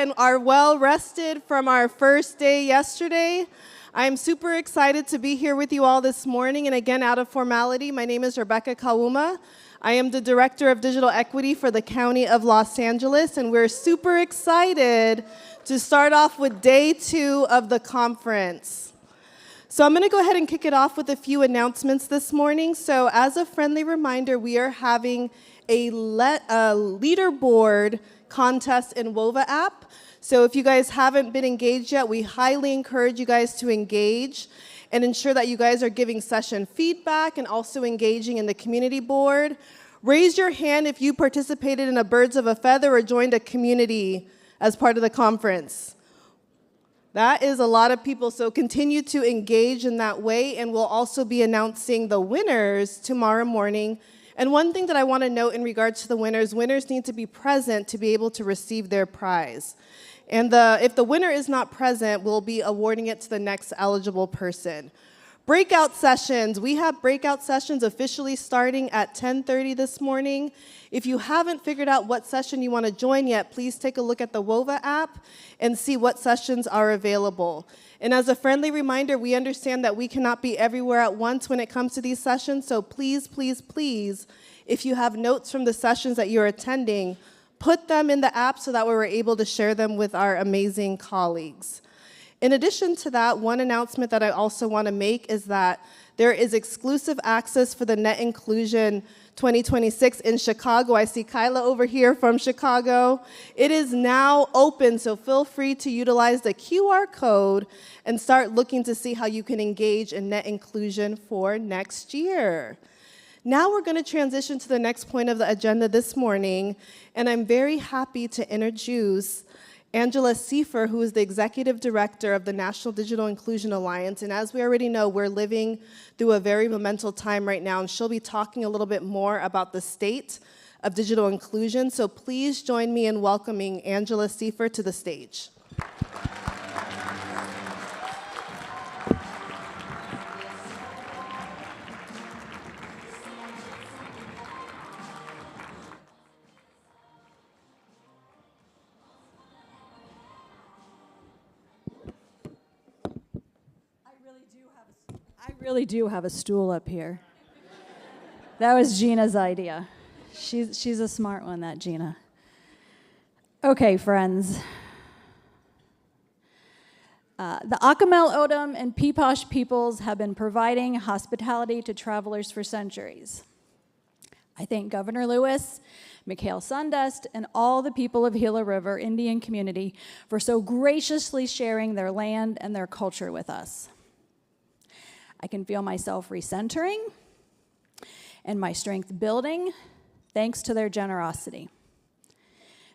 and are well rested from our first day yesterday. I'm super excited to be here with you all this morning. And again, out of formality, my name is Rebecca Kawuma. I am the Director of Digital Equity for the County of Los Angeles, and we're super excited to start off with day 2 of the conference. So I'm going to go ahead and kick it off with a few announcements this morning. So as a friendly reminder, we are having a leaderboard contest in WOVA app. So if you guys haven't been engaged yet, we highly encourage you guys to engage and ensure that you guys are giving session feedback and also engaging in the community board. Raise your hand if you participated in a Birds of a Feather or joined a community as part of the conference. That is a lot of people, so continue to engage in that way, and we'll also be announcing the winners tomorrow morning. And one thing that I want to note in regards to the winners need to be present to be able to receive their prize. And if the winner is not present, we'll be awarding it to the next eligible person. Breakout sessions. We have breakout sessions officially starting at 10:30 this morning. If you haven't figured out what session you want to join yet, please take a look at the WOVA app and see what sessions are available. And as a friendly reminder, we understand that we cannot be everywhere at once when it comes to these sessions, so please, please, please, if you have notes from the sessions that you're attending, put them in the app so that we're able to share them with our amazing colleagues. In addition to that, one announcement that I also want to make is that there is exclusive access for the Net Inclusion 2026 in Chicago. I see Kyla over here from Chicago. It is now open, so feel free to utilize the QR code and start looking to see how you can engage in net inclusion for next year. Now we're going to transition to the next point of the agenda this morning, and I'm very happy to introduce Angela Siefer, who is the Executive Director of the National Digital Inclusion Alliance. And as we already know, we're living through a very momentous time right now, and she'll be talking a little bit more about the state of digital inclusion. So please join me in welcoming Angela Siefer to the stage. I really do have a stool up here. That was Gina's idea. She's a smart one, that Gina. Okay, friends. The Acamel Odom and Peeposh peoples have been providing hospitality to travelers for centuries. I thank Governor Lewis, Mikhail Sundust, and all the people of Gila River Indian Community for so graciously sharing their land and their culture with us. I can feel myself recentering and my strength building thanks to their generosity.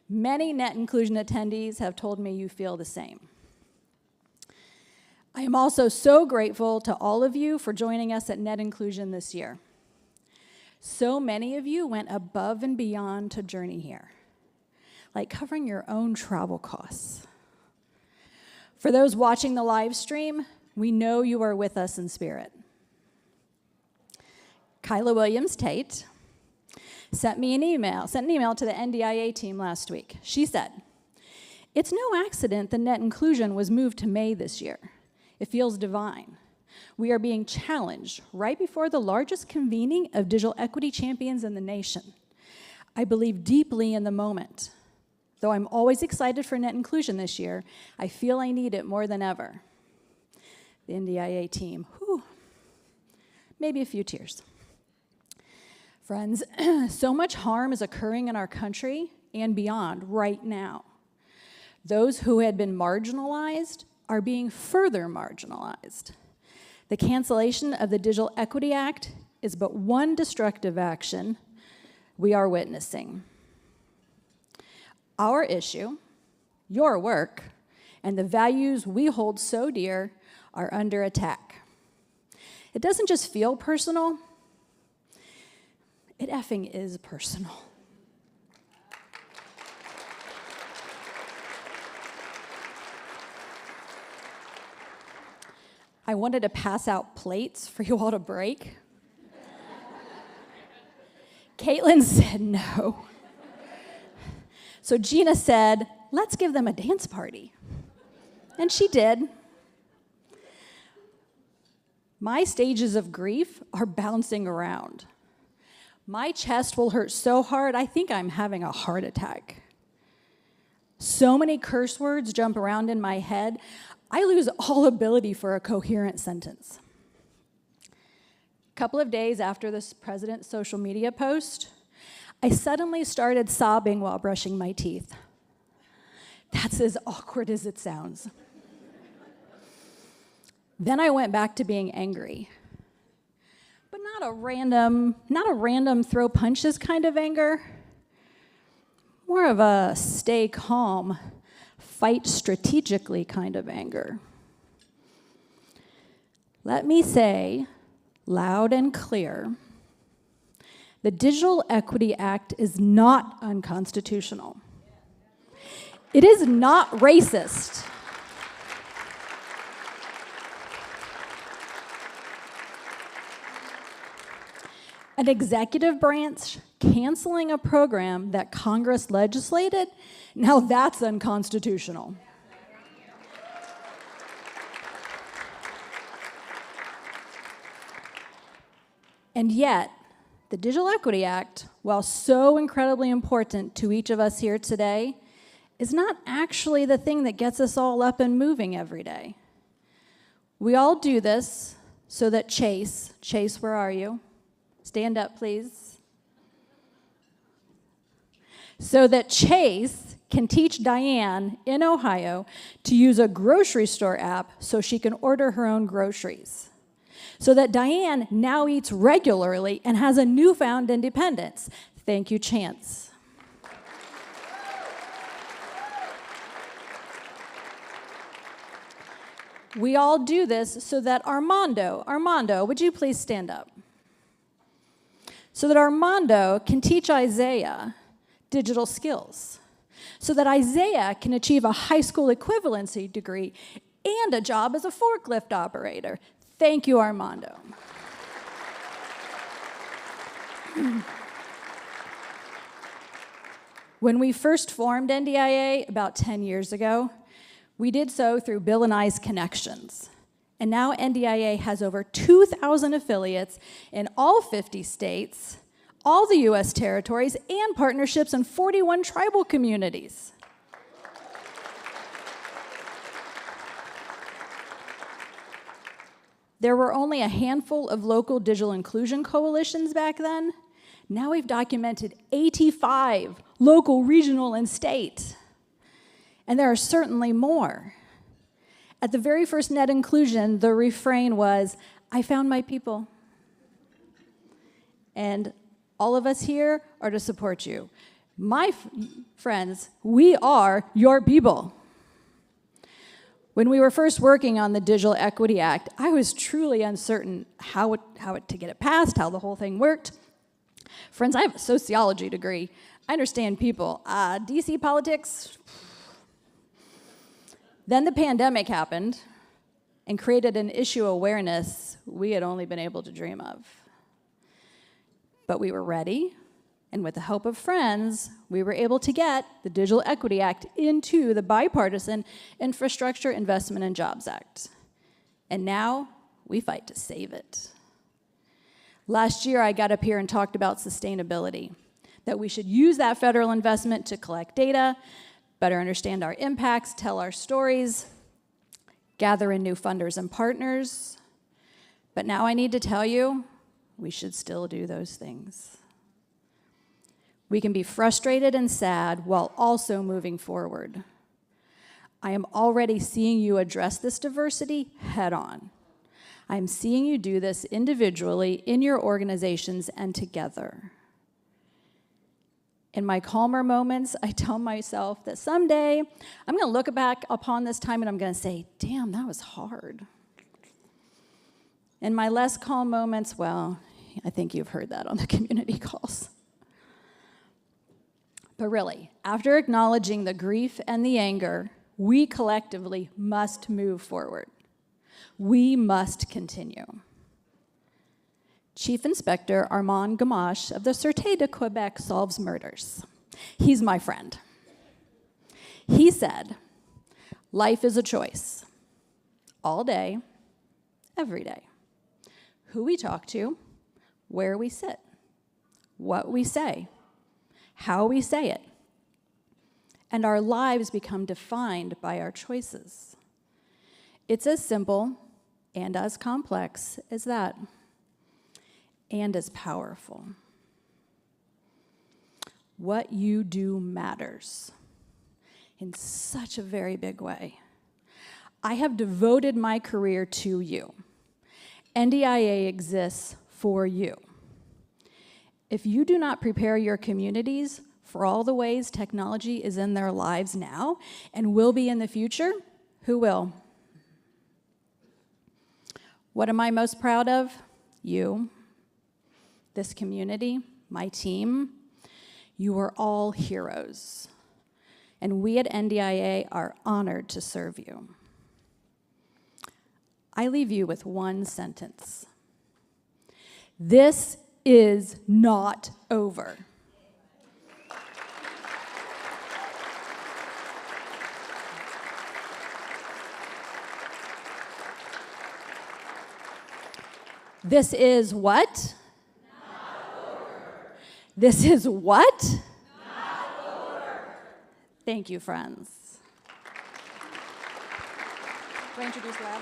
Many Net Inclusion attendees have told me you feel the same. I am also so grateful to all of you for joining us at Net Inclusion this year. So many of you went above and beyond to journey here, like covering your own travel costs. For those watching the live stream, we know you are with us in spirit. Kyla Williams-Tate sent an email to the NDIA team last week. She said, "It's no accident the Net Inclusion was moved to May this year. It feels divine. We are being challenged right before the largest convening of digital equity champions in the nation. I believe deeply in the moment. Though I'm always excited for Net Inclusion this year, I feel I need it more than ever." The NDIA team, whew, maybe a few tears. Friends, so much harm is occurring in our country and beyond right now. Those who had been marginalized are being further marginalized. The cancellation of the Digital Equity Act is but one destructive action we are witnessing. Our issue, your work, and the values we hold so dear are under attack. It doesn't just feel personal, it effing is personal. I wanted to pass out plates for you all to break. Caitlin said no. So Gina said, let's give them a dance party. And she did. My stages of grief are bouncing around. My chest will hurt so hard, I think I'm having a heart attack. So many curse words jump around in my head, I lose all ability for a coherent sentence. A couple of days after this president's social media post, I suddenly started sobbing while brushing my teeth. That's as awkward as it sounds. Then I went back to being angry. But not a random throw punches kind of anger. More of a stay calm, fight strategically kind of anger. Let me say, loud and clear, the Digital Equity Act is not unconstitutional. It is not racist. An executive branch canceling a program that Congress legislated, now that's unconstitutional. And yet, the Digital Equity Act, while so incredibly important to each of us here today, is not actually the thing that gets us all up and moving every day. We all do this so that Chase, where are you? Stand up, please. So that Chase can teach Diane in Ohio to use a grocery store app so she can order her own groceries. So that Diane now eats regularly and has a newfound independence. Thank you, Chance. We all do this so that Armando, would you please stand up? So that Armando can teach Isaiah digital skills. So that Isaiah can achieve a high school equivalency degree and a job as a forklift operator. Thank you, Armando. When we first formed NDIA about 10 years ago, we did so through Bill and I's connections. And now NDIA has over 2,000 affiliates in all 50 states, all the US territories, and partnerships in 41 tribal communities. There were only a handful of local digital inclusion coalitions back then. Now we've documented 85 local, regional, and state. And there are certainly more. At the very first net inclusion, the refrain was, I found my people. And all of us here are to support you. My friends, we are your people. When we were first working on the Digital Equity Act, I was truly uncertain how to get it passed, how the whole thing worked. Friends, I have a sociology degree. I understand people. DC politics. Then the pandemic happened and created an issue awareness we had only been able to dream of. But we were ready, and with the help of friends, we were able to get the Digital Equity Act into the bipartisan Infrastructure Investment and Jobs Act. And now we fight to save it. Last year, I got up here and talked about sustainability, that we should use that federal investment to collect data, better understand our impacts, tell our stories, gather in new funders and partners. But now I need to tell you, we should still do those things. We can be frustrated and sad while also moving forward. I am already seeing you address this diversity head on. I'm seeing you do this individually in your organizations and together. In my calmer moments, I tell myself that someday I'm going to look back upon this time and I'm going to say, damn, that was hard. In my less calm moments, well, I think you've heard that on the community calls. But really, after acknowledging the grief and the anger, we collectively must move forward. We must continue. Chief Inspector Armand Gamache of the Sûreté de Quebec solves murders. He's my friend. He said, life is a choice, all day, every day. Who we talk to, where we sit, what we say, how we say it. And our lives become defined by our choices. It's as simple and as complex as that, and as powerful. What you do matters in such a very big way. I have devoted my career to you. NDIA exists for you. If you do not prepare your communities for all the ways technology is in their lives now and will be in the future, who will? What am I most proud of? You, this community, my team. You are all heroes. And we at NDIA are honored to serve you. I leave you with one sentence. This is not over. This is what? Not over. This is what? Not over. Thank you, friends. Do I introduce Lev?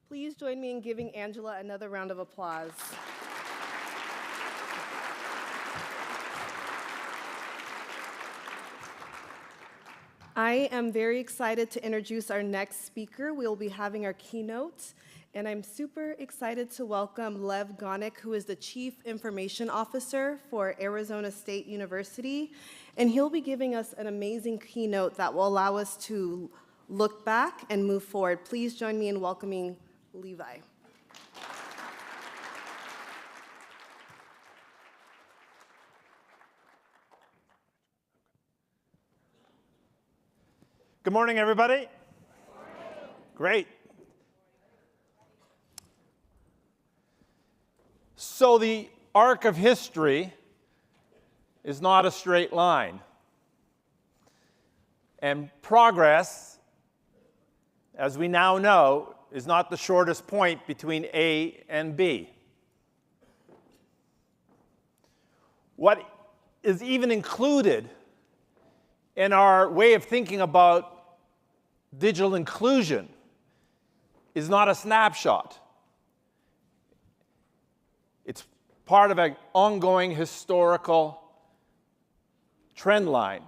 Please join me in giving Angela another round of applause. I am very excited to introduce our next speaker. We'll be having our keynote, and I'm super excited to welcome Lev Gonick, who is the Chief Information Officer for Arizona State University, and he'll be giving us an amazing keynote that will allow us to look back and move forward. Please join me in welcoming Levi. Good morning, everybody. Good morning. Great. So the arc of history is not a straight line. And progress, as we now know, is not the shortest point between A and B. What is even included in our way of thinking about digital inclusion is not a snapshot. It's part of an ongoing historical trend line.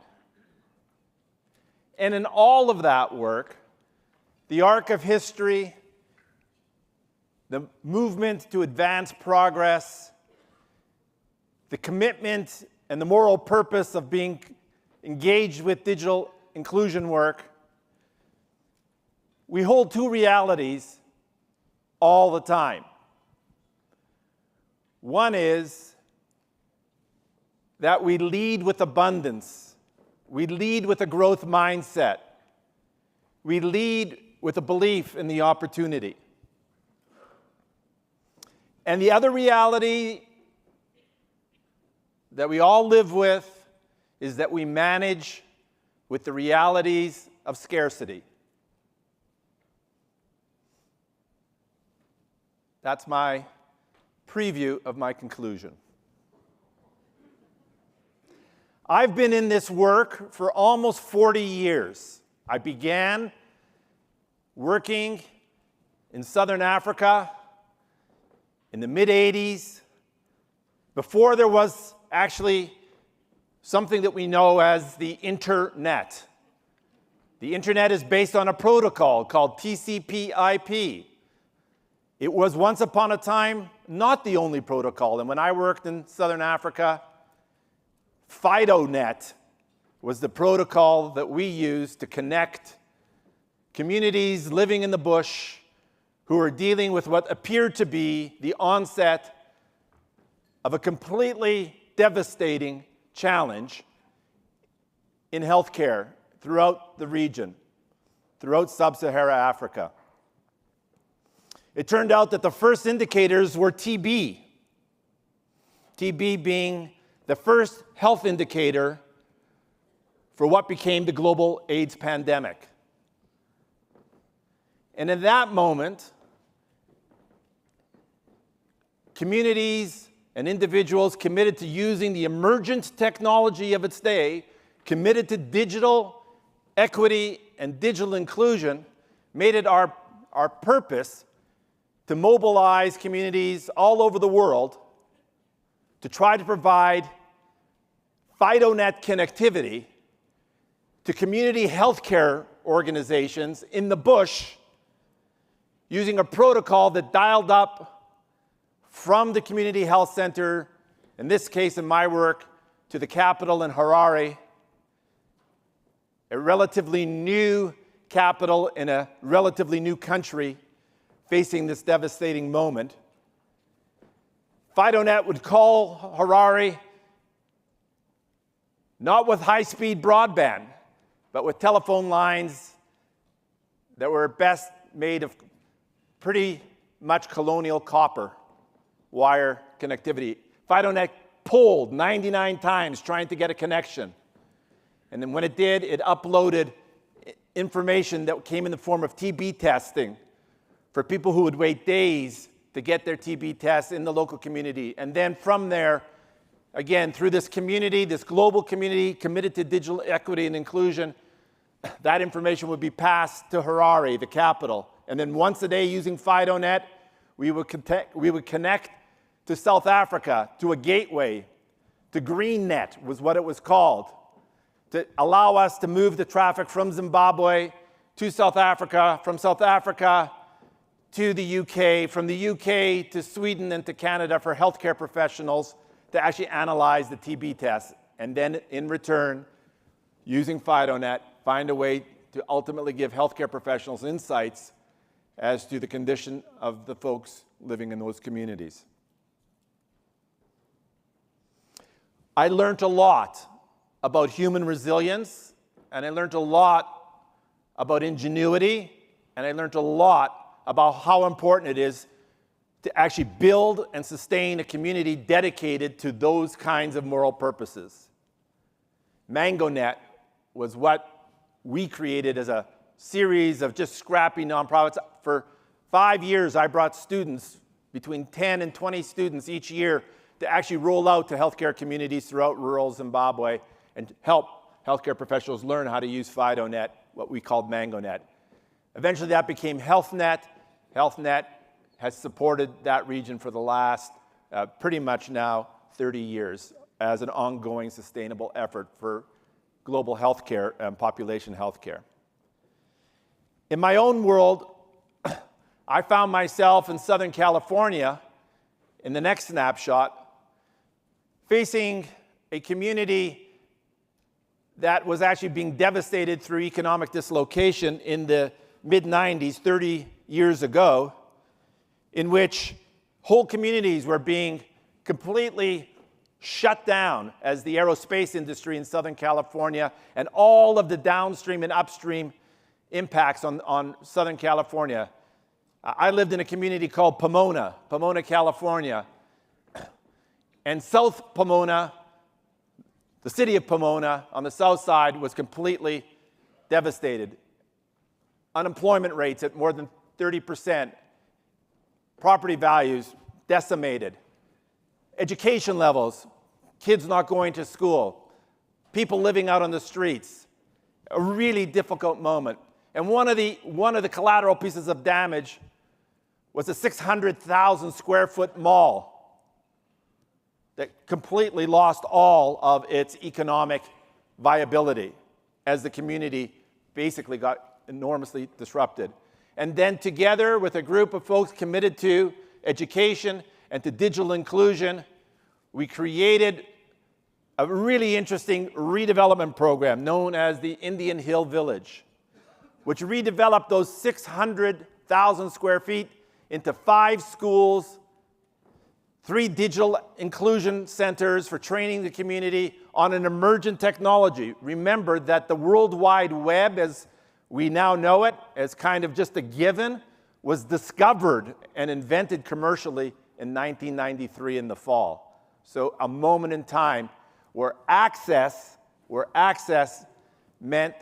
And in all of that work, the arc of history, the movement to advance progress, the commitment and the moral purpose of being engaged with digital inclusion work, we hold two realities all the time. One is that we lead with abundance. We lead with a growth mindset. We lead with a belief in the opportunity. And the other reality that we all live with is that we manage with the realities of scarcity. That's my preview of my conclusion. I've been in this work for almost 40 years. I began working in Southern Africa in the mid-'80s, before there was actually something that we know as the internet. The internet is based on a protocol called TCP/IP. It was once upon a time not the only protocol, and when I worked in Southern Africa, FidoNet was the protocol that we used to connect communities living in the bush who are dealing with what appeared to be the onset of a completely devastating challenge in healthcare throughout the region, throughout sub-Saharan Africa. It turned out that the first indicators were TB. TB being the first health indicator for what became the global AIDS pandemic. And in that moment, communities and individuals committed to using the emergent technology of its day, committed to digital equity and digital inclusion, made it our purpose to mobilize communities all over the world to try to provide FidoNet connectivity to community healthcare organizations in the bush using a protocol that dialed up from the community health center, in this case in my work, to the capital in Harare, a relatively new capital in a relatively new country facing this devastating moment. FidoNet would call Harare not with high-speed broadband, but with telephone lines that were at best made of pretty much colonial copper wire connectivity. FidoNet pulled 99 times trying to get a connection. And then when it did, it uploaded information that came in the form of TB testing for people who would wait days to get their TB tests in the local community. And then from there, again, through this community, this global community committed to digital equity and inclusion, that information would be passed to Harare, the capital. And then once a day using FidoNet, we would connect to South Africa, to a gateway, to GreenNet was what it was called, to allow us to move the traffic from Zimbabwe to South Africa, from South Africa to the UK, from the UK to Sweden and to Canada for healthcare professionals to actually analyze the TB test, and then in return, using FidoNet, find a way to ultimately give healthcare professionals insights as to the condition of the folks living in those communities. I learned a lot about human resilience, and I learned a lot about ingenuity, and I learned a lot about how important it is to actually build and sustain a community dedicated to those kinds of moral purposes. MangoNet was what we created as a series of just scrappy nonprofits. For 5 years, I brought students, between 10 and 20 students each year, to actually roll out to healthcare communities throughout rural Zimbabwe and help healthcare professionals learn how to use FidoNet, what we called MangoNet. Eventually, that became HealthNet. HealthNet has supported that region for the last pretty much now 30 years as an ongoing sustainable effort for global healthcare and population healthcare. In my own world, I found myself in Southern California in the next snapshot, facing a community that was actually being devastated through economic dislocation in the mid-90s, 30 years ago, in which whole communities were being completely shut down as the aerospace industry in Southern California and all of the downstream and upstream impacts on Southern California. I lived in a community called Pomona, California. And South Pomona, the city of Pomona on the south side, was completely devastated. Unemployment rates at more than 30%. Property values decimated. Education levels, kids not going to school. People living out on the streets. A really difficult moment. And one of the collateral pieces of damage was a 600,000 square foot mall that completely lost all of its economic viability as the community basically got enormously disrupted. And then together with a group of folks committed to education and to digital inclusion, we created a really interesting redevelopment program known as the Indian Hill Village, which redeveloped those 600,000 square feet into 5 schools, 3 digital inclusion centers for training the community on an emergent technology. Remember that the World Wide Web, as we now know it, as kind of just a given, was discovered and invented commercially in 1993 in the fall. So a moment in time where access meant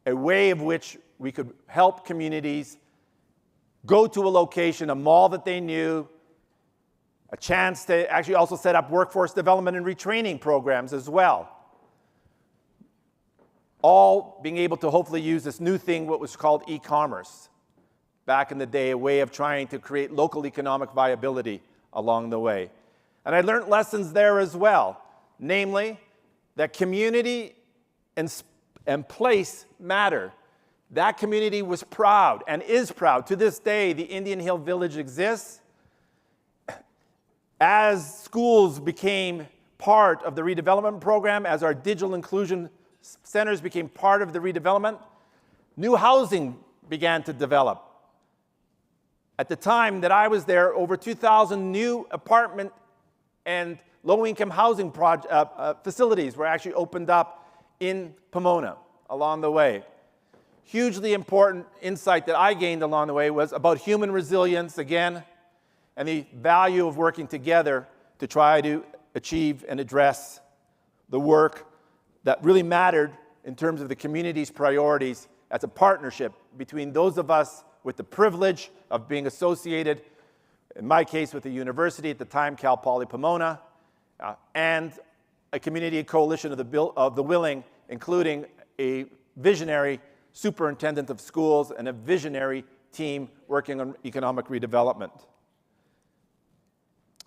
a way of which we could help communities go to a location, a mall that they knew, a chance to actually also set up workforce development and retraining programs as well. All being able to hopefully use this new thing, what was called e-commerce. Back in the day, a way of trying to create local economic viability along the way. And I learned lessons there as well, namely that community and place matter. That community was proud and is proud. To this day, the Indian Hill Village exists. As schools became part of the redevelopment program, as our digital inclusion centers became part of the redevelopment, new housing began to develop. At the time that I was there, over 2,000 new apartment and low-income housing facilities were actually opened up in Pomona along the way. Hugely important insight that I gained along the way was about human resilience, again, and the value of working together to try to achieve and address the work that really mattered in terms of the community's priorities as a partnership between those of us with the privilege of being associated, in my case with the university at the time, Cal Poly Pomona, and a community coalition of the willing, including a visionary superintendent of schools and a visionary team working on economic redevelopment.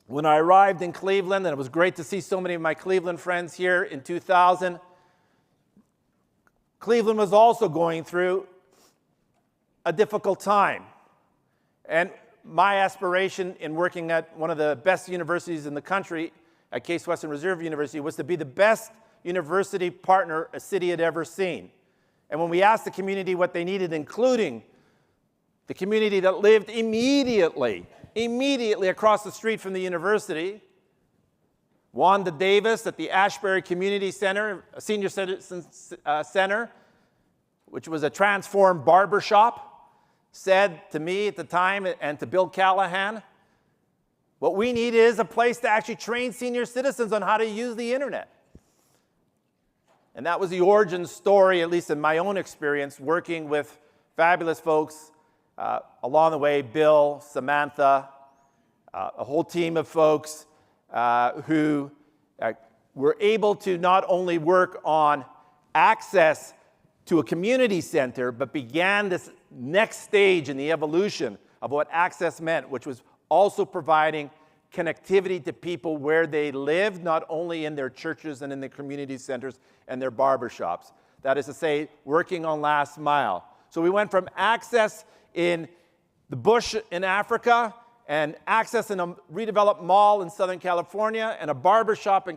When I arrived in Cleveland, and it was great to see so many of my Cleveland friends here in 2000, Cleveland was also going through a difficult time. And my aspiration in working at one of the best universities in the country, at Case Western Reserve University, was to be the best university partner a city had ever seen. And when we asked the community what they needed, including the community that lived immediately across the street from the university, Wanda Davis at the Ashbury Community Center, a senior citizen center, which was a transformed barbershop, said to me at the time and to Bill Callahan, what we need is a place to actually train senior citizens on how to use the internet. And that was the origin story, at least in my own experience, working with fabulous folks along the way, Bill, Samantha, a whole team of folks who were able to not only work on access to a community center, but began this next stage in the evolution of what access meant, which was also providing connectivity to people where they lived, not only in their churches and in their community centers and their barbershops. That is to say, working on last mile. So we went from access in the bush in Africa and access in a redeveloped mall in Southern California and a barbershop in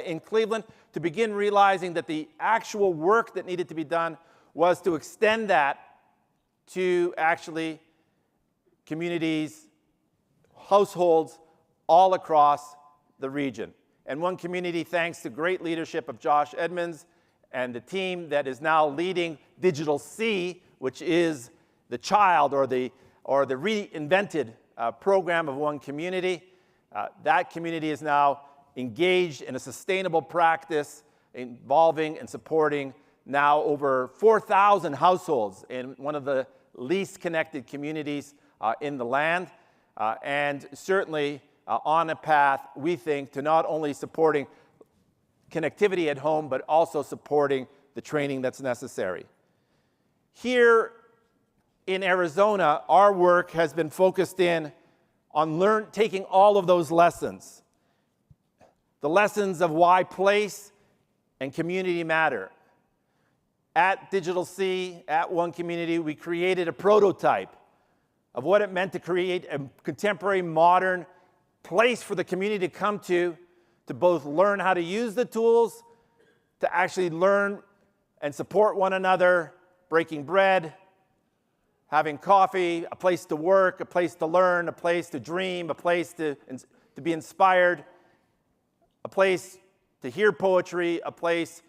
in Cleveland, to begin realizing that the actual work that needed to be done was to extend that to actually communities, households all across the region. And one community, thanks to great leadership of Josh Edmonds and the team that is now leading Digital C, which is the child or the reinvented program of one community. That community is now engaged in a sustainable practice involving and supporting now over 4,000 households in one of the least connected communities in the land, and certainly on a path, we think, to not only supporting connectivity at home, but also supporting the training that's necessary. Here in Arizona, our work has been focused in on taking all of those lessons, the lessons of why place and community matter. At Digital C, at One Community, we created a prototype of what it meant to create a contemporary, modern place for the community to come to both learn how to use the tools, to actually learn and support one another, breaking bread, having coffee, a place to work, a place to learn, a place to dream, a place to be inspired, a place to hear poetry, a place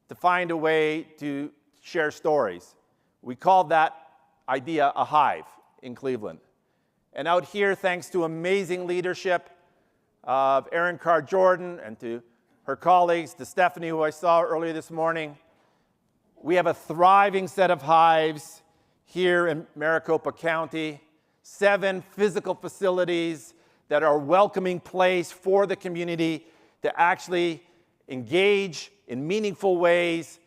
to find a way to share stories. We called that idea a hive in Cleveland. And out here, thanks to amazing leadership of Arin Jordan and to her colleagues, to Stephanie, who I saw earlier this morning, we have a thriving set of hives here in Maricopa County, 7 physical facilities that are a welcoming place for the community to actually engage in meaningful ways,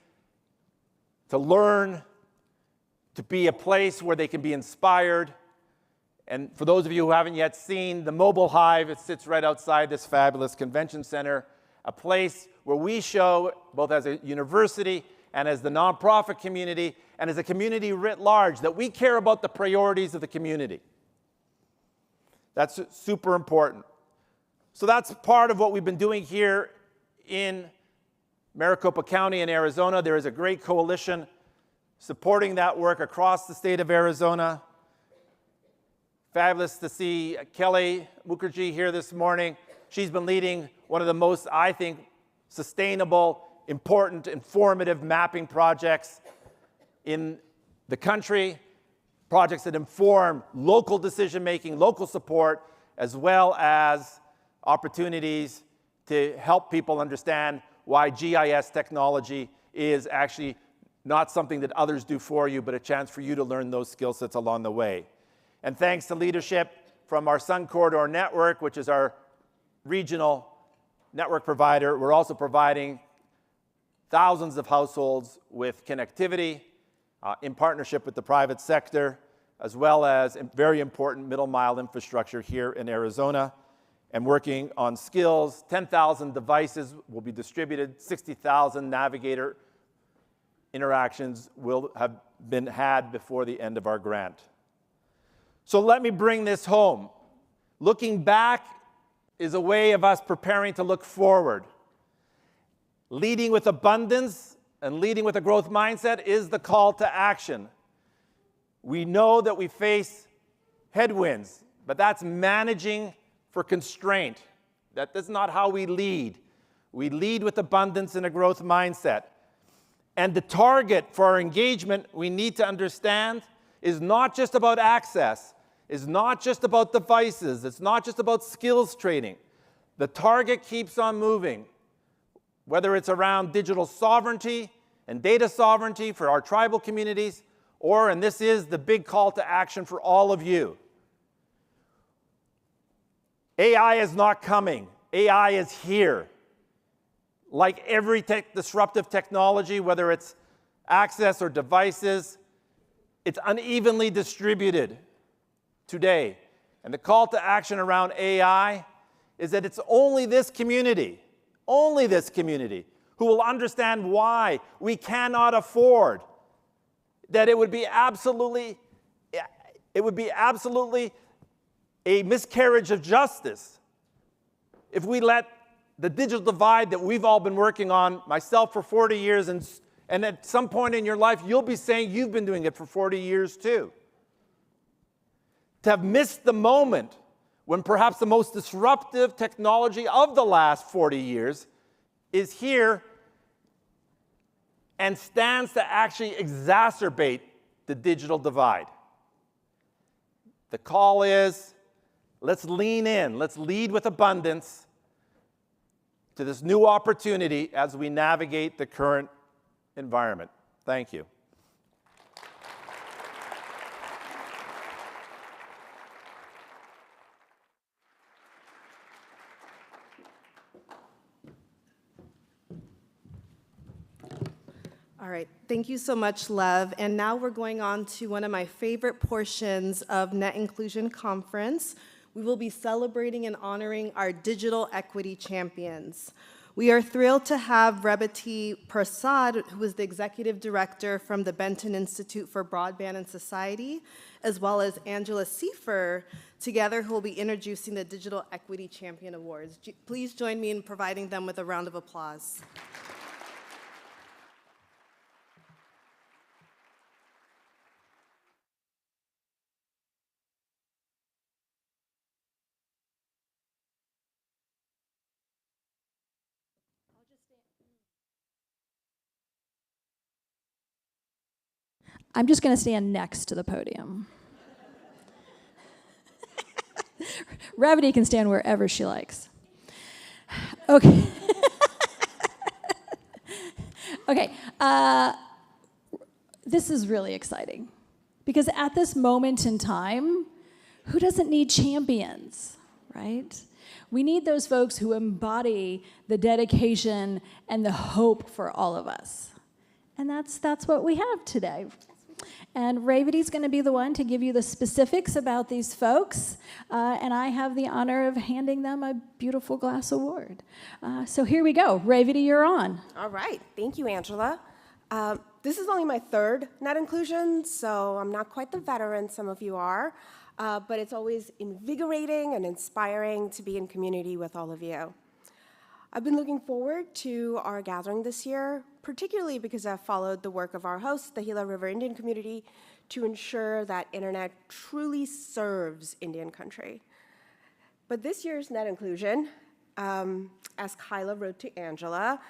to learn, to be a place where they can be inspired. And for those of you who haven't yet seen the mobile hive, it sits right outside this fabulous convention center, a place where we show, both as a university and as the nonprofit community and as a community writ large, that we care about the priorities of the community. That's super important. So that's part of what we've been doing here in Maricopa County in Arizona. There is a great coalition supporting that work across the state of Arizona. Fabulous to see Kelly Mukherjee here this morning. She's been leading one of the most, I think, sustainable, important, informative mapping projects in the country, projects that inform local decision-making, local support, as well as opportunities to help people understand why GIS technology is actually not something that others do for you, but a chance for you to learn those skill sets along the way. And thanks to leadership from our Sun Corridor Network, which is our regional network provider, we're also providing thousands of households with connectivity in partnership with the private sector, as well as very important middle-mile infrastructure here in Arizona, and working on skills. 10,000 devices will be distributed, 60,000 navigator interactions will have been had before the end of our grant. So let me bring this home. Looking back is a way of us preparing to look forward. Leading with abundance and leading with a growth mindset is the call to action. We know that we face headwinds, but that's managing for constraint. That's not how we lead. We lead with abundance and a growth mindset. And the target for our engagement, we need to understand, is not just about access, is not just about devices, it's not just about skills training. The target keeps on moving, whether it's around digital sovereignty and data sovereignty for our tribal communities, or, and this is the big call to action for all of you, AI is not coming. AI is here. Like every disruptive technology, whether it's access or devices, it's unevenly distributed today. And the call to action around AI is that it's only this community, who will understand why we cannot afford, that it would be absolutely a miscarriage of justice if we let the digital divide that we've all been working on, myself for 40 years, and at some point in your life, you'll be saying you've been doing it for 40 years too. To have missed the moment when perhaps the most disruptive technology of the last 40 years is here and stands to actually exacerbate the digital divide. The call is, let's lean in, let's lead with abundance to this new opportunity as we navigate the current environment. Thank you. All right, thank you so much, Lev. And now we're going on to one of my favorite portions of Net Inclusion Conference. We will be celebrating and honoring our digital equity champions. We are thrilled to have Rebati Prasad, who is the executive director from the Benton Institute for Broadband and Society, as well as Angela Siefer, together who will be introducing the Digital Equity Champion Awards. Please join me in providing them with a round of applause. I'm just going to stand next to the podium. Revity can stand wherever she likes. Okay. Okay. This is really exciting because at this moment in time, who doesn't need champions, right? We need those folks who embody the dedication and the hope for all of us. And that's what we have today. And Revity's going to be the one to give you the specifics about these folks, and I have the honor of handing them a beautiful glass award. So here we go. Revity, you're on. All right. Thank you, Angela. This is only my third net inclusion, so I'm not quite the veteran some of you are, but it's always invigorating and inspiring to be in community with all of you. I've been looking forward to our gathering this year, particularly because I've followed the work of our host, the Gila River Indian Community, to ensure that internet truly serves Indian country. But this year's net inclusion, as Kyla wrote to Angela,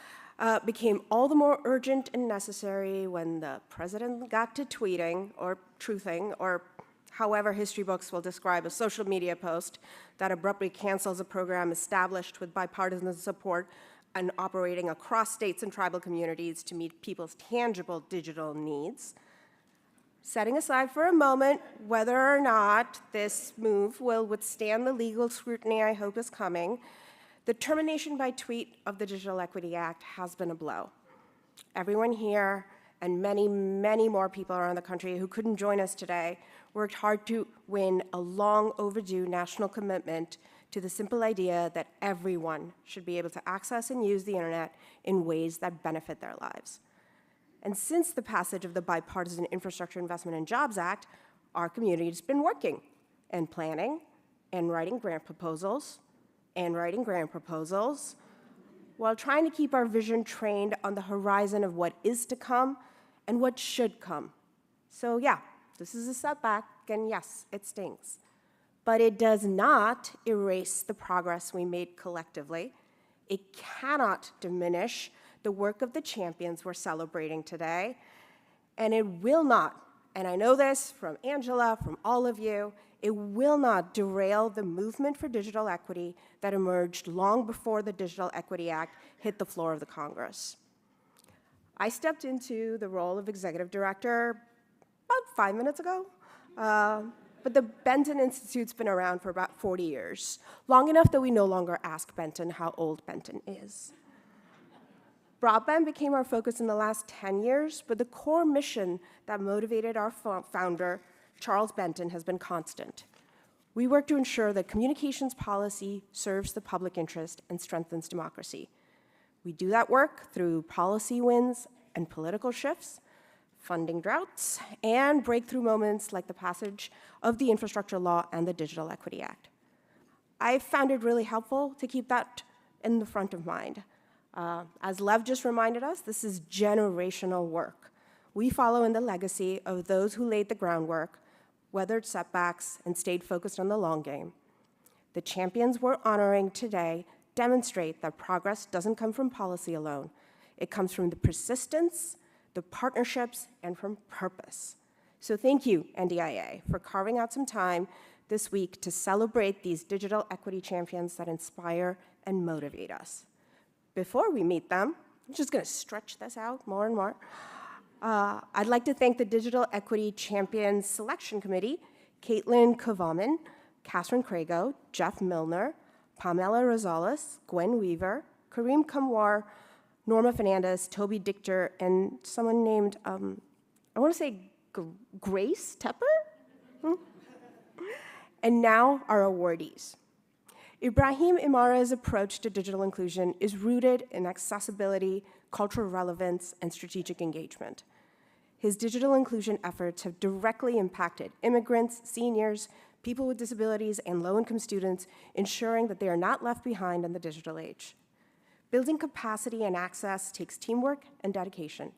became all the more urgent and necessary when the president got to tweeting or truthing, or however history books will describe a social media post that abruptly cancels a program established with bipartisan support and operating across states and tribal communities to meet people's tangible digital needs. Setting aside for a moment whether or not this move will withstand the legal scrutiny I hope is coming, the termination by tweet of the Digital Equity Act has been a blow. Everyone here and many, many more people around the country who couldn't join us today worked hard to win a long overdue national commitment to the simple idea that everyone should be able to access and use the internet in ways that benefit their lives. And since the passage of the Bipartisan Infrastructure Investment and Jobs Act, our community has been working and planning and writing grant proposals while trying to keep our vision trained on the horizon of what is to come and what should come. So yeah, this is a setback, and yes, it stings. But it does not erase the progress we made collectively. It cannot diminish the work of the champions we're celebrating today. And it will not, and I know this from Angela, from all of you, it will not derail the movement for digital equity that emerged long before the Digital Equity Act hit the floor of the Congress. I stepped into the role of executive director about 5 minutes ago, but the Benton Institute's been around for about 40 years, long enough that we no longer ask Benton how old Benton is. Broadband became our focus in the last 10 years, but the core mission that motivated our founder, Charles Benton, has been constant. We work to ensure that communications policy serves the public interest and strengthens democracy. We do that work through policy wins and political shifts, funding droughts, and breakthrough moments like the passage of the Infrastructure Law and the Digital Equity Act. I've found it really helpful to keep that in the front of mind. As Lev just reminded us, this is generational work. We follow in the legacy of those who laid the groundwork, weathered setbacks, and stayed focused on the long game. The champions we're honoring today demonstrate that progress doesn't come from policy alone. It comes from the persistence, the partnerships, and from purpose. So thank you, NDIA, for carving out some time this week to celebrate these digital equity champions that inspire and motivate us. Before we meet them, I'm just going to stretch this out more and more. I'd like to thank the Digital Equity Champions Selection Committee, Caitlin Kovaman, Catherine Crago, Jeff Milner, Pamela Rosales, Gwen Weaver, Kareem Kamwar, Norma Fernandez, Toby Dichter, and someone named, I want to say Grace Tepper? And now our awardees. Ibrahim Imara's approach to digital inclusion is rooted in accessibility, cultural relevance, and strategic engagement. His digital inclusion efforts have directly impacted immigrants, seniors, people with disabilities, and low-income students, ensuring that they are not left behind in the digital age. Building capacity and access takes teamwork and dedication.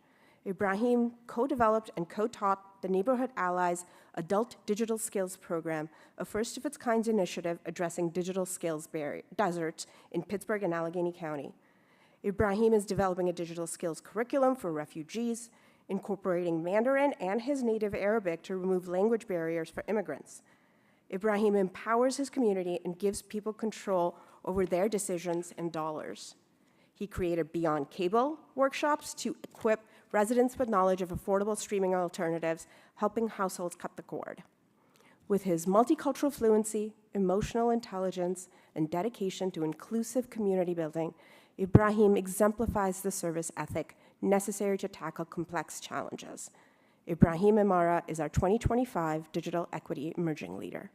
Ibrahim co-developed and co-taught the Neighborhood Allies Adult Digital Skills Program, a first-of-its-kind initiative addressing digital skills deserts in Pittsburgh and Allegheny County. Ibrahim is developing a digital skills curriculum for refugees, incorporating Mandarin and his native Arabic to remove language barriers for immigrants. Ibrahim empowers his community and gives people control over their decisions and dollars. He created Beyond Cable workshops to equip residents with knowledge of affordable streaming alternatives, helping households cut the cord. With his multicultural fluency, emotional intelligence, and dedication to inclusive community building, Ibrahim exemplifies the service ethic necessary to tackle complex challenges. Ibrahim Imara is our 2025 Digital Equity Emerging Leader.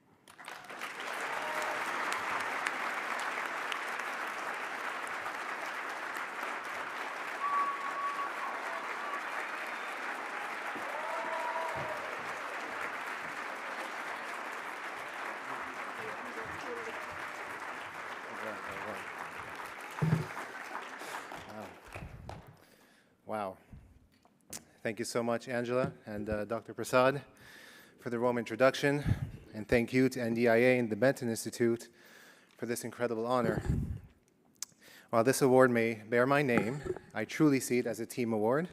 Wow. Thank you so much, Angela and Dr. Prasad, for the warm introduction. And thank you to NDIA and the Benton Institute for this incredible honor. While this award may bear my name, I truly see it as a team award.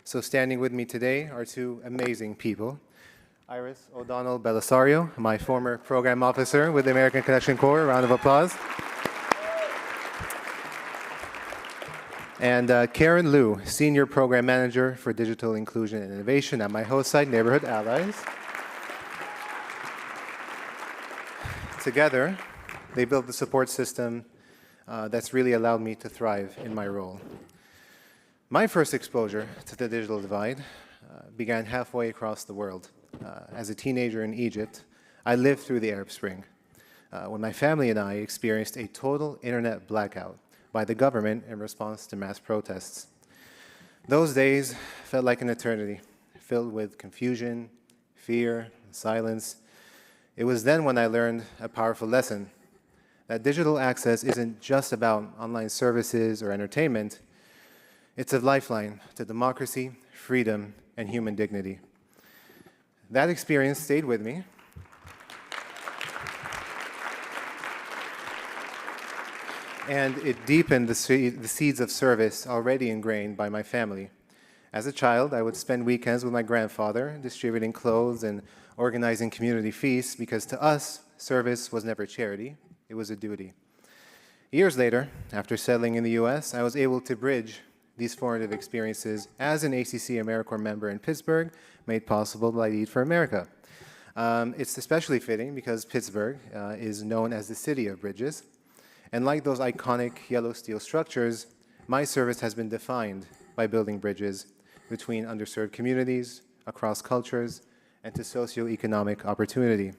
So standing with me today are two amazing people. Iris O'Donnell Belisario, my former program officer with the American Connection Corps. A round of applause. And Karen Liu, Senior Program Manager for Digital Inclusion and Innovation at my host site, Neighborhood Allies. Together, they built the support system that's really allowed me to thrive in my role. My first exposure to the digital divide began halfway across the world. As a teenager in Egypt, I lived through the Arab Spring, when my family and I experienced a total internet blackout by the government in response to mass protests. Those days felt like an eternity, filled with confusion, fear, and silence. It was then when I learned a powerful lesson, that digital access isn't just about online services or entertainment. It's a lifeline to democracy, freedom, and human dignity. That experience stayed with me. And it deepened the seeds of service already ingrained by my family. As a child, I would spend weekends with my grandfather, distributing clothes and organizing community feasts, because to us, service was never charity, it was a duty. Years later, after settling in the US, I was able to bridge these formative experiences as an ACC AmeriCorps member in Pittsburgh, made possible by Lead for America. It's especially fitting because Pittsburgh is known as the city of bridges. And like those iconic yellow steel structures, my service has been defined by building bridges between underserved communities, across cultures, and to socioeconomic opportunity.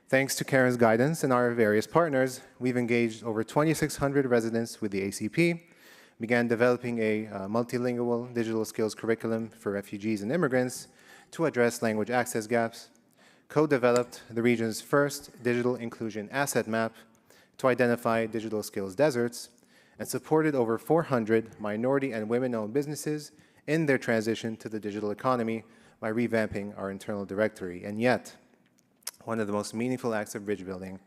Thanks to Karen's guidance and our various partners, we've engaged over 2,600 residents with the ACP, began developing a multilingual digital skills curriculum for refugees and immigrants to address language access gaps, co-developed the region's first digital inclusion asset map to identify digital skills deserts, and supported over 400 minority and women-owned businesses in their transition to the digital economy by revamping our internal directory. And yet, one of the most meaningful acts of bridge building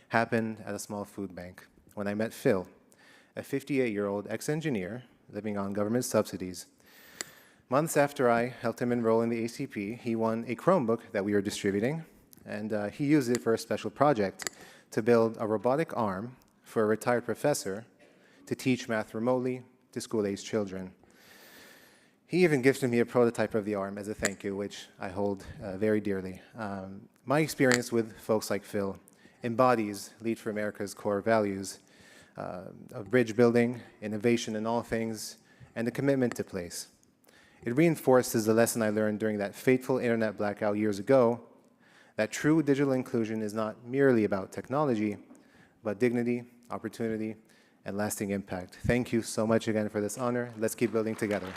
happened at a small food bank when I met Phil, a 58-year-old ex-engineer living on government subsidies. Months after I helped him enroll in the ACP, he won a Chromebook that we were distributing, and he used it for a special project to build a robotic arm for a retired professor to teach math remotely to school-aged children. He even gifted me a prototype of the arm as a thank you, which I hold very dearly. My experience with folks like Phil embodies Lead for America's core values of bridge building, innovation in all things, and a commitment to place. It reinforces the lesson I learned during that fateful internet blackout years ago, that true digital inclusion is not merely about technology, but dignity, opportunity, and lasting impact. Thank you so much again for this honor. Let's keep building together.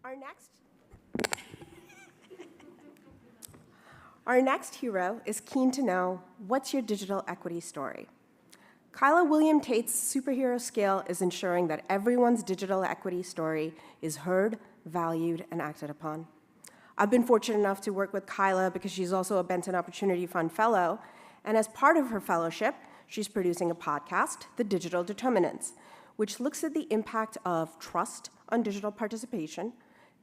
Our next hero is keen to know, what's your digital equity story? Kyla William Tate's superhero skill is ensuring that everyone's digital equity story is heard, valued, and acted upon. I've been fortunate enough to work with Kyla because she's also a Benton Opportunity Fund Fellow, and as part of her fellowship, she's producing a podcast, The Digital Determinants, which looks at the impact of trust on digital participation,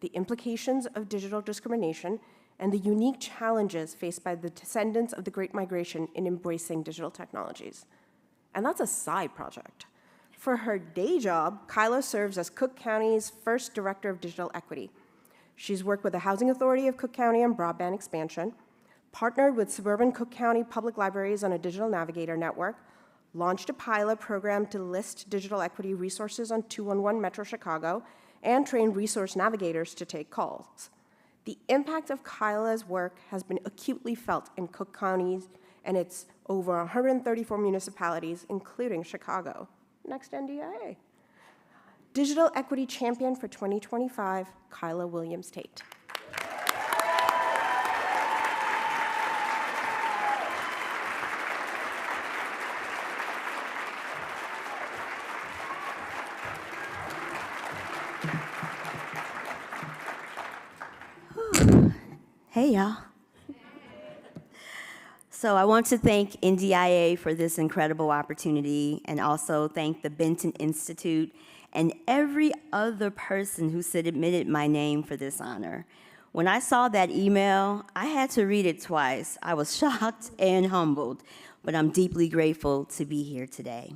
the implications of digital discrimination, and the unique challenges faced by the descendants of the Great Migration in embracing digital technologies. And that's a side project. For her day job, Kyla serves as Cook County's first Director of Digital Equity. She's worked with the Housing Authority of Cook County on broadband expansion, partnered with suburban Cook County Public Libraries on a digital navigator network, launched a pilot program to list digital equity resources on 211 Metro Chicago, and trained resource navigators to take calls. The impact of Kyla's work has been acutely felt in Cook County and its over 134 municipalities, including Chicago. Next NDIA. Digital Equity Champion for 2025, Kyla Williams Tate. Hey, y'all. So I want to thank NDIA for this incredible opportunity, and also thank the Benton Institute and every other person who submitted my name for this honor. When I saw that email, I had to read it twice. I was shocked and humbled, but I'm deeply grateful to be here today.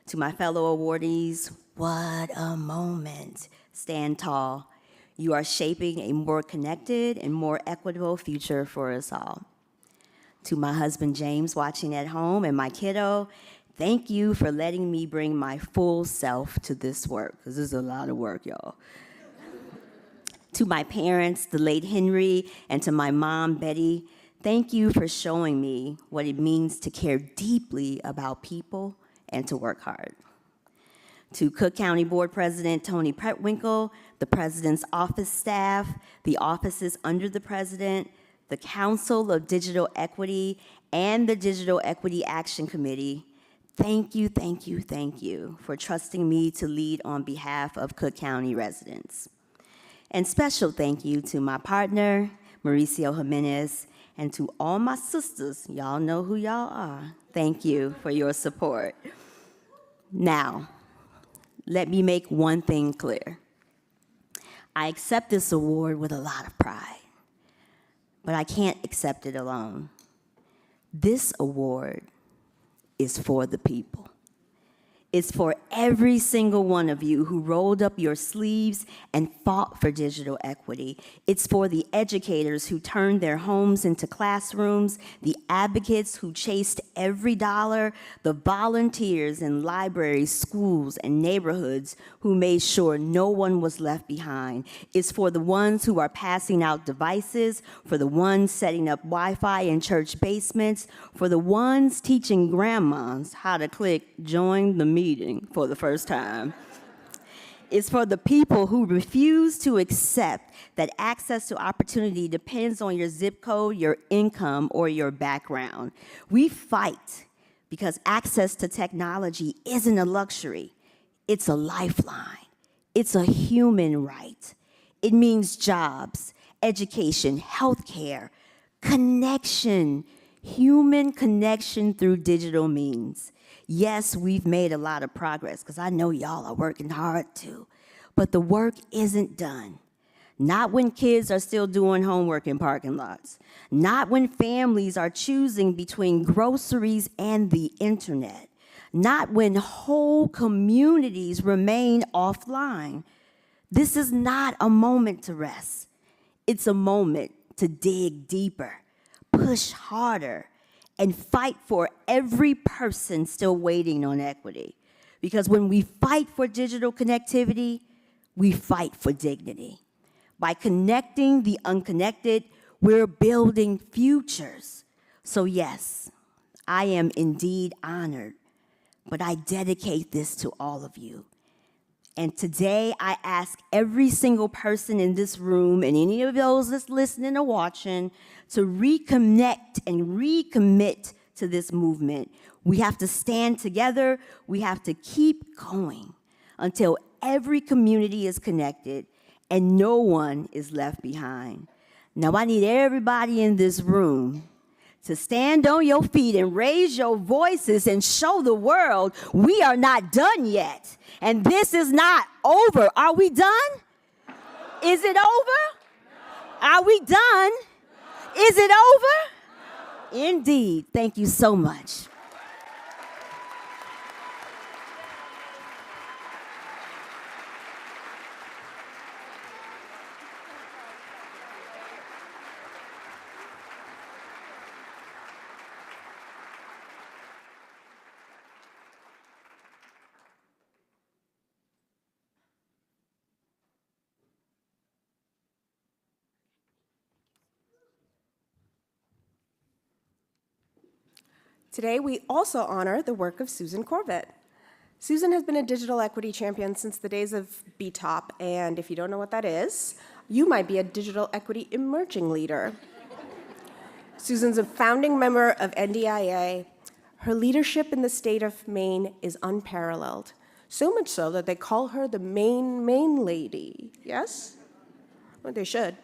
To my fellow awardees, what a moment. Stand tall. You are shaping a more connected and more equitable future for us all. To my husband, James, watching at home, and my kiddo, thank you for letting me bring my full self to this work, because this is a lot of work, y'all. To my parents, the late Henry, and to my mom, Betty, thank you for showing me what it means to care deeply about people and to work hard. To Cook County Board President Tony Pretwinkle, the President's office staff, the offices under the President, the Council of Digital Equity, and the Digital Equity Action Committee, thank you, thank you, thank you for trusting me to lead on behalf of Cook County residents. And special thank you to my partner, Mauricio Jimenez, and to all my sisters. Y'all know who y'all are. Thank you for your support. Now, let me make one thing clear. I accept this award with a lot of pride, but I can't accept it alone. This award is for the people. It's for every single one of you who rolled up your sleeves and fought for digital equity. It's for the educators who turned their homes into classrooms, the advocates who chased every dollar, the volunteers in libraries, schools, and neighborhoods who made sure no one was left behind. It's for the ones who are passing out devices, for the ones setting up Wi-Fi in church basements, for the ones teaching grandmas how to click join the meeting for the first time. It's for the people who refuse to accept that access to opportunity depends on your zip code, your income, or your background. We fight because access to technology isn't a luxury. It's a lifeline. It's a human right. It means jobs, education, healthcare, connection, human connection through digital means. Yes, we've made a lot of progress, because I know y'all are working hard too, but the work isn't done. Not when kids are still doing homework in parking lots. Not when families are choosing between groceries and the internet. Not when whole communities remain offline. This is not a moment to rest. It's a moment to dig deeper, push harder, and fight for every person still waiting on equity. Because when we fight for digital connectivity, we fight for dignity. By connecting the unconnected, we're building futures. So yes, I am indeed honored, but I dedicate this to all of you. And today I ask every single person in this room and any of those that's listening or watching to reconnect and recommit to this movement. We have to stand together. We have to keep going until every community is connected and no one is left behind. Now I need everybody in this room to stand on your feet and raise your voices and show the world we are not done yet. And this is not over. Are we done? Is it over? Are we done? Is it over? Indeed. Thank you so much. Today, we also honor the work of Susan Corbett. Susan has been a digital equity champion since the days of BTOP, and if you don't know what that is, you might be a digital equity emerging leader. Susan's a founding member of NDIA. Her leadership in the state of Maine is unparalleled, so much so that they call her the Maine Lady. Yes? Well, they should.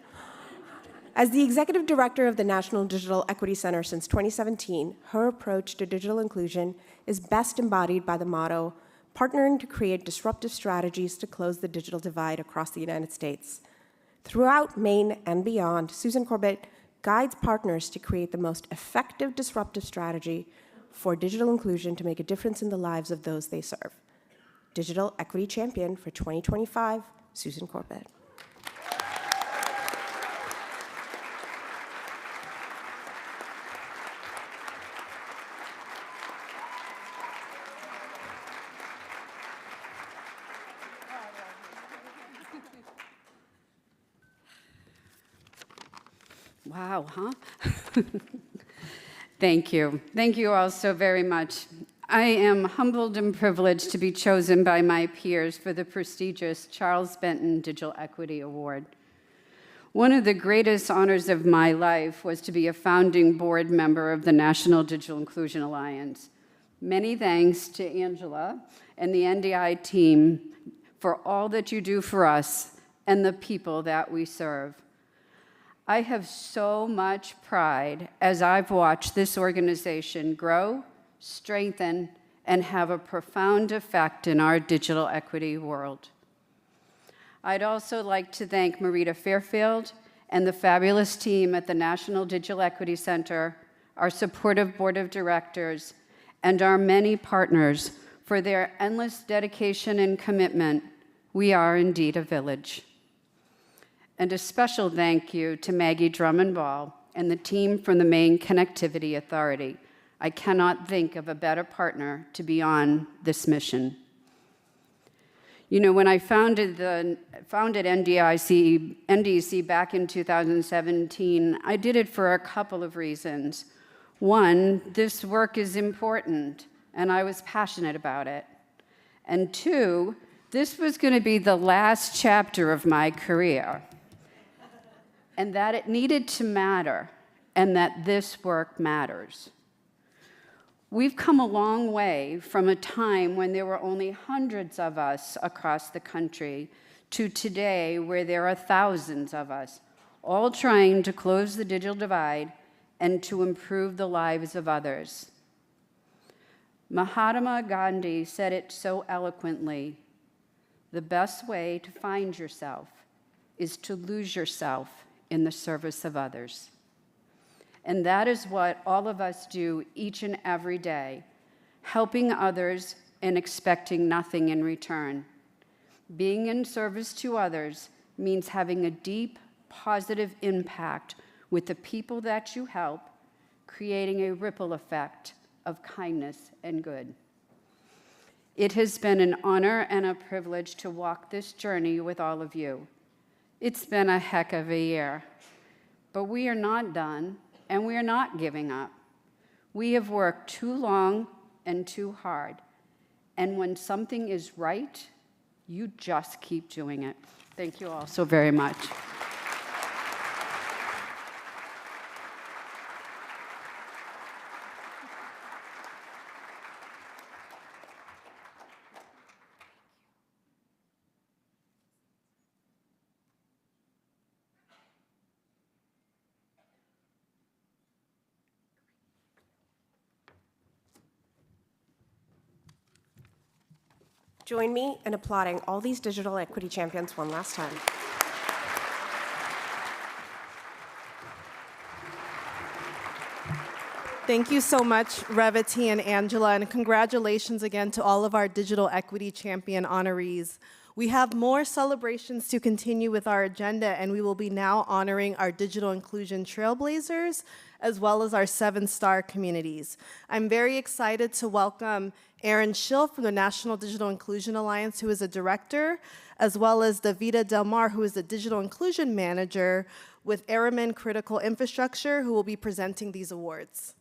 As the executive director of the National Digital Equity Center since 2017, her approach to digital inclusion is best embodied by the motto, partnering to create disruptive strategies to close the digital divide across the United States. Throughout Maine and beyond, Susan Corbett guides partners to create the most effective disruptive strategy for digital inclusion to make a difference in the lives of those they serve. Digital Equity Champion for 2025, Susan Corbett. Wow, huh? Thank you. Thank you all so very much. I am humbled and privileged to be chosen by my peers for the prestigious Charles Benton Digital Equity Award. One of the greatest honors of my life was to be a founding board member of the National Digital Inclusion Alliance. Many thanks to Angela and the NDI team for all that you do for us and the people that we serve. I have so much pride as I've watched this organization grow, strengthen, and have a profound effect in our digital equity world. I'd also like to thank Marita Fairfield and the fabulous team at the National Digital Equity Center, our supportive board of directors, and our many partners for their endless dedication and commitment. We are indeed a village. And a special thank you to Maggie Drummond-Ball and the team from the Maine Connectivity Authority. I cannot think of a better partner to be on this mission. You know, when I founded NDC back in 2017, I did it for a couple of reasons. One, this work is important, and I was passionate about it. And two, this was going to be the last chapter of my career, and that it needed to matter, and that this work matters. We've come a long way from a time when there were only hundreds of us across the country to today where there are thousands of us, all trying to close the digital divide and to improve the lives of others. Mahatma Gandhi said it so eloquently, the best way to find yourself is to lose yourself in the service of others. And that is what all of us do each and every day, helping others and expecting nothing in return. Being in service to others means having a deep, positive impact with the people that you help, creating a ripple effect of kindness and good. It has been an honor and a privilege to walk this journey with all of you. It's been a heck of a year, but we are not done, and we are not giving up. We have worked too long and too hard, and when something is right, You just keep doing it. Thank you all so very much. Join me in applauding all these digital equity champions one last time. Thank you so much, Revati and Angela, and congratulations again to all of our digital equity champion honorees. We have more celebrations to continue with our agenda, and we will be now honoring our digital inclusion trailblazers, as well as our 7-star communities. I'm very excited to welcome Arin from the National Digital Inclusion Alliance, who is a director, as well as Davida Delmar, who is the Digital Inclusion Manager with Aramin Critical Infrastructure, who will be presenting these awards.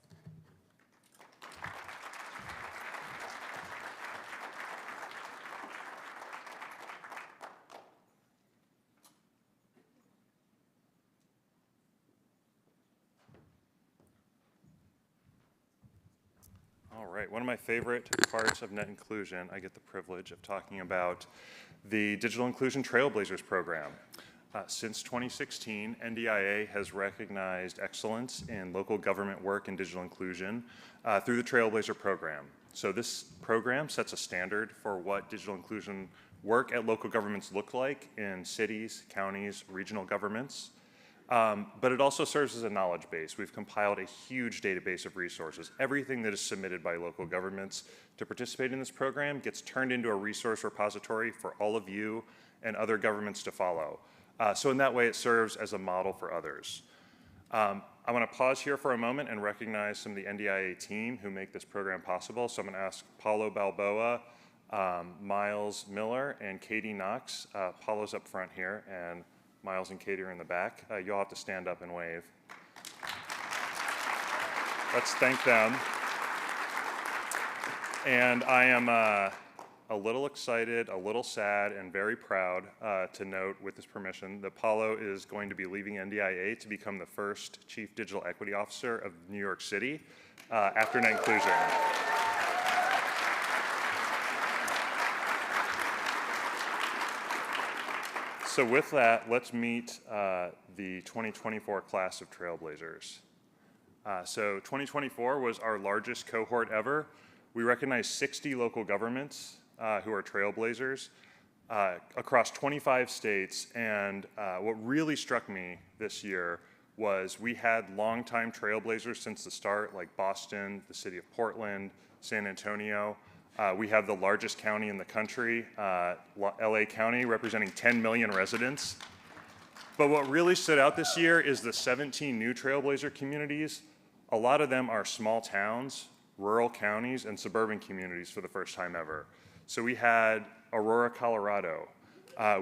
All right, one of my favorite parts of net inclusion, I get the privilege of talking about the Digital Inclusion Trailblazers program. Since 2016, NDIA has recognized excellence in local government work in digital inclusion through the Trailblazer program. So this program sets a standard for what digital inclusion work at local governments look like in cities, counties, regional governments. But it also serves as a knowledge base. We've compiled a huge database of resources. Everything that is submitted by local governments to participate in this program gets turned into a resource repository for all of you and other governments to follow. So in that way, it serves as a model for others. I want to pause here for a moment and recognize some of the NDIA team who make this program possible. So I'm going to ask Paulo Balboa, Miles Miller, and Katie Knox. Paulo's up front here, and Miles and Katie are in the back. You'll have to stand up and wave. Let's thank them. And I am a little excited, a little sad, and very proud to note, with this permission, that Paulo is going to be leaving NDIA to become the first Chief Digital Equity Officer of New York City after net inclusion. So with that, let's meet the 2024 class of Trailblazers. So 2024 was our largest cohort ever. We recognized 60 local governments who are Trailblazers across 25 states. And what really struck me this year was we had longtime Trailblazers since the start, like Boston, the city of Portland, San Antonio. We have the largest county in the country, LA County, representing 10 million residents. But what really stood out this year is the 17 new Trailblazer communities. A lot of them are small towns, rural counties, and suburban communities for the first time ever. So we had Aurora, Colorado.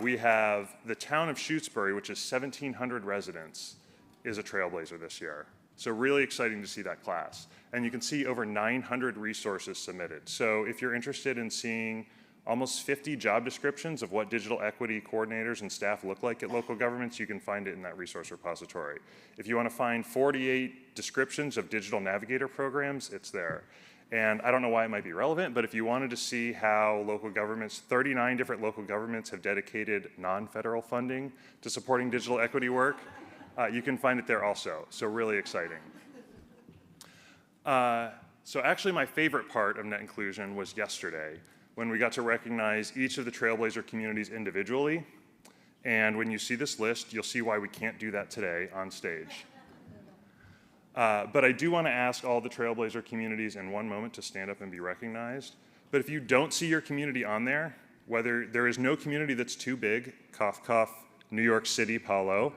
We have the town of Shutesbury, which is 1,700 residents, is a Trailblazer this year. So really exciting to see that class. And you can see over 900 resources submitted. So if you're interested in seeing almost 50 job descriptions of what digital equity coordinators and staff look like at local governments, you can find it in that resource repository. If you want to find 48 descriptions of digital navigator programs, it's there. And I don't know why it might be relevant, but if you wanted to see how local governments, 39 different local governments have dedicated non-federal funding to supporting digital equity work, you can find it there also, so really exciting. So actually my favorite part of net inclusion was yesterday, when we got to recognize each of the Trailblazer communities individually. And when you see this list, you'll see why we can't do that today on stage. But I do want to ask all the Trailblazer communities in one moment to stand up and be recognized. But if you don't see your community on there, whether there is no community that's too big, cough, cough, New York City, Paulo,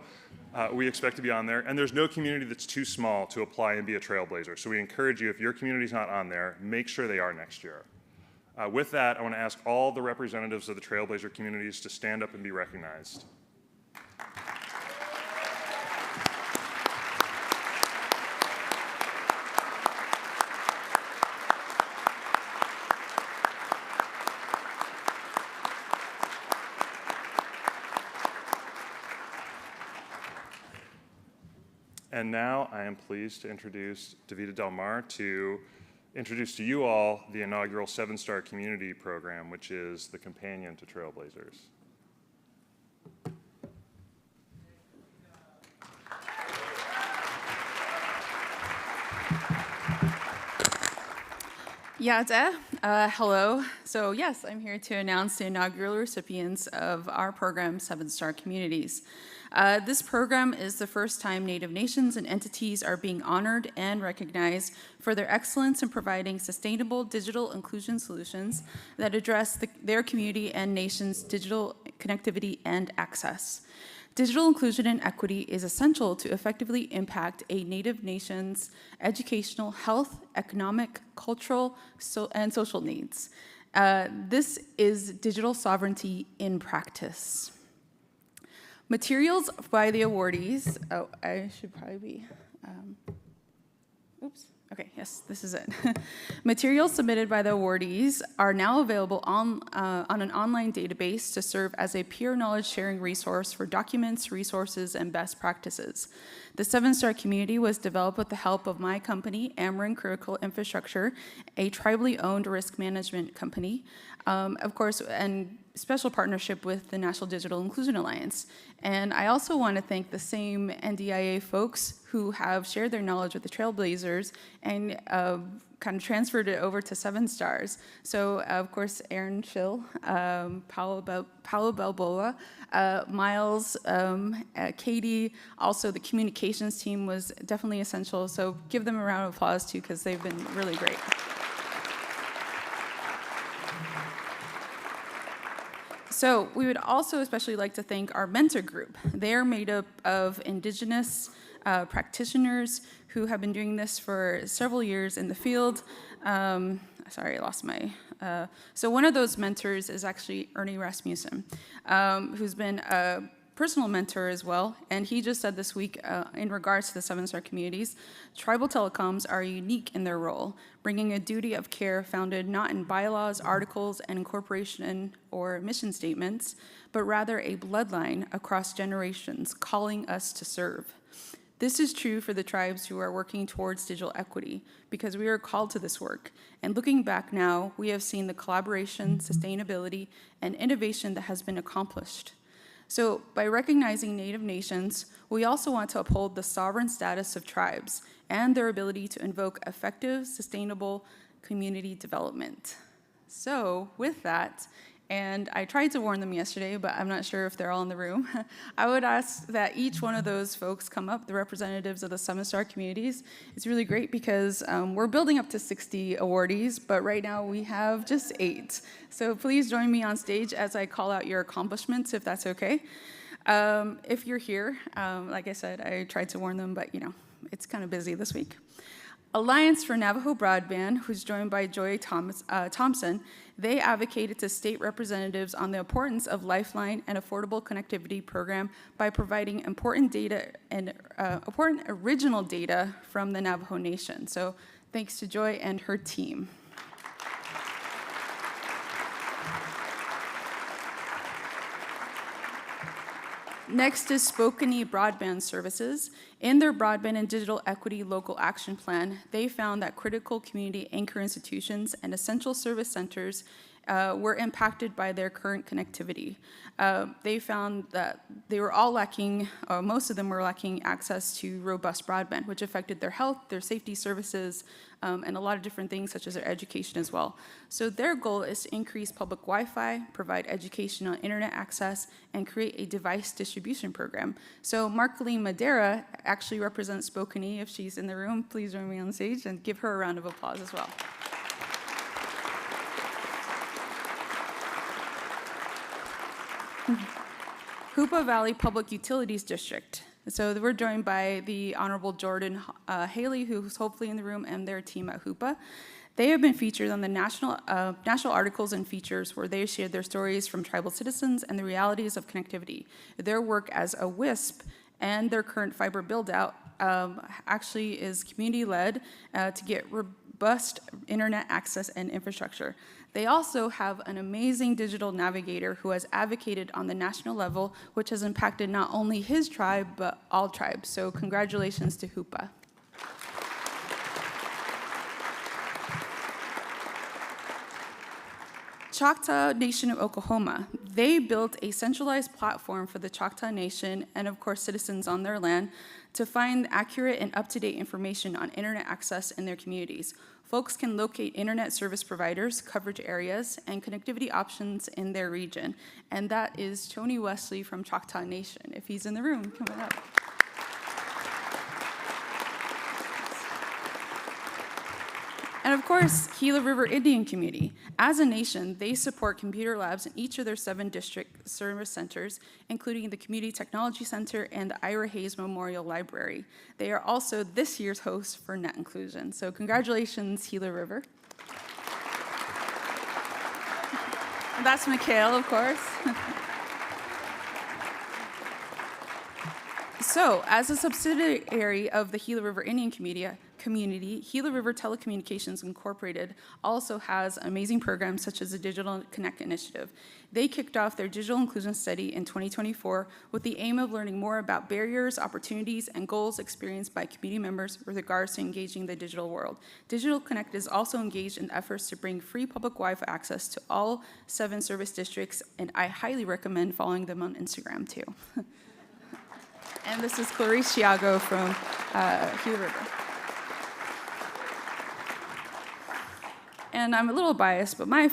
we expect to be on there. And there's no community that's too small to apply and be a Trailblazer. So we encourage you, if your community's not on there, make sure they are next year. With that, I want to ask all the representatives of the Trailblazer communities to stand up and be recognized. And now I am pleased to introduce Davida Delmar to introduce to you all the inaugural 7-Star Community Program, which is the companion to Trailblazers. Hello. So yes, I'm here to announce the inaugural recipients of our program, 7-Star Communities. This program is the first time Native nations and entities are being honored and recognized for their excellence in providing sustainable digital inclusion solutions that address their community and nation's digital connectivity and access. Digital inclusion and equity is essential to effectively impact a Native nation's educational, health, economic, cultural, and social needs. This is digital sovereignty in practice. Materials by the awardees, I should probably be, oops. Okay, yes, this is it. Materials submitted by the awardees are now available on an online database to serve as a peer knowledge sharing resource for documents, resources, and best practices. The 7-Star Community was developed with the help of my company, Arin Critical Infrastructure, a tribally owned risk management company, of course, and special partnership with the National Digital Inclusion Alliance. And I also want to thank the same NDIA folks who have shared their knowledge with the Trailblazers and kind of transferred it over to 7-Stars. So, of course, Arin Schill, Paolo Balboa, Miles, Katie, also the communications team was definitely essential. So give them a round of applause too, because they've been really great. So we would also especially like to thank our mentor group. They are made up of Indigenous practitioners who have been doing this for several years in the field. Sorry, I lost my... so one of those mentors is actually Ernie Rasmussen, who's been a personal mentor as well, and he just said this week in regards to the 7-Star Communities, tribal telecoms are unique in their role, bringing a duty of care founded not in bylaws, articles, and incorporation or mission statements, but rather a bloodline across generations calling us to serve. This is true for the tribes who are working towards digital equity, because we are called to this work. And looking back now, we have seen the collaboration, sustainability, and innovation that has been accomplished. So by recognizing Native nations, we also want to uphold the sovereign status of tribes and their ability to invoke effective, sustainable community development. So with that, and I tried to warn them yesterday, but I'm not sure if they're all in the room, I would ask that each one of those folks come up, the representatives of the 7-Star Communities. It's really great because we're building up to 60 awardees, but right now we have just 8. So please join me on stage as I call out your accomplishments, if that's okay. If you're here, like I said, I tried to warn them, but you know, it's kind of busy this week. Alliance for Navajo Broadband, who's joined by Joy Thompson, they advocated to state representatives on the importance of Lifeline and Affordable Connectivity Program by providing important data and important original data from the Navajo Nation. So thanks to Joy and her team. Next is Spokane Broadband Services. In their Broadband and Digital Equity Local Action Plan, they found that critical community anchor institutions and essential service centers were impacted by their current connectivity. They found that they were all lacking, or most of them were lacking access to robust broadband, which affected their health, their safety services, and a lot of different things such as their education as well. So their goal is to increase public Wi-Fi, provide education on internet access, and create a device distribution program. So Marceline Madera actually represents Spokane. If she's in the room, please join me on stage and give her a round of applause as well. Hoopa Valley Public Utilities District. So we're joined by the Honorable Jordan Haley, who's hopefully in the room, and their team at Hoopa. They have been featured on the national articles and features where they shared their stories from tribal citizens and the realities of connectivity. Their work as a WISP and their current fiber build-out actually is community-led to get robust internet access and infrastructure. They also have an amazing digital navigator who has advocated on the national level, which has impacted not only his tribe, but all tribes. So congratulations to Hoopa. Choctaw Nation of Oklahoma. They built a centralized platform for the Choctaw Nation and, of course, citizens on their land to find accurate and up-to-date information on internet access in their communities. Folks can locate internet service providers, coverage areas, and connectivity options in their region. And that is Tony Wesley from Choctaw Nation. If he's in the room, come on up. And of course, Gila River Indian Community. As a nation, they support computer labs in each of their 7 district service centers, including the Community Technology Center and the Ira Hayes Memorial Library. They are also this year's host for Net Inclusion. So congratulations, Gila River. And that's Mikhail, of course. So, as a subsidiary of the Gila River Indian Community, Gila River Telecommunications Incorporated also has amazing programs such as the Digital Connect Initiative. They kicked off their digital inclusion study in 2024 with the aim of learning more about barriers, opportunities, and goals experienced by community members with regards to engaging the digital world. Digital Connect is also engaged in efforts to bring free public Wi-Fi access to all 7 service districts, and I highly recommend following them on Instagram too. And this is Clarice Chiago from Gila River. And I'm a little biased, but my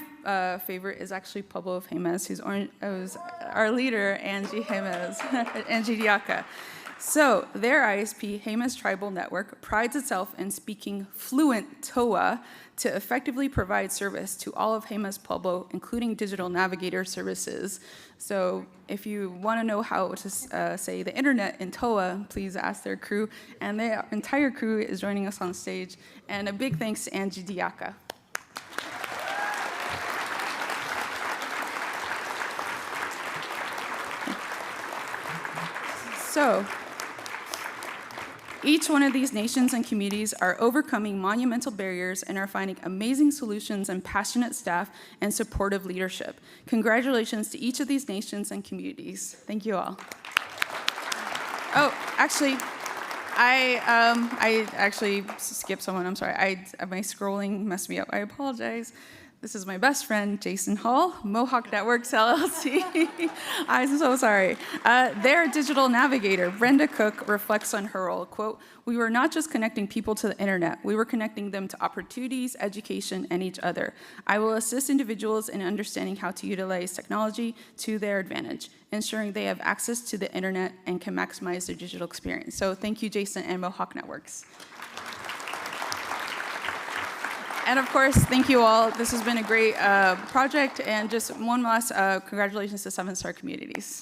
favorite is actually Pueblo of Jemez, who's our leader, Angie Jemez, Angie Diaca. So their ISP, Jemez Tribal Network, prides itself in speaking fluent TOA to effectively provide service to all of Jemez Pueblo, including digital navigator services. So if you want to know how to say the internet in TOA, please ask their crew. And their entire crew is joining us on stage. And a big thanks to Angie Diaca. So, each one of these nations and communities are overcoming monumental barriers and are finding amazing solutions and passionate staff and supportive leadership. Congratulations to each of these nations and communities. Thank you all. Oh, actually, I actually skipped someone. I'm sorry. My scrolling messed me up. I apologize. This is my best friend, Jason Hall, Mohawk Networks LLC. I'm so sorry. Their digital navigator, Brenda Cook, reflects on her role. Quote, "We were not just connecting people to the internet, we were connecting them to opportunities, education, and each other. I will assist individuals in understanding how to utilize technology to their advantage, ensuring they have access to the internet and can maximize their digital experience." So thank you, Jason and Mohawk Networks. And of course, thank you all. This has been a great project, and just one last congratulations to 7-Star Communities.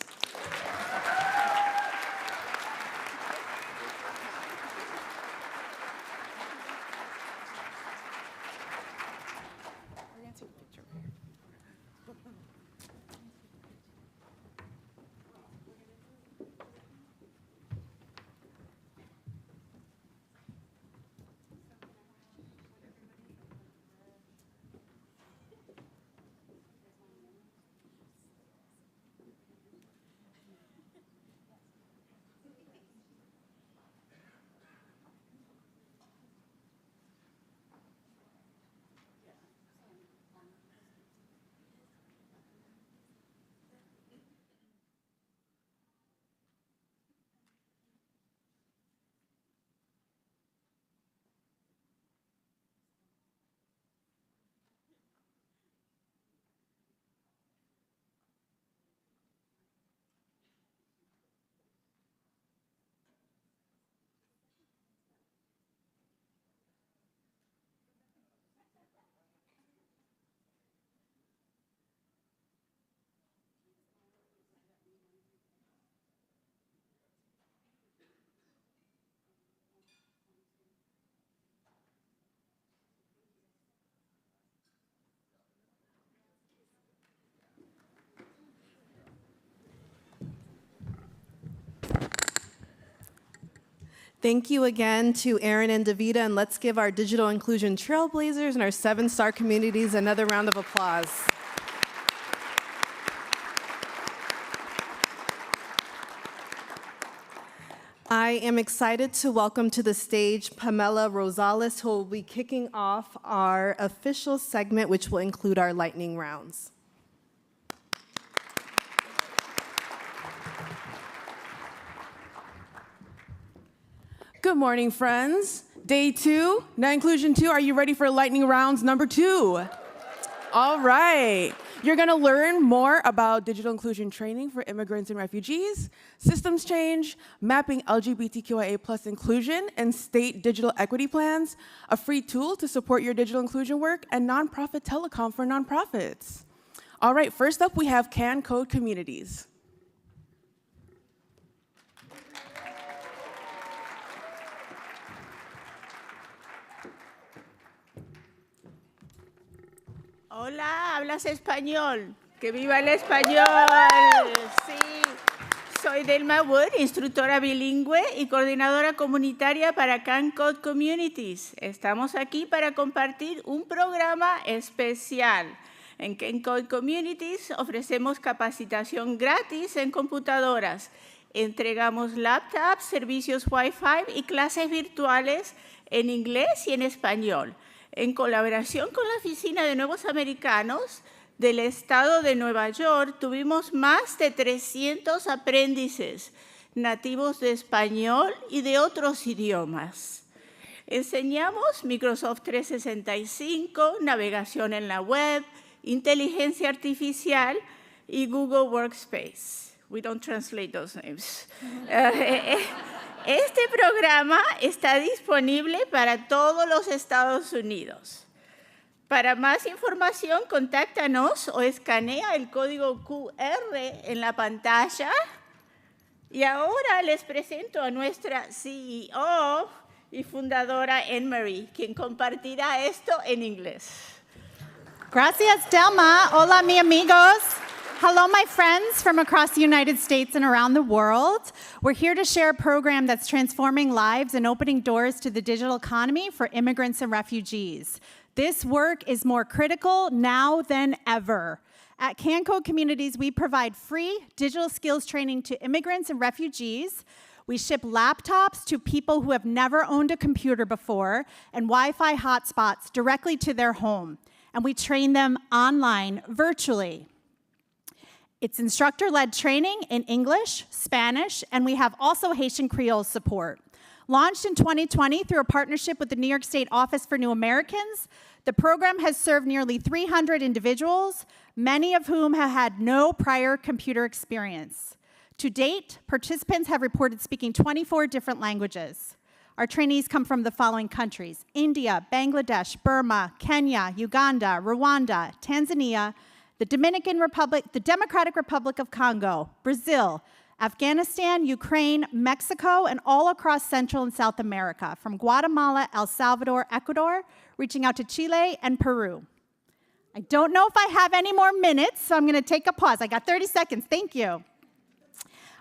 Thank you again to Arin and Davida, and let's give our digital inclusion trailblazers and our 7-star communities another round of applause. I am excited to welcome to the stage Pamela Rosales, who will be kicking off our official segment, which will include our lightning rounds. Good morning, friends. Day 2, Net Inclusion 2. Are you ready for lightning rounds number 2? All right. You're going to learn more about digital inclusion training for immigrants and refugees, systems change, mapping LGBTQIA+ inclusion and state digital equity plans, a free tool to support your digital inclusion work, and nonprofit telecom for nonprofits. All right, first up, we have CAN Code Communities. Hola, ¿hablas español? ¡Que viva el español! Sí, soy Delma Wood, instructora bilingüe y coordinadora comunitaria para CAN Code Communities. Estamos aquí para compartir un programa especial. En CAN Code Communities ofrecemos capacitación gratis en computadoras. Entregamos laptops, servicios Wi-Fi y clases virtuales en inglés y en español. En colaboración con la Oficina de Nuevos Americanos del Estado de Nueva York, tuvimos más de 300 aprendices nativos de español y de otros idiomas. Enseñamos Microsoft 365, navegación en la web, inteligencia artificial y Google Workspace. We don't translate those names. Este programa está disponible para todos los Estados Unidos. Para más información, contáctanos o escanea el código QR en la pantalla. Y ahora les presento a nuestra CEO y fundadora Annmarie, quien compartirá esto en inglés. Gracias, Delma. Hola, mi amigos. Hello, my friends from across the United States and around the world. We're here to share a program that's transforming lives and opening doors to the digital economy for immigrants and refugees. This work is more critical now than ever. At CAN Code Communities, we provide free digital skills training to immigrants and refugees. We ship laptops to people who have never owned a computer before and Wi-Fi hotspots directly to their home. And we train them online, virtually. It's instructor-led training in English, Spanish, and we have also Haitian Creole support. Launched in 2020 through a partnership with the New York State Office for New Americans, the program has served nearly 300 individuals, many of whom have had no prior computer experience. To date, participants have reported speaking 24 different languages. Our trainees come from the following countries: India, Bangladesh, Burma, Kenya, Uganda, Rwanda, Tanzania, the Dominican Republic, the Democratic Republic of Congo, Brazil, Afghanistan, Ukraine, Mexico, and all across Central and South America, from Guatemala, El Salvador, Ecuador, reaching out to Chile and Peru. I don't know if I have any more minutes, so I'm going to take a pause. I got 30 seconds. Thank you.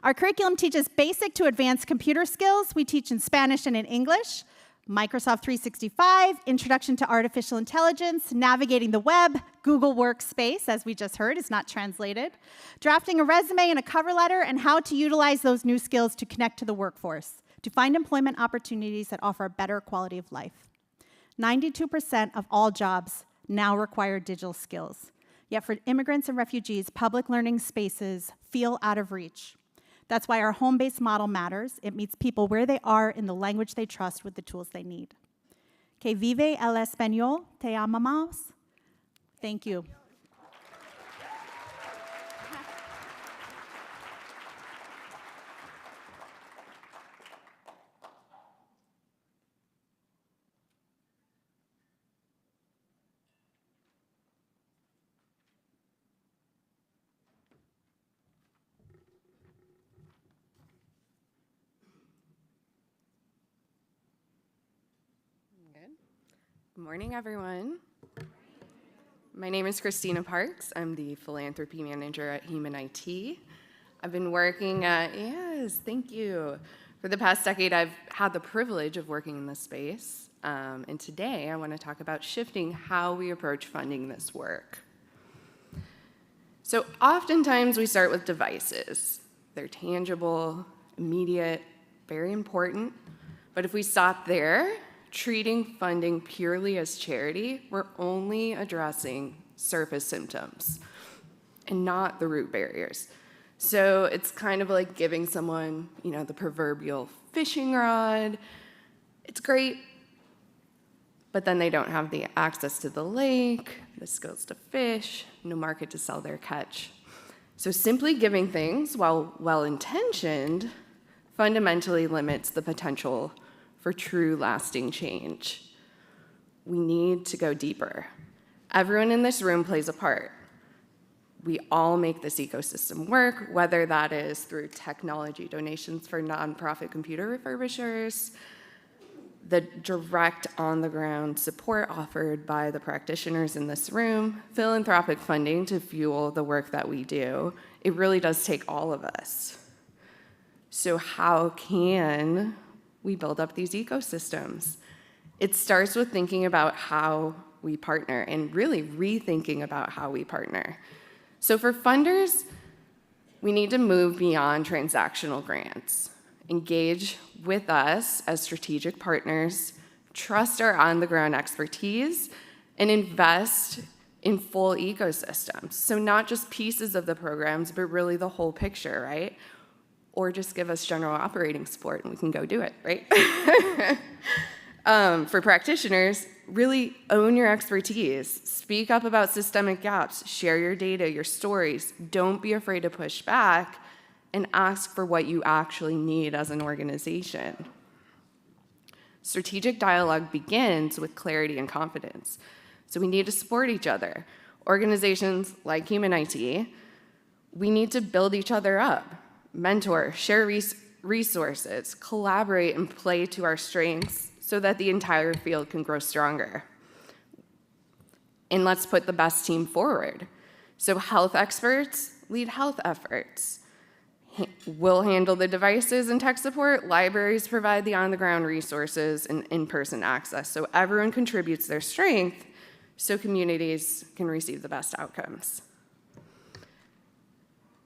Our curriculum teaches basic to advanced computer skills. We teach in Spanish and in English. Microsoft 365, Introduction to Artificial Intelligence, navigating the web, Google Workspace, as we just heard, is not translated, drafting a resume and a cover letter, and how to utilize those new skills to connect to the workforce, to find employment opportunities that offer a better quality of life. 92% of all jobs now require digital skills. Yet for immigrants and refugees, public learning spaces feel out of reach. That's why our home-based model matters. It meets people where they are in the language they trust with the tools they need. Que vive el español, te amamos. Thank you. Good morning, everyone. My name is Kristina Parks. I'm the philanthropy manager at Human IT. I've been working at, yes, thank you, For the past decade, I've had the privilege of working in this space, and today I want to talk about shifting how we approach funding this work. So oftentimes we start with devices. They're tangible, immediate, very important, but if we stop there, treating funding purely as charity, we're only addressing surface symptoms and not the root barriers. So it's kind of like giving someone, the proverbial fishing rod. It's great, but then they don't have the access to the lake, the skills to fish, no market to sell their catch. So simply giving things, while well-intentioned, fundamentally limits the potential for true lasting change. We need to go deeper. Everyone in this room plays a part. We all make this ecosystem work, whether that is through technology donations for nonprofit computer refurbishers, the direct on-the-ground support offered by the practitioners in this room, philanthropic funding to fuel the work that we do. It really does take all of us. So how can we build up these ecosystems? It starts with thinking about how we partner and really rethinking about how we partner. So for funders, we need to move beyond transactional grants, engage with us as strategic partners, trust our on-the-ground expertise, and invest in full ecosystems. So not just pieces of the programs, but really the whole picture, right? Or just give us general operating support and we can go do it, right? For practitioners, really own your expertise. Speak up about systemic gaps. Share your data, your stories. Don't be afraid to push back and ask for what you actually need as an organization. Strategic dialogue begins with clarity and confidence. So we need to support each other. Organizations like Human IT, we need to build each other up, mentor, share resources, collaborate, and play to our strengths so that the entire field can grow stronger. And let's put the best team forward. So health experts lead health efforts. We'll handle the devices and tech support. Libraries provide the on-the-ground resources and in-person access. So everyone contributes their strength so communities can receive the best outcomes.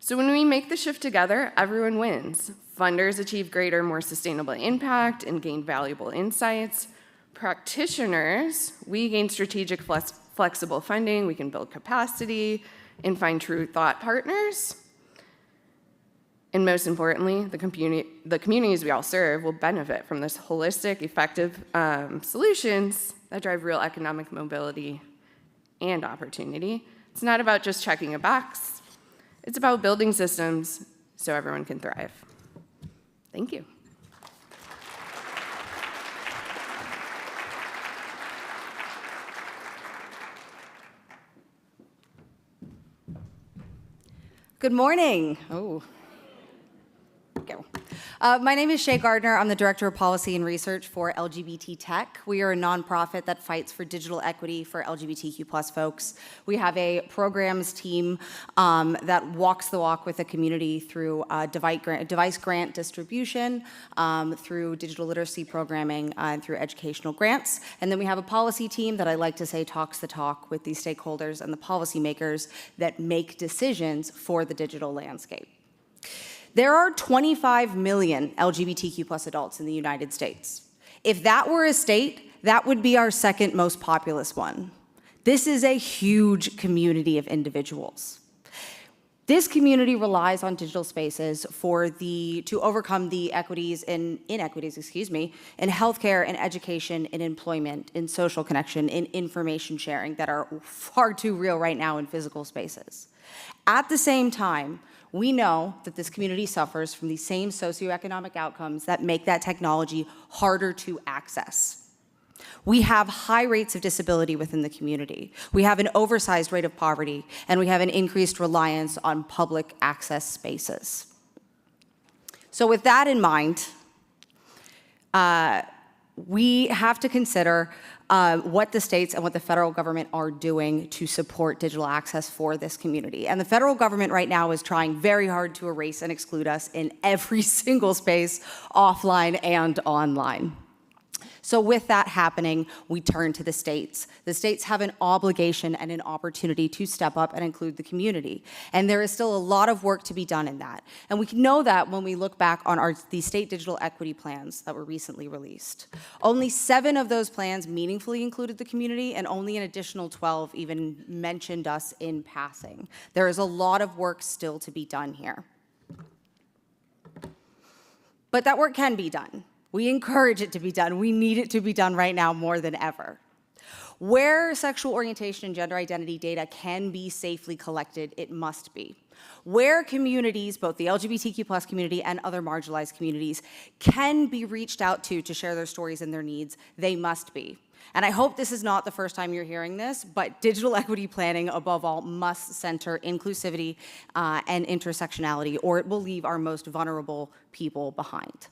So when we make the shift together, everyone wins. Funders achieve greater, more sustainable impact and gain valuable insights. Practitioners, we gain strategic, flexible funding. We can build capacity and find true thought partners. And most importantly, the communities we all serve will benefit from this holistic, effective solutions that drive real economic mobility and opportunity. It's not about just checking a box. It's about building systems so everyone can thrive. Thank you. Good morning. Oh. Go. My name is Shay Gardner. I'm the Director of Policy and Research for LGBT Tech. We are a nonprofit that fights for digital equity for LGBTQ+ folks. We have a programs team that walks the walk with the community through device grant distribution, through digital literacy programming, and through educational grants. And then we have a policy team that I like to say talks the talk with these stakeholders and the policymakers that make decisions for the digital landscape. There are 25 million LGBTQ+ adults in the United States. If that were a state, that would be our second most populous one. This is a huge community of individuals. This community relies on digital spaces to overcome the inequities in healthcare and education, in employment, in social connection, in information sharing that are far too real right now in physical spaces. At the same time, we know that this community suffers from the same socioeconomic outcomes that make that technology harder to access. We have high rates of disability within the community. We have an oversized rate of poverty, and we have an increased reliance on public access spaces. So with that in mind, we have to consider what the states and what the federal government are doing to support digital access for this community. And the federal government right now is trying very hard to erase and exclude us in every single space, offline and online. So with that happening, we turn to the states. The states have an obligation and an opportunity to step up and include the community. And there is still a lot of work to be done in that. And we know that when we look back on the state digital equity plans that were recently released. Only 7 of those plans meaningfully included the community, and only an additional 12 even mentioned us in passing. There is a lot of work still to be done here. But that work can be done. We encourage it to be done. We need it to be done right now more than ever. Where sexual orientation and gender identity data can be safely collected, it must be. Where communities, both the LGBTQ+ community and other marginalized communities, can be reached out to share their stories and their needs, they must be. And I hope this is not the first time you're hearing this, but digital equity planning, above all, must center inclusivity and intersectionality, or it will leave our most vulnerable people behind.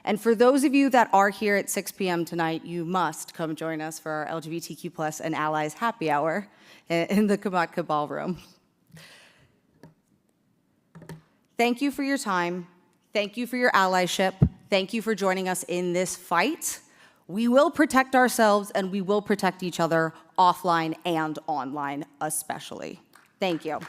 And for those of you that are here at 6 p.m. tonight, you must come join us for our LGBTQ+ and Allies happy hour in the Kamatka Ballroom. Thank you for your time. Thank you for your allyship. Thank you for joining us in this fight. We will protect ourselves and we will protect each other offline and online especially. Thank you.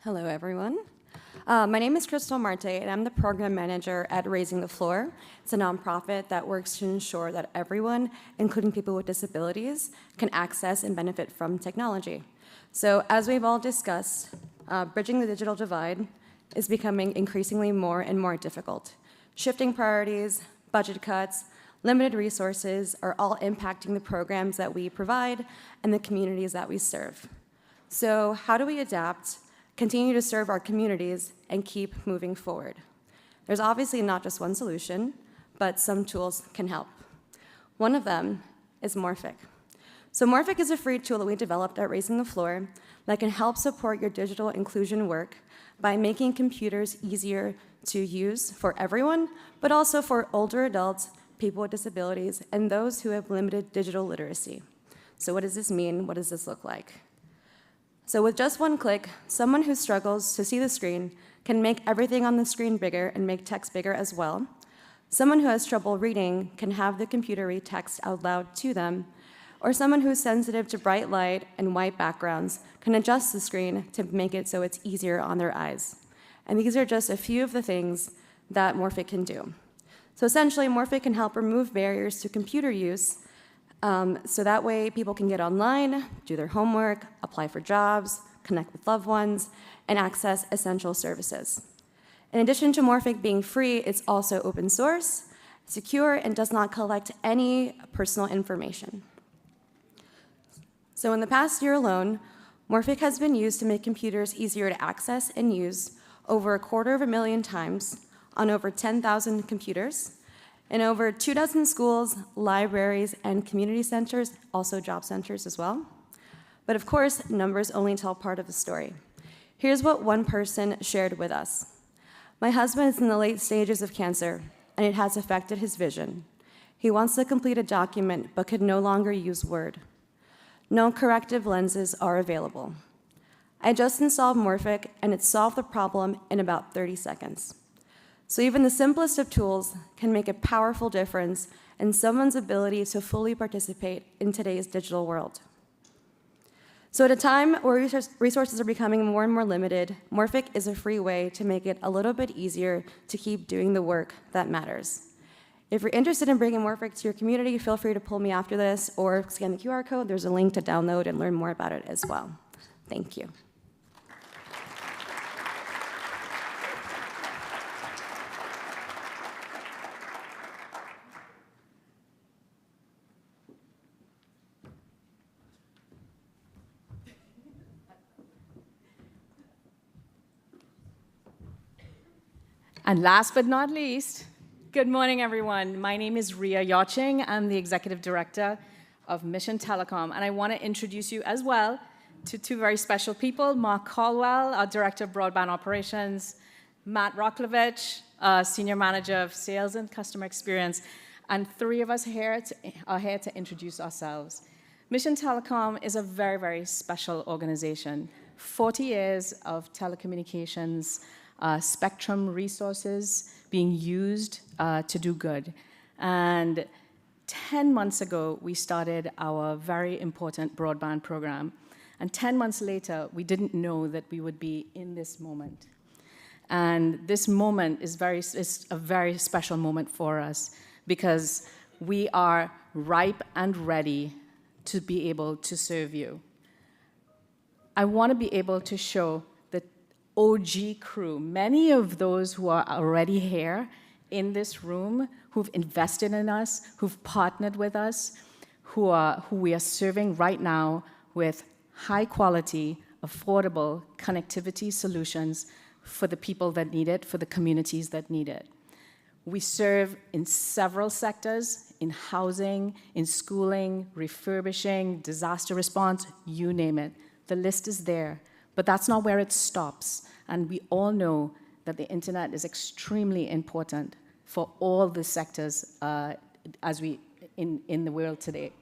Hello, everyone. My name is Marte, and I'm the program manager at Raising the Floor. It's a nonprofit that works to ensure that everyone, including people with disabilities, can access and benefit from technology. So as we've all discussed, bridging the digital divide is becoming increasingly more and more difficult. Shifting priorities, budget cuts, limited resources are all impacting the programs that we provide and the communities that we serve. So how do we adapt, continue to serve our communities, and keep moving forward? There's obviously not just one solution, but some tools can help. One of them is Morphic. So Morphic is a free tool that we developed at Raising the Floor that can help support your digital inclusion work by making computers easier to use for everyone, but also for older adults, people with disabilities, and those who have limited digital literacy. So what does this mean? What does this look like? So with just one click, someone who struggles to see the screen can make everything on the screen bigger and make text bigger as well. Someone who has trouble reading can have the computer read text out loud to them. Or someone who is sensitive to bright light and white backgrounds can adjust the screen to make it so it's easier on their eyes. And these are just a few of the things that Morphic can do. So essentially, Morphic can help remove barriers to computer use, so that way people can get online, do their homework, apply for jobs, connect with loved ones, and access essential services. In addition to Morphic being free, it's also open source, secure, and does not collect any personal information. So in the past year alone, Morphic has been used to make computers easier to access and use over 250,000 times on over 10,000 computers, in over 24 schools, libraries, and community centers, also job centers as well. But of course, numbers only tell part of the story. Here's what one person shared with us. My husband is in the late stages of cancer, and it has affected his vision. He wants to complete a document, but could no longer use Word. No corrective lenses are available. I just installed Morphic, and it solved the problem in about 30 seconds. So even the simplest of tools can make a powerful difference in someone's ability to fully participate in today's digital world. So at a time where resources are becoming more and more limited, Morphic is a free way to make it a little bit easier to keep doing the work that matters. If you're interested in bringing Morphic to your community, feel free to pull me after this or scan the QR code. There's a link to download and learn more about it as well. Thank you. And last but not least, good morning, everyone. My name is Rhea. I'm the executive director of Mission Telecom. And I want to introduce you as well to two very special people, Mark Caldwell, our Director of Broadband Operations, Matt Rocklovich, Senior Manager of Sales and Customer Experience, and three of us are here to introduce ourselves. Mission Telecom is a very, very special organization. 40 years of telecommunications spectrum resources being used to do good. And 10 months ago, we started our very important broadband program. And 10 months later, we didn't know that we would be in this moment. And this moment is a very special moment for us because we are ripe and ready to be able to serve you. I want to be able to show the OG crew, many of those who are already here in this room, who've invested in us, who've partnered with us, who we are serving right now with high quality, affordable connectivity solutions for the people that need it, for the communities that need it. We serve in several sectors, in housing, in schooling, refurbishing, disaster response, you name it. The list is there, but that's not where it stops. And we all know that the internet is extremely important for all the sectors in the world today.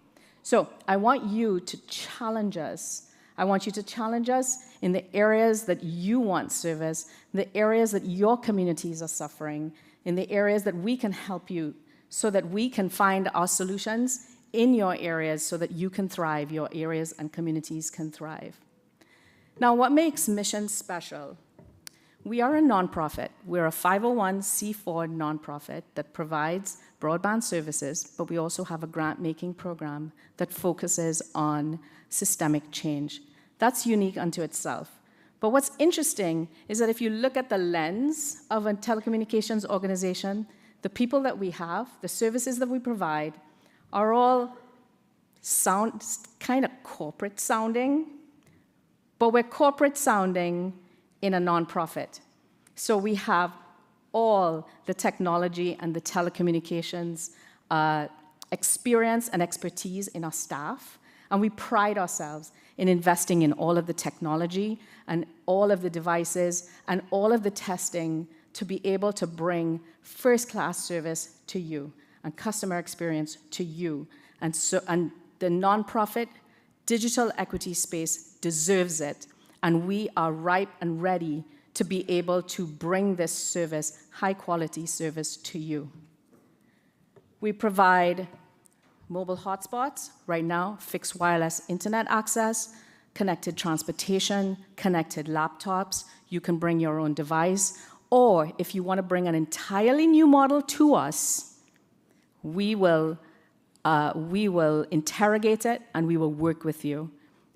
So I want you to challenge us. I want you to challenge us in the areas that you want service, the areas that your communities are suffering, in the areas that we can help you so that we can find our solutions in your areas so that you can thrive, your areas and communities can thrive. Now, what makes Mission special? We are a nonprofit. We're a 501c4 nonprofit that provides broadband services, but we also have a grant-making program that focuses on systemic change. That's unique unto itself. But what's interesting is that if you look at the lens of a telecommunications organization, the people that we have, the services that we provide, are all kind of corporate sounding, but we're corporate sounding in a nonprofit. So we have all the technology and the telecommunications experience and expertise in our staff, and we pride ourselves in investing in all of the technology and all of the devices and all of the testing to be able to bring first-class service to you and customer experience to you. And the nonprofit digital equity space deserves it, and we are ripe and ready to be able to bring this service, high-quality service, to you. We provide mobile hotspots right now, fixed wireless internet access, connected transportation, connected laptops. You can bring your own device, or if you want to bring an entirely new model to us, we will interrogate it and we will work with you.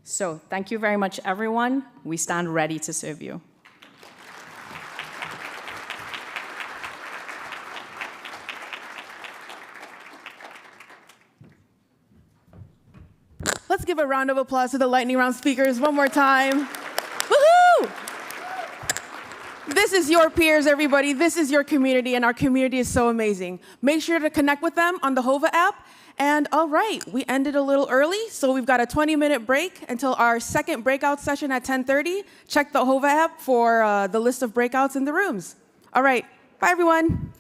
So thank you very much, everyone. We stand ready to serve you. Let's give a round of applause to the lightning round speakers one more time. Woohoo! This is your peers, everybody. This is your community, and our community is so amazing. Make sure to connect with them on the HOVA app. And all right, we ended a little early, so we've got a 20-minute break until our second breakout session at 10:30. Check the HOVA app for the list of breakouts in the rooms. All right, bye, everyone.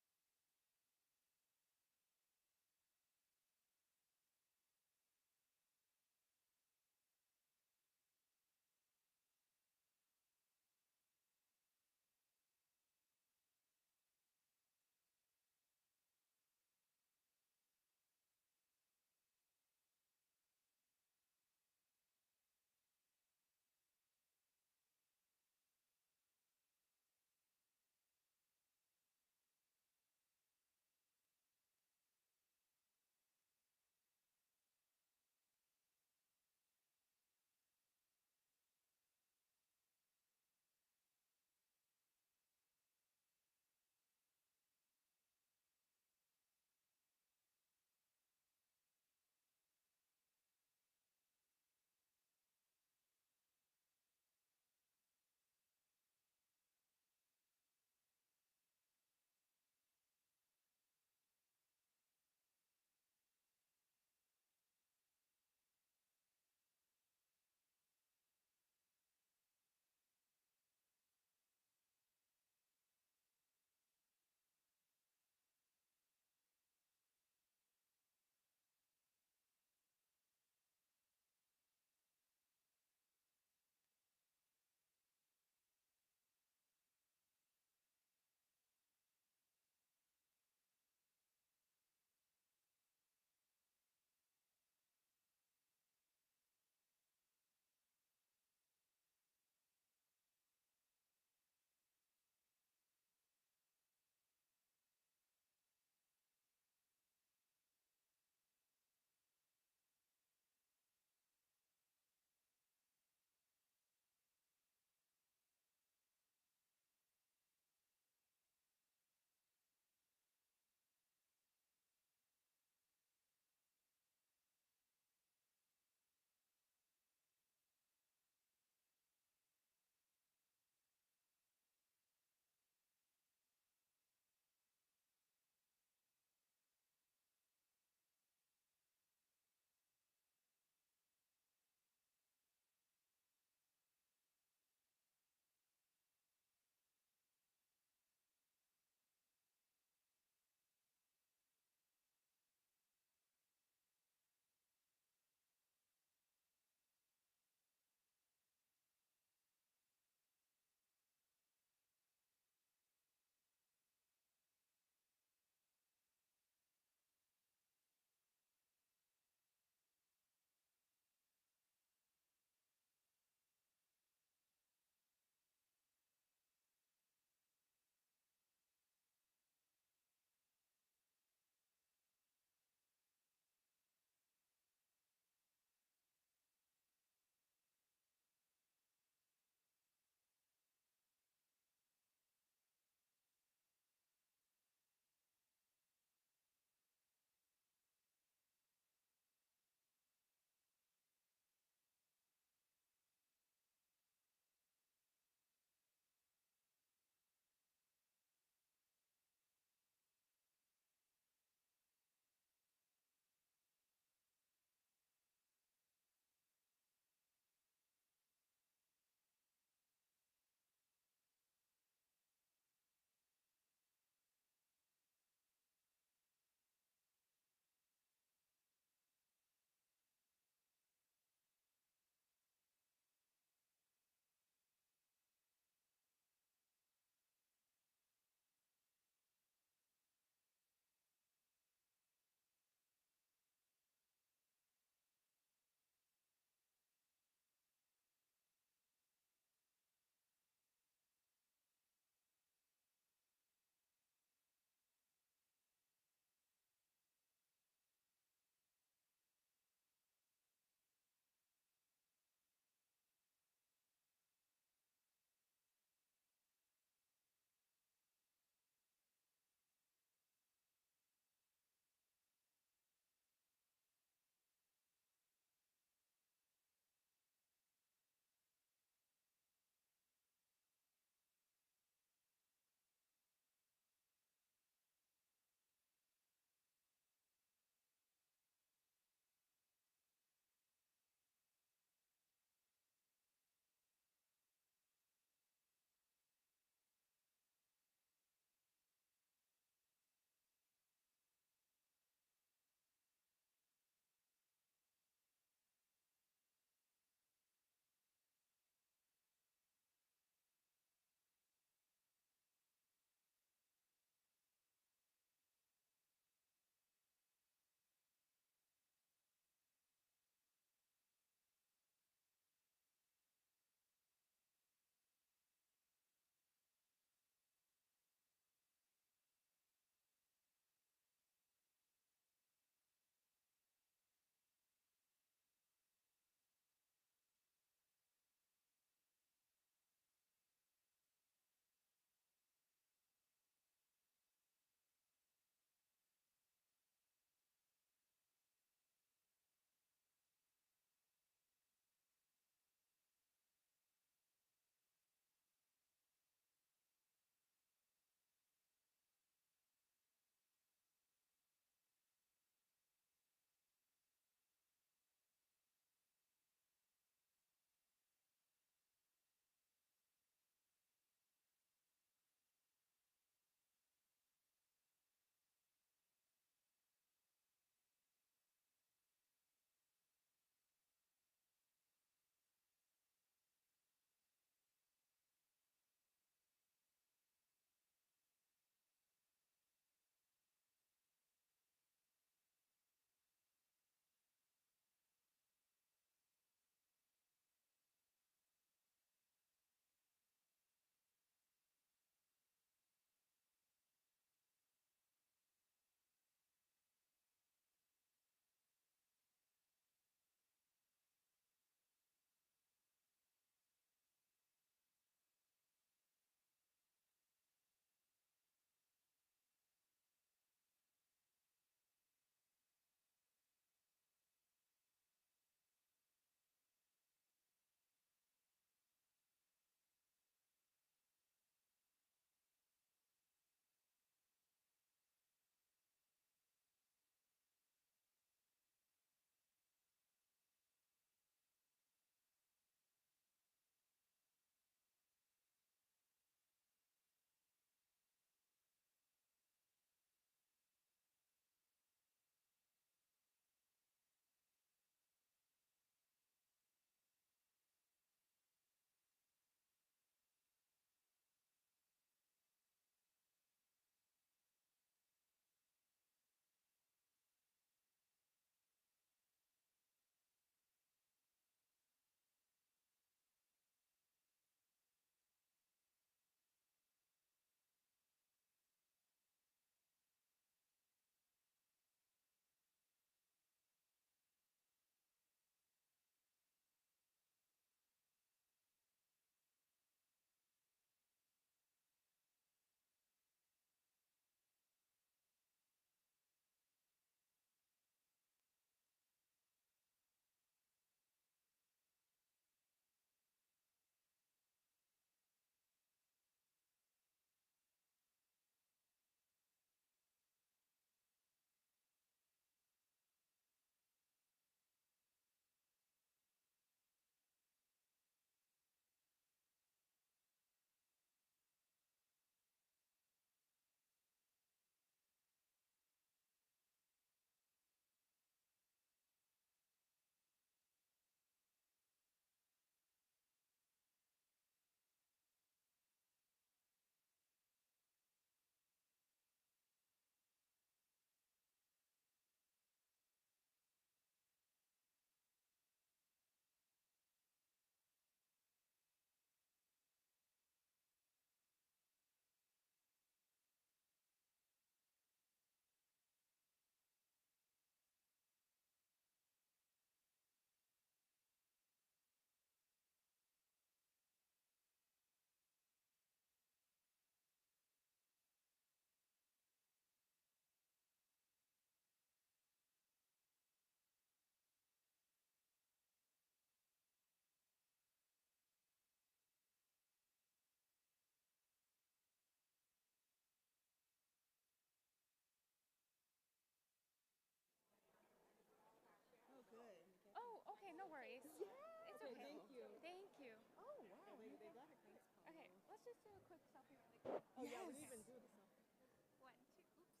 just do a quick selfie really quick. Oh, yes. Yeah, we didn't even do the selfie. 1, 2, oops.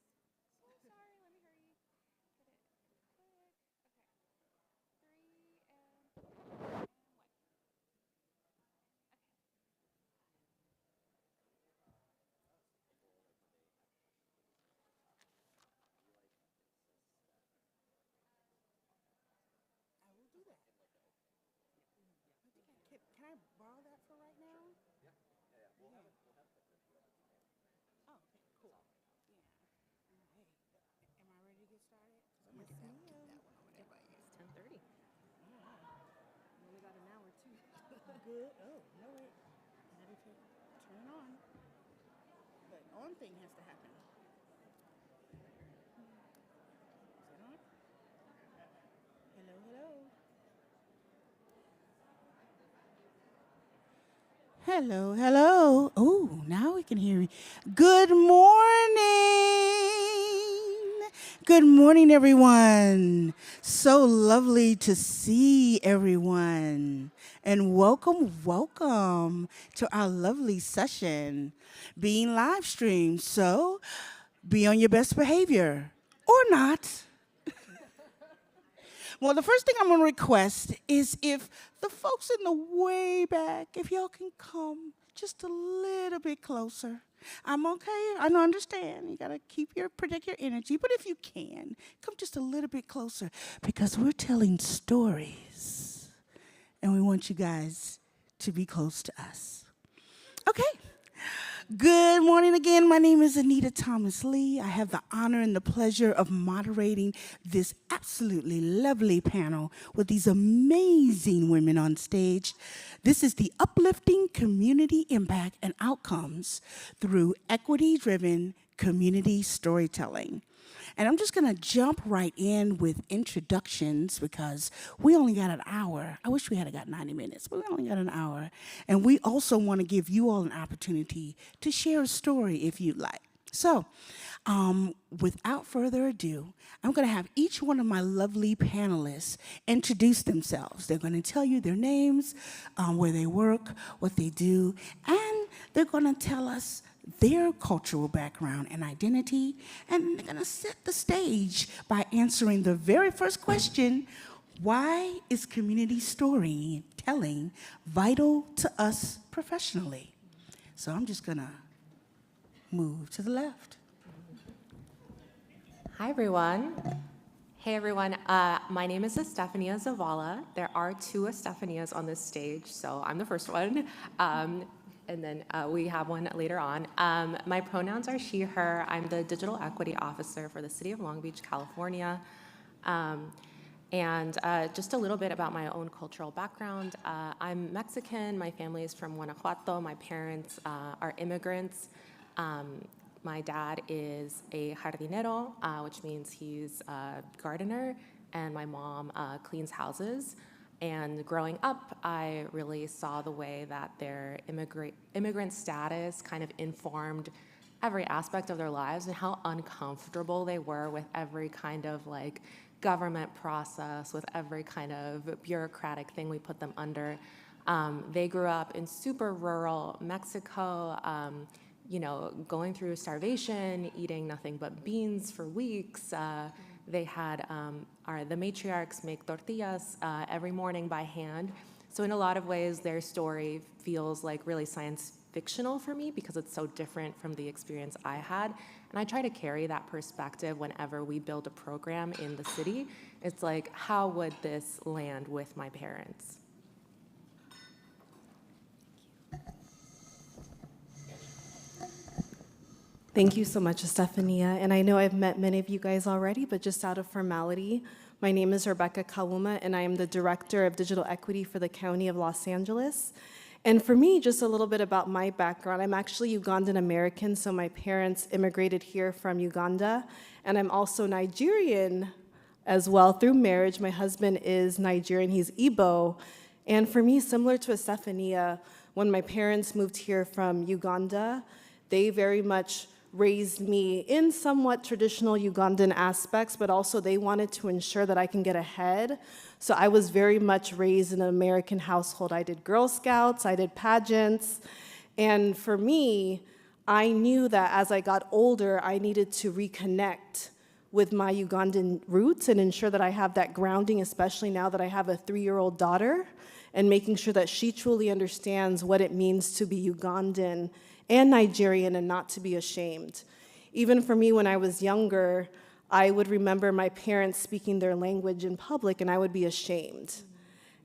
So sorry, let me hurry. Get it quick. Okay. 3 and 1. Can I borrow that for right now? Yeah. We'll have it. Oh, okay, cool. Yeah. Hey, am I ready to get started? I'm gonna get that one over there by you. It's 10:30. We only got an hour too. Good. Oh, no wait. I gotta turn it on. The on thing has to happen. Is it on? Hello, hello. Hello, hello. Oh, now we can hear me. Good morning. Good morning, everyone. So lovely to see everyone. And welcome, welcome to our lovely session being live streamed. So be on your best behavior or not. Well, the first thing I'm going to request is if the folks in the way back, if y'all can come just a little bit closer. I'm okay. I understand. You got to protect your energy. But if you can, come just a little bit closer because we're telling stories. And we want you guys to be close to us. Okay. Good morning again. My name is Aneta Thomas Lee. I have the honor and the pleasure of moderating this absolutely lovely panel with these amazing women on stage. This is the Uplifting Community Impact and Outcomes through Equity-Driven Community Storytelling. And I'm just going to jump right in with introductions because we only got an hour. I wish we had got 90 minutes, but we only got an hour. And we also want to give you all an opportunity to share a story if you'd like. So without further ado, I'm going to have each one of my lovely panelists introduce themselves. They're going to tell you their names, where they work, what they do, and they're going to tell us their cultural background and identity, and they're going to set the stage by answering the very first question: why is community storytelling vital to us professionally? So I'm just going to move to the left. Hi, everyone. Hey, everyone. My name is Estefania Zavala. There are 2 Estefanias on this stage, so I'm the first one. And then we have one later on. My pronouns are she, her. I'm the Digital Equity Officer for the City of Long Beach, California. And just a little bit about my own cultural background. I'm Mexican. My family is from Guanajuato. My parents are immigrants. My dad is a jardinero, which means he's a gardener, and my mom cleans houses. And growing up, I really saw the way that their immigrant status kind of informed every aspect of their lives and how uncomfortable they were with every kind of like government process, with every kind of bureaucratic thing we put them under. They grew up in super rural Mexico, going through starvation, eating nothing but beans for weeks. They had the matriarchs make tortillas every morning by hand. So in a lot of ways, their story feels like really science fictional for me because it's so different from the experience I had. And I try to carry that perspective whenever we build a program in the city. It's like, how would this land with my parents? Thank you so much, Estefania. And I know I've met many of you guys already, but just out of formality, my name is Rebecca Kawuma, and I am the Director of Digital Equity for the County of Los Angeles. And for me, just a little bit about my background. I'm actually Ugandan American, so my parents immigrated here from Uganda. And I'm also Nigerian as well through marriage. My husband is Nigerian, he's Igbo. And for me, similar to Estefania, when my parents moved here from Uganda, they very much raised me in somewhat traditional Ugandan aspects, but also they wanted to ensure that I can get ahead. So I was very much raised in an American household. I did Girl Scouts, I did pageants, And for me, I knew that as I got older, I needed to reconnect with my Ugandan roots and ensure that I have that grounding, especially now that I have a 3-year-old daughter, and making sure that she truly understands what it means to be Ugandan and Nigerian and not to be ashamed. Even for me, when I was younger, I would remember my parents speaking their language in public, and I would be ashamed.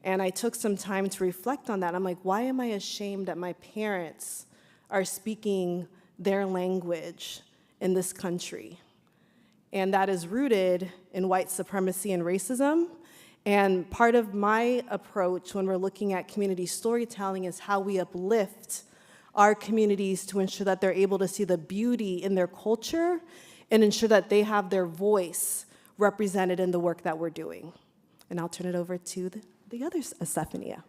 And I took some time to reflect on that. I'm like, why am I ashamed that my parents are speaking their language in this country? And that is rooted in white supremacy and racism. And part of my approach when we're looking at community storytelling is how we uplift our communities to ensure that they're able to see the beauty in their culture and ensure that they have their voice represented in the work that we're doing. And I'll turn it over to the other Estefania.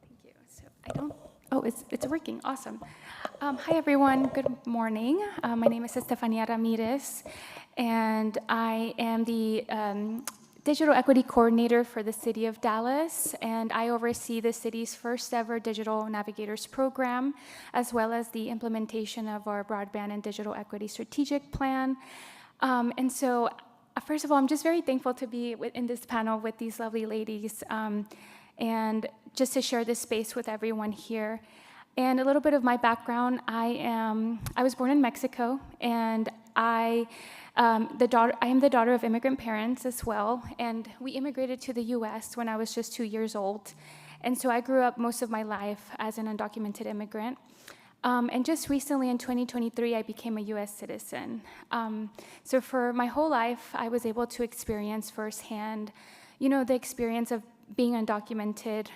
Thank you. So I don't, oh, it's working, awesome. Hi everyone, good morning. My name is Estefania Ramirez, and I am the Digital Equity Coordinator for the City of Dallas, and I oversee the city's first ever Digital Navigators program, as well as the implementation of our Broadband and Digital Equity Strategic Plan. And so, first of all, I'm just very thankful to be in this panel with these lovely ladies, and just to share this space with everyone here. And a little bit of my background, I was born in Mexico, and I am the daughter of immigrant parents as well, and we immigrated to the US when I was just 2 years old. And so I grew up most of my life as an undocumented immigrant. And just recently in 2023, I became a US citizen. So for my whole life, I was able to experience firsthand, the experience of being undocumented,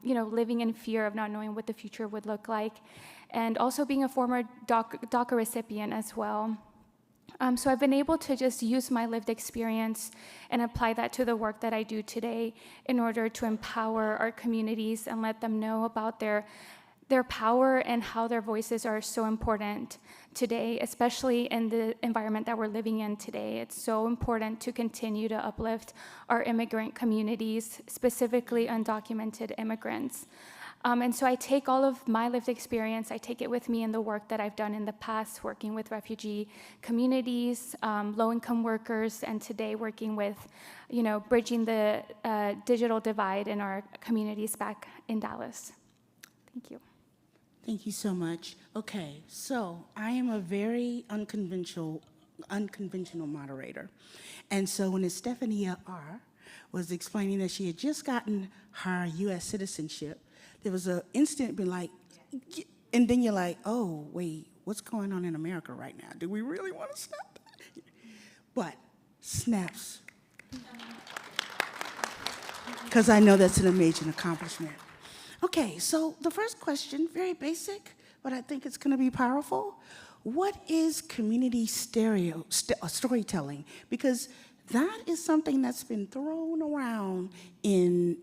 living in fear of not knowing what the future would look like, and also being a former DACA recipient as well. So I've been able to just use my lived experience and apply that to the work that I do today in order to empower our communities and let them know about their power and how their voices are so important today, especially in the environment that we're living in today. It's so important to continue to uplift our immigrant communities, specifically undocumented immigrants. And so I take all of my lived experience, I take it with me in the work that I've done in the past, working with refugee communities, low-income workers, and today working with, bridging the digital divide in our communities back in Dallas. Thank you. Thank you so much. Okay, so I am a very unconventional moderator. And so when Estefania R. was explaining that she had just gotten her US citizenship, there was an instant be like, and then you're like, oh, wait, what's going on in America right now? Do we really want to snap? But snaps. Because I know that's an amazing accomplishment. Okay, so the first question, very basic, but I think it's going to be powerful. What is community storytelling? Because that is something that's been thrown around in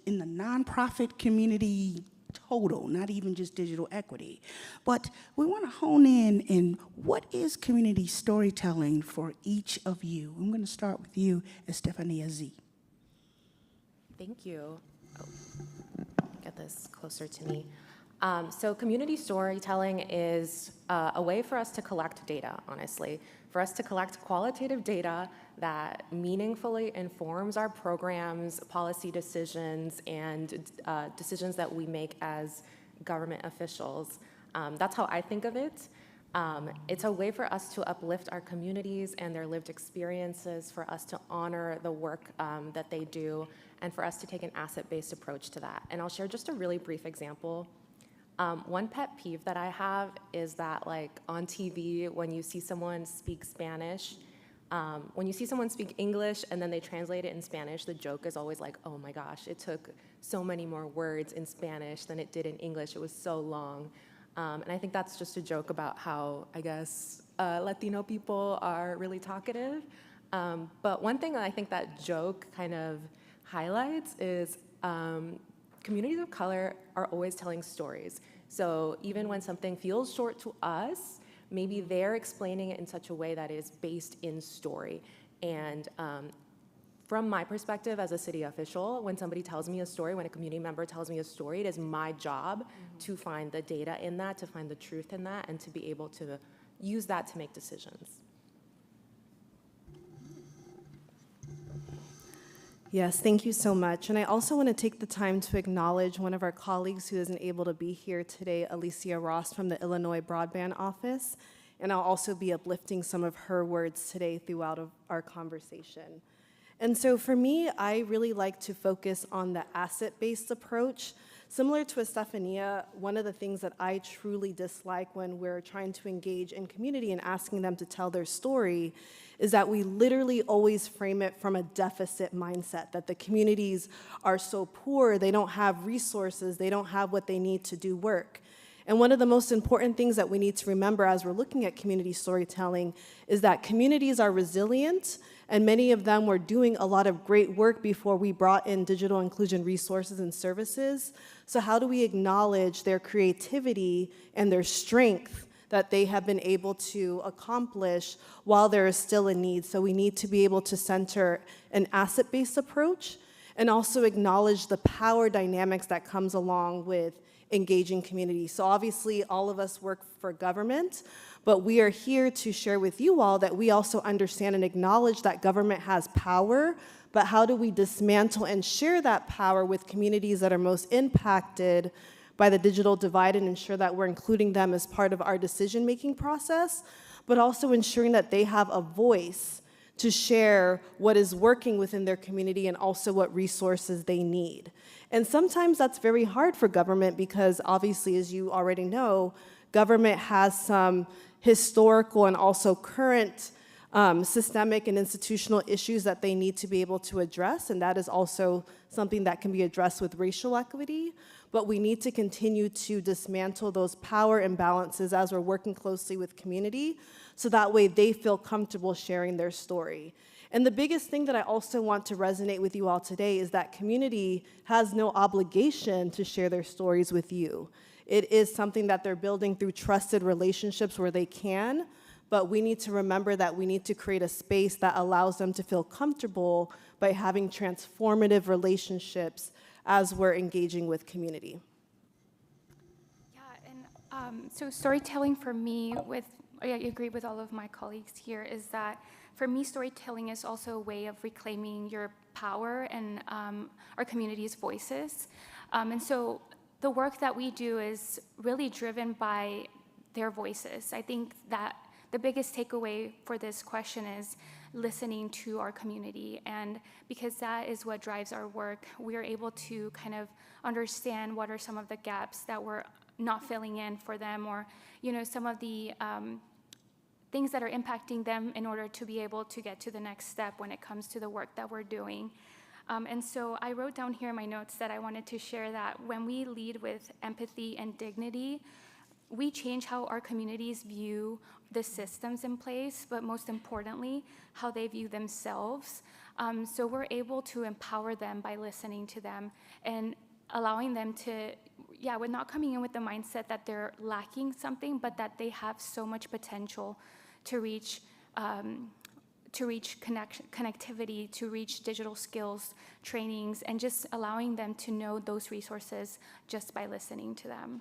the nonprofit community total, not even just digital equity. But we want to hone in what is community storytelling for each of you. I'm going to start with you, Estefania Z. Thank you. Get this closer to me. So community storytelling is a way for us to collect data, honestly, for us to collect qualitative data that meaningfully informs our programs, policy decisions, and decisions that we make as government officials. That's how I think of it. It's a way for us to uplift our communities and their lived experiences, for us to honor the work that they do, and for us to take an asset-based approach to that. And I'll share just a really brief example. One pet peeve that I have is that, like, on TV, when you see someone speak Spanish, when you see someone speak English and then they translate it in Spanish, the joke is always like, oh my gosh, it took so many more words in Spanish than it did in English. It was so long. And I think that's just a joke about how, I guess, Latino people are really talkative. But one thing that I think that joke kind of highlights is communities of color are always telling stories. So even when something feels short to us, maybe they're explaining it in such a way that is based in story. And from my perspective as a city official, when somebody tells me a story, when a community member tells me a story, it is my job to find the data in that, to find the truth in that, and to be able to use that to make decisions. Yes, thank you so much. And I also want to take the time to acknowledge one of our colleagues who isn't able to be here today, Alicia Ross from the Illinois Broadband Office. And I'll also be uplifting some of her words today throughout our conversation. And so for me, I really like to focus on the asset-based approach. Similar to Estefania, one of the things that I truly dislike when we're trying to engage in community and asking them to tell their story is that we literally always frame it from a deficit mindset, that the communities are so poor, they don't have resources, they don't have what they need to do work. And one of the most important things that we need to remember as we're looking at community storytelling is that communities are resilient, and many of them were doing a lot of great work before we brought in digital inclusion resources and services. So how do we acknowledge their creativity and their strength that they have been able to accomplish while there is still a need? So we need to be able to center an asset-based approach and also acknowledge the power dynamics that comes along with engaging community. So obviously all of us work for government, but we are here to share with you all that we also understand and acknowledge that government has power, but how do we dismantle and share that power with communities that are most impacted by the digital divide and ensure that we're including them as part of our decision-making process, but also ensuring that they have a voice to share what is working within their community and also what resources they need. And sometimes that's very hard for government because obviously, as you already know, government has some historical and also current systemic and institutional issues that they need to be able to address, and that is also something that can be addressed with racial equity. But we need to continue to dismantle those power imbalances as we're working closely with community, so that way they feel comfortable sharing their story. And the biggest thing that I also want to resonate with you all today is that community has no obligation to share their stories with you. It is something that they're building through trusted relationships where they can, but we need to remember that we need to create a space that allows them to feel comfortable by having transformative relationships as we're engaging with community. Yeah, and so storytelling for me, I agree with all of my colleagues here, is that for me, storytelling is also a way of reclaiming your power and our community's voices. And so the work that we do is really driven by their voices. I think that the biggest takeaway for this question is listening to our community. And because that is what drives our work, we are able to kind of understand what are some of the gaps that we're not filling in for them, or some of the things that are impacting them in order to be able to get to the next step when it comes to the work that we're doing. And so I wrote down here in my notes that I wanted to share that when we lead with empathy and dignity, we change how our communities view the systems in place, but most importantly, how they view themselves. So we're able to empower them by listening to them and allowing them to, we're not coming in with the mindset that they're lacking something, but that they have so much potential to reach connectivity, to reach digital skills, trainings, and just allowing them to know those resources just by listening to them.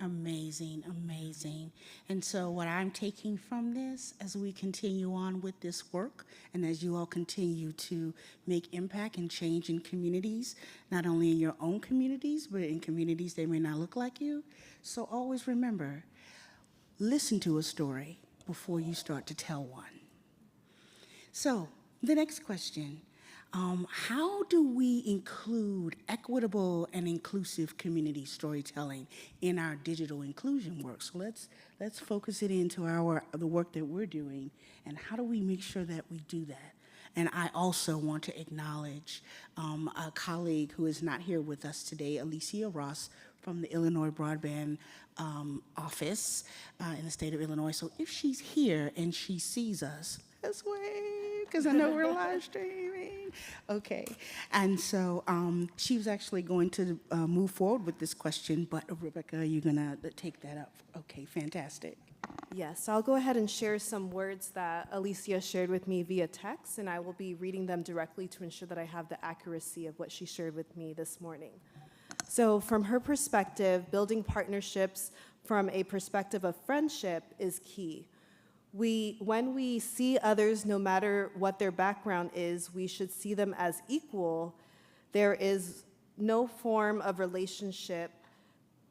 Amazing, amazing. And so what I'm taking from this as we continue on with this work and as you all continue to make impact and change in communities, not only in your own communities, but in communities that may not look like you. So always remember, listen to a story before you start to tell one. So the next question, how do we include equitable and inclusive community storytelling in our digital inclusion work? So let's focus it into the work that we're doing, and how do we make sure that we do that? And I also want to acknowledge a colleague who is not here with us today, Alicia Ross from the Illinois Broadband Office in the state of Illinois. So if she's here and she sees us, let's wave, because I know we're live streaming. Okay, and so she was actually going to move forward with this question, but Rebecca, you're gonna take that up. Okay, fantastic. Yes, I'll go ahead and share some words that Alicia shared with me via text, and I will be reading them directly to ensure that I have the accuracy of what she shared with me this morning. So from her perspective, building partnerships from a perspective of friendship is key. When we see others, no matter what their background is, we should see them as equal. There is no form of relationship.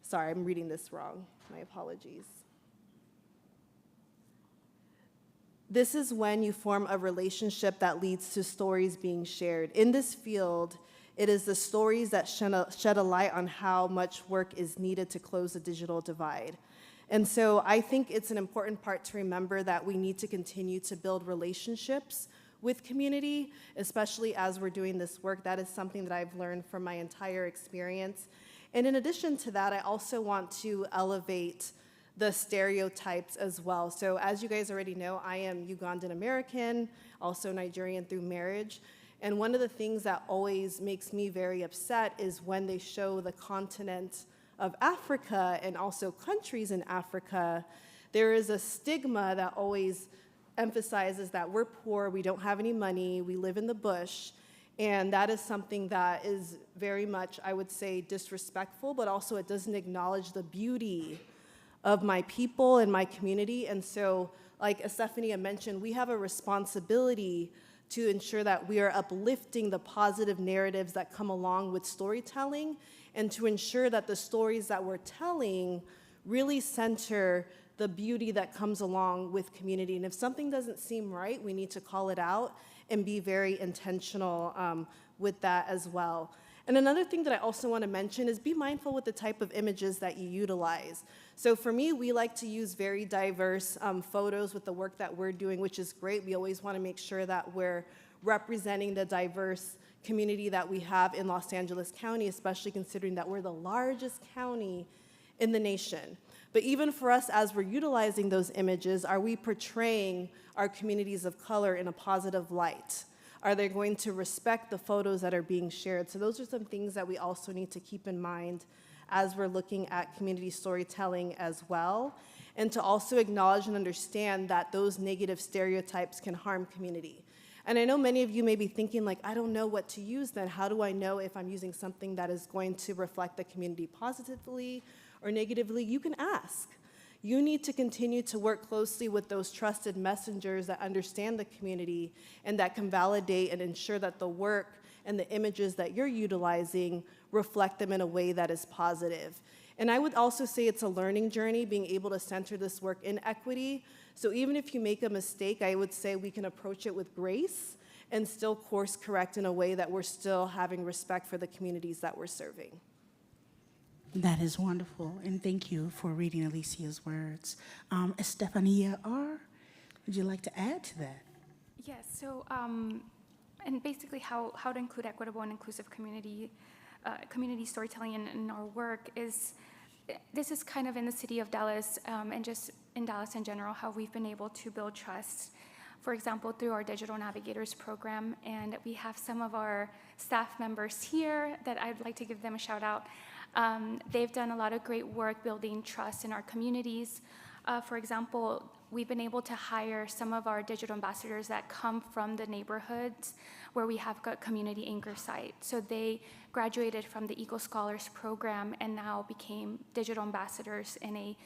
Sorry, I'm reading this wrong. My apologies. This is when you form a relationship that leads to stories being shared. In this field, it is the stories that shed a light on how much work is needed to close the digital divide. And so I think it's an important part to remember that we need to continue to build relationships with community, especially as we're doing this work. That is something that I've learned from my entire experience. And in addition to that, I also want to elevate the stereotypes as well. So as you guys already know, I am Ugandan American, also Nigerian through marriage. And one of the things that always makes me very upset is when they show the continent of Africa and also countries in Africa, there is a stigma that always emphasizes that we're poor, we don't have any money, we live in the bush. And that is something that is very much, I would say, disrespectful, but also it doesn't acknowledge the beauty of my people and my community. And so, like Estefania mentioned, we have a responsibility to ensure that we are uplifting the positive narratives that come along with storytelling, and to ensure that the stories that we're telling really center the beauty that comes along with community. And if something doesn't seem right, we need to call it out and be very intentional with that as well. And another thing that I also want to mention is be mindful with the type of images that you utilize. So for me, we like to use very diverse photos with the work that we're doing, which is great. We always want to make sure that we're representing the diverse community that we have in Los Angeles County, especially considering that we're the largest county in the nation. But even for us, as we're utilizing those images, are we portraying our communities of color in a positive light? Are they going to respect the photos that are being shared? So those are some things that we also need to keep in mind as we're looking at community storytelling as well, and to also acknowledge and understand that those negative stereotypes can harm community. And I know many of you may be thinking, like, I don't know what to use then. How do I know if I'm using something that is going to reflect the community positively or negatively? You can ask. You need to continue to work closely with those trusted messengers that understand the community and that can validate and ensure that the work and the images that you're utilizing reflect them in a way that is positive. And I would also say it's a learning journey, being able to center this work in equity. So even if you make a mistake, I would say we can approach it with grace and still course correct in a way that we're still having respect for the communities that we're serving. That is wonderful, and thank you for reading Alicia's words. Estefania R., would you like to add to that? Yes, so, and basically how to include equitable and inclusive community storytelling in our work is, this is kind of in the city of Dallas, and just in Dallas in general, how we've been able to build trust, for example, through our Digital Navigators program. And we have some of our staff members here that I'd like to give them a shout out. They've done a lot of great work building trust in our communities. For example, we've been able to hire some of our digital ambassadors that come from the neighborhoods where we have got community anchor site. So they graduated from the Eagle Scholars program and now became digital ambassadors in a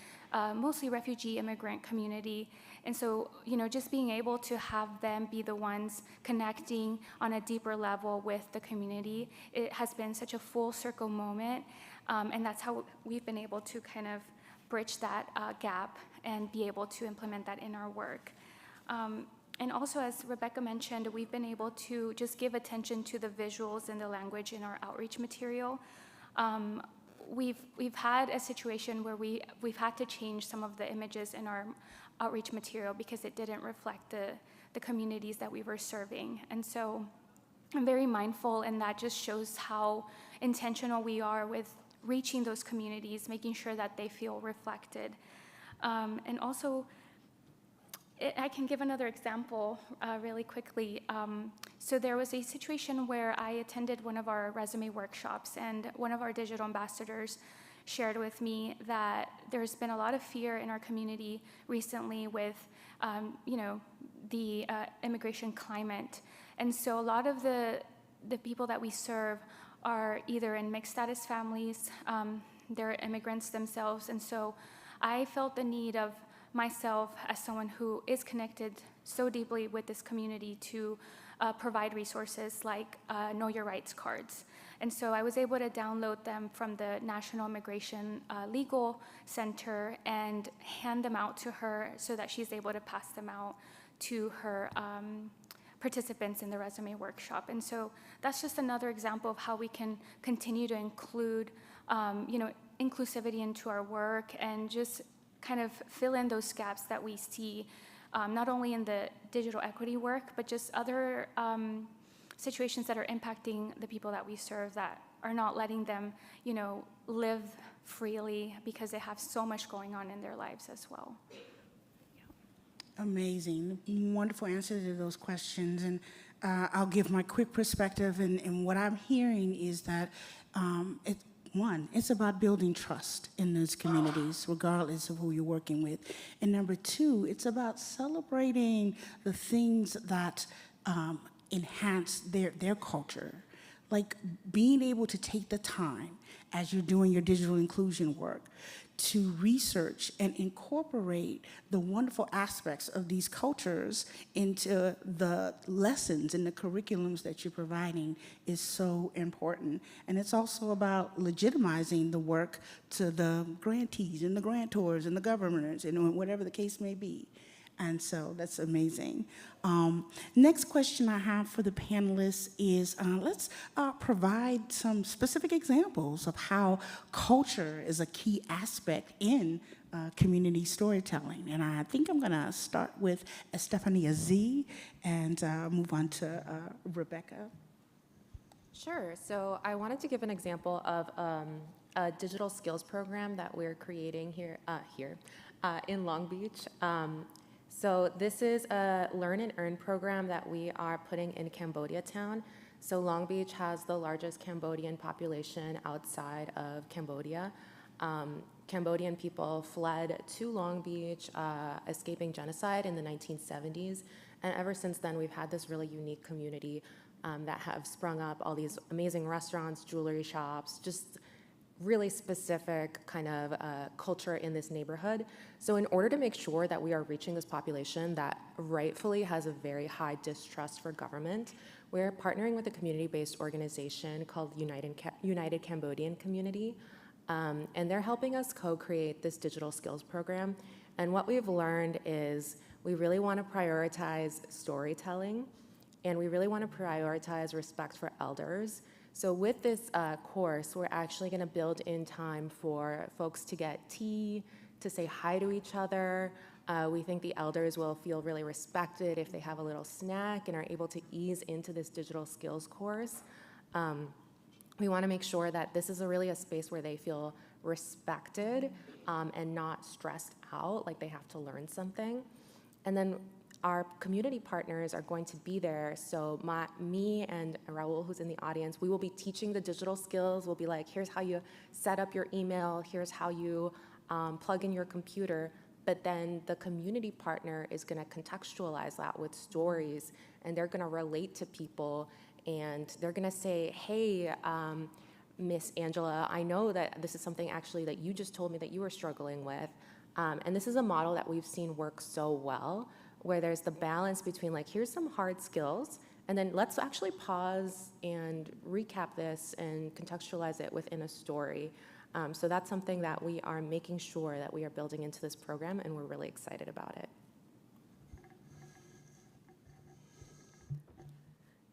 mostly refugee immigrant community. And so, you know, just being able to have them be the ones connecting on a deeper level with the community, it has been such a full circle moment. And that's how we've been able to kind of bridge that gap and be able to implement that in our work. And also, as Rebecca mentioned, we've been able to just give attention to the visuals and the language in our outreach material. We've had a situation where we've had to change some of the images in our outreach material because it didn't reflect the communities that we were serving. And so I'm very mindful, and that just shows how intentional we are with reaching those communities, making sure that they feel reflected. And also, I can give another example really quickly. So there was a situation where I attended one of our resume workshops, and one of our digital ambassadors shared with me that there's been a lot of fear in our community recently with, the immigration climate. And so a lot of the people that we serve are either in mixed status families, they're immigrants themselves. And so I felt the need of myself as someone who is connected so deeply with this community to provide resources like Know Your Rights cards. And so I was able to download them from the National Immigration Legal Center and hand them out to her so that she's able to pass them out to her participants in the resume workshop. And so that's just another example of how we can continue to include, inclusivity into our work and just kind of fill in those gaps that we see, not only in the digital equity work, but just other situations that are impacting the people that we serve that are not letting them, live freely because they have so much going on in their lives as well. Amazing. Wonderful answer to those questions. And I'll give my quick perspective. And what I'm hearing is that, it's about building trust in those communities, regardless of who you're working with. And number two, it's about celebrating the things that enhance their culture. Like being able to take the time as you're doing your digital inclusion work to research and incorporate the wonderful aspects of these cultures into the lessons and the curriculums that you're providing is so important. And it's also about legitimizing the work to the grantees and the grantors and the governors and whatever the case may be. And so that's amazing. Next question I have for the panelists is let's provide some specific examples of how culture is a key aspect in community storytelling. And I think I'm going to start with Estefania Z and move on to Rebecca. Sure. So I wanted to give an example of a digital skills program that we're creating here in Long Beach. So this is a Learn and Earn program that we are putting in Cambodia Town. So Long Beach has the largest Cambodian population outside of Cambodia. Cambodian people fled to Long Beach, escaping genocide in the 1970s. And ever since then, we've had this really unique community that have sprung up, all these amazing restaurants, jewelry shops, just really specific kind of culture in this neighborhood. So in order to make sure that we are reaching this population that rightfully has a very high distrust for government, we're partnering with a community-based organization called United Cambodian Community. And they're helping us co-create this digital skills program. And what we've learned is we really want to prioritize storytelling, and we really want to prioritize respect for elders. So with this course, we're actually going to build in time for folks to get tea, to say hi to each other. We think the elders will feel really respected if they have a little snack and are able to ease into this digital skills course. We want to make sure that this is really a space where they feel respected and not stressed out, like they have to learn something. And then our community partners are going to be there. So me and Raul, who's in the audience, we will be teaching the digital skills. We'll be like, here's how you set up your email. Here's how you plug in your computer. But then the community partner is going to contextualize that with stories, and they're going to relate to people, and they're going to say, hey, Miss Angela, I know that this is something actually that you just told me that you were struggling with. And this is a model that we've seen work so well, where there's the balance between like, here's some hard skills, and then let's actually pause and recap this and contextualize it within a story. So that's something that we are making sure that we are building into this program, and we're really excited about it.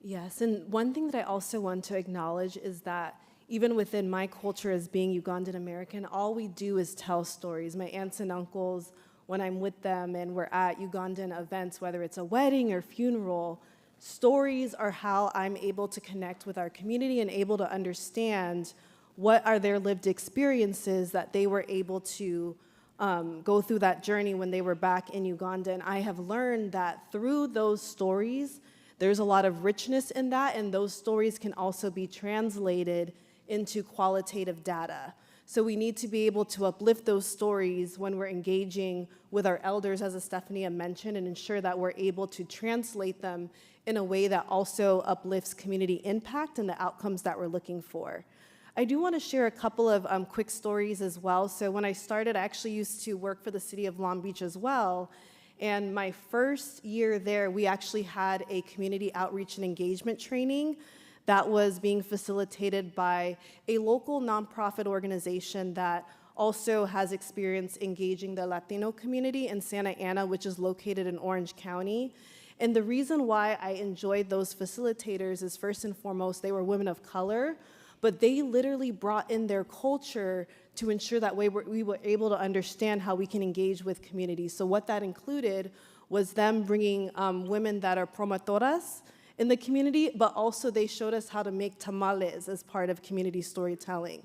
Yes, and one thing that I also want to acknowledge is that even within my culture as being Ugandan American, all we do is tell stories. My aunts and uncles, when I'm with them and we're at Ugandan events, whether it's a wedding or funeral, stories are how I'm able to connect with our community and able to understand what are their lived experiences that they were able to go through that journey when they were back in Uganda. And I have learned that through those stories, there's a lot of richness in that, and those stories can also be translated into qualitative data. So we need to be able to uplift those stories when we're engaging with our elders, as Estefania mentioned, and ensure that we're able to translate them in a way that also uplifts community impact and the outcomes that we're looking for. I do want to share a couple of quick stories as well. So when I started, I actually used to work for the city of Long Beach as well. And my first year there, we actually had a community outreach and engagement training that was being facilitated by a local nonprofit organization that also has experience engaging the Latino community in Santa Ana, which is located in Orange County. And the reason why I enjoyed those facilitators is, first and foremost, they were women of color, but they literally brought in their culture to ensure that we were able to understand how we can engage with communities. So what that included was them bringing women that are promotoras in the community, but also they showed us how to make tamales as part of community storytelling.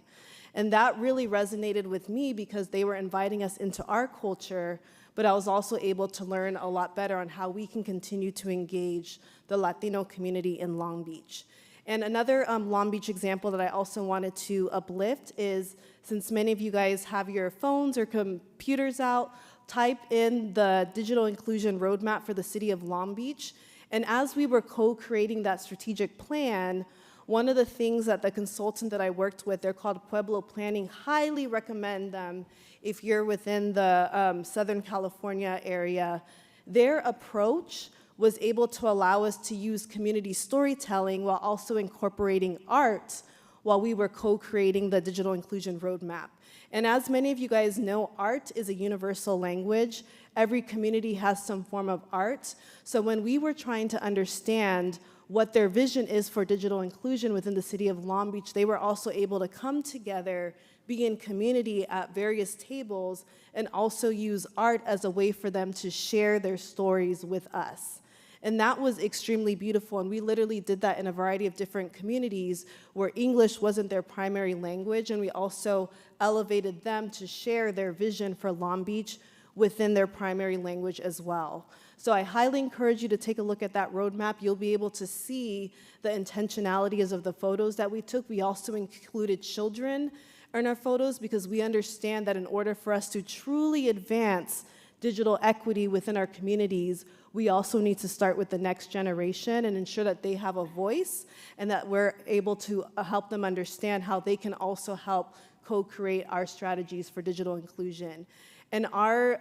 And that really resonated with me because they were inviting us into our culture, but I was also able to learn a lot better on how we can continue to engage the Latino community in Long Beach. And another Long Beach example that I also wanted to uplift is, since many of you guys have your phones or computers out, type in the digital inclusion roadmap for the city of Long Beach. And as we were co-creating that strategic plan, one of the things that the consultant that I worked with, they're called Pueblo Planning, highly recommend them if you're within the Southern California area. Their approach was able to allow us to use community storytelling while also incorporating art while we were co-creating the digital inclusion roadmap. And as many of you guys know, art is a universal language. Every community has some form of art. So when we were trying to understand what their vision is for digital inclusion within the city of Long Beach, they were also able to come together, be in community at various tables, and also use art as a way for them to share their stories with us. And that was extremely beautiful, and we literally did that in a variety of different communities where English wasn't their primary language, and we also elevated them to share their vision for Long Beach within their primary language as well. So I highly encourage you to take a look at that roadmap. You'll be able to see the intentionalities of the photos that we took. We also included children in our photos because we understand that in order for us to truly advance digital equity within our communities, we also need to start with the next generation and ensure that they have a voice and that we're able to help them understand how they can also help co-create our strategies for digital inclusion. And our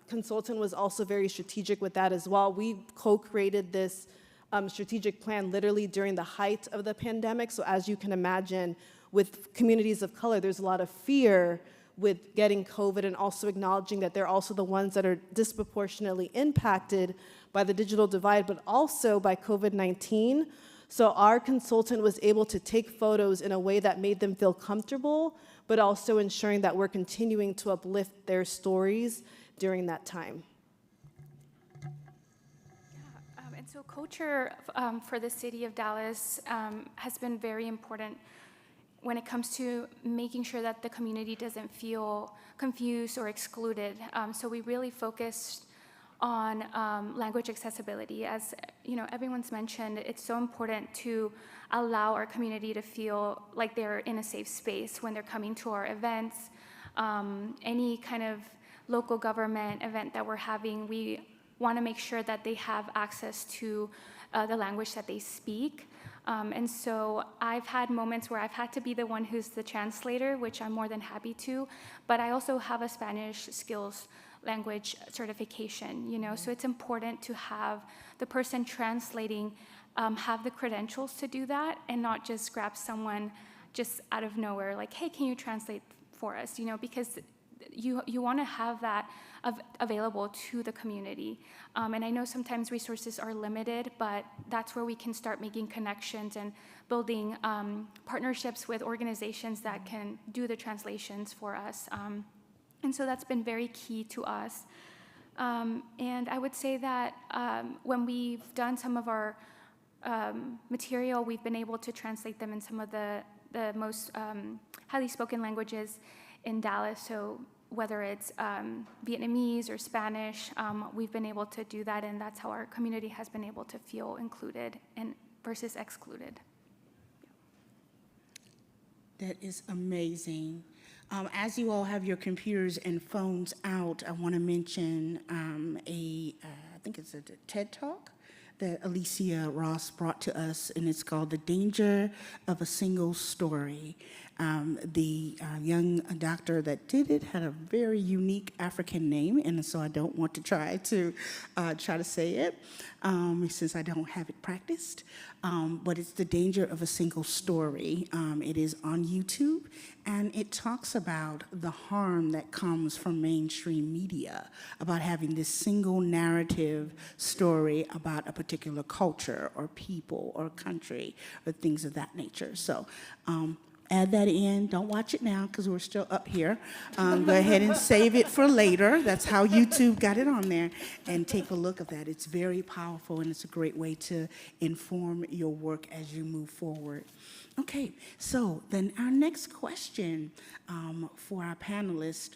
consultant was also very strategic with that as well. We co-created this strategic plan literally during the height of the pandemic. So as you can imagine, with communities of color, there's a lot of fear with getting COVID and also acknowledging that they're also the ones that are disproportionately impacted by the digital divide, but also by COVID-19. So our consultant was able to take photos in a way that made them feel comfortable, but also ensuring that we're continuing to uplift their stories during that time. And so culture for the city of Dallas has been very important when it comes to making sure that the community doesn't feel confused or excluded. So we really focused on language accessibility. As you know, everyone's mentioned, it's so important to allow our community to feel like they're in a safe space when they're coming to our events. Any kind of local government event that we're having, we want to make sure that they have access to the language that they speak. And so I've had moments where I've had to be the one who's the translator, which I'm more than happy to, but I also have a Spanish skills language certification, you know, so it's important to have the person translating have the credentials to do that and not just grab someone just out of nowhere, like, hey, can you translate for us, you know, because you want to have that available to the community. And I know sometimes resources are limited, but that's where we can start making connections and building partnerships with organizations that can do the translations for us. And so that's been very key to us. And I would say that when we've done some of our material, we've been able to translate them in some of the most highly spoken languages in Dallas. So whether it's Vietnamese or Spanish, we've been able to do that, and that's how our community has been able to feel included and versus excluded. That is amazing. As you all have your computers and phones out, I want to mention I think it's a TED Talk that Alicia Ross brought to us, and it's called The Danger of a Single Story. The young doctor that did it had a very unique African name, and so I don't want to try to say it since I don't have it practiced. But it's The Danger of a Single Story. It is on YouTube, and it talks about the harm that comes from mainstream media, about having this single narrative story about a particular culture or people or country or things of that nature. So add that in. Don't watch it now because we're still up here. Go ahead and save it for later. That's how YouTube got it on there. And take a look at that. It's very powerful, and it's a great way to inform your work as you move forward. Okay, so then our next question for our panelists,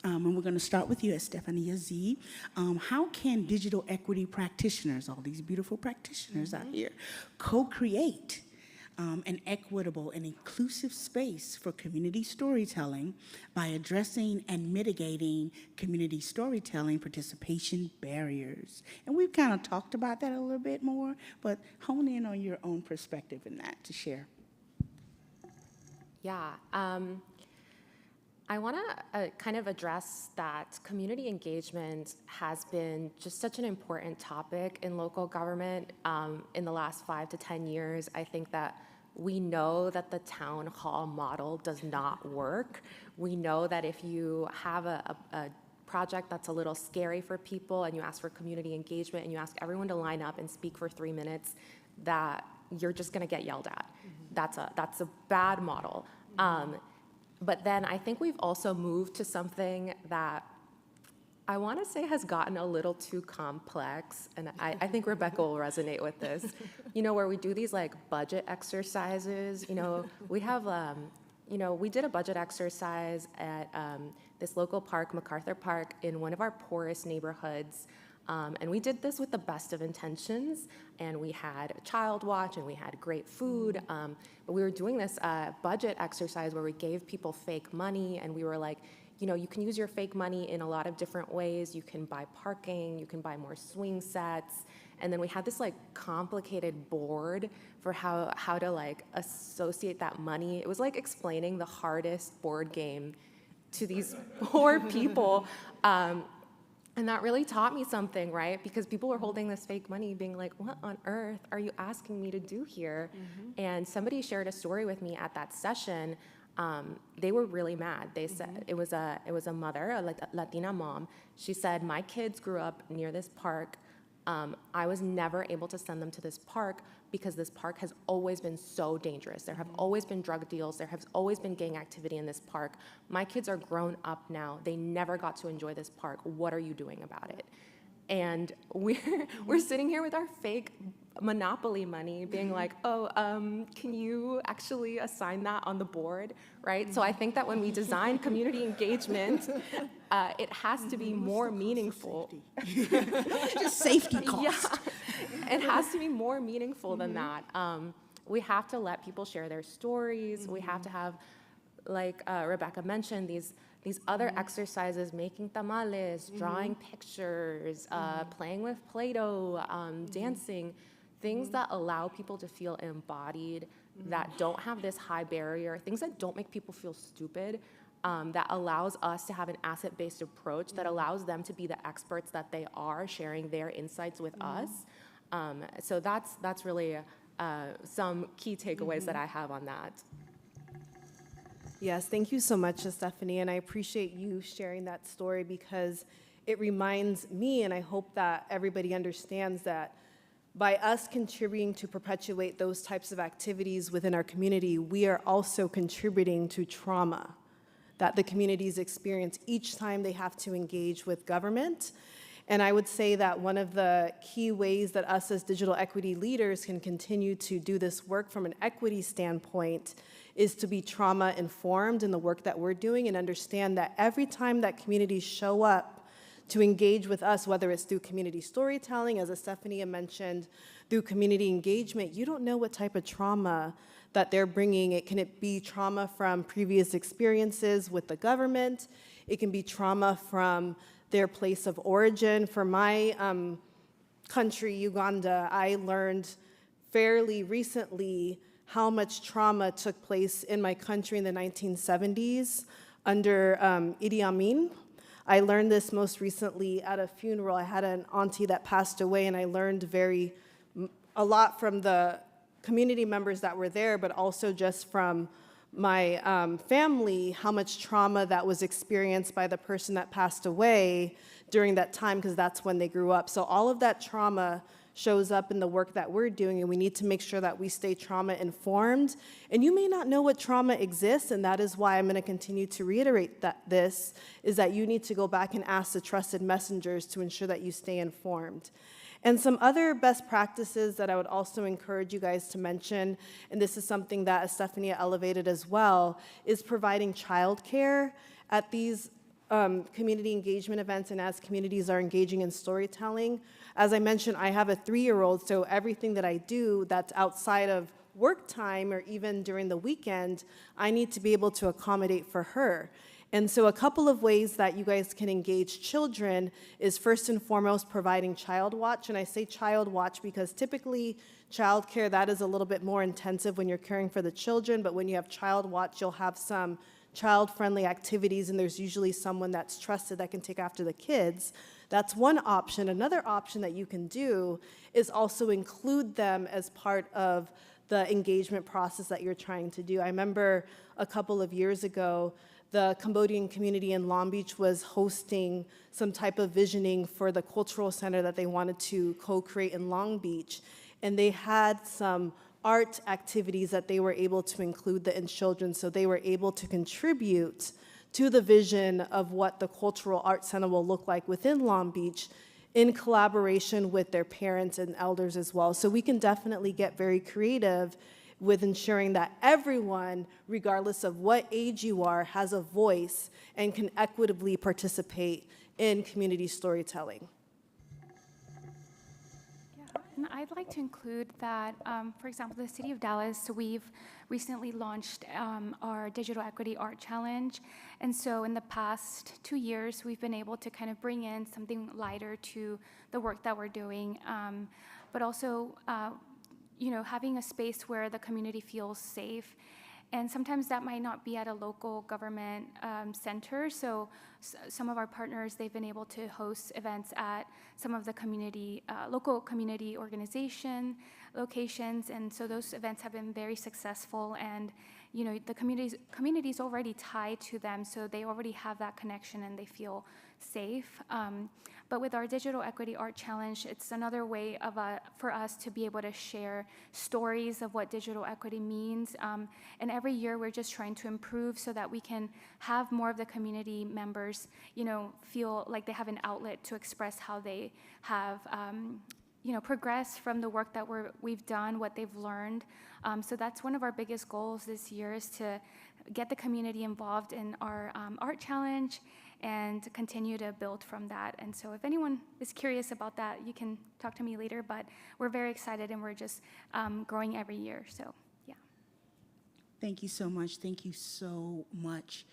and we're going to start with you, Estefania Z. How can digital equity practitioners, all these beautiful practitioners out here, co-create an equitable and inclusive space for community storytelling by addressing and mitigating community storytelling participation barriers? And we've kind of talked about that a little bit more, but hone in on your own perspective in that to share. Yeah. I want to kind of address that community engagement has been just such an important topic in local government in the last 5 to 10 years. I think that we know that the town hall model does not work. We know that if you have a project that's a little scary for people and you ask for community engagement and you ask everyone to line up and speak for 3 minutes, that you're just going to get yelled at. That's a bad model. But then I think we've also moved to something that I want to say has gotten a little too complex, and I think Rebecca will resonate with this, where we do these like budget exercises. We have, we did a budget exercise at this local park, MacArthur Park, in one of our poorest neighborhoods. And we did this with the best of intentions, and we had a child watch, and we had great food, but we were doing this budget exercise where we gave people fake money, and we were like, you can use your fake money in a lot of different ways. You can buy parking, you can buy more swing sets, and then we had this like complicated board for how to like associate that money. It was like explaining the hardest board game to these poor people. And that really taught me something, right? Because people were holding this fake money being like, what on earth are you asking me to do here? And somebody shared a story with me at that session. They were really mad. They said, it was a mother, a Latina mom. She said, my kids grew up near this park. I was never able to send them to this park because this park has always been so dangerous. There have always been drug deals. There has always been gang activity in this park. My kids are grown up now. They never got to enjoy this park. What are you doing about it? And we're sitting here with our fake Monopoly money being like, oh, can you actually assign that on the board, right? So I think that when we design community engagement, it has to be more meaningful. Just safety cost. Yeah, it has to be more meaningful than that. We have to let people share their stories. We have to have, like Rebecca mentioned, these other exercises, making tamales, drawing pictures, playing with Play-Doh, dancing, things that allow people to feel embodied, that don't have this high barrier, things that don't make people feel stupid, that allows us to have an asset-based approach, that allows them to be the experts that they are, sharing their insights with us. So that's really some key takeaways that I have on that. Yes, thank you so much, Estefania, and I appreciate you sharing that story because it reminds me, and I hope that everybody understands that by us contributing to perpetuate those types of activities within our community, we are also contributing to trauma that the communities experience each time they have to engage with government. And I would say that one of the key ways that us as digital equity leaders can continue to do this work from an equity standpoint is to be trauma-informed in the work that we're doing and understand that every time that communities show up to engage with us, whether it's through community storytelling, as Estefania mentioned, through community engagement. You don't know what type of trauma that they're bringing. Can it be trauma from previous experiences with the government? It can be trauma from their place of origin. For my country, Uganda, I learned fairly recently how much trauma took place in my country in the 1970s under Idi Amin. I learned this most recently at a funeral. I had an auntie that passed away, and I learned a lot from the community members that were there, but also just from my family, how much trauma that was experienced by the person that passed away during that time, because that's when they grew up. So all of that trauma shows up in the work that we're doing, and we need to make sure that we stay trauma informed. And you may not know what trauma exists, and that is why I'm going to continue to reiterate that that you need to go back and ask the trusted messengers to ensure that you stay informed. And some other best practices that I would also encourage you guys to mention, and this is something that Estefania elevated as well, is providing childcare at these community engagement events and as communities are engaging in storytelling. As I mentioned, I have a 3-year-old, so everything that I do that's outside of work time or even during the weekend, I need to be able to accommodate for her. And so a couple of ways that you guys can engage children is first and foremost providing child watch. And I say child watch because typically childcare, that is a little bit more intensive when you're caring for the children, but when you have child watch, you'll have some child-friendly activities, and there's usually someone that's trusted that can take after the kids. That's one option. Another option that you can do is also include them as part of the engagement process that you're trying to do. I remember a couple of years ago, the Cambodian community in Long Beach was hosting some type of visioning for the cultural center that they wanted to co-create in Long Beach. And they had some art activities that they were able to include in children, so they were able to contribute to the vision of what the cultural art center will look like within Long Beach in collaboration with their parents and elders as well. So we can definitely get very creative with ensuring that everyone, regardless of what age you are, has a voice and can equitably participate in community storytelling. And I'd like to include that, for example, the City of Dallas, we've recently launched our Digital Equity Art Challenge. And so in the past 2 years, we've been able to kind of bring in something lighter to the work that we're doing, but also having a space where the community feels safe. And sometimes that might not be at a local government center. So some of our partners, they've been able to host events at some of the community, local community organization locations. And so those events have been very successful. And the community's already tied to them, so they already have that connection and they feel safe. But with our Digital Equity Art Challenge, it's another way for us to be able to share stories of what digital equity means. And every year we're just trying to improve so that we can have more of the community members, feel like they have an outlet to express how they have progressed from the work that we've done, what they've learned. So that's one of our biggest goals this year, is to get the community involved in our art challenge and continue to build from that. And so if anyone is curious about that, you can talk to me later, but we're very excited and we're just growing every year, so yeah. Thank you so much. Thank you so much.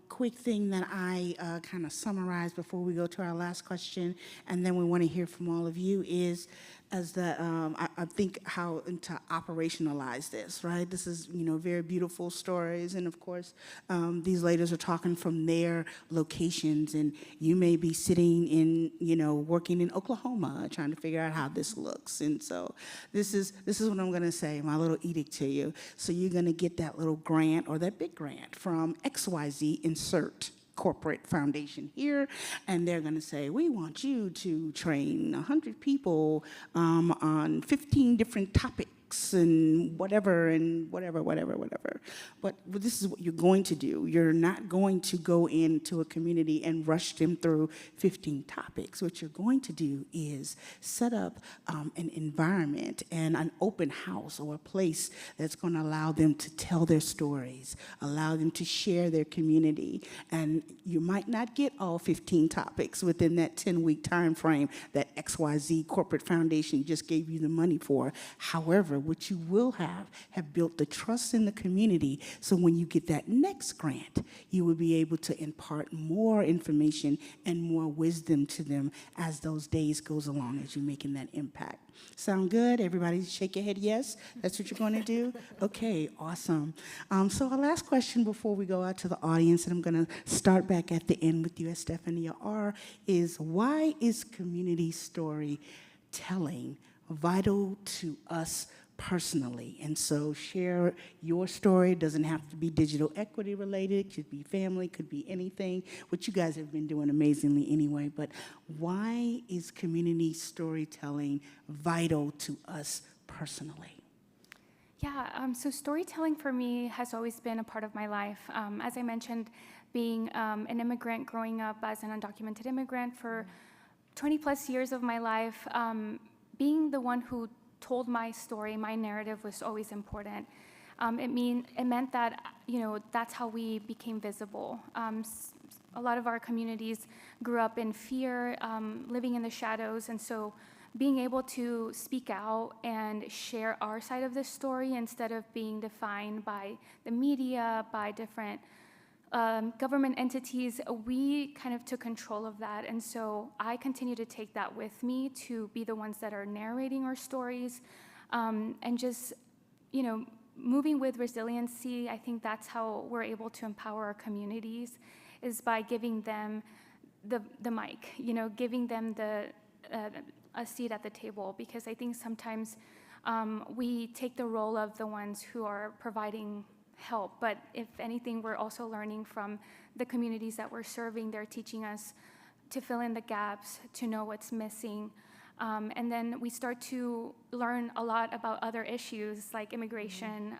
Quick thing that I kind of summarize before we go to our last question, and then we want to hear from all of you, is I think how to operationalize this, right? This is, very beautiful stories, and of course, these ladies are talking from their locations, and you may be sitting in, working in Oklahoma, trying to figure out how this looks, and so this is what I'm going to say, my little edict to you. So you're going to get that little grant or that big grant from XYZ, insert corporate foundation here, and they're going to say, we want you to train 100 people on 15 different topics topics and whatever, whatever. But this is what you're going to do. You're not going to go into a community and rush them through 15 topics. What you're going to do is set up an environment and an open house or a place that's going to allow them to tell their stories, allow them to share their community. And you might not get all 15 topics within that 10-week time frame that XYZ Corporate Foundation just gave you the money for. However, what you will have built the trust in the community, so when you get that next grant, you will be able to impart more information and more wisdom to them as those days goes along, as you're making that impact. Sound good? Everybody shake your head yes? That's what you're going to do? Okay, awesome. So our last question before we go out to the audience, and I'm going to start back at the end with you, Estefania R., is why is community storytelling vital to us personally? And so share your story. It doesn't have to be digital equity related, could be family, could be anything, which you guys have been doing amazingly anyway. But why is community storytelling vital to us personally? Yeah, so storytelling for me has always been a part of my life. As I mentioned, being an immigrant, growing up as an undocumented immigrant for 20 plus years of my life, being the one who told my story, my narrative was always important. It meant that, that's how we became visible. A lot of our communities grew up in fear, living in the shadows, and so being able to speak out and share our side of the story instead of being defined by the media, by different government entities, we kind of took control of that. And so I continue to take that with me to be the ones that are narrating our stories, and just, moving with resiliency. I think that's how we're able to empower our communities, is by giving them the mic, giving them a seat at the table, because I think sometimes we take the role of the ones who are providing help, but if anything, we're also learning from the communities that we're serving. They're teaching us to fill in the gaps, to know what's missing, and then we start to learn a lot about other issues like immigration,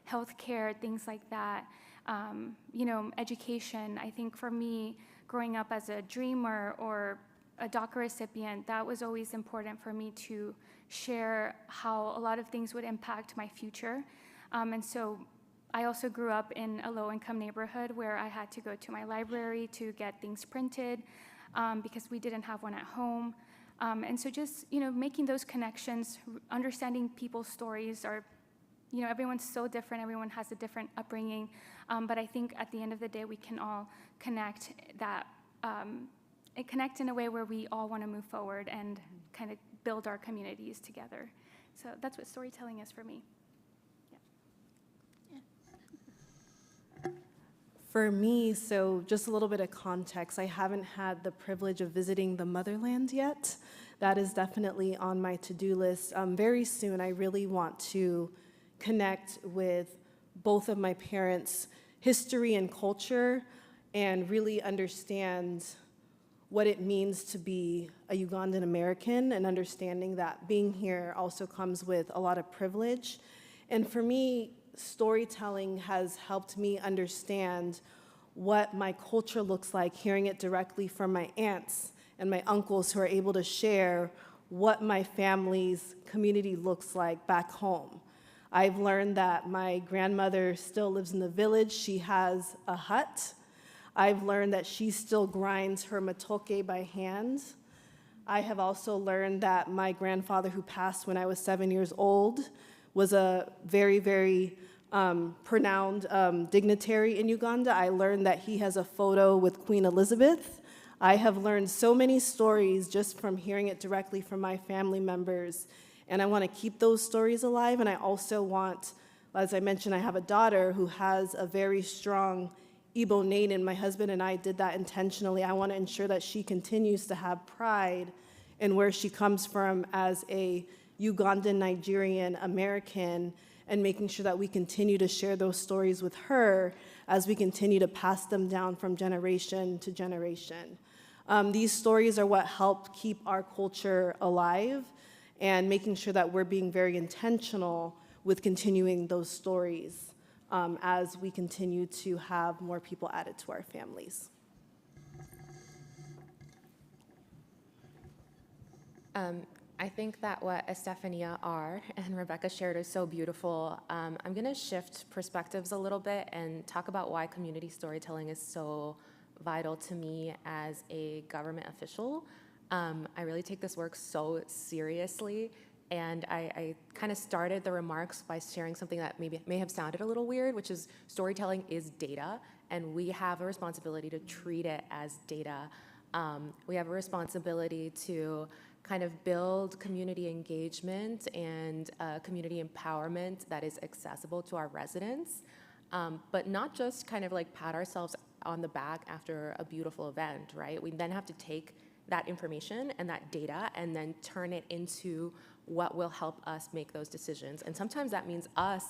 healthcare, things like that, education. I think for me, growing up as a dreamer or a DACA recipient, that was always important for me to share how a lot of things would impact my future. And so I also grew up in a low-income neighborhood where I had to go to my library to get things printed because we didn't have one at home. And so just, making those connections, understanding people's stories are, everyone's so different, everyone has a different upbringing, but I think at the end of the day, we can all connect connect in a way where we all want to move forward and kind of build our communities together. So that's what storytelling is for me. For me, so just a little bit of context, I haven't had the privilege of visiting the motherland yet. That is definitely on my to-do list. Very soon, I really want to connect with both of my parents' history and culture and really understand what it means to be a Ugandan American, and understanding that being here also comes with a lot of privilege. And for me, storytelling has helped me understand what my culture looks like, hearing it directly from my aunts and my uncles who are able to share what my family's community looks like back home. I've learned that my grandmother still lives in the village. She has a hut. I've learned that she still grinds her matoke by hand. I have also learned that my grandfather, who passed when I was 7 years old, was a very, very renowned dignitary in Uganda. I learned that he has a photo with Queen Elizabeth. I have learned so many stories just from hearing it directly from my family members, and I want to keep those stories alive. And I also want, as I mentioned, I have a daughter who has a very strong Igbo name, and my husband and I did that intentionally. I want to ensure that she continues to have pride in where she comes from as a Ugandan, Nigerian, American, and making sure that we continue to share those stories with her as we continue to pass them down from generation to generation. These stories are what help keep our culture alive, and making sure that we're being very intentional with continuing those stories as we continue to have more people added to our families. I think that what Estefania R. and Rebecca shared is so beautiful. I'm going to shift perspectives a little bit and talk about why community storytelling is so vital to me as a government official. I really take this work so seriously, and I kind of started the remarks by sharing something that maybe may have sounded a little weird, which is storytelling is data, and we have a responsibility to treat it as data. We have a responsibility to kind of build community engagement and community empowerment that is accessible to our residents, but not just kind of like pat ourselves on the back after a beautiful event, right? We then have to take that information and that data and then turn it into what will help us make those decisions. And sometimes that means us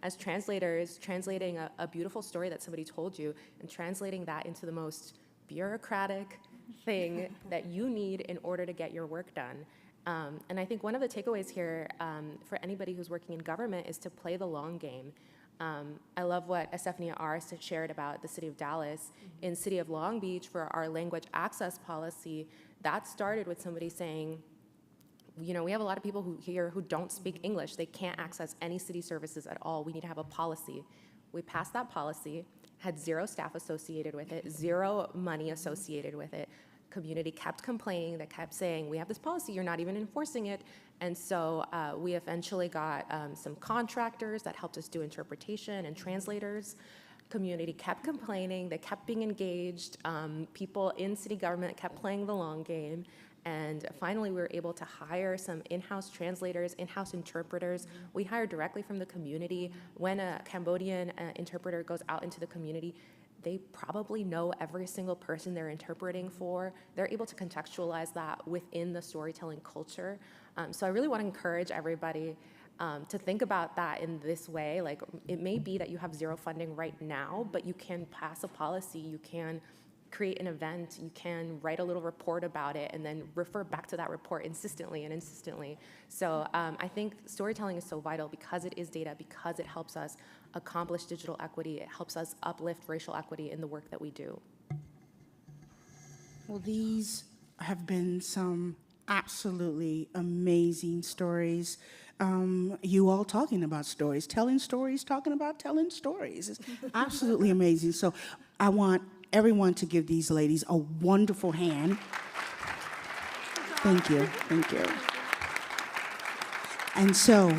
as translators translating a beautiful story that somebody told you and translating that into the most bureaucratic thing that you need in order to get your work done. And I think one of the takeaways here for anybody who's working in government is to play the long game. I love what Estefania R. shared about the city of Dallas. In city of Long Beach, for our language access policy, that started with somebody saying, you know, we have a lot of people here who don't speak English. They can't access any city services at all. We need to have a policy. We passed that policy, had 0 staff associated with it, 0 money associated with it. Community kept complaining, they kept saying, we have this policy, you're not even enforcing it. And so we eventually got some contractors that helped us do interpretation and translators. Community kept complaining, they kept being engaged. People in city government kept playing the long game. And finally, we were able to hire some in-house translators, in-house interpreters. We hired directly from the community. When a Cambodian interpreter goes out into the community, they probably know every single person they're interpreting for. They're able to contextualize that within the storytelling culture. So I really want to encourage everybody to think about that in this way. Like, it may be that you have 0 funding right now, but you can pass a policy, you can create an event, you can write a little report about it and then refer back to that report insistently and insistently. So I think storytelling is so vital because it is data, because it helps us accomplish digital equity, it helps us uplift racial equity in the work that we do. Well, these have been some absolutely amazing stories. You all talking about stories, telling stories, talking about telling stories. It's absolutely amazing. So I want everyone to give these ladies a wonderful hand. Thank you, thank you. And so,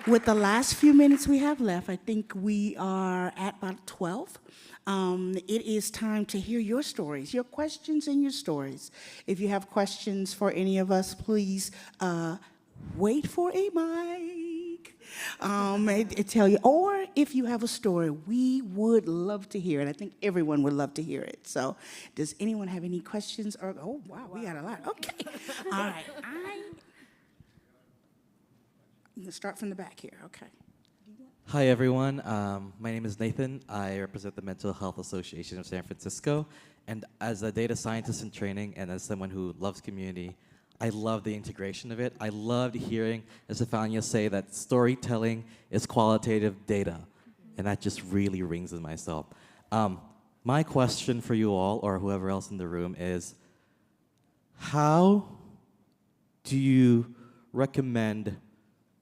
with the last few minutes we have left, I think we are at about 12. It is time to hear your stories, your questions and your stories. If you have questions for any of us, please wait for a mic. Tell you, or if you have a story, we would love to hear it. I think everyone would love to hear it. So, does anyone have any questions? Or oh wow, we got a lot. Okay, all right. I'm gonna start from the back here. Okay. Hi everyone. My name is Nathan. I represent the Mental Health Association of San Francisco, and as a data scientist in training and as someone who loves community, I love the integration of it. I loved hearing Estefania say that storytelling is qualitative data, and that just really rings in myself. My question for you all, or whoever else in the room, is how do you recommend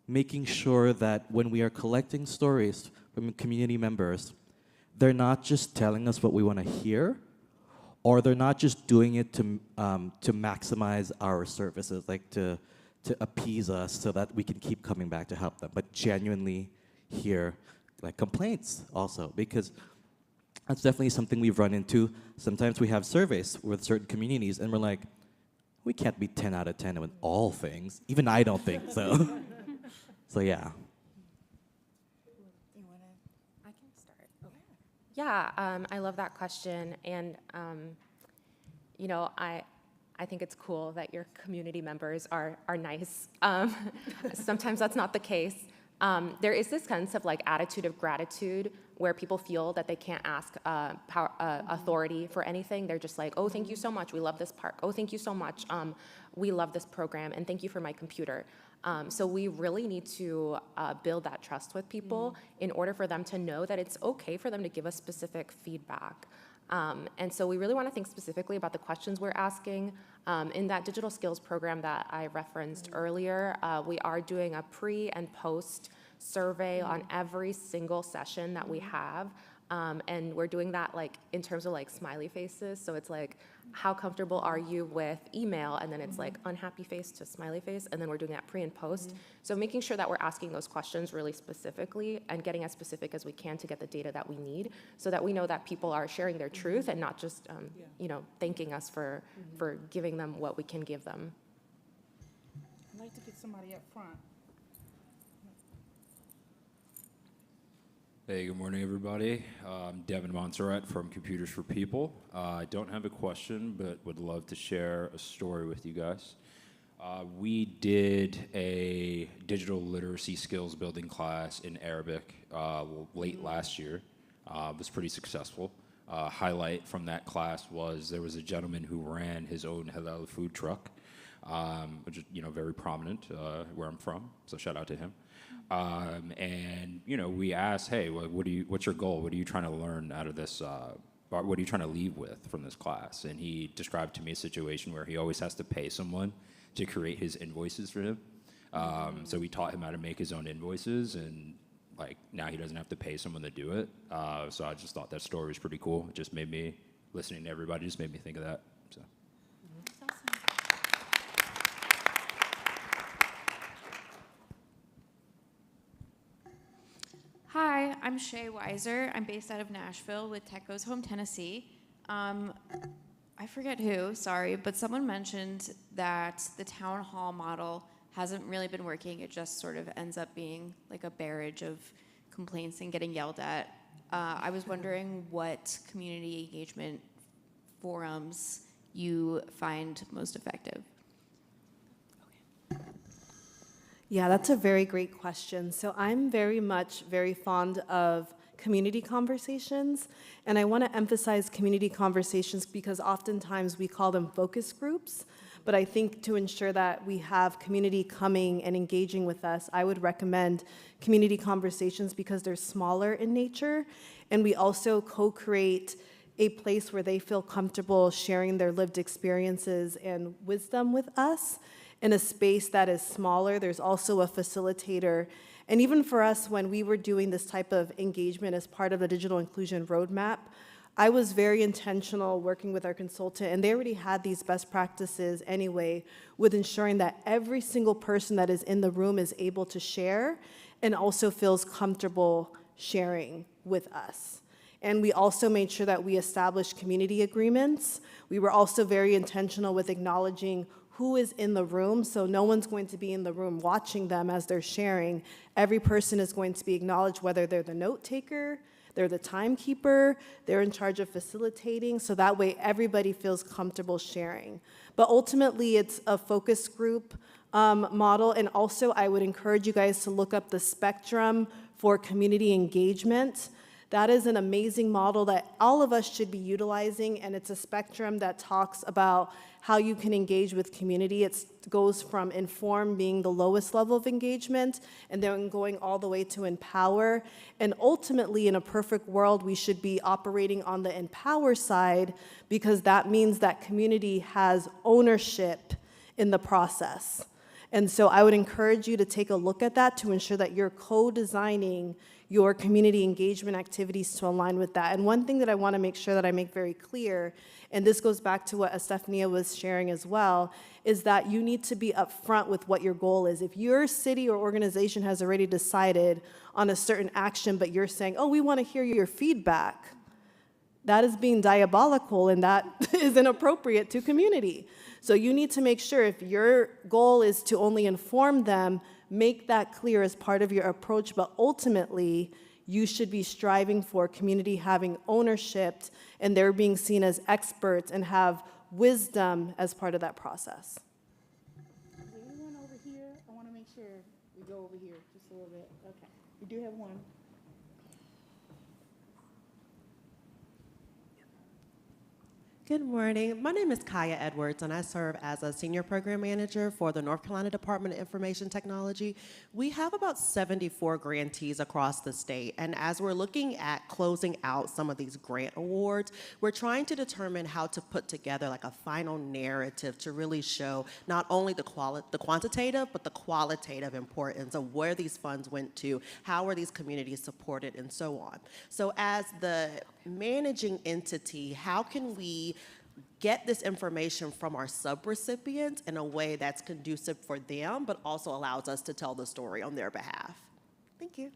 making sure that when we are collecting stories from community members, they're not just telling us what we want to hear, or they're not just doing it to maximize our services, like to appease us so that we can keep coming back to help them, but genuinely hear like complaints also, because that's definitely something we've run into. Sometimes we have surveys with certain communities and we're like, we can't be 10 out of 10 with all things. Even I don't think so. So yeah. Yeah, I love that question, and you know, I think it's cool that your community members are nice. Sometimes that's not the case. There is this sense of like attitude of gratitude where people feel that they can't ask authority for anything. They're just like, oh, thank you so much, we love this park. Oh, thank you so much, we love this program, and thank you for my computer. So we really need to build that trust with people in order for them to know that it's okay for them to give us specific feedback. And so we really want to think specifically about the questions we're asking. In that digital skills program that I referenced earlier, we are doing a pre and post survey on every single session that we have. And we're doing that like in terms of like smiley faces. So it's like, how comfortable are you with email? And then it's like unhappy face to smiley face. And then we're doing that pre and post. So making sure that we're asking those questions really specifically and getting as specific as we can to get the data that we need so that we know that people are sharing their truth and not just, you know, thanking us for giving them what we can give them. I'd like to get somebody up front. Hey, good morning, everybody. I'm Devin Montserrat from Computers for People. I don't have a question, but would love to share a story with you guys. We did a digital literacy skills building class in Arabic late last year. It was pretty successful. Highlight from that class was there was a gentleman who ran his own halal food truck, which is, you know, very prominent where I'm from, so shout out to him. And you know, we asked, hey, what's your goal? What are you trying to learn out of this? What are you trying to leave with from this class? And he described to me a situation where he always has to pay someone to create his invoices for him. So we taught him how to make his own invoices, and like now he doesn't have to pay someone to do it. So I just thought that story was pretty cool. It just made me, listening to everybody, just made me think of that. So. Hi, I'm Shay Weiser. I'm based out of Nashville with Tech Goes Home, Tennessee. I forget who, sorry, but someone mentioned that the town hall model hasn't really been working. It just sort of ends up being like a barrage of complaints and getting yelled at. I was wondering what community engagement forums you find most effective. Yeah, that's a very great question. So I'm very fond of community conversations, and I want to emphasize community conversations because oftentimes we call them focus groups, but I think to ensure that we have community coming and engaging with us, I would recommend community conversations because they're smaller in nature, and we also co-create a place where they feel comfortable sharing their lived experiences and wisdom with us. In a space that is smaller, there's also a facilitator. And even for us, when we were doing this type of engagement as part of the digital inclusion roadmap, I was very intentional working with our consultant, and they already had these best practices anyway with ensuring that every single person that is in the room is able to share and also feels comfortable sharing with us. And we also made sure that we established community agreements. We were also very intentional with acknowledging who is in the room, so no one's going to be in the room watching them as they're sharing. Every person is going to be acknowledged, whether they're the note taker, they're the timekeeper, they're in charge of facilitating, so that way everybody feels comfortable sharing. But ultimately, it's a focus group model, and also I would encourage you guys to look up the spectrum for community engagement. That is an amazing model that all of us should be utilizing, and it's a spectrum that talks about how you can engage with community. It goes from inform being the lowest level of engagement, and then going all the way to empower. And ultimately, in a perfect world, we should be operating on the empower side because that means that community has ownership in the process. And so I would encourage you to take a look at that to ensure that you're co-designing your community engagement activities to align with that. And one thing that I want to make sure that I make very clear, and this goes back to what Estefania was sharing as well, is that you need to be upfront with what your goal is. If your city or organization has already decided on a certain action, but you're saying, oh, we want to hear your feedback, that is being diabolical, and that is inappropriate to community. So you need to make sure if your goal is to only inform them, make that clear as part of your approach, but ultimately, you should be striving for community having ownership and they're being seen as experts and have wisdom as part of that process. Is there anyone over here? I want to make sure we go over here just a little bit. Okay, we do have one. Good morning. My name is Kaya Edwards, and I serve as a senior program manager for the North Carolina Department of Information Technology. We have about 74 grantees across the state, and as we're looking at closing out some of these grant awards, we're trying to determine how to put together like a final narrative to really show not only the quantitative, but the qualitative importance of where these funds went to, how are these communities supported, and so on. So as the managing entity, how can we get this information from our subrecipients in a way that's conducive for them, but also allows us to tell the story on their behalf? Thank you.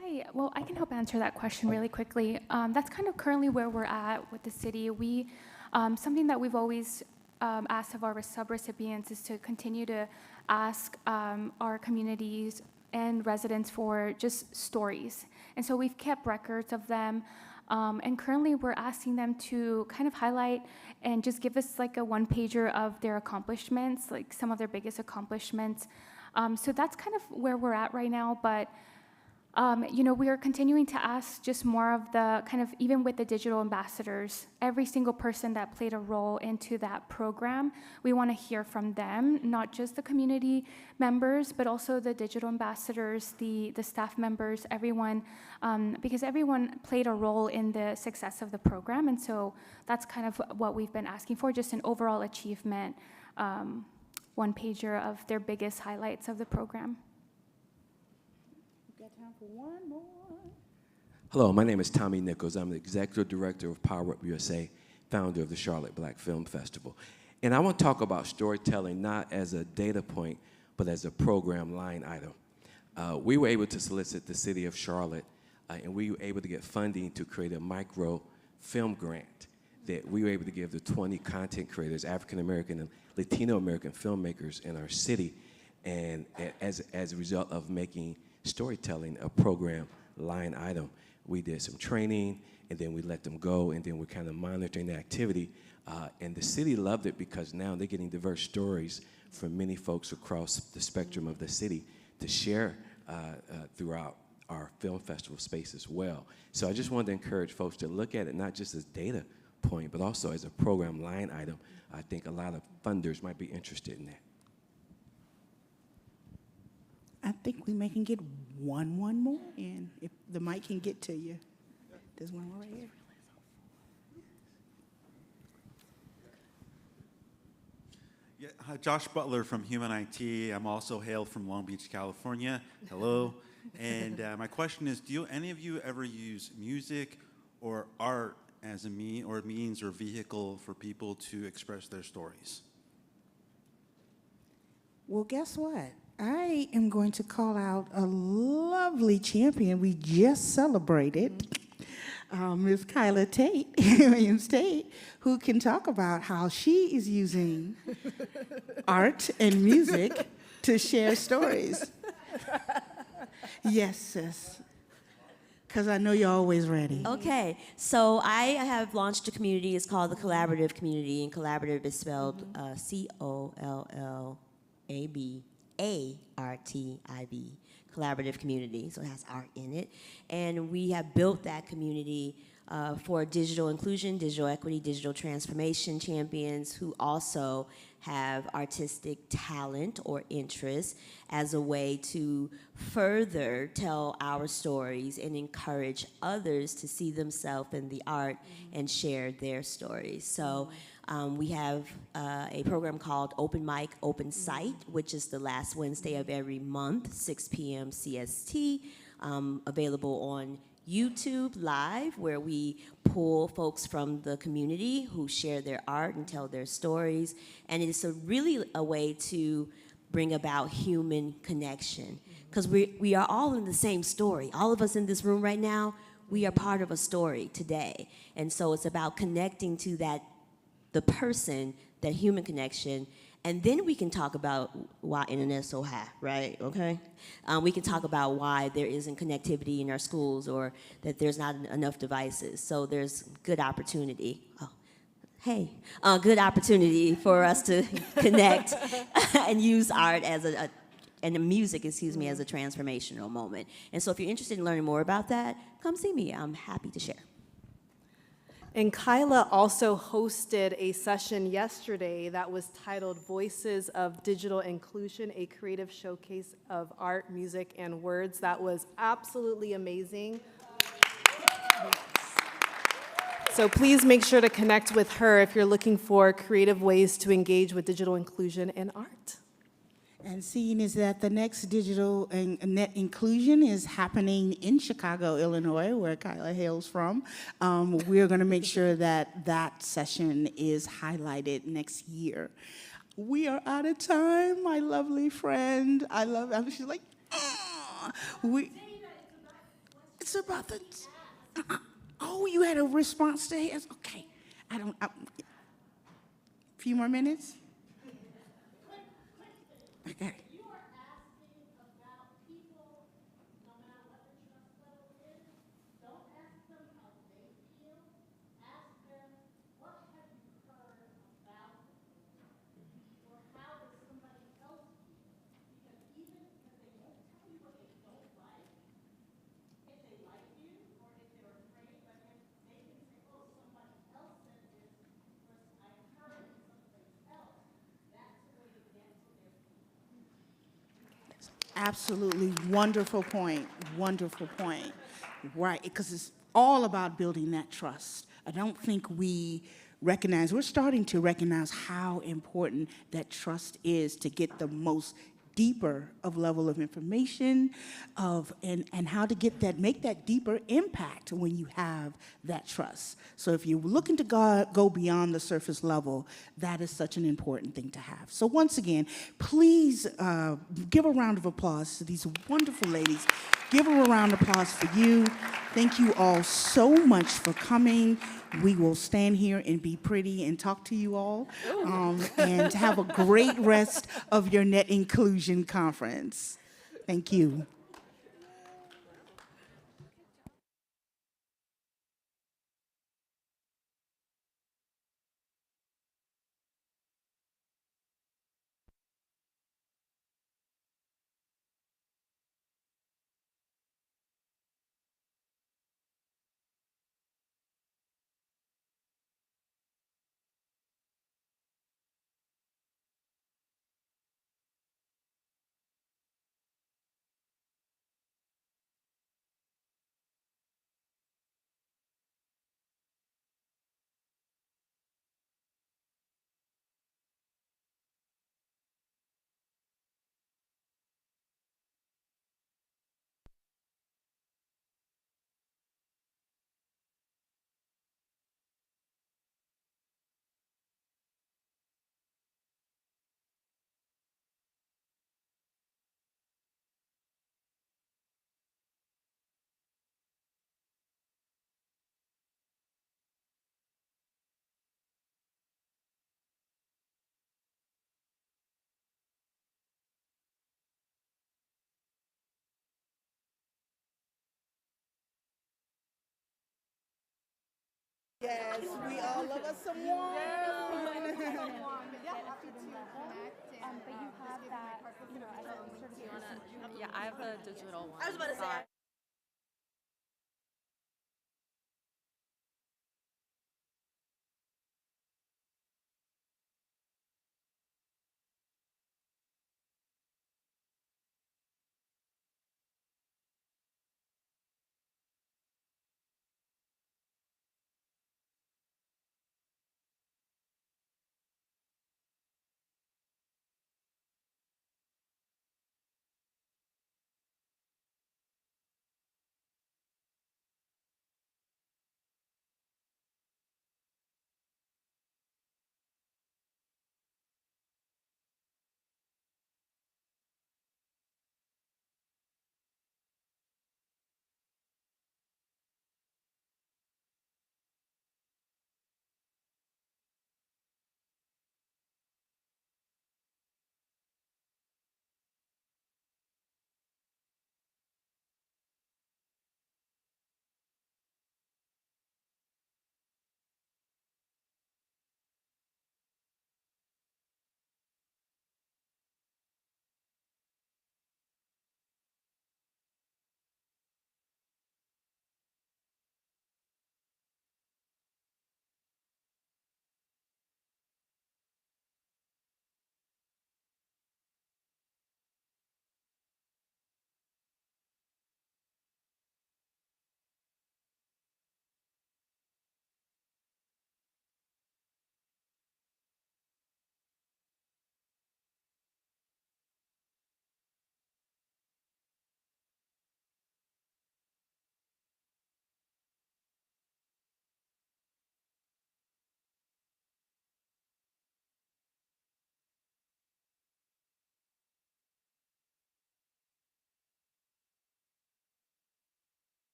Hi, well, I can help answer that question really quickly. That's kind of currently where we're at with the city. Something that we've always asked of our subrecipients is to continue to ask our communities and residents for just stories. And so we've kept records of them. And currently we're asking them to kind of highlight and just give us like a one-pager of their accomplishments, like some of their biggest accomplishments. So that's kind of where we're at right now, but we are continuing to ask just more of the kind of, even with the digital ambassadors, every single person that played a role into that program, we want to hear from them, not just the community members, but also the digital ambassadors, the staff members, everyone, because everyone played a role in the success of the program. And so that's kind of what we've been asking for, just an overall achievement, one-pager of their biggest highlights of the program. Time for one more. Hello, my name is Tommy Nichols. I'm the Executive Director of Power Up USA, founder of the Charlotte Black Film Festival. And I want to talk about storytelling not as a data point, but as a program line item. We were able to solicit the city of Charlotte, and we were able to get funding to create a micro film grant that we were able to give to 20 content creators, African American and Latino American filmmakers in our city, and as a result of making storytelling a program line item. We did some training, and then we let them go, and then we're kind of monitoring the activity. And the city loved it because now they're getting diverse stories from many folks across the spectrum of the city to share throughout our film festival space as well. So I just wanted to encourage folks to look at it not just as data point, but also as a program line item. I think a lot of funders might be interested in that. I think we may can get one more in, if the mic can get to you. There's one more right here. Yeah, hi, Josh Butler from Human IT. I'm also hail from Long Beach, California. Hello. And my question is, do any of you ever use music or art as a means or vehicle for people to express their stories? Well, guess what? I am going to call out a lovely champion we just celebrated, Ms. Kyla Tate, Williams Tate, who can talk about how she is using art and music to share stories. Yes, sis. Because I know you're always ready. Okay, so I have launched a community. It's called the Collaborative Community, and collaborative is spelled COLLABARTIV, Collaborative Community, so it has art in it. And we have built that community for digital inclusion, digital equity, digital transformation champions who also have artistic talent or interest as a way to further tell our stories and encourage others to see themselves in the art and share their stories. So we have a program called Open Mic, Open Site, which is the last Wednesday of every month, 6 p.m. CST, available on YouTube Live, where we pull folks from the community who share their art and tell their stories. And it's really a way to bring about human connection. Because we are all in the same story. All of us in this room right now, we are part of a story today. And so it's about connecting to the person, that human connection, and then we can talk about why internet's so high, right? Okay? We can talk about why there isn't connectivity in our schools or that there's not enough devices. So there's good opportunity. Oh, hey, good opportunity for us to connect and use art as and the music, as a transformational moment. And so if you're interested in learning more about that, come see me. I'm happy to share. And Kyla also hosted a session yesterday that was titled Voices of Digital Inclusion, a creative showcase of art, music, and words. That was absolutely amazing. So please make sure to connect with her if you're looking for creative ways to engage with digital inclusion and art. And seeing is that the next digital and net inclusion is happening in Chicago, Illinois, where Kyla hails from. We're going to make sure that that session is highlighted next year. We are out of time, my lovely friend. She's like, it's about the, oh, you had a response to his? Okay, a few more minutes? Okay. Absolutely wonderful point, wonderful point. Right, because it's all about building that trust. I don't think we're starting to recognize how important that trust is to get the most deeper of level of information and how to make that deeper impact when you have that trust. So if you're looking to go beyond the surface level, that is such an important thing to have. So once again, please give a round of applause to these wonderful ladies. Give a round of applause for you. Thank you all so much for coming. We will stand here and be pretty and talk to you all and have a great rest of your Net Inclusion Conference. Thank you. Yes, we all love us some wine. But you have that, Yeah, I have the digital one. I was about to say.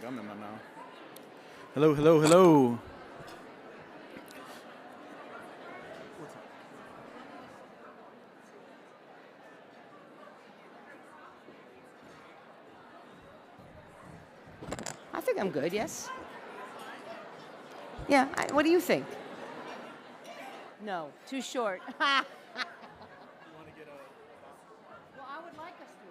Gum in my mouth. Hello, hello, hello. I think I'm good, yes? Yeah, what do you think? No, too short. Well, I would like us to.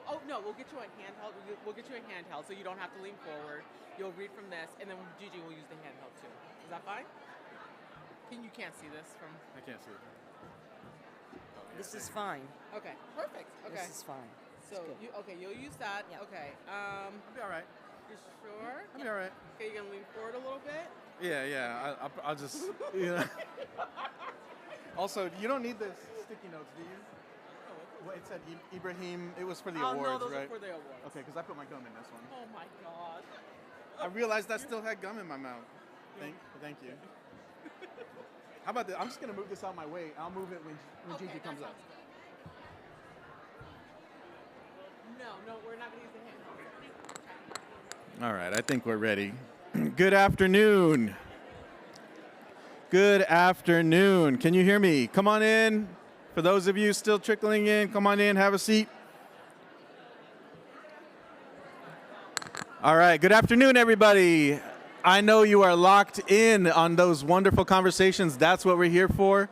Oh, no, we'll get you a handheld. We'll get you a handheld so you don't have to lean forward. You'll read from this, and then Gigi will use the handheld too. Is that fine? You can't see this from... I can't see it. This is fine. Okay, perfect. Okay. This is fine. So, you'll use that. Yeah. Okay. I'll be all right. You sure? I'll be all right. Okay, you're going to lean forward a little bit? Yeah. I'll just, you know. Also, you don't need the sticky notes, do you? Well, it said Ibrahim. It was for the awards, no, those right? are for the awards. Okay, because I put my gum in this one. Oh my God. I realized I still had gum in my mouth. Thank you. How about this? I'm just gonna move this out my way. I'll move it when Gigi comes up. No, we're not gonna use the handheld. All right, I think we're ready. Good afternoon. Good afternoon. Can you hear me? Come on in. For those of you still trickling in, come on in, have a seat. All right, good afternoon, everybody. I know you are locked in on those wonderful conversations. That's what we're here for.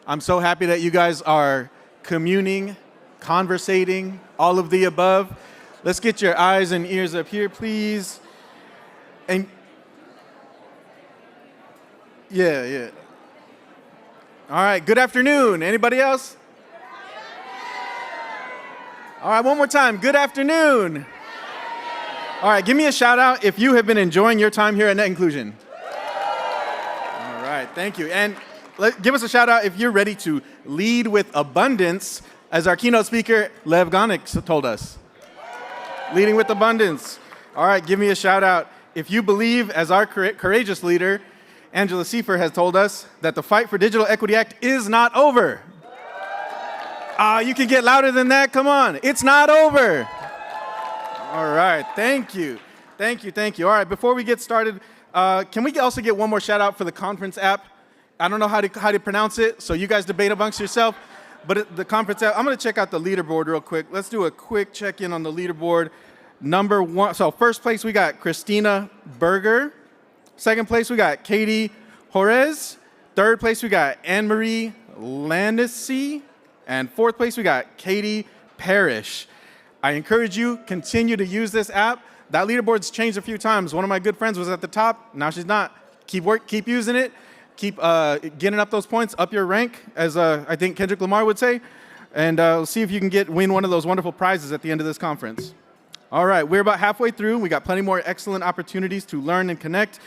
I'm so happy that you guys are communing, conversating, all of the above. Let's get your eyes and ears up here, please. And yeah. All right, good afternoon. Anybody else? All right, one more time. Good afternoon. All right, give me a shout out if you have been enjoying your time here at Net Inclusion. All right, thank you. And give us a shout out if you're ready to lead with abundance, as our keynote speaker, Lev Gonick, told us. Leading with abundance. All right, give me a shout out if you believe, as our courageous leader, Angela Siefer, has told us that the fight for Digital Equity Act is not over. You can get louder than that. Come on. It's not over. All right. Thank you. All right. Before we get started, can we also get one more shout out for the conference app? I don't know how to pronounce it, so you guys debate amongst yourself. But the conference app, I'm going to check out the leaderboard real quick. Let's do a quick check-in on the leaderboard. Number one, so first place we got Kristina Berger. Second place we got Katie Jorez. Third place we got Annmarie Lanesey. And fourth place we got Katie Parrish. I encourage you, continue to use this app. That leaderboard's changed a few times. One of my good friends was at the top. Now she's not. Keep using it. Keep getting up those points, up your rank, as I think Kendrick Lamar would say. And see if you can win one of those wonderful prizes at the end of this conference. All right, we're about halfway through. We got plenty more excellent opportunities to learn and connect.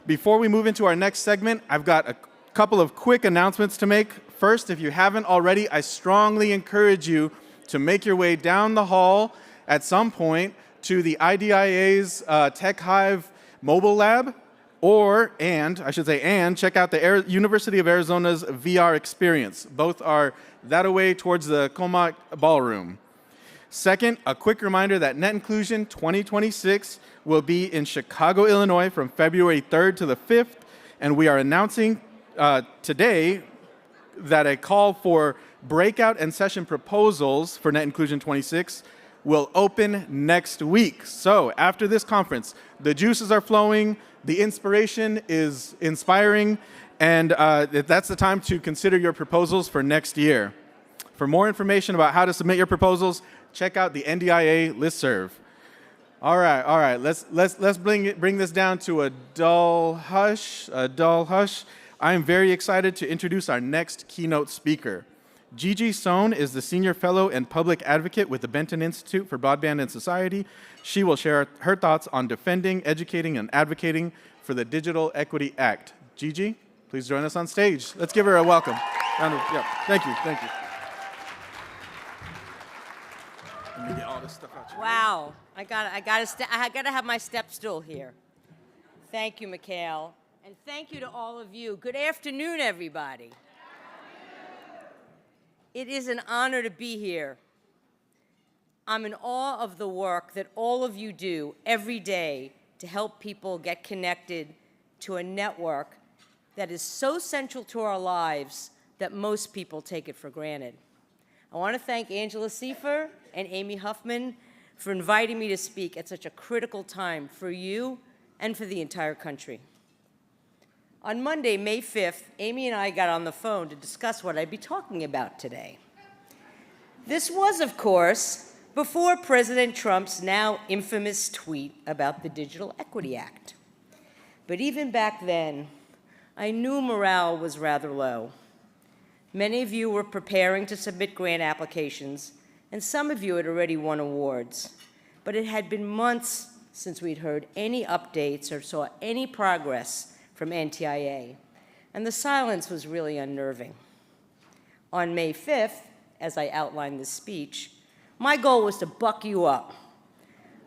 Before we move into our next segment, I've got a couple of quick announcements to make. First, if you haven't already, I strongly encourage you to make your way down the hall at some point to the IDIA's Tech Hive mobile lab, and check out the University of Arizona's VR experience. Both are that away towards the Comac Ballroom. Second, a quick reminder that Net Inclusion 2026 will be in Chicago, Illinois from February 3rd to the 5th, and we are announcing today that a call for breakout and session proposals for Net Inclusion 26 will open next week. So after this conference, the juices are flowing, the inspiration is inspiring, and that's the time to consider your proposals for next year. For more information about how to submit your proposals, check out the NDIA listserv. All right. Let's bring this down to a dull hush. I am very excited to introduce our next keynote speaker. Gigi Sohn is the Senior Fellow and Public Advocate with the Benton Institute for Broadband and Society. She will share her thoughts on defending, educating, and advocating for the Digital Equity Act. Gigi, please join us on stage. Let's give her a welcome. Thank you, thank you. Let me get all this stuff out. Wow, I gotta have my step stool here. Thank you, Mikhail, and thank you to all of you. Good afternoon, everybody. It is an honor to be here. I'm in awe of the work that all of you do every day to help people get connected to a network that is so central to our lives that most people take it for granted. I want to thank Angela Siefer and Amy Huffman for inviting me to speak at such a critical time for you and for the entire country. On Monday, May 5th, Amy and I got on the phone to discuss what I'd be talking about today. This was, of course, before President Trump's now infamous tweet about the Digital Equity Act. But even back then, I knew morale was rather low. Many of you were preparing to submit grant applications, and some of you had already won awards. But it had been months since we'd heard any updates or saw any progress from NDIA, and the silence was really unnerving. On May 5th, as I outlined this speech, my goal was to buck you up.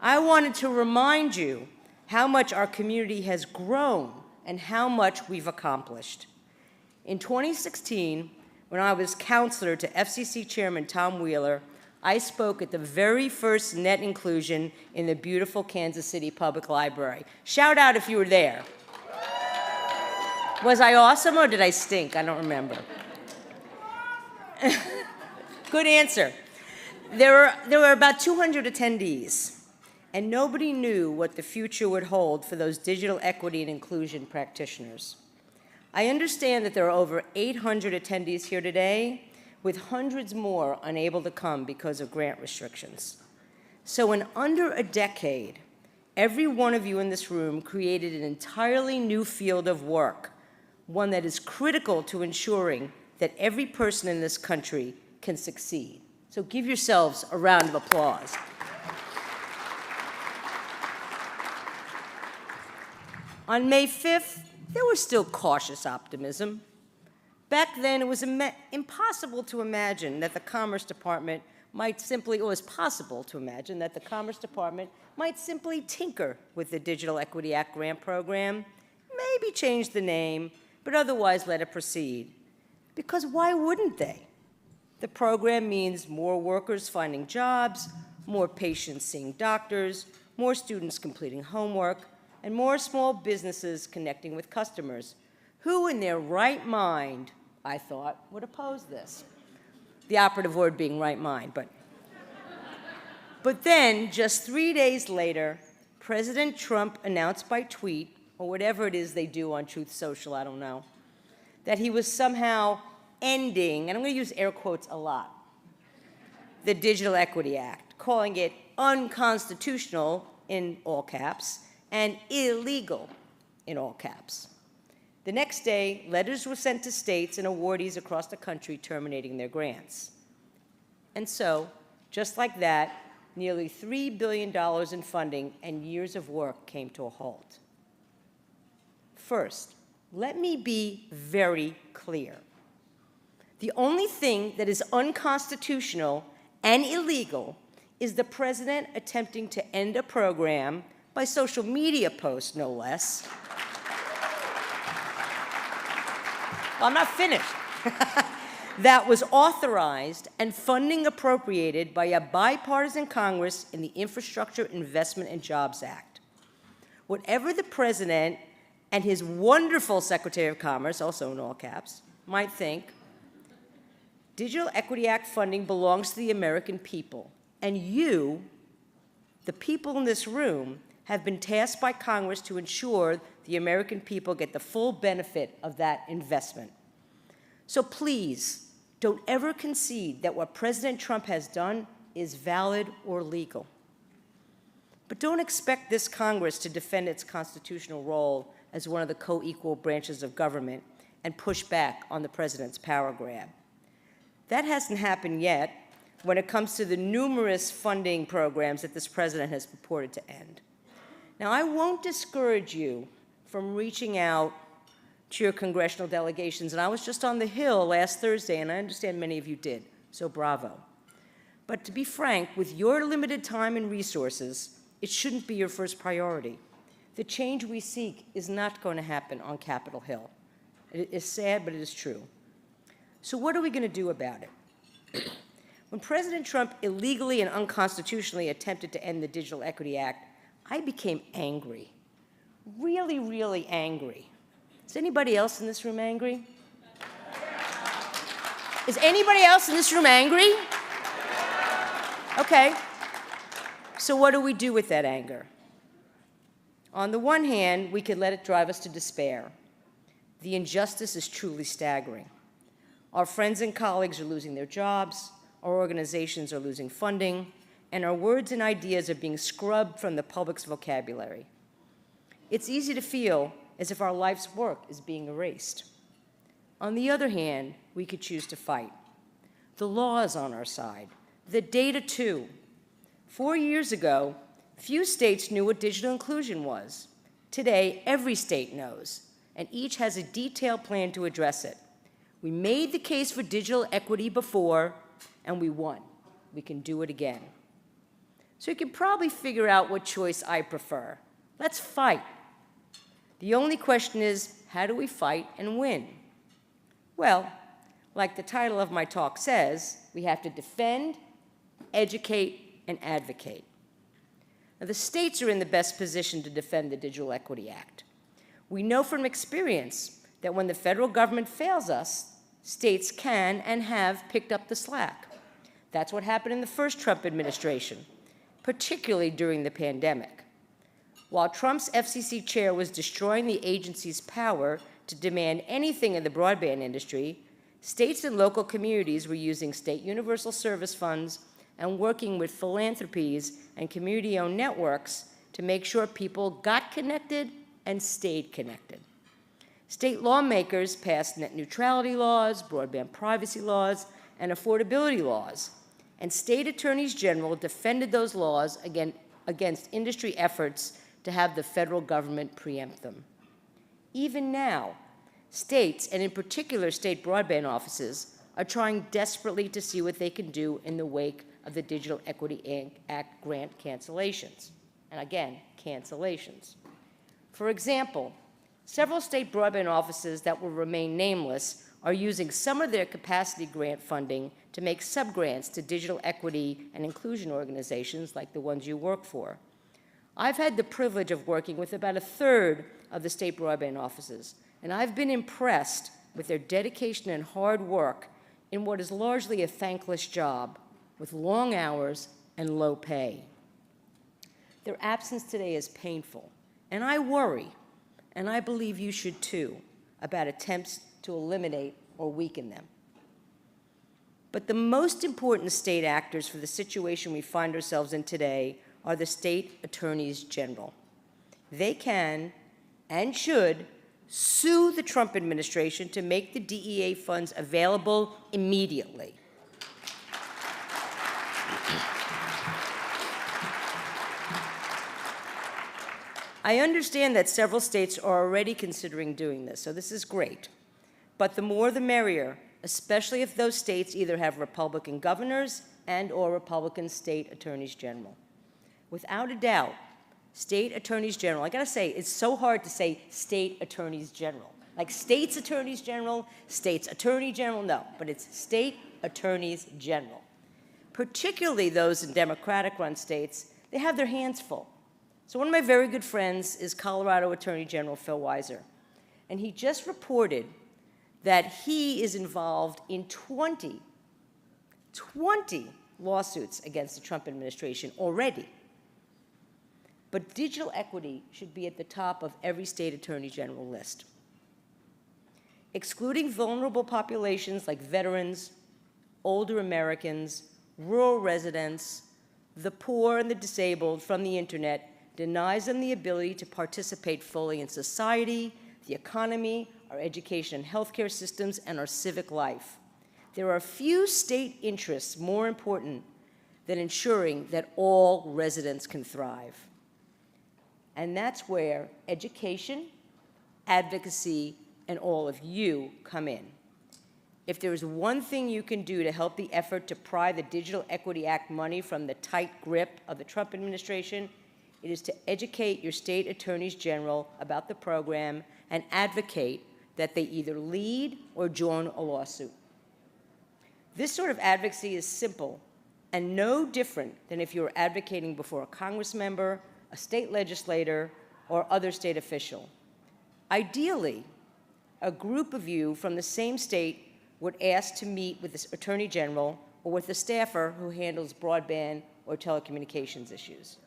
I wanted to remind you how much our community has grown and how much we've accomplished. In 2016, when I was counselor to FCC Chairman Tom Wheeler, I spoke at the very first net inclusion in the beautiful Kansas City Public Library. Shout out if you were there. Was I awesome or did I stink? I don't remember. Good answer. There were about 200 attendees, and nobody knew what the future would hold for those digital equity and inclusion practitioners. I understand that there are over 800 attendees here today, with hundreds more unable to come because of grant restrictions. So in under a decade, every one of you in this room created an entirely new field of work, one that is critical to ensuring that every person in this country can succeed. So give yourselves a round of applause. On May 5th, there was still cautious optimism. Back then, it was impossible to imagine that the Commerce Department might simply, or it was possible to imagine that the Commerce Department might simply tinker with the Digital Equity Act grant program, maybe change the name, but otherwise let it proceed. Because why wouldn't they? The program means more workers finding jobs, more patients seeing doctors, more students completing homework, and more small businesses connecting with customers. Who in their right mind, I thought, would oppose this? The operative word being right mind, but then, just 3 days later, President Trump announced by tweet, or whatever it is they do on Truth Social, I don't know, that he was somehow ending, and I'm going to use air quotes a lot, the Digital Equity Act, calling it unconstitutional, in all caps, and illegal, in all caps. The next day, letters were sent to states and awardees across the country terminating their grants. And so, just like that, nearly $3 billion in funding and years of work came to a halt. First, let me be very clear. The only thing that is unconstitutional and illegal is the president attempting to end a program by social media posts, no less. Well, I'm not finished. That was authorized and funding appropriated by a bipartisan Congress in the Infrastructure Investment and Jobs Act. Whatever the president and his wonderful Secretary of Commerce, also in all caps, might think, Digital Equity Act funding belongs to the American people, and you, the people in this room, have been tasked by Congress to ensure the American people get the full benefit of that investment. So please, don't ever concede that what President Trump has done is valid or legal. But don't expect this Congress to defend its constitutional role as one of the co-equal branches of government and push back on the president's power grab. That hasn't happened yet when it comes to the numerous funding programs that this president has purported to end. Now, I won't discourage you from reaching out to your congressional delegations, and I was just on the Hill last Thursday, and I understand many of you did, so bravo. But to be frank, with your limited time and resources, it shouldn't be your first priority. The change we seek is not going to happen on Capitol Hill. It is sad, but it is true. So what are we going to do about it? When President Trump illegally and unconstitutionally attempted to end the Digital Equity Act, I became angry, really, really angry. Is anybody else in this room angry? Is anybody else in this room angry? Okay. So what do we do with that anger? On the one hand, we could let it drive us to despair. The injustice is truly staggering. Our friends and colleagues are losing their jobs, our organizations are losing funding, and our words and ideas are being scrubbed from the public's vocabulary. It's easy to feel as if our life's work is being erased. On the other hand, we could choose to fight. The law is on our side, the data too. 4 years ago, few states knew what digital inclusion was. Today, every state knows, and each has a detailed plan to address it. We made the case for digital equity before, and we won. We can do it again. So you can probably figure out what choice I prefer. Let's fight. The only question is, how do we fight and win? Well, like the title of my talk says, we have to defend, educate, and advocate. Now, the states are in the best position to defend the Digital Equity Act. We know from experience that when the federal government fails us, states can and have picked up the slack. That's what happened in the first Trump administration, particularly during the pandemic. While Trump's FCC chair was destroying the agency's power to demand anything in the broadband industry, states and local communities were using state universal service funds and working with philanthropies and community-owned networks to make sure people got connected and stayed connected. State lawmakers passed net neutrality laws, broadband privacy laws, and affordability laws, and state attorneys general defended those laws against industry efforts to have the federal government preempt them. Even now, states, and in particular state broadband offices, are trying desperately to see what they can do in the wake of the Digital Equity Act grant cancellations. And again, cancellations. For example, several state broadband offices that will remain nameless are using some of their capacity grant funding to make subgrants to digital equity and inclusion organizations like the ones you work for. I've had the privilege of working with about a third of the state broadband offices, and I've been impressed with their dedication and hard work in what is largely a thankless job with long hours and low pay. Their absence today is painful, and I worry, and I believe you should too, about attempts to eliminate or weaken them. But the most important state actors for the situation we find ourselves in today are the state attorneys general. They can and should sue the Trump administration to make the DEA funds available immediately. I understand that several states are already considering doing this, so this is great. But the more the merrier, especially if those states either have Republican governors and/or Republican state attorneys general. Without a doubt, state attorneys general, I gotta say, it's so hard to say state attorneys general. Like states attorneys general, states attorney general, no, but it's state attorneys general. Particularly those in Democratic-run states, they have their hands full. So one of my very good friends is Colorado Attorney General Phil Weiser, and he just reported that he is involved in 20 lawsuits against the Trump administration already. But digital equity should be at the top of every state attorney general list. Excluding vulnerable populations like veterans, older Americans, rural residents, the poor and the disabled from the internet denies them the ability to participate fully in society, the economy, our education and healthcare systems, and our civic life. There are few state interests more important than ensuring that all residents can thrive. And that's where education, advocacy, and all of you come in. If there is one thing you can do to help the effort to pry the Digital Equity Act money from the tight grip of the Trump administration, it is to educate your state attorneys general about the program and advocate that they either lead or join a lawsuit. This sort of advocacy is simple and no different than if you were advocating before a Congress member, a state legislator, or other state official. Ideally, a group of you from the same state would ask to meet with the Attorney General or with the staffer who handles broadband or telecommunications issues.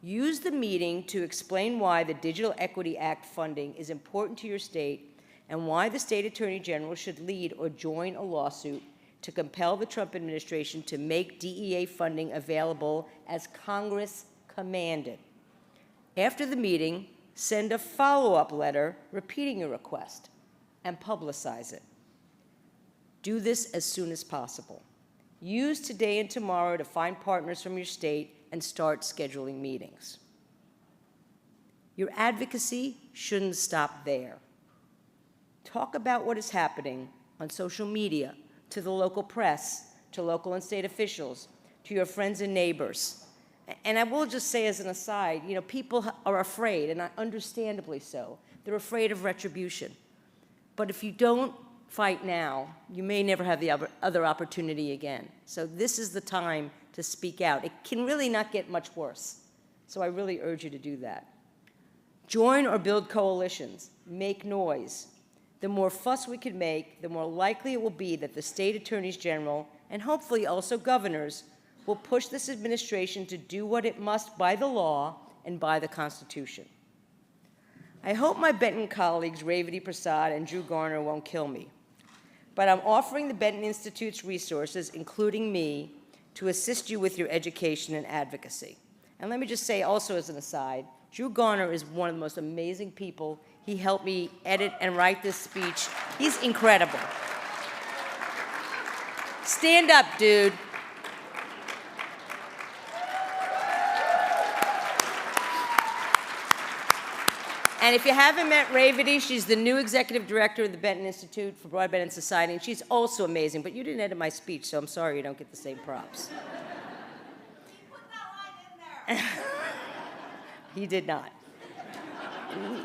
Use the meeting to explain why the Digital Equity Act funding is important to your state and why the state Attorney General should lead or join a lawsuit to compel the Trump administration to make DEA funding available as Congress commanded. After the meeting, send a follow-up letter repeating your request and publicize it. Do this as soon as possible. Use today and tomorrow to find partners from your state and start scheduling meetings. Your advocacy shouldn't stop there. Talk about what is happening on social media, to the local press, to local and state officials, to your friends and neighbors. And I will just say as an aside, you know, people are afraid, and understandably so. They're afraid of retribution. But if you don't fight now, you may never have the other opportunity again. So this is the time to speak out. It can really not get much worse. So I really urge you to do that. Join or build coalitions. Make noise. The more fuss we can make, the more likely it will be that the state attorneys general, and hopefully also governors, will push this administration to do what it must by the law and by the Constitution. I hope my Benton colleagues, Revati Prasad and Drew Garner, won't kill me. But I'm offering the Benton Institute's resources, including me, to assist you with your education and advocacy. And let me just say also as an aside, Drew Garner is one of the most amazing people. He helped me edit and write this speech. He's incredible. Stand up, dude. And if you haven't met Revati, she's the new executive director of the Benton Institute for Broadband and Society, and she's also amazing. But you didn't edit my speech, so I'm sorry you don't get the same props. He did not.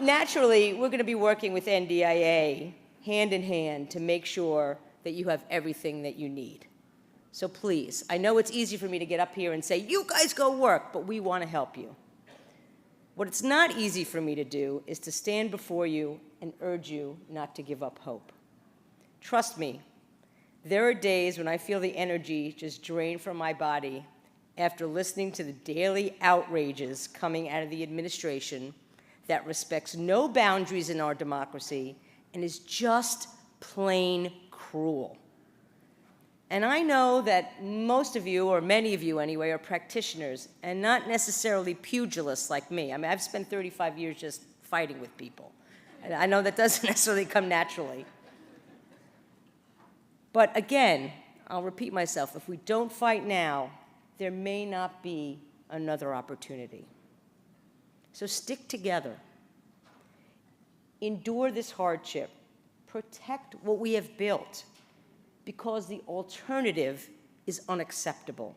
Naturally, we're going to be working with NDIA hand in hand to make sure that you have everything that you need. So please, I know it's easy for me to get up here and say, you guys go work, but we want to help you. What it's not easy for me to do is to stand before you and urge you not to give up hope. Trust me, there are days when I feel the energy just drain from my body after listening to the daily outrages coming out of the administration that respects no boundaries in our democracy and is just plain cruel. And I know that most of you, or many of you anyway, are practitioners and not necessarily pugilists like me. I mean, I've spent 35 years just fighting with people. And I know that doesn't necessarily come naturally. But again, I'll repeat myself, if we don't fight now, there may not be another opportunity. So stick together. Endure this hardship. Protect what we have built, because the alternative is unacceptable.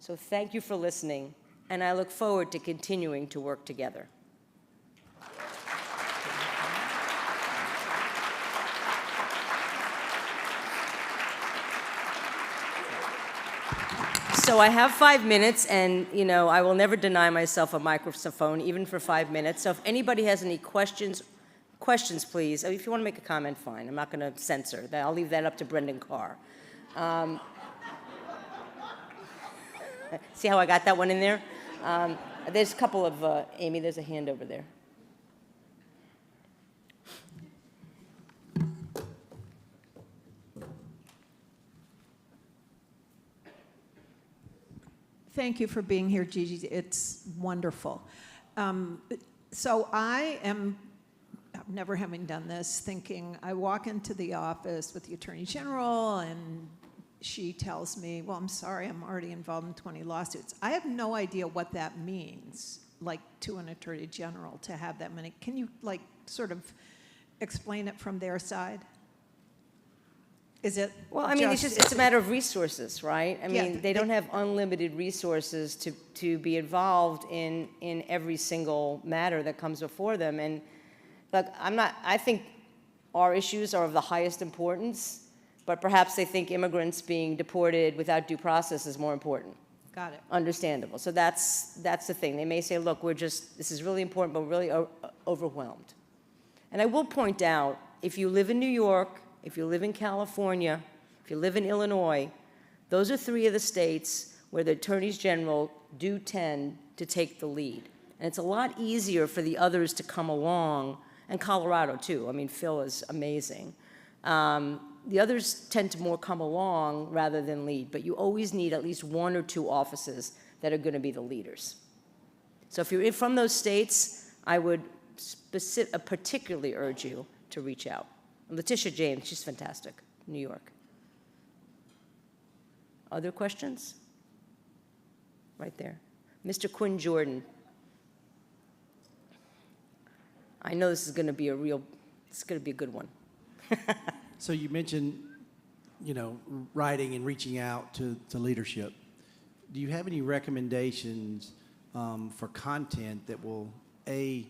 So thank you for listening, and I look forward to continuing to work together. So I have 5 minutes, and you know, I will never deny myself a microphone, even for 5 minutes. So if anybody has any questions, please. If you want to make a comment, fine. I'm not going to censor that. I'll leave that up to Brendan Carr. See how I got that one in there? There's a couple of, Amy, there's a hand over there. Thank you for being here, Gigi. It's wonderful. So I am never having done this, thinking I walk into the office with the Attorney General and she tells me, well, I'm sorry, I'm already involved in 20 lawsuits. I have no idea what that means, like to an Attorney General to have that many. Can you like sort of explain it from their side? Is it? Well, I mean, it's a matter of resources, right? I mean, they don't have unlimited resources to be involved in every single matter that comes before them. And look, I think our issues are of the highest importance, but perhaps they think immigrants being deported without due process is more important. Got it. Understandable. So that's the thing. They may say, look, this is really important, but we're really overwhelmed. And I will point out, if you live in New York, if you live in California, if you live in Illinois, those are 3 of the states where the attorneys general do tend to take the lead. And it's a lot easier for the others to come along, and Colorado too. I mean, Phil is amazing. The others tend to more come along rather than lead, but you always need at least 1 or 2 offices that are going to be the leaders. So if you're from those states, I would particularly urge you to reach out. Letitia James, she's fantastic, New York. Other questions? Right there. Mr. Quinn Jordan. I know this is going to be it's going to be a good one. So you mentioned, writing and reaching out to leadership. Do you have any recommendations for content that will, A,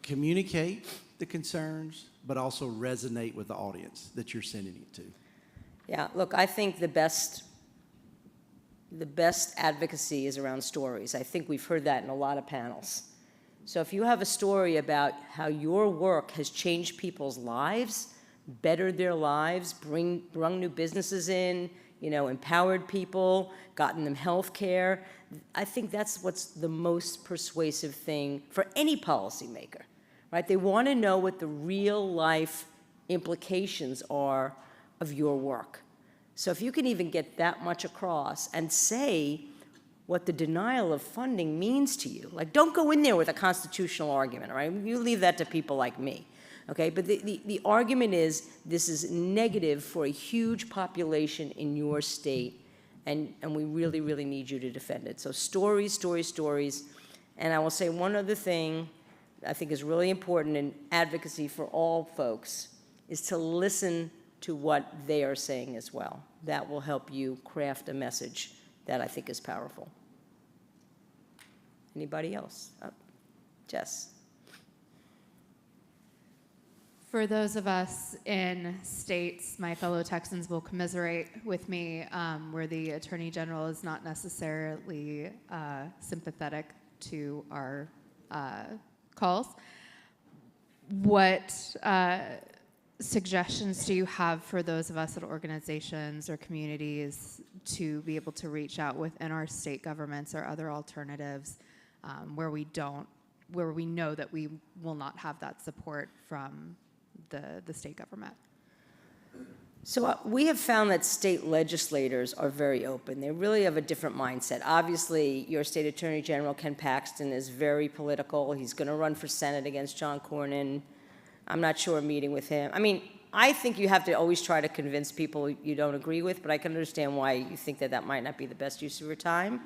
communicate the concerns, but also resonate with the audience that you're sending it to? Yeah, look, I think the best advocacy is around stories. I think we've heard that in a lot of panels. So if you have a story about how your work has changed people's lives, bettered their lives, brung new businesses in, empowered people, gotten them health care, I think that's what's the most persuasive thing for any policymaker, right? They want to know what the real life implications are of your work. So if you can even get that much across and say what the denial of funding means to you, like don't go in there with a constitutional argument, all right? You leave that to people like me. Okay, but the argument is this is negative for a huge population in your state, and we really, really need you to defend it. So stories, stories, stories. And I will say one other thing I think is really important in advocacy for all folks is to listen to what they are saying as well. That will help you craft a message that I think is powerful. Anybody else? Jess. For those of us in states, my fellow Texans will commiserate with me, where the Attorney General is not necessarily sympathetic to our calls. What suggestions do you have for those of us at organizations or communities to be able to reach out within our state governments or other alternatives where we know that we will not have that support from the state government? So we have found that state legislators are very open. They really have a different mindset. Obviously, your state attorney general, Ken Paxton, is very political. He's going to run for Senate against John Cornyn. I'm not sure a meeting with him. I mean, I think you have to always try to convince people you don't agree with, but I can understand why you think that might not be the best use of your time.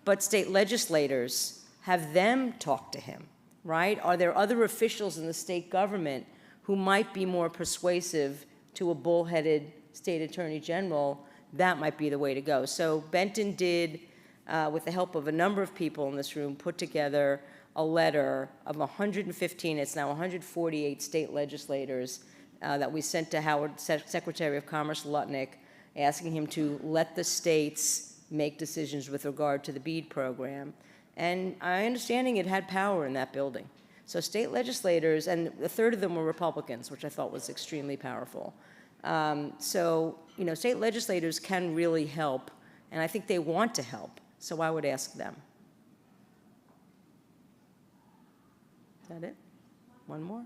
But state legislators, have them talk to him, right? Are there other officials in the state government who might be more persuasive to a bullheaded state attorney general? That might be the way to go. So Benton did, with the help of a number of people in this room, put together a letter of 115, it's now 148 state legislators that we sent to Howard, Secretary of Commerce Lutnick, asking him to let the states make decisions with regard to the BEAD program. And my understanding, it had power in that building. So state legislators, and a third of them were Republicans, which I thought was extremely powerful. So, state legislators can really help, and I think they want to help, so I would ask them. Is that it? One more?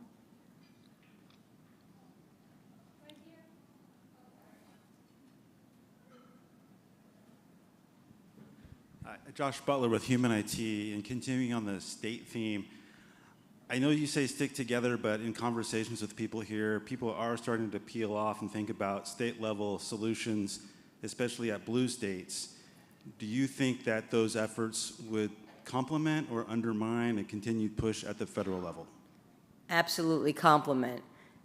Josh Butler with Human IT, and continuing on the state theme, I know you say stick together, but in conversations with people here, people are starting to peel off and think about state-level solutions, especially at blue states. Do you think that those efforts would complement or undermine a continued push at the federal level? Absolutely complement,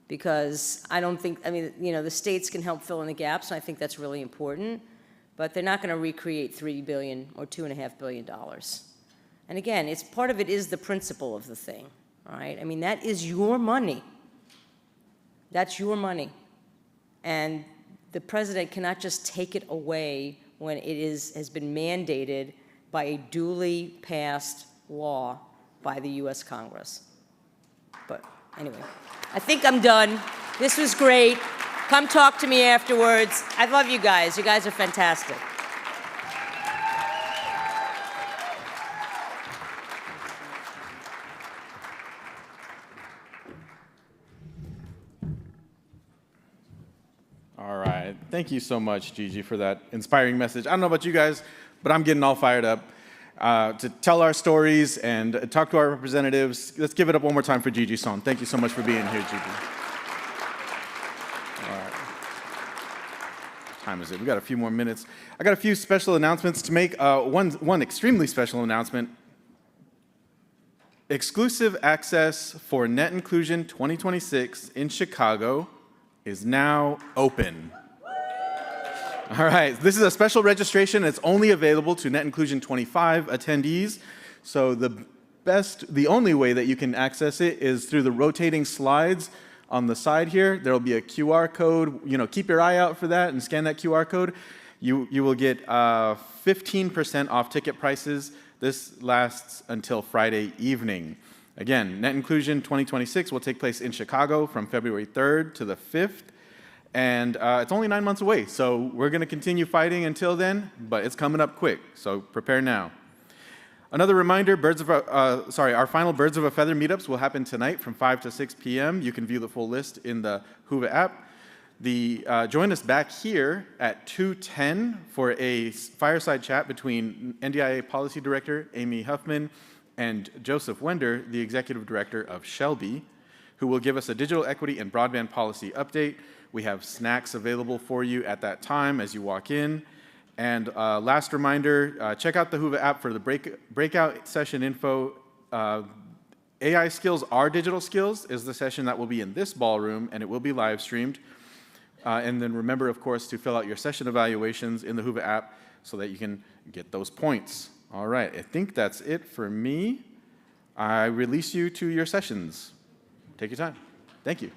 because I don't think, I mean, you know, the states can help fill in the gaps, and I think that's really important, but they're not going to recreate $3 billion or $2.5 billion. And again, it's part of it is the principle of the thing, right? I mean, that is your money. That's your money. And the president cannot just take it away when it has been mandated by a duly passed law by the U.S. Congress. But anyway, I think I'm done. This was great. Come talk to me afterwards. I love you guys. You guys are fantastic. All right. Thank you so much, Gigi, for that inspiring message. I don't know about you guys, but I'm getting all fired up to tell our stories and talk to our representatives. Let's give it up one more time for Gigi Son. Thank you so much for being here, Gigi. All right. What time is it? We got a few more minutes. I got a few special announcements to make. One extremely special announcement. Exclusive access for Net Inclusion 2026 in Chicago is now open. All right, this is a special registration. It's only available to Net Inclusion 25 attendees. So the only way that you can access it is through the rotating slides on the side here. There'll be a QR code. You know, keep your eye out for that and scan that QR code. You will get 15% off ticket prices. This lasts until Friday evening. Again, Net Inclusion 2026 will take place in Chicago from February 3rd to the 5th. And it's only 9 months away, so we're going to continue fighting until then, but it's coming up quick, so prepare now. Another reminder, our final Birds of a Feather meetups will happen tonight from 5 to 6 p.m. You can view the full list in the Whova app. Join us back here at 2:10 for a fireside chat between NDIA Policy Director Amy Huffman and Joseph Wender, the Executive Director of Shelby, who will give us a digital equity and broadband policy update. We have snacks available for you at that time as you walk in. And last reminder, check out the Whova app for the breakout session info. AI skills are digital skills is the session that will be in this ballroom, and it will be live streamed. And then remember, of course, to fill out your session evaluations in the Whova app so that you can get those points. All right, I think that's it for me. I release you to your sessions. Take your time. Thank you.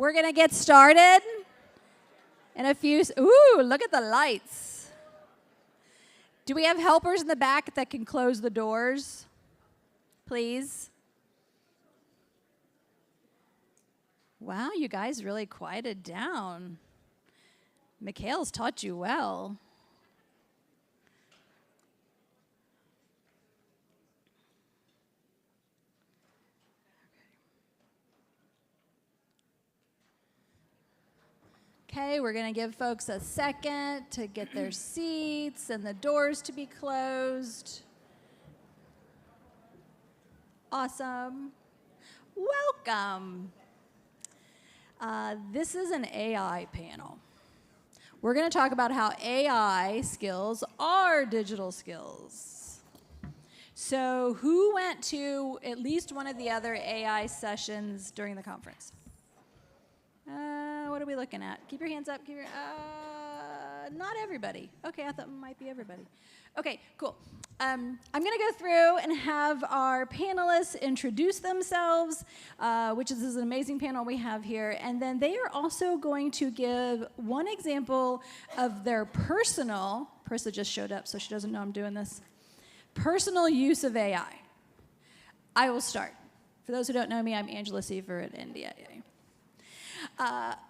We're going to get started in a few. Ooh, look at the lights. Do we have helpers in the back that can close the doors? Please. Wow, you guys really quieted down. Mikhail's taught you well. Okay, we're going to give folks a second to get their seats and the doors to be closed. Awesome. Welcome. This is an AI panel. We're going to talk about how AI skills are digital skills. So who went to at least one of the other AI sessions during the conference? What are we looking at? Keep your hands up. Keep your, not everybody. Okay, I thought it might be everybody. Okay, cool. I'm going to go through and have our panelists introduce themselves, which is an amazing panel we have here. And then they are also going to give one example of their personal, Persa just showed up, so she doesn't know I'm doing this, personal use of AI. I will start. For those who don't know me, I'm Angela Siefer at NDIA.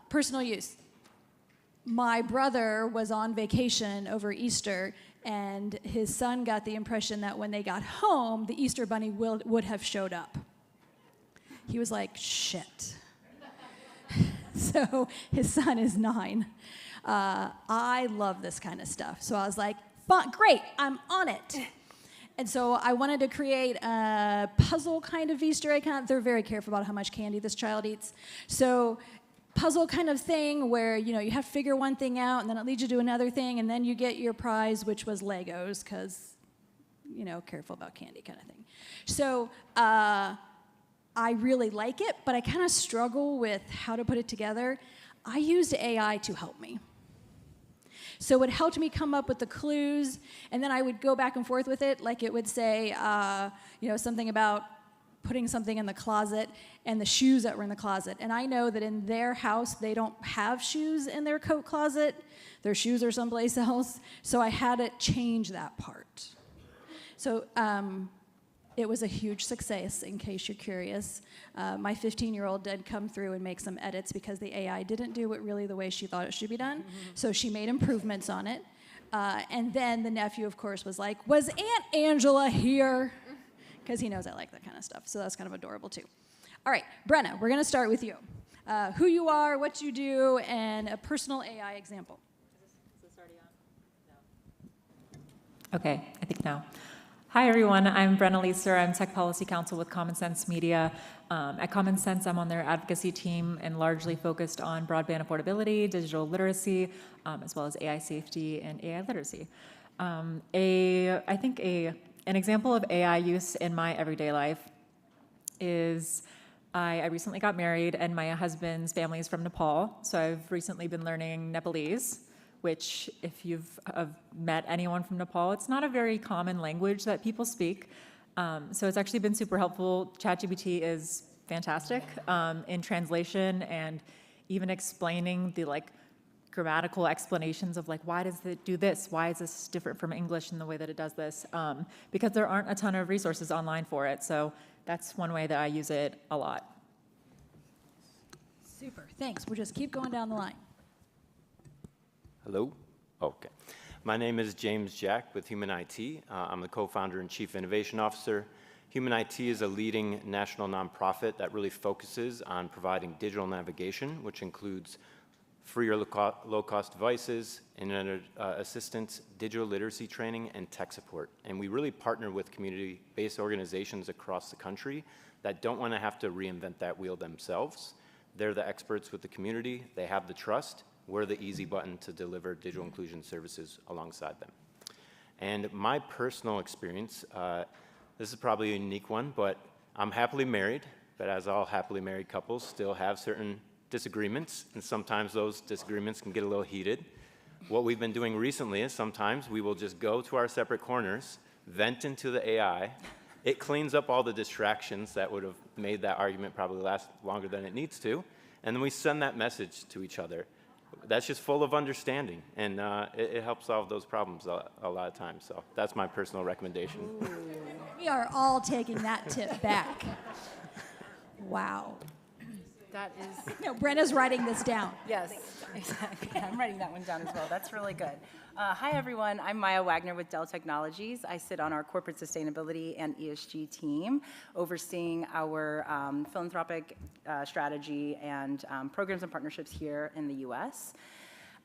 Personal use. My brother was on vacation over Easter, and his son got the impression that when they got home, the Easter bunny would have showed up. He was like, shit. So his son is 9. I love this kind of stuff. So I was like, fun, great, I'm on it. And so I wanted to create a puzzle kind of Easter egg. They're very careful about how much candy this child eats. So puzzle kind of thing where, you have to figure one thing out, and then it leads you to another thing, and then you get your prize, which was Legos, because, careful about candy kind of thing. So I really like it, but I kind of struggle with how to put it together. I used AI to help me. So it helped me come up with the clues, and then I would go back and forth with it. Like it would say, something about putting something in the closet and the shoes that were in the closet. And I know that in their house, they don't have shoes in their coat closet. Their shoes are someplace else. So I had to change that part. So it was a huge success, in case you're curious. My 15-year-old did come through and make some edits because the AI didn't do it really the way she thought it should be done. So she made improvements on it. And then the nephew, of course, was like, was Aunt Angela here? Because he knows I like that kind of stuff. So that's kind of adorable, too. All right, Brenna, we're going to start with you. Who you are, what you do, and a personal AI example. Is this already on? No. Okay, I think now. Hi, everyone. I'm Brenna Leeser. I'm Tech Policy Counsel with Common Sense Media. At Common Sense, I'm on their advocacy team and largely focused on broadband affordability, digital literacy, as well as AI safety and AI literacy. I think an example of AI use in my everyday life is I recently got married, and my husband's family is from Nepal, so I've recently been learning Nepalese, which, if you've met anyone from Nepal, it's not a very common language that people speak. So it's actually been super helpful. ChatGPT is fantastic in translation and even explaining the grammatical explanations of why does it do this? Why is this different from English in the way that it does this? Because there aren't a ton of resources online for it. So that's one way that I use it a lot. Super, thanks. We'll just keep going down the line. Hello? Okay. My name is James Jack with Human IT. I'm the co-founder and chief innovation officer. Human IT is a leading national nonprofit that really focuses on providing digital navigation, which includes free or low-cost devices, internet assistance, digital literacy training, and tech support. And we really partner with community-based organizations across the country that don't want to have to reinvent that wheel themselves. They're the experts with the community. They have the trust. We're the easy button to deliver digital inclusion services alongside them. And my personal experience, this is probably a unique one, but I'm happily married, but as all happily married couples still have certain disagreements, and sometimes those disagreements can get a little heated. What we've been doing recently is sometimes we will just go to our separate corners, vent into the AI. It cleans up all the distractions that would have made that argument probably last longer than it needs to, and then we send that message to each other. That's just full of understanding, and it helps solve those problems a lot of times. So that's my personal recommendation. We are all taking that tip back. Wow. That is. No, Brenna's writing this down. Yes, exactly. I'm writing that one down as well. That's really good. Hi, everyone. I'm Maya Wagner with Dell Technologies. I sit on our corporate sustainability and ESG team, overseeing our philanthropic strategy and programs and partnerships here in the U.S.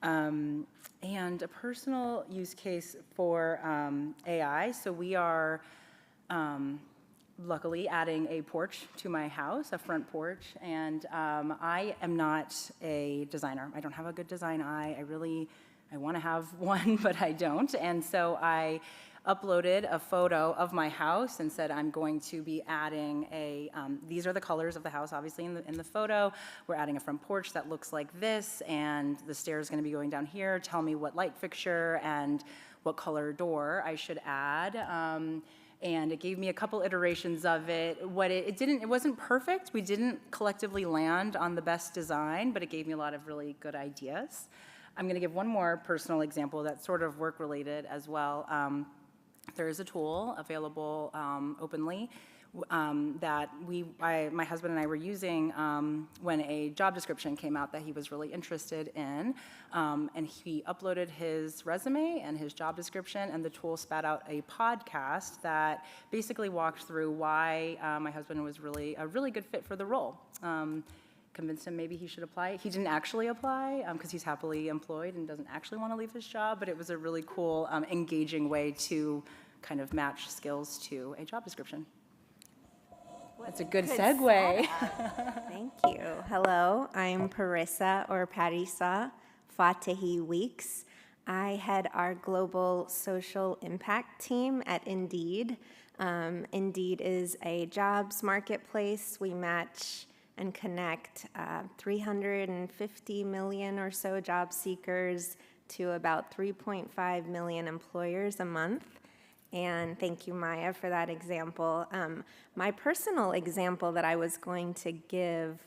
And a personal use case for AI. So we are luckily adding a porch to my house, a front porch, and I am not a designer. I don't have a good design eye. I want to have one, but I don't. And so I uploaded a photo of my house and said, I'm going to be adding these are the colors of the house, obviously, in the photo. We're adding a front porch that looks like this, and the stairs are going to be going down here. Tell me what light fixture and what color door I should add. And it gave me a couple iterations of it. It wasn't perfect. We didn't collectively land on the best design, but it gave me a lot of really good ideas. I'm going to give one more personal example that's sort of work-related as well. There is a tool available openly that my husband and I were using when a job description came out that he was really interested in. And he uploaded his resume and his job description, and the tool spat out a podcast that basically walked through why my husband was a really good fit for the role. Convinced him maybe he should apply. He didn't actually apply because he's happily employed and doesn't actually want to leave his job, but it was a really cool, engaging way to kind of match skills to a job description. That's a good segue. Thank you. Hello, I'm Parissa or Parisa Fatehi Weeks. I head our global social impact team at Indeed. Indeed is a jobs marketplace. We match and connect 350 million or so job seekers to about 3.5 million employers a month. And thank you, Maya, for that example. My personal example that I was going to give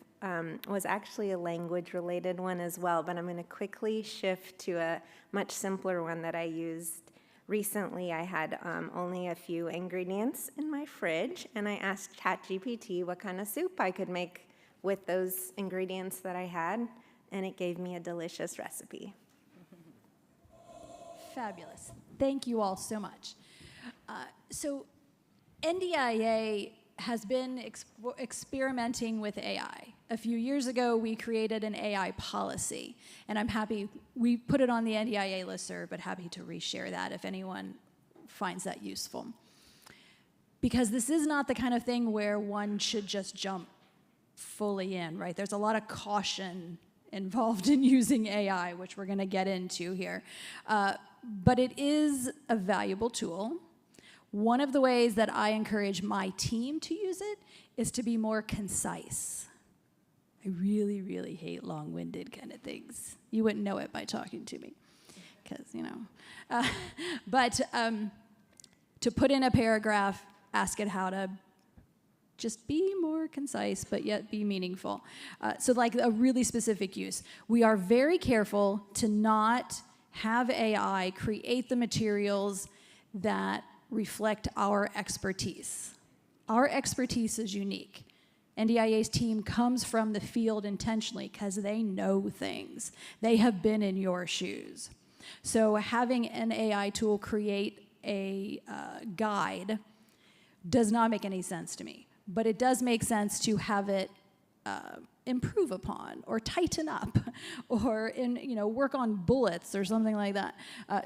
was actually a language-related one as well, but I'm going to quickly shift to a much simpler one that I used recently. I had only a few ingredients in my fridge, and I asked ChatGPT what kind of soup I could make with those ingredients that I had, and it gave me a delicious recipe. Fabulous. Thank you all so much. So NDIA has been experimenting with AI. A few years ago, we created an AI policy, and I'm happy, we put it on the NDIA listserv, but happy to reshare that if anyone finds that useful. Because this is not the kind of thing where one should just jump fully in, right? There's a lot of caution involved in using AI, which we're going to get into here. But it is a valuable tool. One of the ways that I encourage my team to use it is to be more concise. I really, really hate long-winded kind of things. You wouldn't know it by talking to me, because, you know. But to put in a paragraph, ask it how to just be more concise, but yet be meaningful. So like a really specific use. We are very careful to not have AI create the materials that reflect our expertise. Our expertise is unique. NDIA's team comes from the field intentionally because they know things. They have been in your shoes. So having an AI tool create a guide does not make any sense to me. But it does make sense to have it improve upon or tighten up or work on bullets or something like that.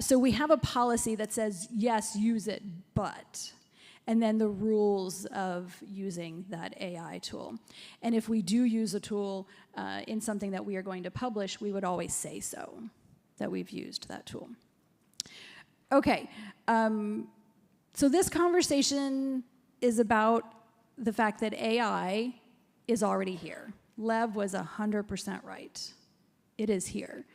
So we have a policy that says, yes, use it, but, and then the rules of using that AI tool. And if we do use a tool in something that we are going to publish, we would always say so, that we've used that tool. Okay, so this conversation is about the fact that AI is already here. Lev was 100% right. It is here.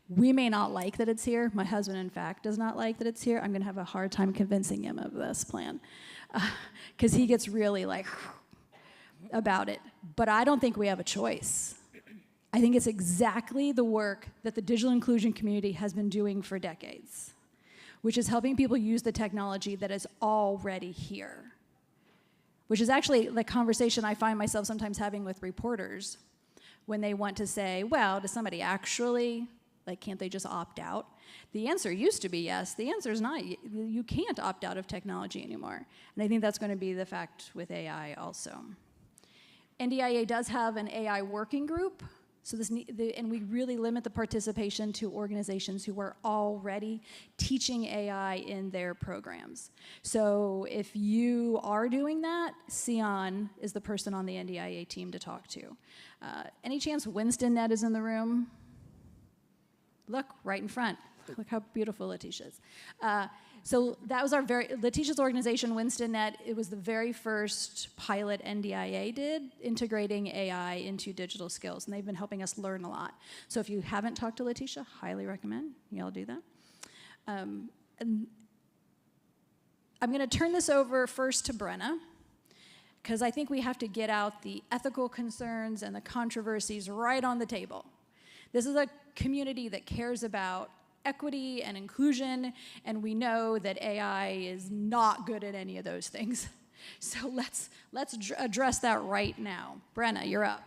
We may not like that it's here. My husband, in fact, does not like that it's here. I'm going to have a hard time convincing him of this plan because he gets really like about it. But I don't think we have a choice. I think it's exactly the work that the digital inclusion community has been doing for decades, which is helping people use the technology that is already here, which is actually the conversation I find myself sometimes having with reporters when they want to say, well, does somebody actually, like, can't they just opt out? The answer used to be yes. The answer is not. You can't opt out of technology anymore. And I think that's going to be the fact with AI also. NDIA does have an AI working group. So and we really limit the participation to organizations who are already teaching AI in their programs. So if you are doing that, Sion is the person on the NDIA team to talk to. Any chance WinstonNet is in the room? Look, right in front. Look how beautiful Letitia is. So that was Letitia's organization, WinstonNet. It was the very first pilot NDIA did, integrating AI into digital skills, and they've been helping us learn a lot. So if you haven't talked to Letitia, highly recommend y'all do that. And I'm gonna turn this over first to Brenna, because I think we have to get out the ethical concerns and the controversies right on the table. This is a community that cares about equity and inclusion, and we know that AI is not good at any of those things. So let's address that right now. Brenna, you're up.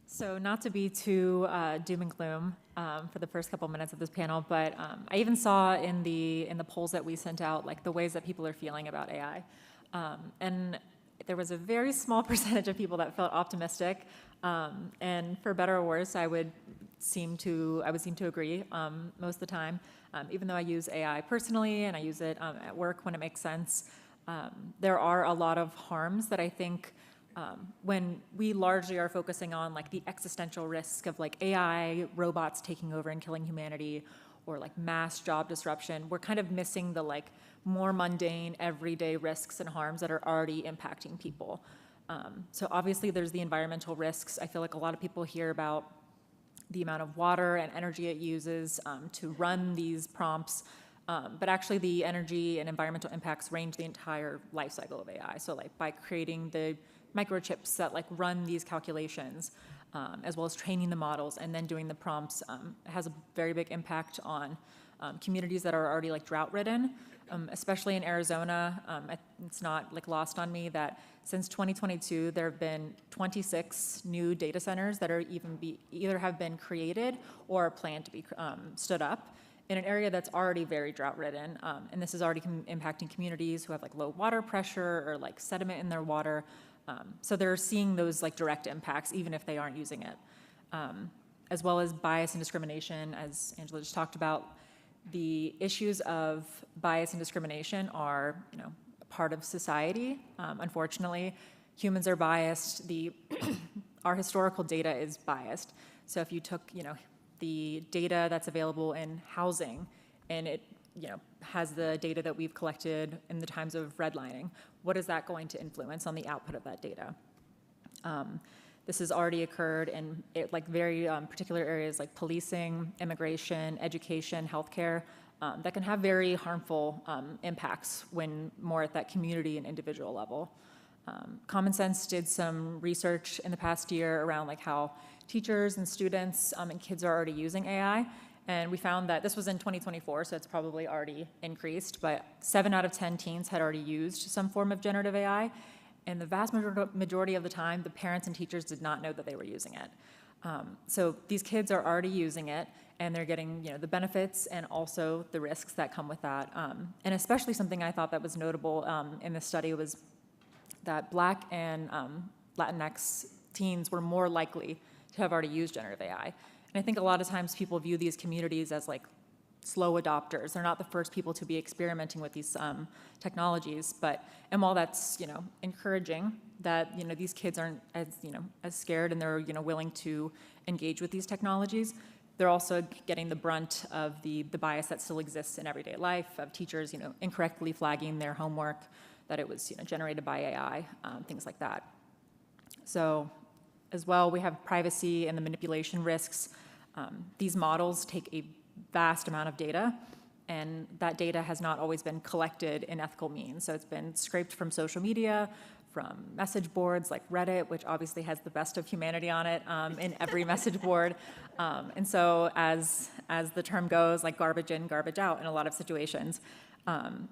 So not to be too doom and gloom for the first couple minutes of this panel, but I even saw in the polls that we sent out, like, the ways that people are feeling about AI. And there was a very small percentage of people that felt optimistic, and for better or worse, I would seem to agree most of the time. Even though I use AI personally and I use it at work when it makes sense, there are a lot of harms that I think when we largely are focusing on, like, the existential risk of, like, AI robots taking over and killing humanity, or, like, mass job disruption, we're kind of missing the, like, more mundane everyday risks and harms that are already impacting people. So obviously there's the environmental risks. I feel like a lot of people hear about the amount of water and energy it uses to run these prompts, but actually the energy and environmental impacts range the entire life cycle of AI. So, like, by creating the microchips that, like, run these calculations, as well as training the models and then doing the prompts, it has a very big impact on communities that are already, like, drought-ridden, especially in Arizona. It's not, like, lost on me that since 2022, there have been 26 new data centers that are either have been created or are planned to be stood up in an area that's already very drought-ridden. And this is already impacting communities who have, like, low water pressure or, like, sediment in their water. So they're seeing those, like, direct impacts even if they aren't using it. As well as bias and discrimination, as Angela just talked about. The issues of bias and discrimination are, a part of society. Unfortunately, humans are biased. Our historical data is biased. So if you took, the data that's available in housing, and it, has the data that we've collected in the times of redlining, what is that going to influence on the output of that data? This has already occurred in very particular areas like policing, immigration, education, healthcare, that can have very harmful impacts when more at that community and individual level. Common Sense did some research in the past year around, like, how teachers and students and kids are already using AI. And we found that this was in 2024, so it's probably already increased, but 7 out of 10 teens had already used some form of generative AI. And the vast majority of the time, the parents and teachers did not know that they were using it. So these kids are already using it, and they're getting, the benefits and also the risks that come with that. And especially something I thought that was notable in this study was that Black and Latinx teens were more likely to have already used generative AI. And I think a lot of times people view these communities as, like, slow adopters. They're not the first people to be experimenting with these technologies, and while that's, encouraging that, these kids aren't as scared and they're, willing to engage with these technologies, they're also getting the brunt of the bias that still exists in everyday life, of teachers, incorrectly flagging their homework that it was, generated by AI, things like that. So as well, we have privacy and the manipulation risks. These models take a vast amount of data, and that data has not always been collected in ethical means. So it's been scraped from social media, message boards like Reddit, which obviously has the best of humanity on it in every message board. And so as the term goes, like garbage in, garbage out in a lot of situations.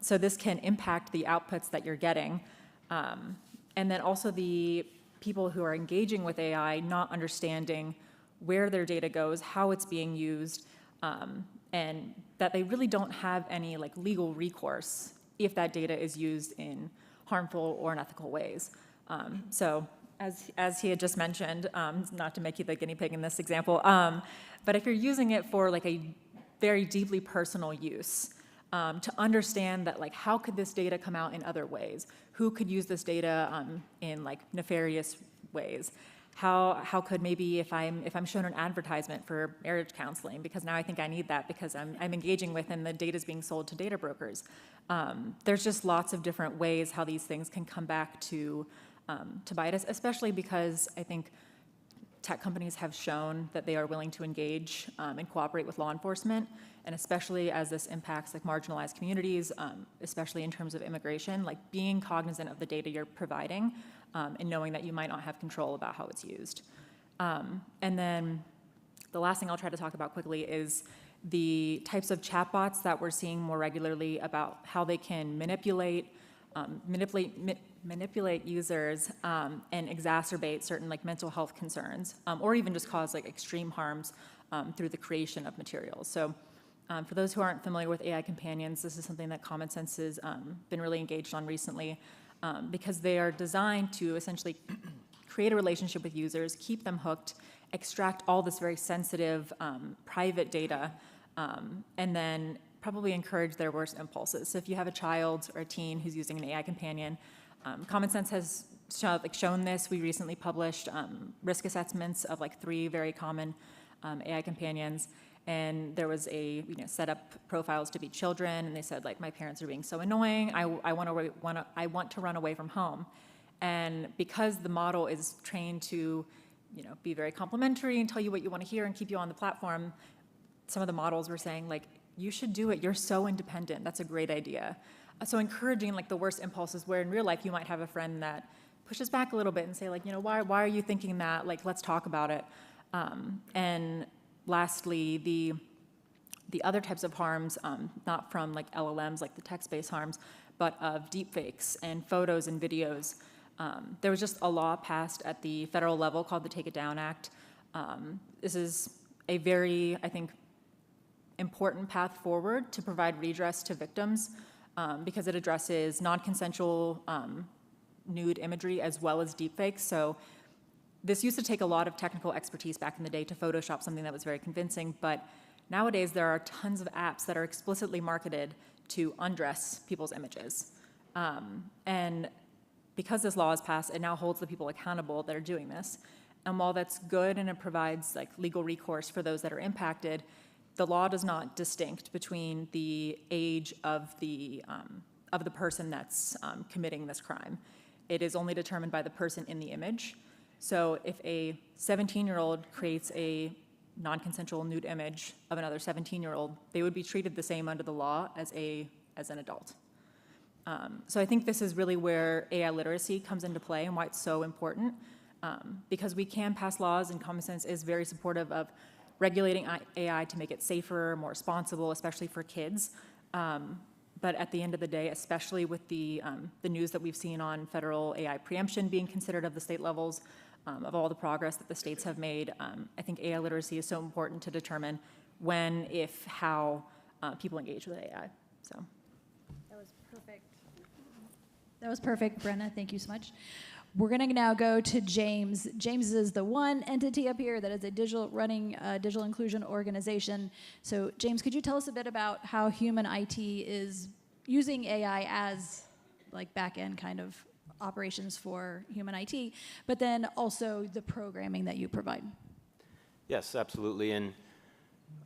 So this can impact the outputs that you're getting. And then also the people who are engaging with AI not understanding where their data goes, how it's being used, and that they really don't have any like legal recourse if that data is used in harmful or unethical ways. So as he had just mentioned, not to make you the guinea pig in this example, but if you're using it for like a very deeply personal use, to understand that like how could this data come out in other ways? Who could use this data in like nefarious ways? How could maybe if I'm shown an advertisement for marriage counseling, because now I think I need that because I'm engaging with and the data is being sold to data brokers. There's just lots of different ways how these things can come back to bite us, especially because I think tech companies have shown that they are willing to engage and cooperate with law enforcement, and especially as this impacts like marginalized communities, especially in terms of immigration, like being cognizant of the data you're providing and knowing that you might not have control about how it's used. And then the last thing I'll try to talk about quickly is the types of chatbots that we're seeing more regularly about how they can manipulate users and exacerbate certain like mental health concerns, or even just cause like extreme harms through the creation of materials. So for those who aren't familiar with AI companions, this is something that Common Sense has been really engaged on recently, because they are designed to essentially create a relationship with users, keep them hooked, extract all this very sensitive private data, and then probably encourage their worst impulses. So if you have a child or a teen who's using an AI companion, Common Sense has shown this. We recently published risk assessments of like 3 very common AI companions, and there was a set up profiles to be children, and they said like my parents are being so annoying. I want to run away from home, and because the model is trained to be very complimentary and tell you what you want to hear and keep you on the platform, some of the models were saying like, you should do it. You're so independent. That's a great idea. So encouraging like the worst impulses, where in real life you might have a friend that pushes back a little bit and say like, why are you thinking that? Like, let's talk about it. And lastly, the other types of harms, not from like LLMs, like the text-based harms, but of deepfakes and photos and videos. There was just a law passed at the federal level called the Take It Down Act. This is a very, I think, important path forward to provide redress to victims, because it addresses non-consensual nude imagery as well as deepfakes. So this used to take a lot of technical expertise back in the day to Photoshop something that was very convincing, but nowadays there are tons of apps that are explicitly marketed to undress people's images. And because this law is passed, it now holds the people accountable that are doing this. And while that's good and it provides like legal recourse for those that are impacted, the law does not distinct between the age of the person that's committing this crime. It is only determined by the person in the image. So if a 17-year-old creates a non-consensual nude image of another 17-year-old, they would be treated the same under the law as an adult. So I think this is really where AI literacy comes into play and why it's so important, because we can pass laws, and Common Sense is very supportive of regulating AI to make it safer, more responsible, especially for kids. But at the end of the day, especially with the news that we've seen on federal AI preemption being considered of the state levels, of all the progress that the states have made, I think AI literacy is so important to determine when, if, how people engage with AI. So that was perfect. That was perfect, Brenna. Thank you so much. We're going to now go to James. James is the one entity up here that is a digital inclusion organization. So James, could you tell us a bit about how Human IT is using AI as like back-end kind of operations for Human IT, but then also the programming that you provide? Yes, absolutely. And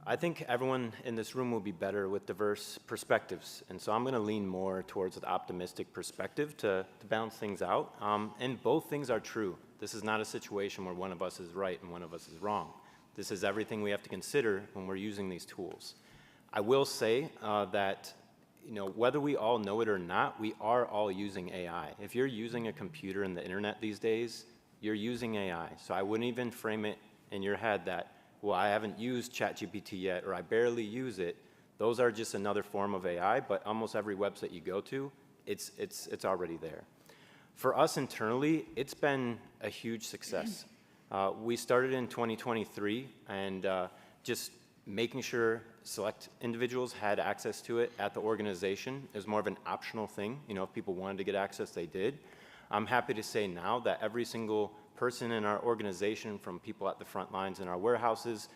I think everyone in this room will be better with diverse perspectives. And so I'm going to lean more towards an optimistic perspective to balance things out. And both things are true. This is not a situation where one of us is right and one of us is wrong. This is everything we have to consider when we're using these tools. I will say that whether we all know it or not, we are all using AI. If you're using a computer and the internet these days, you're using AI. So I wouldn't even frame it in your head that, well, I haven't used ChatGPT yet, or I barely use it. Those are just another form of AI, but almost every website you go to, it's already there. For us internally, it's been a huge success. We started in 2023, and just making sure select individuals had access to it at the organization is more of an optional thing. If people wanted to get access, they did. I'm happy to say now that every single person in our organization, from people at the front lines in our warehouses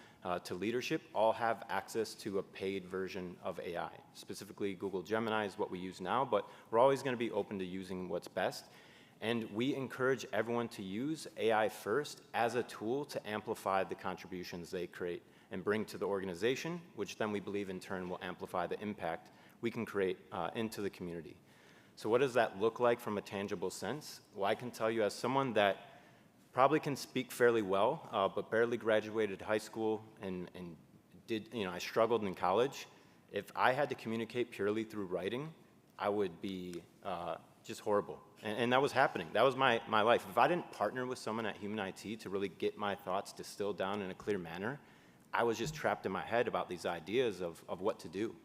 to leadership, all have access to a paid version of AI. Specifically, Google Gemini is what we use now, but we're always going to be open to using what's best. And we encourage everyone to use AI first as a tool to amplify the contributions they create and bring to the organization, which then we believe in turn will amplify the impact we can create into the community. So what does that look like from a tangible sense? Well, I can tell you, as someone that probably can speak fairly well, but barely graduated high school and I struggled in college. If I had to communicate purely through writing, I would be just horrible. And that was happening. That was my life. If I didn't partner with someone at Human IT to really get my thoughts distilled down in a clear manner, I was just trapped in my head about these ideas of what to do.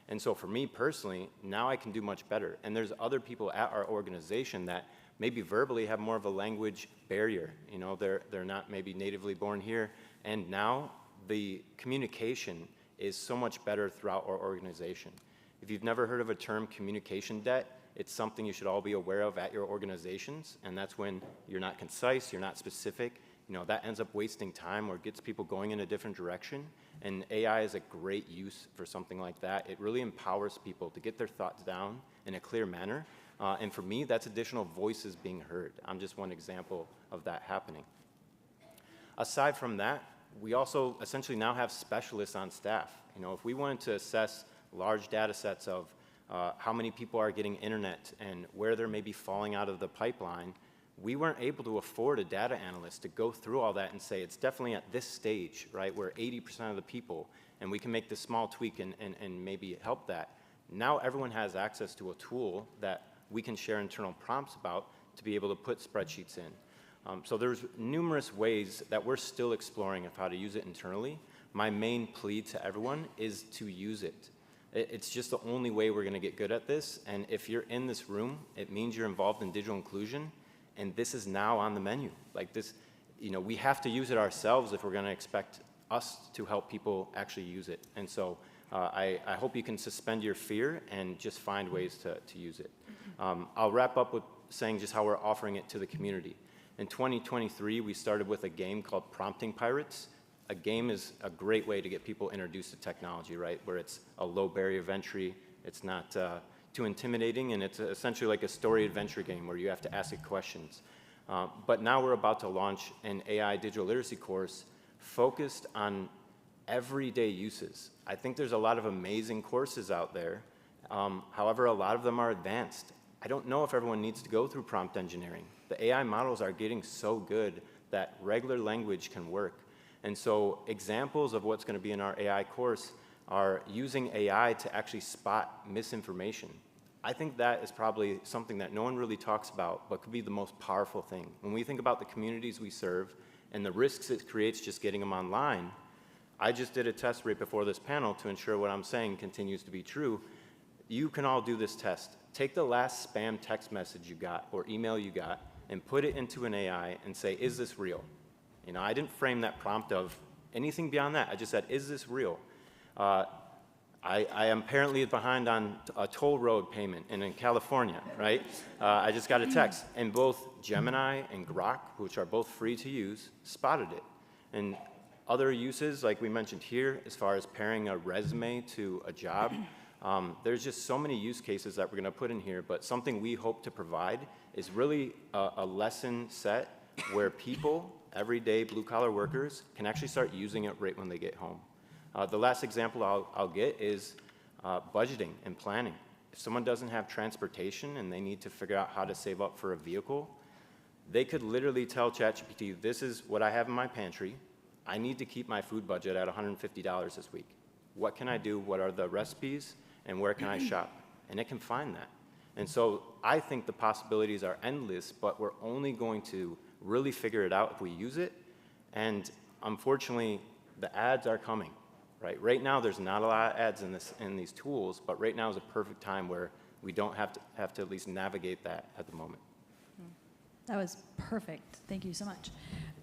And so for me personally, now I can do much better. And there's other people at our organization that maybe verbally have more of a language barrier. They're not maybe natively born here. And now the communication is so much better throughout our organization. If you've never heard of a term, communication debt, it's something you should all be aware of at your organizations. And that's when you're not concise, you're not specific. That ends up wasting time or gets people going in a different direction. And AI is a great use for something like that. It really empowers people to get their thoughts down in a clear manner. And for me, that's additional voices being heard. I'm just one example of that happening. Aside from that, we also essentially now have specialists on staff. If we wanted to assess large data sets of how many people are getting internet and where they're maybe falling out of the pipeline, we weren't able to afford a data analyst to go through all that and say it's definitely at this stage, right, where 80% of the people, and we can make this small tweak and maybe help that. Now everyone has access to a tool that we can share internal prompts about to be able to put spreadsheets in. So there's numerous ways that we're still exploring of how to use it internally. My main plea to everyone is to use it. It's just the only way we're going to get good at this. And if you're in this room, it means you're involved in digital inclusion. And this is now on the menu. Like this, we have to use it ourselves if we're going to expect us to help people actually use it. And so I hope you can suspend your fear and just find ways to use it. I'll wrap up with saying just how we're offering it to the community. In 2023, we started with a game called Prompting Pirates. A game is a great way to get people introduced to technology, right? Where it's a low barrier of entry. It's not too intimidating, and it's essentially like a story adventure game where you have to ask it questions. But now we're about to launch an AI digital literacy course focused on everyday uses. I think there's a lot of amazing courses out there. However, a lot of them are advanced. I don't know if everyone needs to go through prompt engineering. The AI models are getting so good that regular language can work. And so examples of what's going to be in our AI course are using AI to actually spot misinformation. I think that is probably something that no one really talks about, but could be the most powerful thing. When we think about the communities we serve and the risks it creates just getting them online, I just did a test right before this panel to ensure what I'm saying continues to be true. You can all do this test. Take the last spam text message you got or email you got and put it into an AI and say, is this real? I didn't frame that prompt of anything beyond that. I just said, is this real? I am apparently behind on a toll road payment in California, right? I just got a text. And both Gemini and Grok, which are both free to use, spotted it. And other uses, like we mentioned here, as far as pairing a resume to a job, there's just so many use cases that we're going to put in here. But something we hope to provide is really a lesson set where people, everyday blue-collar workers, can actually start using it right when they get home. The last example I'll get is budgeting and planning. If someone doesn't have transportation and they need to figure out how to save up for a vehicle, they could literally tell ChatGPT, this is what I have in my pantry. I need to keep my food budget at $150 this week. What can I do? What are the recipes? And where can I shop? and it can find that. And so I think the possibilities are endless, but we're only going to really figure it out if we use it. And unfortunately, the ads are coming, right? Right now, there's not a lot of ads in these tools, but right now is a perfect time where we don't have to at least navigate that at the moment. That was perfect. Thank you so much.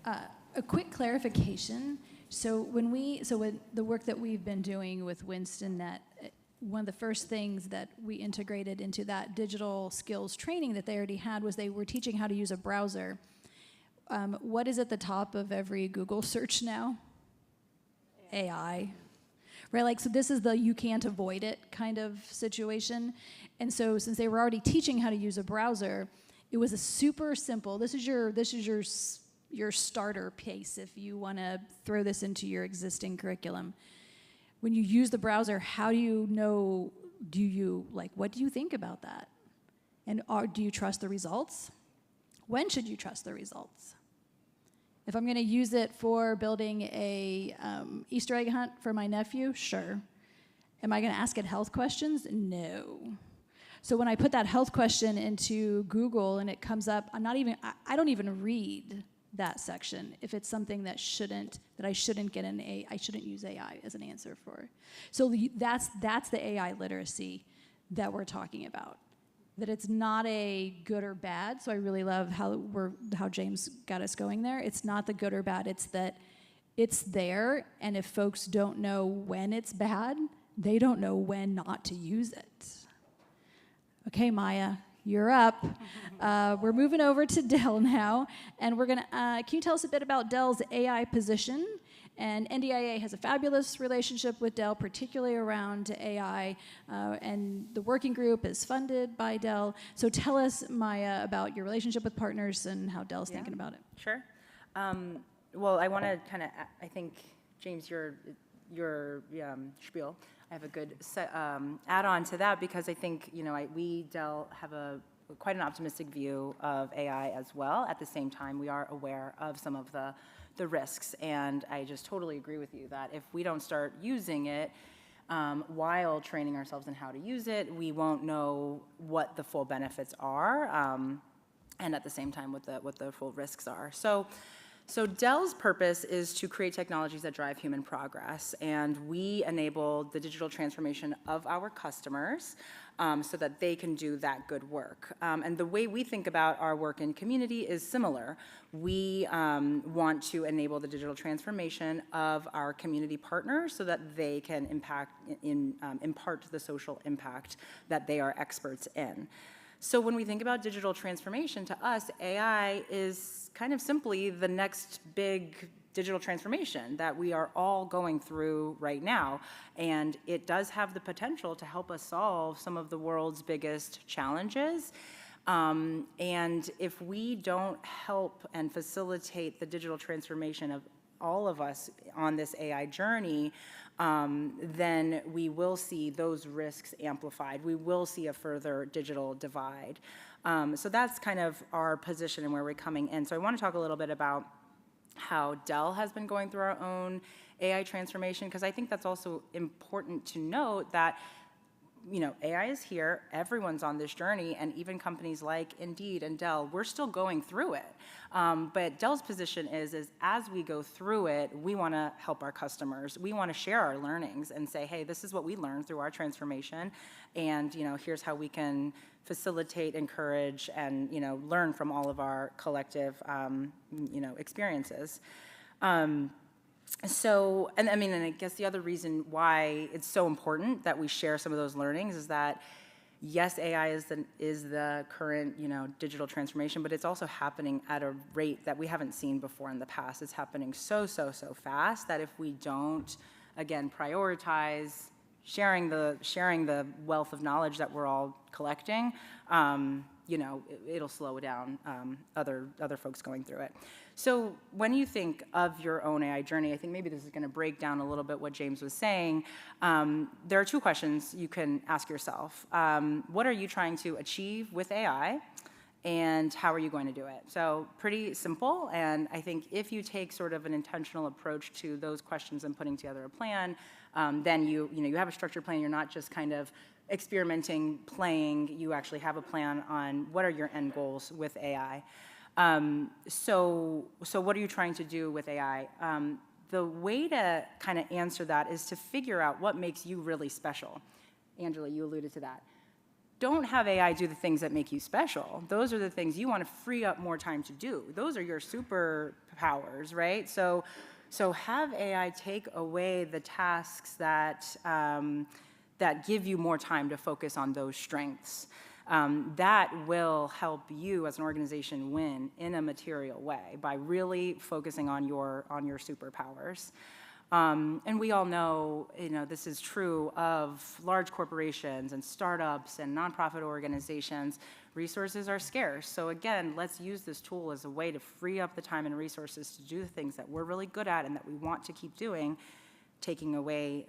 A quick clarification. So when the work that we've been doing with WinstonNet, one of the first things that we integrated into that digital skills training that they already had was they were teaching how to use a browser. What is at the top of every Google search now? AI. Right, like, so this is the you can't avoid it kind of situation. And so since they were already teaching how to use a browser, it was a super simple, this is your starter piece if you want to throw this into your existing curriculum. When you use the browser, how do you know, what do you think about that? And do you trust the results? When should you trust the results? If I'm going to use it for building a Easter egg hunt for my nephew, sure. Am I going to ask it health questions? No. So when I put that health question into Google and it comes up, I don't even read that section if it's something that I shouldn't use AI as an answer for. So that's the AI literacy that we're talking about. That it's not a good or bad. So I really love how James got us going there. It's not the good or bad. It's that it's there, and if folks don't know when it's bad, they don't know when not to use it. Okay, Maya, you're up. We're moving over to Dell now, and we're gonna. Can you tell us a bit about Dell's AI position? And NDIA has a fabulous relationship with Dell, particularly around AI, and the working group is funded by Dell. So tell us, Maya, about your relationship with partners and how Dell's thinking about it. Sure. Well, I want to kind of, I think, James, your spiel, I have a good add-on to that because I think, we, Dell, have quite an optimistic view of AI as well. At the same time, we are aware of some of the risks, and I just totally agree with you that if we don't start using it while training ourselves in how to use it, we won't know what the full benefits are, and at the same time what the full risks are. So Dell's purpose is to create technologies that drive human progress, and we enable the digital transformation of our customers so that they can do that good work. And the way we think about our work in community is similar. We want to enable the digital transformation of our community partners so that they can impart the social impact that they are experts in. So when we think about digital transformation, to us, AI is kind of simply the next big digital transformation that we are all going through right now. And it does have the potential to help us solve some of the world's biggest challenges. And if we don't help and facilitate the digital transformation of all of us on this AI journey, then we will see those risks amplified. We will see a further digital divide. So that's kind of our position and where we're coming in. So I want to talk a little bit about how Dell has been going through our own AI transformation, because I think that's also important to note that AI is here, everyone's on this journey, and even companies like Indeed and Dell, we're still going through it. But Dell's position is as we go through it, we want to help our customers. We want to share our learnings and say, hey, this is what we learned through our transformation, and here's how we can facilitate, encourage, and learn from all of our collective experiences. So, and I guess the other reason why it's so important that we share some of those learnings is that, yes, AI is the current, digital transformation, but it's also happening at a rate that we haven't seen before in the past. It's happening so fast that if we don't, again, prioritize sharing the wealth of knowledge that we're all collecting, it'll slow down other folks going through it. So when you think of your own AI journey, I think maybe this is going to break down a little bit what James was saying. There are two questions you can ask yourself. What are you trying to achieve with AI? And how are you going to do it? So pretty simple, and I think if you take sort of an intentional approach to those questions and putting together a plan, then you have a structured plan. You're not just kind of experimenting, playing, you actually have a plan on what are your end goals with AI. So what are you trying to do with AI? The way to kind of answer that is to figure out what makes you really special. Angela, you alluded to that. Don't have AI do the things that make you special. Those are the things you want to free up more time to do. Those are your superpowers, right? So have AI take away the tasks that, that give you more time to focus on those strengths. That will help you as an organization win in a material way by really focusing on your superpowers. And we all know, this is true of large corporations and startups and nonprofit organizations. Resources are scarce. So again, let's use this tool as a way to free up the time and resources to do the things that we're really good at and that we want to keep doing, taking away,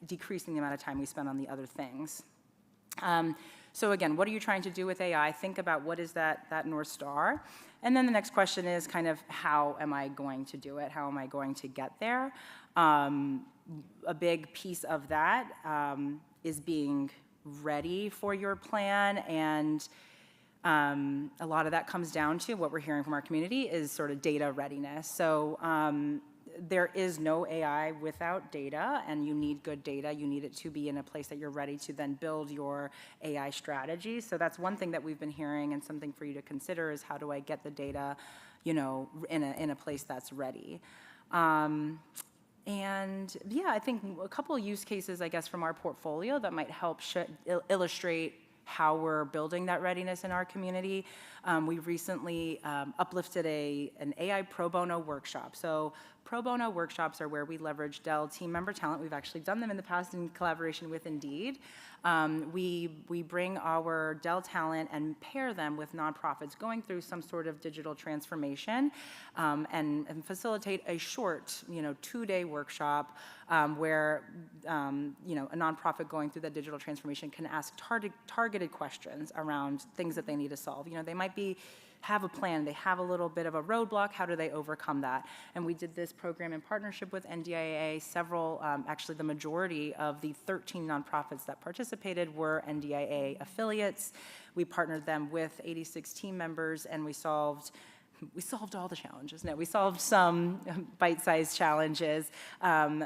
decreasing the amount of time we spend on the other things. So again, what are you trying to do with AI? Think about what is that North Star. And then the next question is kind of, how am I going to do it? How am I going to get there? A big piece of that is being ready for your plan, and a lot of that comes down to what we're hearing from our community is sort of data readiness. So there is no AI without data, and you need good data. You need it to be in a place that you're ready to then build your AI strategy. So that's one thing that we've been hearing, and something for you to consider is, how do I get the data, in a place that's ready? And yeah, I think a couple of use cases, I guess, from our portfolio that might help illustrate how we're building that readiness in our community. We recently uplifted an AI pro bono workshop. So pro bono workshops are where we leverage Dell team member talent. We've actually done them in the past in collaboration with Indeed. We bring our Dell talent and pair them with nonprofits going through some sort of digital transformation, and facilitate a short, 2-day workshop where, a nonprofit going through that digital transformation can ask targeted questions around things that they need to solve. They might have a plan, they have a little bit of a roadblock, how do they overcome that? And we did this program in partnership with NDIA. Actually the majority of the 13 nonprofits that participated were NDIA affiliates. We partnered them with 86 team members, and we solved all the challenges. No, we solved some bite-sized challenges.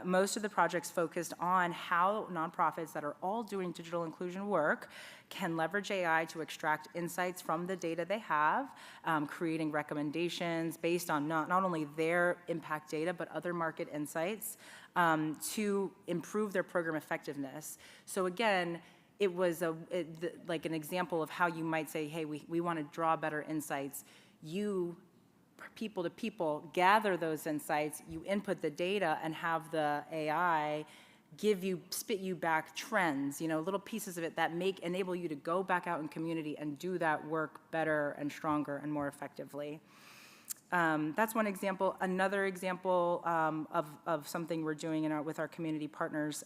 Most of the projects focused on how nonprofits that are all doing digital inclusion work can leverage AI to extract insights from the data they have, creating recommendations based on not only their impact data, but other market insights to improve their program effectiveness. So again, it was like an example of how you might say, hey, we want to draw better insights. You, people to people, gather those insights, you input the data, and have the AI spit you back trends, little pieces of it that enable you to go back out in community and do that work better and stronger and more effectively. That's one example. Another example of something we're doing with our community partners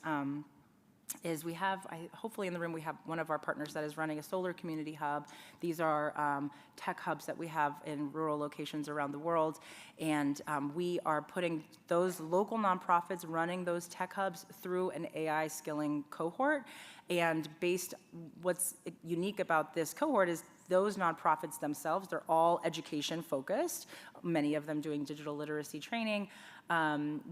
is we have, hopefully in the room, we have one of our partners that is running a solar community hub. These are tech hubs that we have in rural locations around the world. And we are putting those local nonprofits running those tech hubs through an AI skilling cohort. And what's unique about this cohort is those nonprofits themselves, they're all education focused, many of them doing digital literacy training.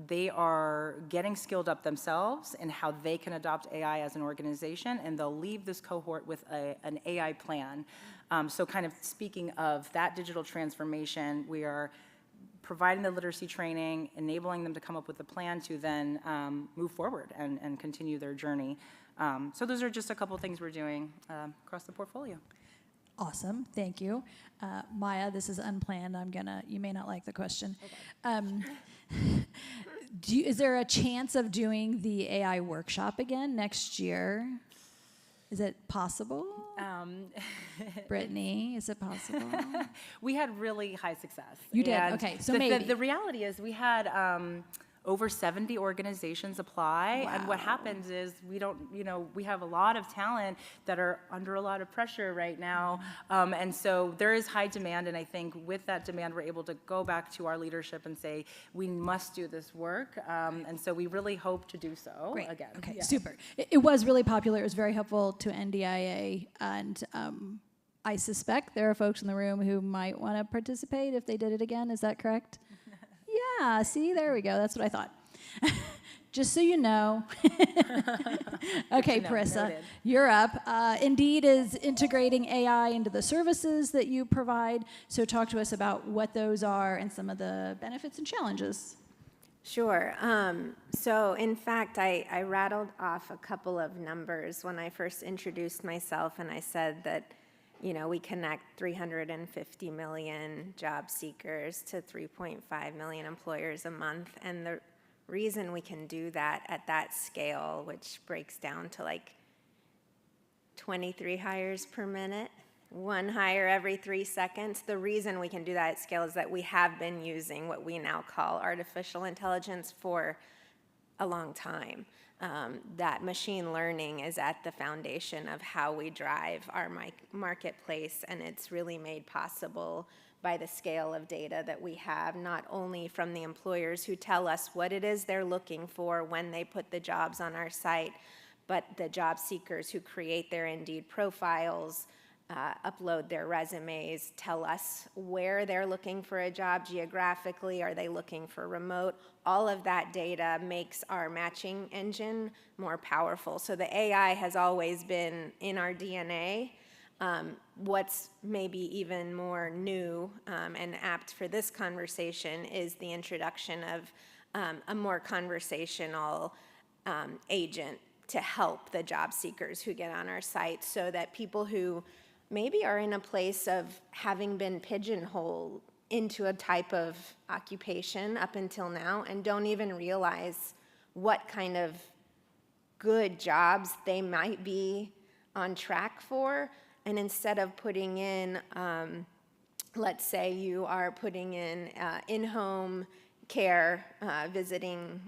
They are getting skilled up themselves in how they can adopt AI as an organization, and they'll leave this cohort with an AI plan. So kind of speaking of that digital transformation, we are providing the literacy training, enabling them to come up with a plan to then move forward and continue their journey. So those are just a couple things we're doing across the portfolio. Awesome, thank you. Maya, this is unplanned. You may not like the question. Okay. Is there a chance of doing the AI workshop again next year? Is it possible? Brittany, is it possible? We had really high success. You did, okay, so maybe. The reality is we had over 70 organizations apply, and what happens is we don't, we have a lot of talent that are under a lot of pressure right now, and so there is high demand, and I think with that demand, we're able to go back to our leadership and say, we must do this work, and so we really hope to do so again. Okay, Yeah. super. It was really popular. It was very helpful to NDIA, and I suspect there are folks in the room who might want to participate if they did it again. Is that correct? Yeah, see, there we go. That's what I thought. Just so you know. Okay, Parissa, you're up. Indeed is integrating AI into the services that you provide. So talk to us about what those are and some of the benefits and challenges. Sure. So in fact, I rattled off a couple of numbers when I first introduced myself, and I said that we connect 350 million job seekers to 3.5 million employers a month. And the reason we can do that at that scale, which breaks down to like 23 hires per minute, 1 hire every 3 seconds, the reason we can do that at scale is that we have been using what we now call artificial intelligence for a long time. That machine learning is at the foundation of how we drive our marketplace, and it's really made possible by the scale of data that we have, not only from the employers who tell us what it is they're looking for when they put the jobs on our site, but the job seekers who create their Indeed profiles, upload their resumes, tell us where they're looking for a job geographically, are they looking for remote? All of that data makes our matching engine more powerful. So the AI has always been in our DNA. What's maybe even more new and apt for this conversation is the introduction of a more conversational agent to help the job seekers who get on our site, so that people who maybe are in a place of having been pigeonholed into a type of occupation up until now and don't even realize what kind of good jobs they might be on track for. And instead of putting in, let's say you are putting in care, visiting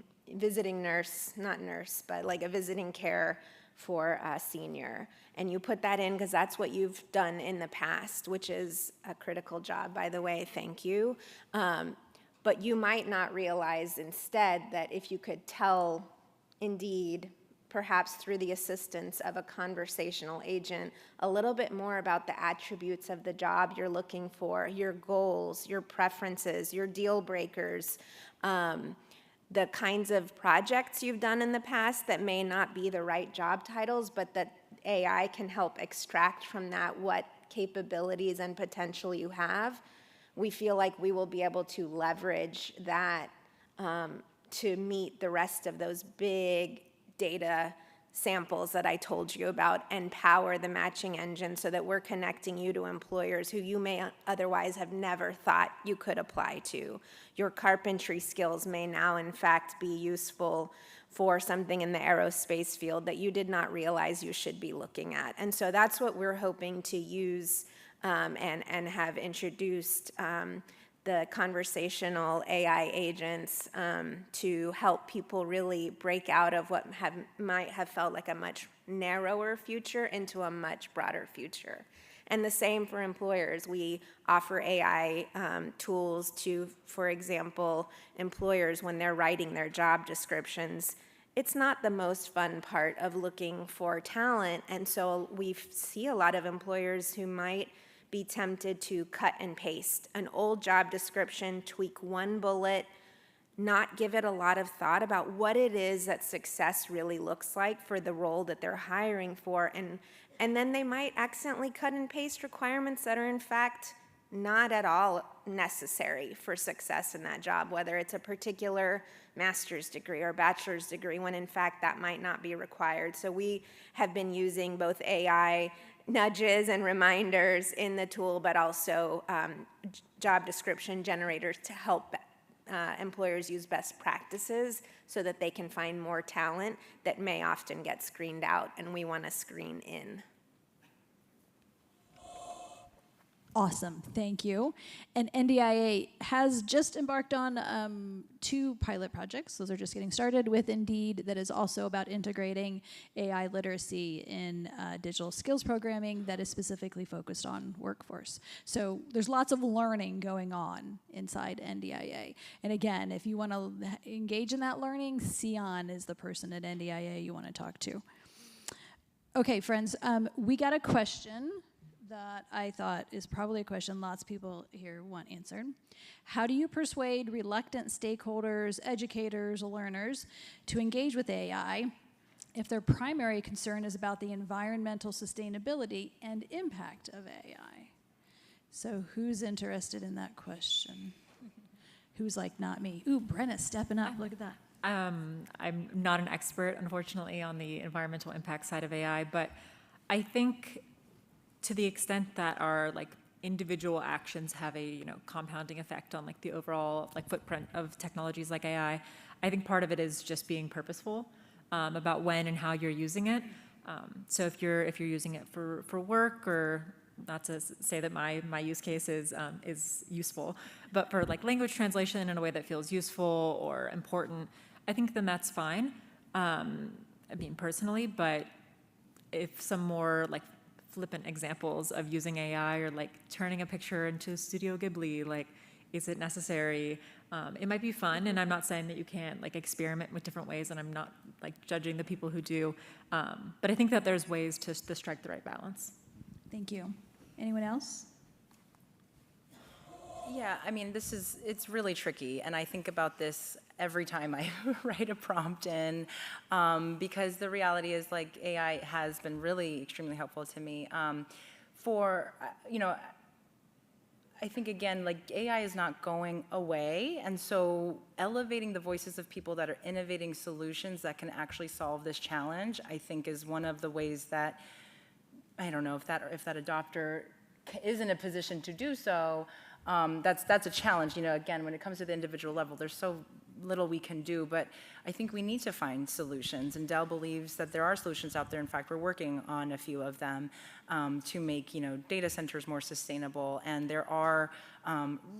nurse, not nurse, but like a visiting care for a senior. And you put that in because that's what you've done in the past, which is a critical job, by the way, thank you. But you might not realize instead that if you could tell Indeed, perhaps through the assistance of a conversational agent, a little bit more about the attributes of the job you're looking for, your goals, your preferences, your deal breakers, the kinds of projects you've done in the past that may not be the right job titles, but that AI can help extract from that what capabilities and potential you have. We feel like we will be able to leverage that to meet the rest of those big data samples that I told you about and power the matching engine so that we're connecting you to employers who you may otherwise have never thought you could apply to. Your carpentry skills may now in fact be useful for something in the aerospace field that you did not realize you should be looking at. And so that's what we're hoping to use and have introduced the conversational AI agents to help people really break out of what might have felt like a much narrower future into a much broader future. And the same for employers. We offer AI tools to, for example, employers when they're writing their job descriptions. It's not the most fun part of looking for talent, and so we see a lot of employers who might be tempted to cut and paste an old job description, tweak one bullet, not give it a lot of thought about what it is that success really looks like for the role that they're hiring for, and then they might accidentally cut and paste requirements that are in fact not at all necessary for success in that job, whether it's a particular master's degree or bachelor's degree, when in fact that might not be required. So we have been using both AI nudges and reminders in the tool, but also job description generators to help employers use best practices so that they can find more talent that may often get screened out, and we want to screen in. Awesome, thank you. And NDIA has just embarked on 2 pilot projects. Those are just getting started with Indeed, that is also about integrating AI literacy in digital skills programming that is specifically focused on workforce. So there's lots of learning going on inside NDIA. And again, if you want to engage in that learning, Sion is the person at NDIA you want to talk to. Okay, friends, we got a question that I thought is probably a question lots of people here want answered. How do you persuade reluctant stakeholders, educators, learners to engage with AI if their primary concern is about the environmental sustainability and impact of AI? So who's interested in that question? Who's like, not me? Ooh, Brenna's stepping up, look at that. I'm not an expert, unfortunately, on the environmental impact side of AI, but I think to the extent that our individual actions have a compounding effect on the overall footprint of technologies like AI, I think part of it is just being purposeful about when and how you're using it. So if you're using it for work, or not to say that my use case is useful, but for language translation in a way that feels useful or important, I think then that's fine. I mean, personally, but if some more flippant examples of using AI, or turning a picture into Studio Ghibli, is it necessary? It might be fun, and I'm not saying that you can't experiment with different ways, and I'm not judging the people who do, but I think that there's ways to strike the right balance. Thank you. Anyone else? Yeah, I mean, it's really tricky, and I think about this every time I write a prompt in, because the reality is AI has been really extremely helpful to me. I think again, AI is not going away, and so elevating the voices of people that are innovating solutions that can actually solve this challenge, I think is one of the ways that, I don't know if that adopter is in a position to do so. That's a challenge. Again, when it comes to the individual level, there's so little we can do, but I think we need to find solutions, and Dell believes that there are solutions out there. In fact, we're working on a few of them to make data centers more sustainable, and there are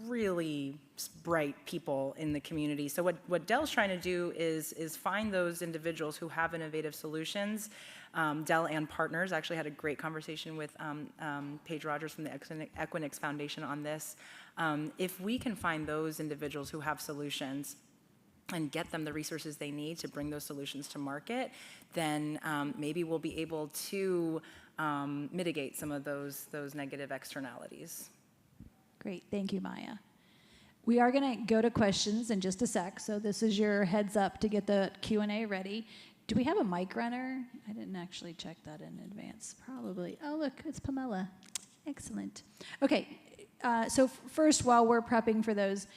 really bright people in the community. So what Dell's trying to do is find those individuals who have innovative solutions. Dell and partners actually had a great conversation with Paige Rogers from the Equinix Foundation on this. If we can find those individuals who have solutions and get them the resources they need to bring those solutions to market, then maybe we'll be able to mitigate some of those negative externalities. Great, thank you, Maya. We are gonna go to questions in just a sec, so this is your heads up to get the Q&A ready. Do we have a mic runner? I didn't actually check that in advance, probably. Oh, look, it's Pamela. Excellent. Okay, so first, while we're prepping for those,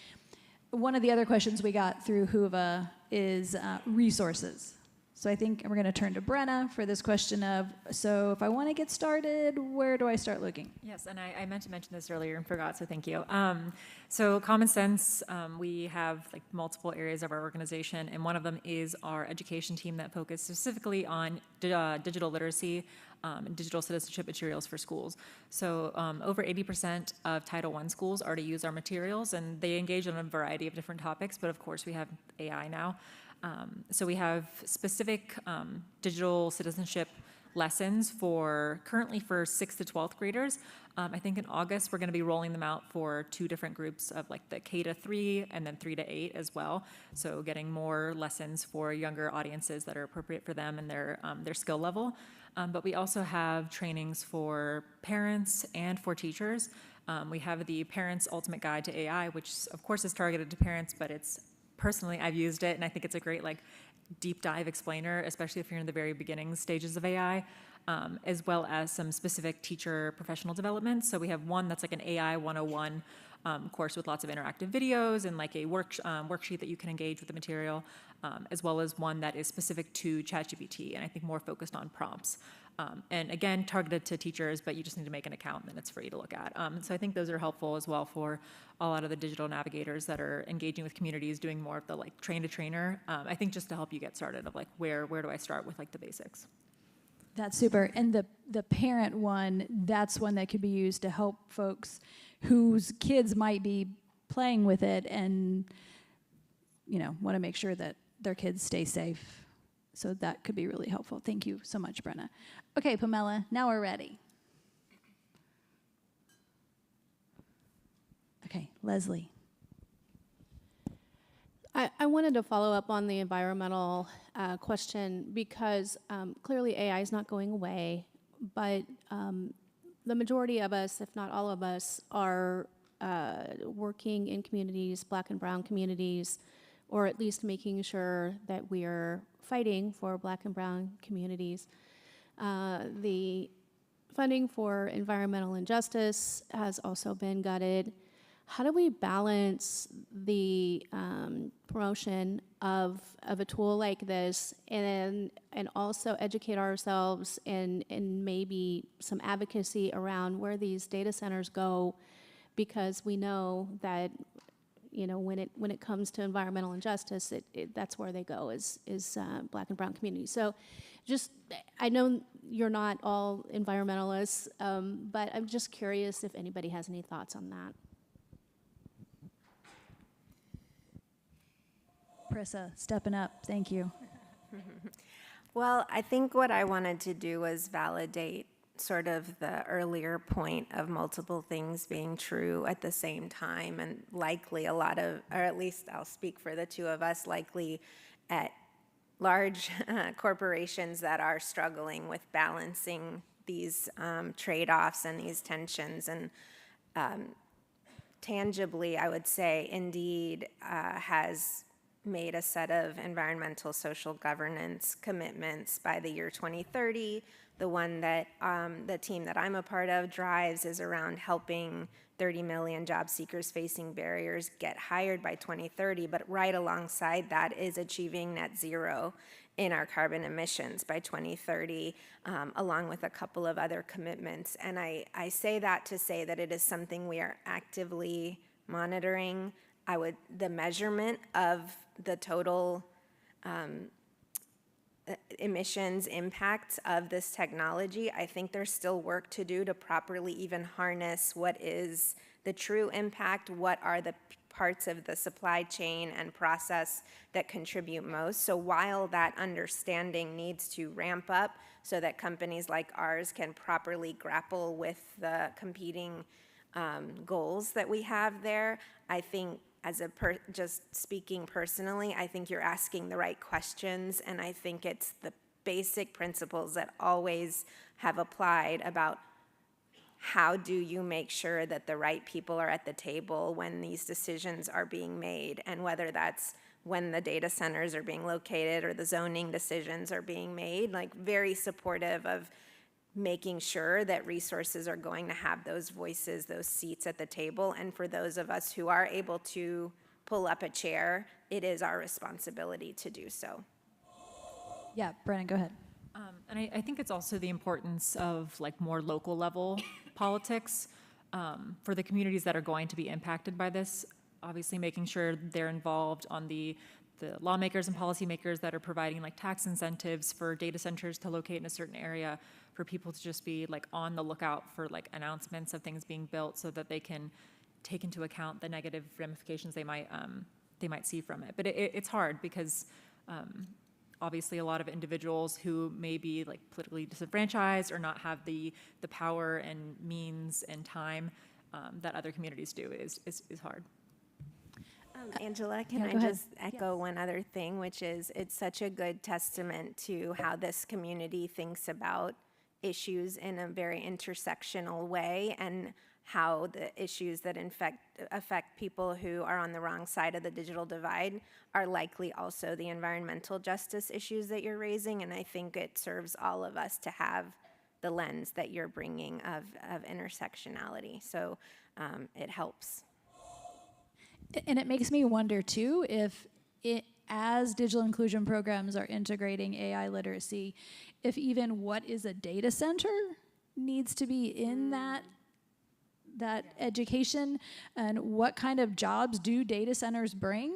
one of the other questions we got through Whova is resources. So I think we're going to turn to Brenna for this question of, so if I want to get started, where do I start looking? Yes, and I meant to mention this earlier and forgot, so thank you. So Common Sense, we have multiple areas of our organization, and one of them is our education team that focuses specifically on digital literacy and digital citizenship materials for schools. So over 80% of Title I schools already use our materials, and they engage on a variety of different topics, but of course we have AI now. So we have specific digital citizenship lessons currently for 6th to 12th graders. I think in August we're going to be rolling them out for 2 different groups of the K to 3 and then 3 to 8 as well. So getting more lessons for younger audiences that are appropriate for them and their skill level. But we also have trainings for parents and for teachers. We have the Parents Ultimate Guide to AI, which of course is targeted to parents, but personally, I've used it, and I think it's a great deep dive explainer, especially if you're in the very beginning stages of AI, as well as some specific teacher professional development. So we have one that's an AI 101 course with lots of interactive videos and a worksheet that you can engage with the material, as well as one that is specific to ChatGPT, and I think more focused on prompts. And again, targeted to teachers, but you just need to make an account, and then it's free to look at. So I think those are helpful as well for a lot of the digital navigators that are engaging with communities, doing more of the train to trainer. I think just to help you get started of where do I start with the basics. That's super. And the parent one, that's one that could be used to help folks whose kids might be playing with it and, want to make sure that their kids stay safe. So that could be really helpful. Thank you so much, Brenna. Okay, Pamela, now we're ready. Okay, Leslie. I wanted to follow up on the environmental question because clearly AI is not going away, but the majority of us, if not all of us, are working in communities, Black and brown communities, or at least making sure that we are fighting for Black and brown communities. The funding for environmental injustice has also been gutted. How do we balance the promotion of a tool like this and also educate ourselves and maybe some advocacy around where these data centers go, because we know that when it comes to environmental injustice, that's where they go is Black and brown communities. So I know you're not all environmentalists, but I'm just curious if anybody has any thoughts on that. Prissa, stepping up. Thank you. Well, I think what I wanted to do was validate sort of the earlier point of multiple things being true at the same time, and likely a lot of, or at least I'll speak for the two of us, likely at large corporations that are struggling with balancing these trade-offs and these tensions. And tangibly, I would say Indeed has made a set of environmental social governance commitments by the year 2030. The one that the team that I'm a part of drives is around helping 30 million job seekers facing barriers get hired by 2030, but right alongside that is achieving net zero in our carbon emissions by 2030, along with a couple of other commitments. And I say that to say that it is something we are actively monitoring. The measurement of the total emissions impacts of this technology, I think there's still work to do to properly even harness what is the true impact, what are the parts of the supply chain and process that contribute most. So while that understanding needs to ramp up so that companies like ours can properly grapple with the competing goals that we have there, I think just speaking personally, I think you're asking the right questions, and I think it's the basic principles that always have applied about how do you make sure that the right people are at the table when these decisions are being made, and whether that's when the data centers are being located or the zoning decisions are being made, like very supportive of making sure that resources are going to have those voices, those seats at the table. And for those of us who are able to pull up a chair, it is our responsibility to do so. Yeah, Brennan, go ahead. And I think it's also the importance of more local level politics for the communities that are going to be impacted by this, obviously making sure they're involved on the lawmakers and policymakers that are providing tax incentives for data centers to locate in a certain area, for people to just be on the lookout for announcements of things being built so that they can take into account the negative ramifications they might see from it. But it's hard because obviously a lot of individuals who may be politically disenfranchised or not have the power and means and time that other communities do is hard. Angela, can I just echo one other thing, which is it's such a good testament to how this community thinks about issues in a very intersectional way, and how the issues that affect people who are on the wrong side of the digital divide are likely also the environmental justice issues that you're raising. And I think it serves all of us to have the lens that you're bringing of intersectionality. So it helps. And it makes me wonder too if as digital inclusion programs are integrating AI literacy, if even what is a data center needs to be in that education, and what kind of jobs do data centers bring?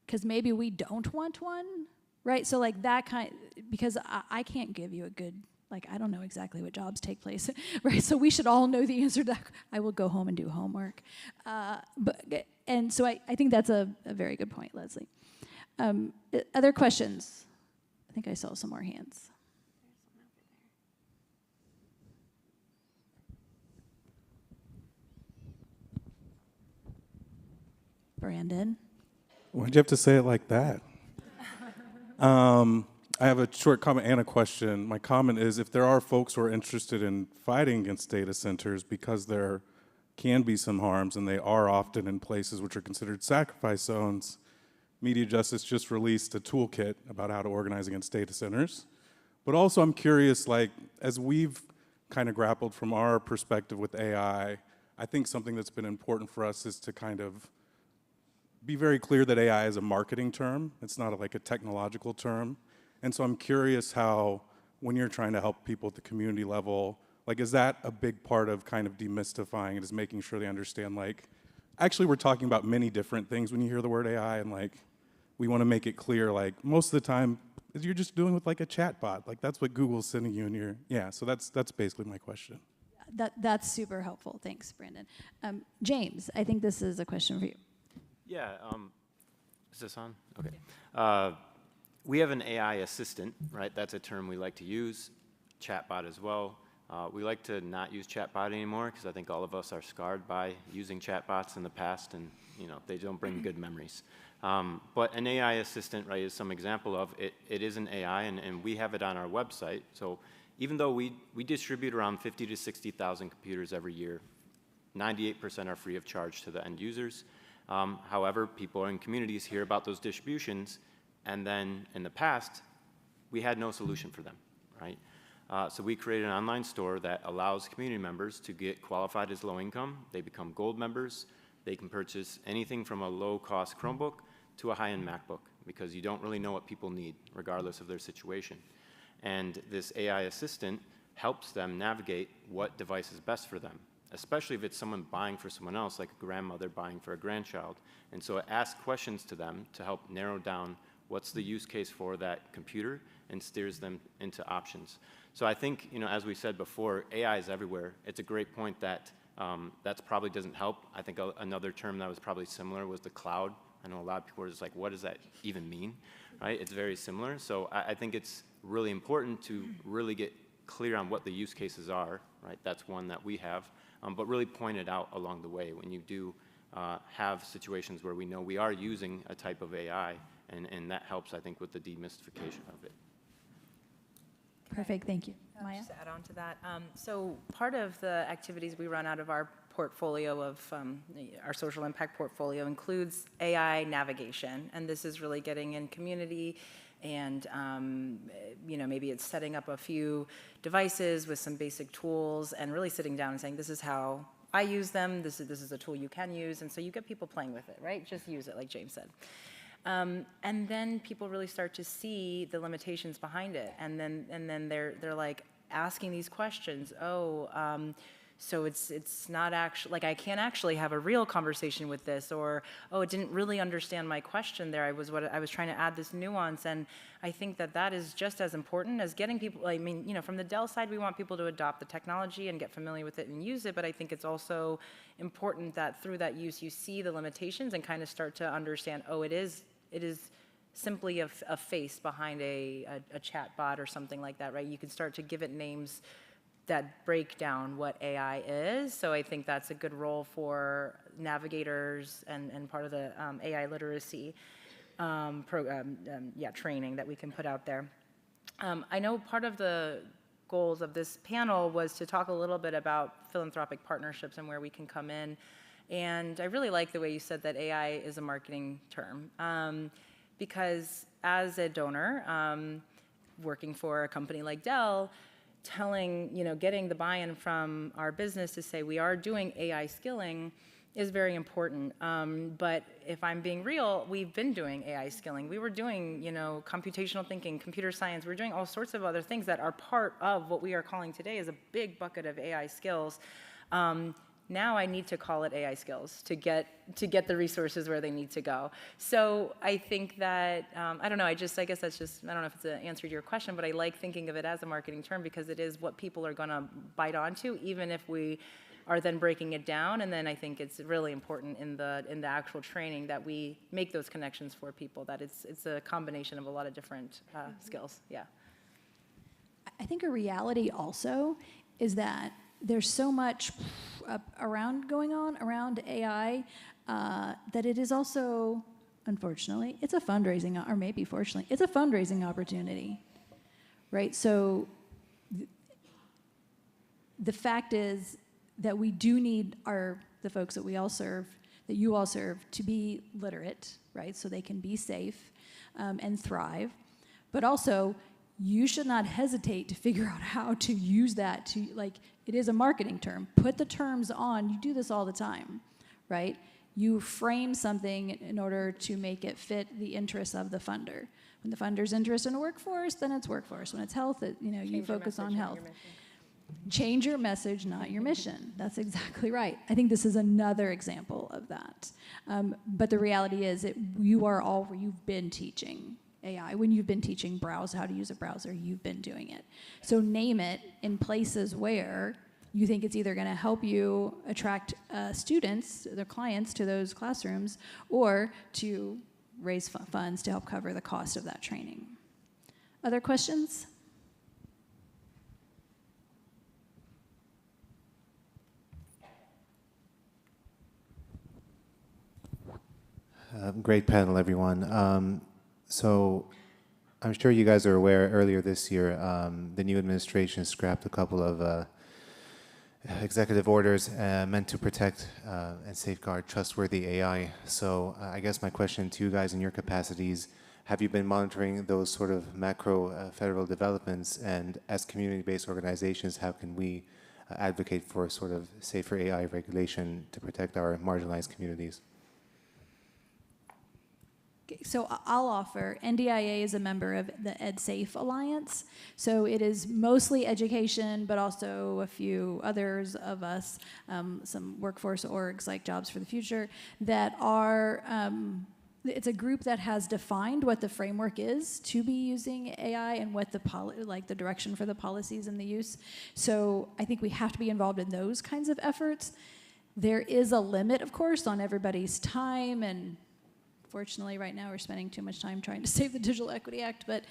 Because maybe we don't want one, right? So that kind, because I can't give you a good Like, I don't know exactly what jobs take place, right? So we should all know the answer to that. I will go home and do homework. And so I think that's a very good point, Leslie. Other questions? I think I saw some more hands. Brandon? Why'd you have to say it like that? I have a short comment and a question. My comment is, if there are folks who are interested in fighting against data centers because there can be some harms and they are often in places which are considered sacrifice zones, Media Justice just released a toolkit about how to organize against data centers. But also I'm curious, like, as we've kind of grappled from our perspective with AI, I think something that's been important for us is to kind of be very clear that AI is a marketing term. It's not like a technological term. And so I'm curious how, when you're trying to help people at the community level, like, is that a big part of kind of demystifying it, is making sure they understand, like, actually we're talking about many different things when you hear the word AI, and like, we want to make it clear, like, most of the time, you're just doing with like a chat bot. Like, that's what Google's sending you in your, yeah, so that's basically my question. That's super helpful. Thanks, Brandon. James, I think this is a question for you. Yeah, is this on? Okay. We have an AI assistant, right? That's a term we like to use. Chatbot as well. We like to not use chatbot anymore because I think all of us are scarred by using chatbots in the past, and they don't bring good memories. But an AI assistant, right, is some example of it. It is an AI, and we have it on our website. So even though we distribute around 50 to 60,000 computers every year, 98% are free of charge to the end users. However, people in communities hear about those distributions, and then in the past, we had no solution for them, right? So we created an online store that allows community members to get qualified as low income. They become gold members. They can purchase anything from a low-cost Chromebook to a high-end MacBook, because you don't really know what people need, regardless of their situation. And this AI assistant helps them navigate what device is best for them, especially if it's someone buying for someone else, like a grandmother buying for a grandchild. And so it asks questions to them to help narrow down what's the use case for that computer and steers them into options. So I think, as we said before, AI is everywhere. It's a great point that that probably doesn't help. I think another term that was probably similar was the cloud. I know a lot of people are just like, what does that even mean, right? It's very similar. So I think it's really important to really get clear on what the use cases are, right? That's one that we have, but really point it out along the way when you do have situations where we know we are using a type of AI, and that helps, I think, with the demystification of it. Perfect, thank you. Maya? Just to add on to that, so part of the activities we run out of our portfolio of our social impact portfolio includes AI navigation, and this is really getting in community, and maybe it's setting up a few devices with some basic tools, and really sitting down and saying, this is how I use them, this is a tool you can use, and so you get people playing with it, right? Just use it, like James said. And then people really start to see the limitations behind it, and then they're like asking these questions. So it's not actually, like, I can't actually have a real conversation with this, or it didn't really understand my question there. I was trying to add this nuance, and I think that is just as important as getting people. I mean, from the Dell side, we want people to adopt the technology and get familiar with it and use it, but I think it's also important that through that use, you see the limitations and kind of start to understand, it is simply a face behind a chat bot or something like that, right? You can start to give it names that break down what AI is. So I think that's a good role for navigators and part of the AI literacy training that we can put out there. I know part of the goals of this panel was to talk a little bit about philanthropic partnerships and where we can come in. And I really like the way you said that AI is a marketing term, because as a donor, working for a company like Dell, getting the buy-in from our business to say we are doing AI skilling is very important. But if I'm being real, we've been doing AI skilling. We were doing, computational thinking, computer science. We're doing all sorts of other things that are part of what we are calling today is a big bucket of AI skills. now I need to call it AI skills to get the resources where they need to go. So I think that, I don't know, I guess that's just, I don't know if it's an answer to your question, but I like thinking of it as a marketing term because it is what people are gonna bite onto, even if we are then breaking it down. And then I think it's really important in the actual training that we make those connections for people, that it's a combination of a lot of different skills, yeah. I think a reality also is that there's so much going on around AI that it is also, unfortunately, it's a fundraising, or maybe fortunately, it's a fundraising opportunity, right? So the fact is that we do need the folks that we all serve, that you all serve, to be literate, right? So they can be safe and thrive. But also, you should not hesitate to figure out how to use that to, like, it is a marketing term. Put the terms on. You do this all the time, right? You frame something in order to make it fit the interests of the funder. When the funder's interested in a workforce, then it's workforce. When it's health, you focus on health. Change your message, not your mission. That's exactly right. I think this is another example of that. But the reality is you've been teaching AI. When you've been teaching how to use a browser, you've been doing it. So name it in places where you think it's either going to help you attract students, their clients, to those classrooms, or to raise funds to help cover the cost of that training. Other questions? Great panel, everyone. So I'm sure you guys are aware earlier this year, the new administration scrapped a couple of executive orders meant to protect and safeguard trustworthy AI. So I guess my question to you guys in your capacities, have you been monitoring those sort of macro federal developments? And as community-based organizations, how can we advocate for sort of safer AI regulation to protect our marginalized communities? So I'll offer, NDIA is a member of the EdSafe Alliance. So it is mostly education, but also a few others of us, some workforce orgs like Jobs for the Future, that are, it's a group that has defined what the framework is to be using AI and what the direction for the policies and the use. So I think we have to be involved in those kinds of efforts. There is a limit, of course, on everybody's time, and fortunately, right now, we're spending too much time trying to save the Digital Equity Act, but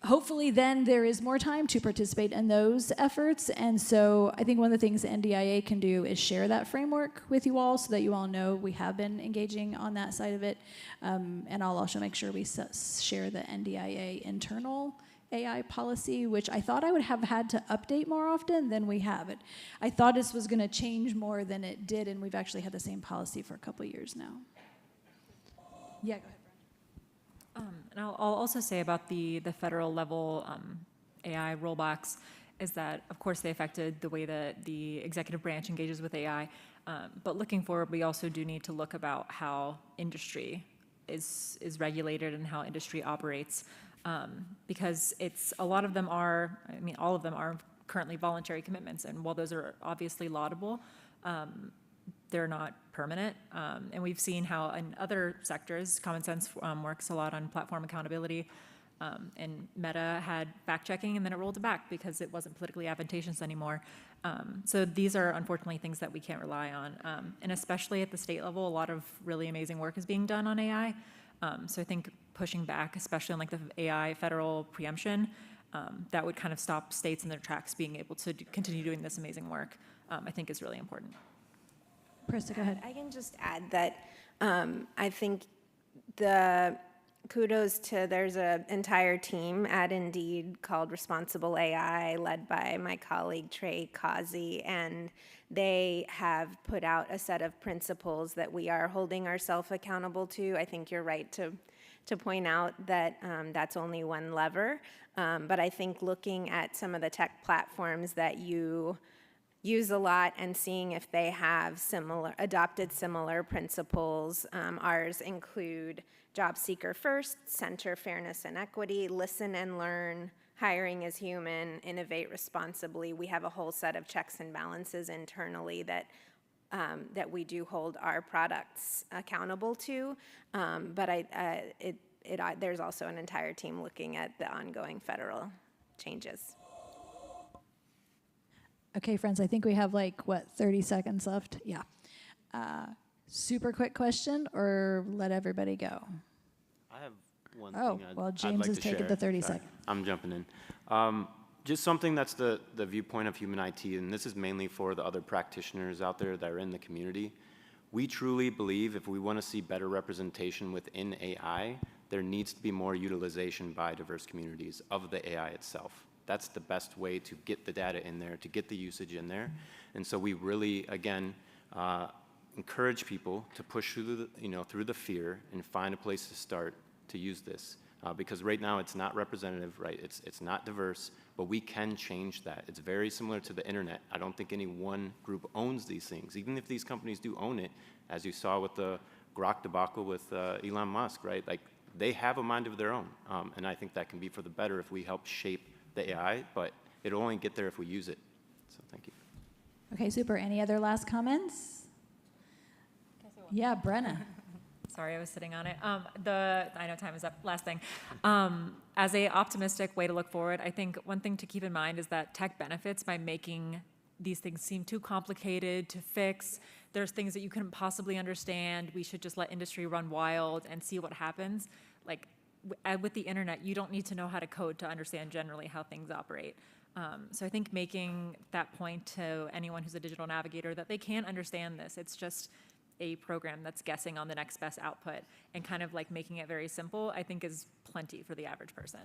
hopefully then there is more time to participate in those efforts. And so I think one of the things the NDIA can do is share that framework with you all so that you all know we have been engaging on that side of it. And I'll also make sure we share the NDIA internal AI policy, which I thought I would have had to update more often than we have it. I thought this was going to change more than it did, and we've actually had the same policy for a couple of years now. Yeah, go ahead. And I'll also say about the federal level AI rollbacks is that, of course, they affected the way that the executive branch engages with AI. But looking forward, we also do need to look about how industry is regulated and how industry operates, because a lot of them are, all of them are currently voluntary commitments, and while those are obviously laudable, they're not permanent. And we've seen how in other sectors, Common Sense works a lot on platform accountability, and Meta had fact-checking, and then it rolled it back because it wasn't politically advantageous anymore. So these are unfortunately things that we can't rely on. And especially at the state level, a lot of really amazing work is being done on AI. So I think pushing back, especially on like the AI federal preemption, that would kind of stop states in their tracks being able to continue doing this amazing work, I think is really important. Krista, go ahead. I can just add that I think the kudos to, there's an entire team at Indeed called Responsible AI, led by my colleague Trey Causey, and they have put out a set of principles that we are holding ourselves accountable to. I think you're right to point out that that's only one lever, but I think looking at some of the tech platforms that you use a lot and seeing if they have adopted similar principles. Ours include Job Seeker First, Center Fairness and Equity, Listen and Learn, hiring is human, innovate responsibly. We have a whole set of checks and balances internally that we do hold our products accountable to. But there's also an entire team looking at the ongoing federal changes. Okay, friends, I think we have 30 seconds left? Yeah. Super quick question, or let everybody go? I have one Oh, thing well, I'd James like is to taking share. the 30 Sorry, seconds. I'm jumping in. Just something that's the viewpoint of human IT, and this is mainly for the other practitioners out there that are in the community. We truly believe if we want to see better representation within AI, there needs to be more utilization by diverse communities of the AI itself. That's the best way to get the data in there, to get the usage in there. And so we really, again, encourage people to push through the fear and find a place to start to use this. Because right now it's not representative, right? It's not diverse, but we can change that. It's very similar to the internet. I don't think any one group owns these things. Even if these companies do own it, as you saw with the Grok debacle with Elon Musk, right? Like, they have a mind of their own. And I think that can be for the better if we help shape the AI, but it'll only get there if we use it. So thank you. Okay, super. Any other last comments? Yeah, Brenna. Sorry, I was sitting on it. I know time is up. Last thing. As a optimistic way to look forward, I think one thing to keep in mind is that tech benefits by making these things seem too complicated to fix. There's things that you couldn't possibly understand. We should just let industry run wild and see what happens. Like with the internet, you don't need to know how to code to understand generally how things operate. So I think making that point to anyone who's a digital navigator that they can understand this. It's just a program that's guessing on the next best output, and kind of like making it very simple, I think is plenty for the average person.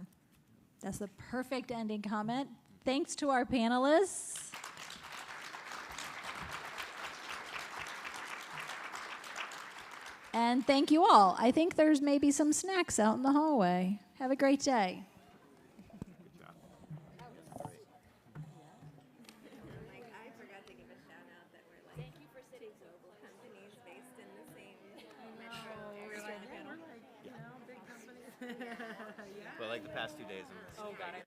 That's the perfect ending comment. Thanks to our panelists. And thank you all. I think there's maybe some snacks out in the hallway. Have a great day. But like the past 2 days, Oh, got it.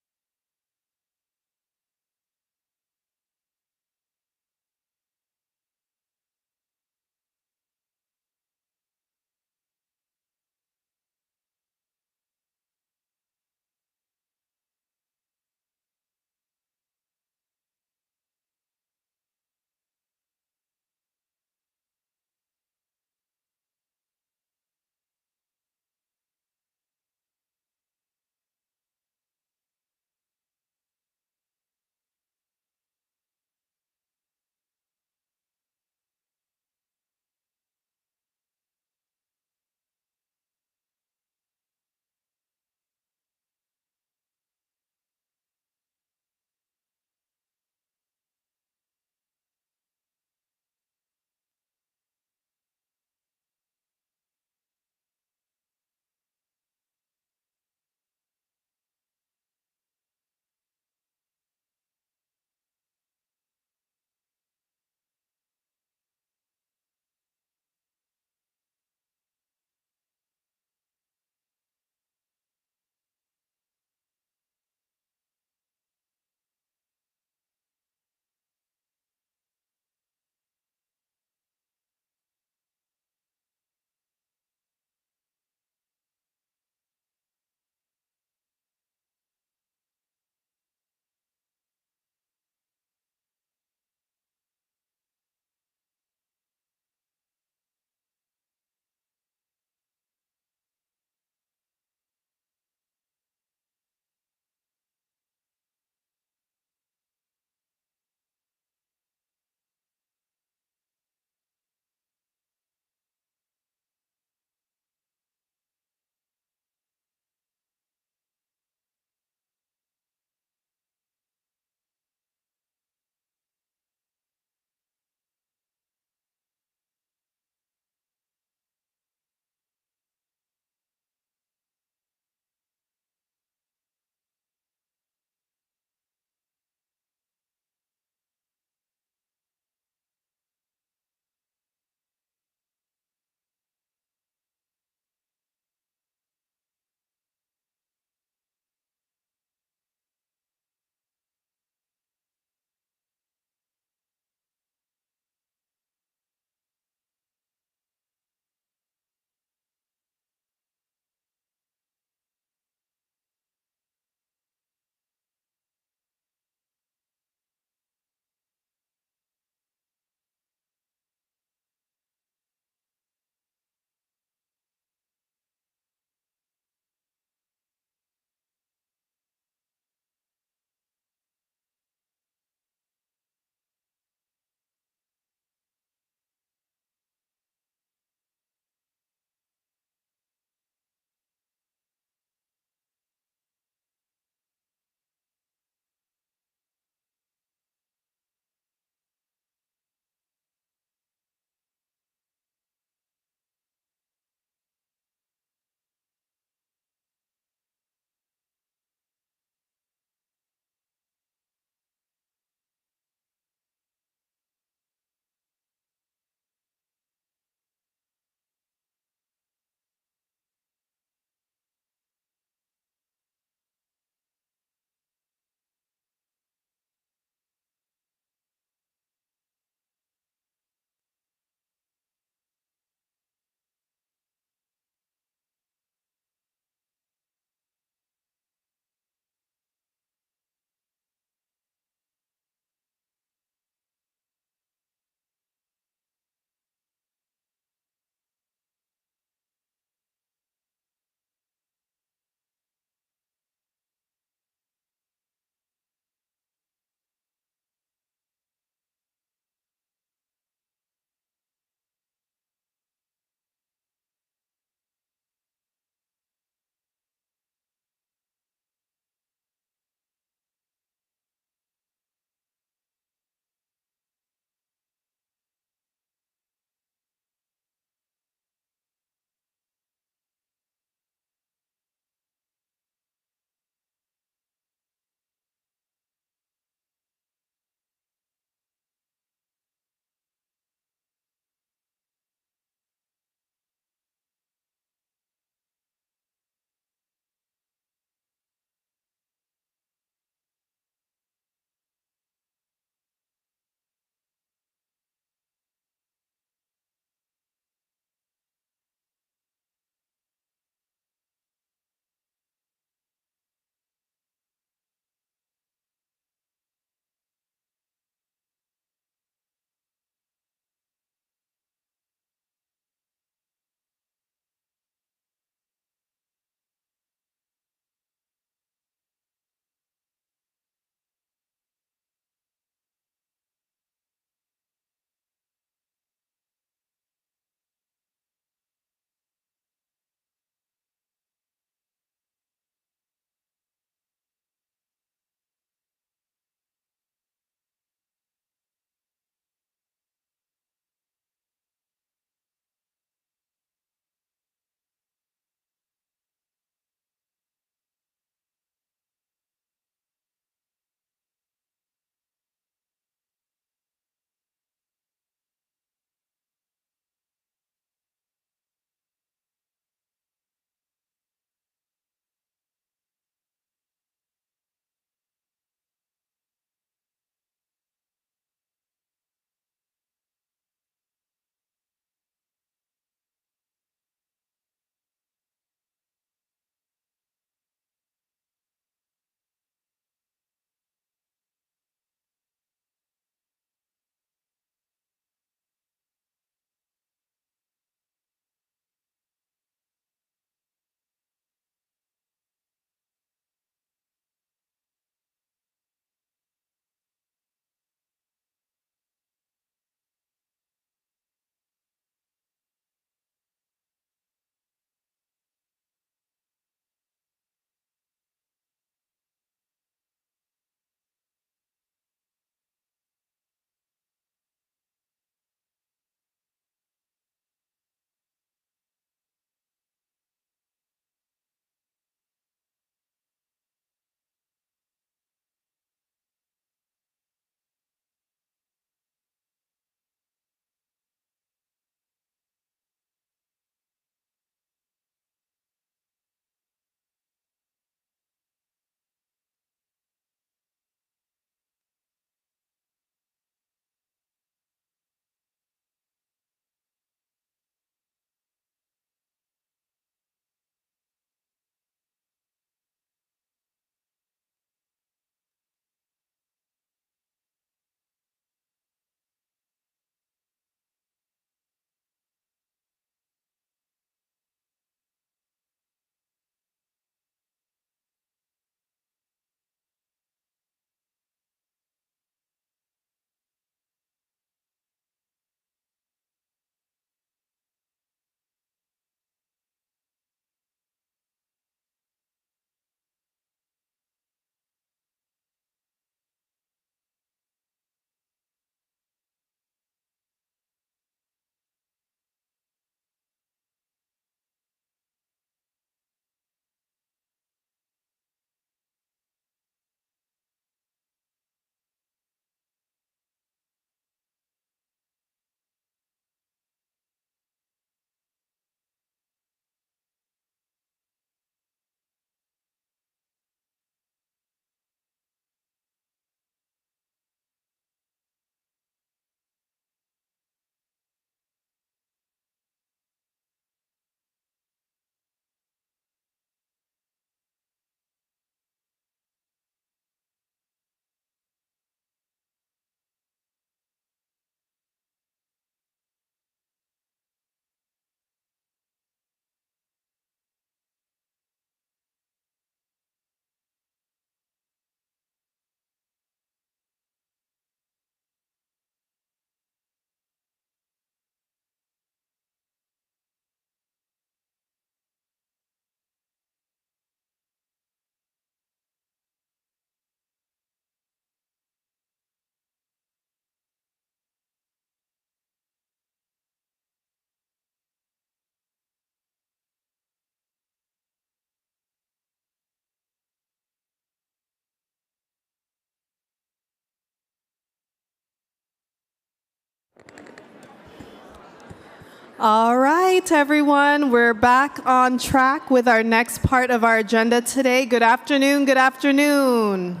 All right, everyone, we're back on track with our next part of our agenda today. Good afternoon, good afternoon.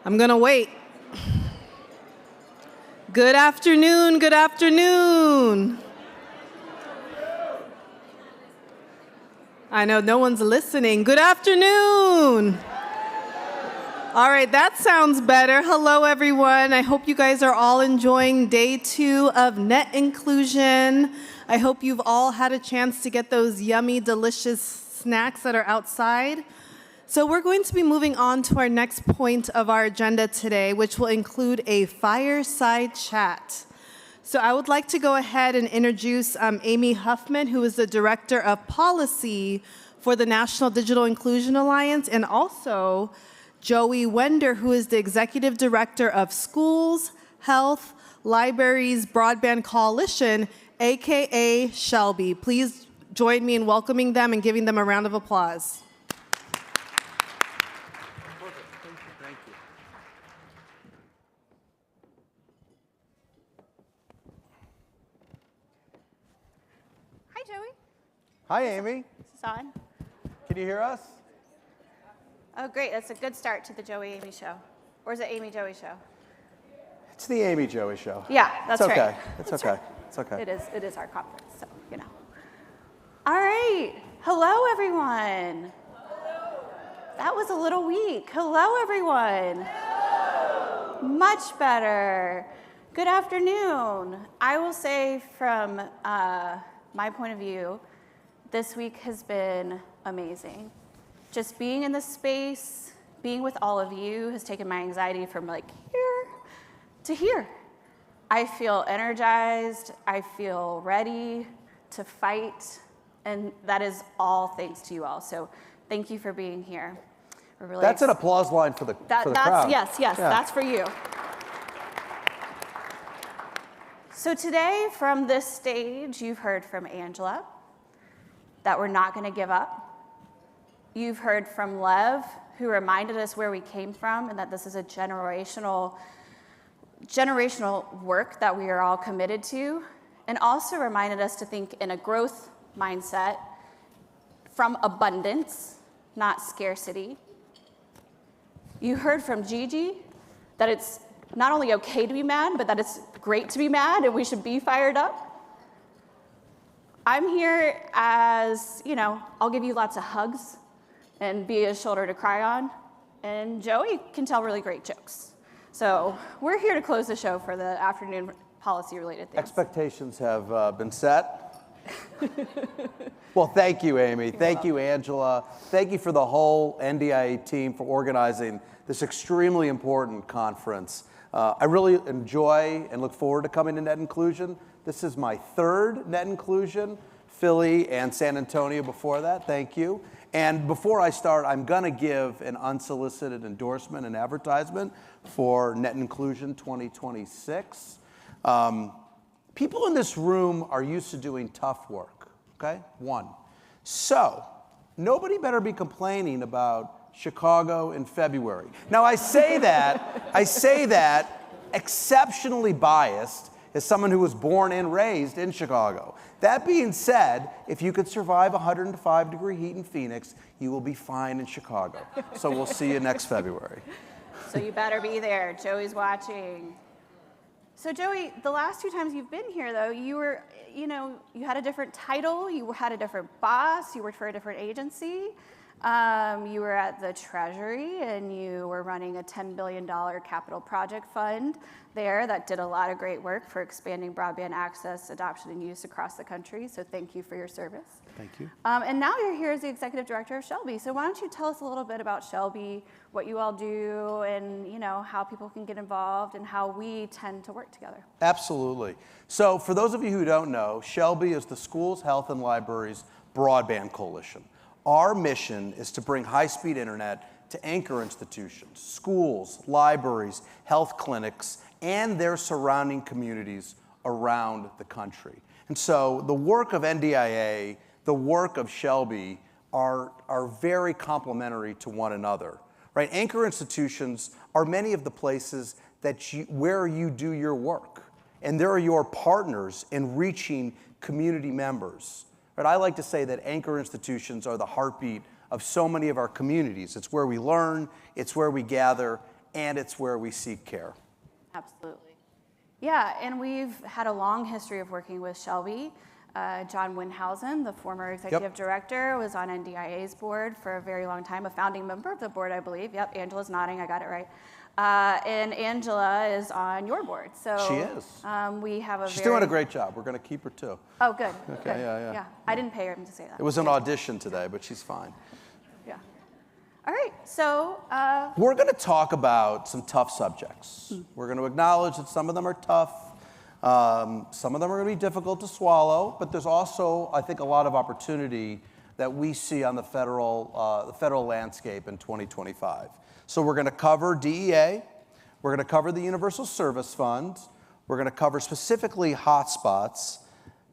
I'm gonna wait. Good afternoon, good afternoon. I know no one's listening. Good afternoon. All right, that sounds better. Hello, everyone. I hope you guys are all enjoying day 2 of Net Inclusion. I hope you've all had a chance to get those yummy, delicious snacks that are outside. So we're going to be moving on to our next point of our agenda today, which will include a fireside chat. So I would like to go ahead and introduce Amy Huffman, who is the Director of Policy for the National Digital Inclusion Alliance, and also Joey Wender, who is the Executive Director of Schools, Health, Libraries, Broadband Coalition, AKA Shelby. Please join me in welcoming them and giving them a round of applause. Thank you. Hi, Joey. Hi, Amy. Is this on? Can you hear us? Oh, great. That's a good start to the Joey Amy show. Or is it Amy Joey show? It's the Amy Joey Show. Yeah, that's it's okay. right. It's That's okay. right. It's okay. It is our conference, so, you know. All right. Hello, everyone. That was a little weak. Hello, everyone. Much better. Good afternoon. I will say from my point of view, this week has been amazing. Just being in this space, being with all of you has taken my anxiety from like here to here. I feel energized, I feel ready to fight, and that is all thanks to you all. So thank you for being here. We're really That's an applause line for the crowd. Yes, Yeah. that's for you. So today from this stage, you've heard from Angela that we're not gonna give up. You've heard from Lev, who reminded us where we came from and that this is a generational work that we are all committed to, and also reminded us to think in a growth mindset from abundance, not scarcity. You heard from Gigi that it's not only okay to be mad, but that it's great to be mad and we should be fired up. I'm here as, you know, I'll give you lots of hugs and be a shoulder to cry on. And Joey can tell really great jokes. So we're here to close the show for the afternoon policy-related things. Expectations have been set. Well, thank you, Amy. Thank you, Angela. Thank you for the whole NDIA team for organizing this extremely important conference. I really enjoy and look forward to coming to Net Inclusion. This is my 3rd Net Inclusion, Philly and San Antonio before that. Thank you. And before I start, I'm going to give an unsolicited endorsement and advertisement for Net Inclusion 2026. People in this room are used to doing tough work, okay? 1. So, nobody better be complaining about Chicago in February. Now, I say that exceptionally biased as someone who was born and raised in Chicago. That being said, if you could survive 105-degree heat in Phoenix, you will be fine in Chicago. So we'll see you next February. So you better be there. Joey's watching. So Joey, the last 2 times you've been here, though, you were, you know, you had a different title, you had a different boss, you worked for a different agency. You were at the Treasury and you were running a $10 billion capital project fund there that did a lot of great work for expanding broadband access, adoption, and use across the country. So thank you for your service. Thank you. And now you're here as the Executive Director of Shelby. So why don't you tell us a little bit about Shelby, what you all do, and you know how people can get involved and how we tend to work together. Absolutely. So for those of you who don't know, Shelby is the Schools, Health, and Libraries Broadband Coalition. Our mission is to bring high-speed internet to anchor institutions, schools, libraries, health clinics, and their surrounding communities around the country. And so the work of NDIA, the work of Shelby are very complementary to one another, right? Anchor institutions are many of the places where you do your work. and they're your partners in reaching community members. Right? I like to say that anchor institutions are the heartbeat of so many of our communities. It's where we learn, it's where we gather, and it's where we seek care. Absolutely. Yeah, and we've had a long history of working with Shelby. John Winhausen, the former executive director, was on NDIA's board for a very long time, a founding member of the board, I believe. Yep, Angela's nodding, I got it right. And Angela is on your board. So She is. We have a She's doing a great job. We're going to keep her too. Oh, good. Okay, good. yeah. I didn't pay her to say that. It was an audition today, but she's fine. Yeah. All right, so. We're going to talk about some tough subjects. We're going to acknowledge that some of them are tough. Some of them are going to be difficult to swallow, but there's also, I think, a lot of opportunity that we see on the federal landscape in 2025. So we're going to cover DEA, we're going to cover the Universal Service Fund, we're going to cover specifically hotspots,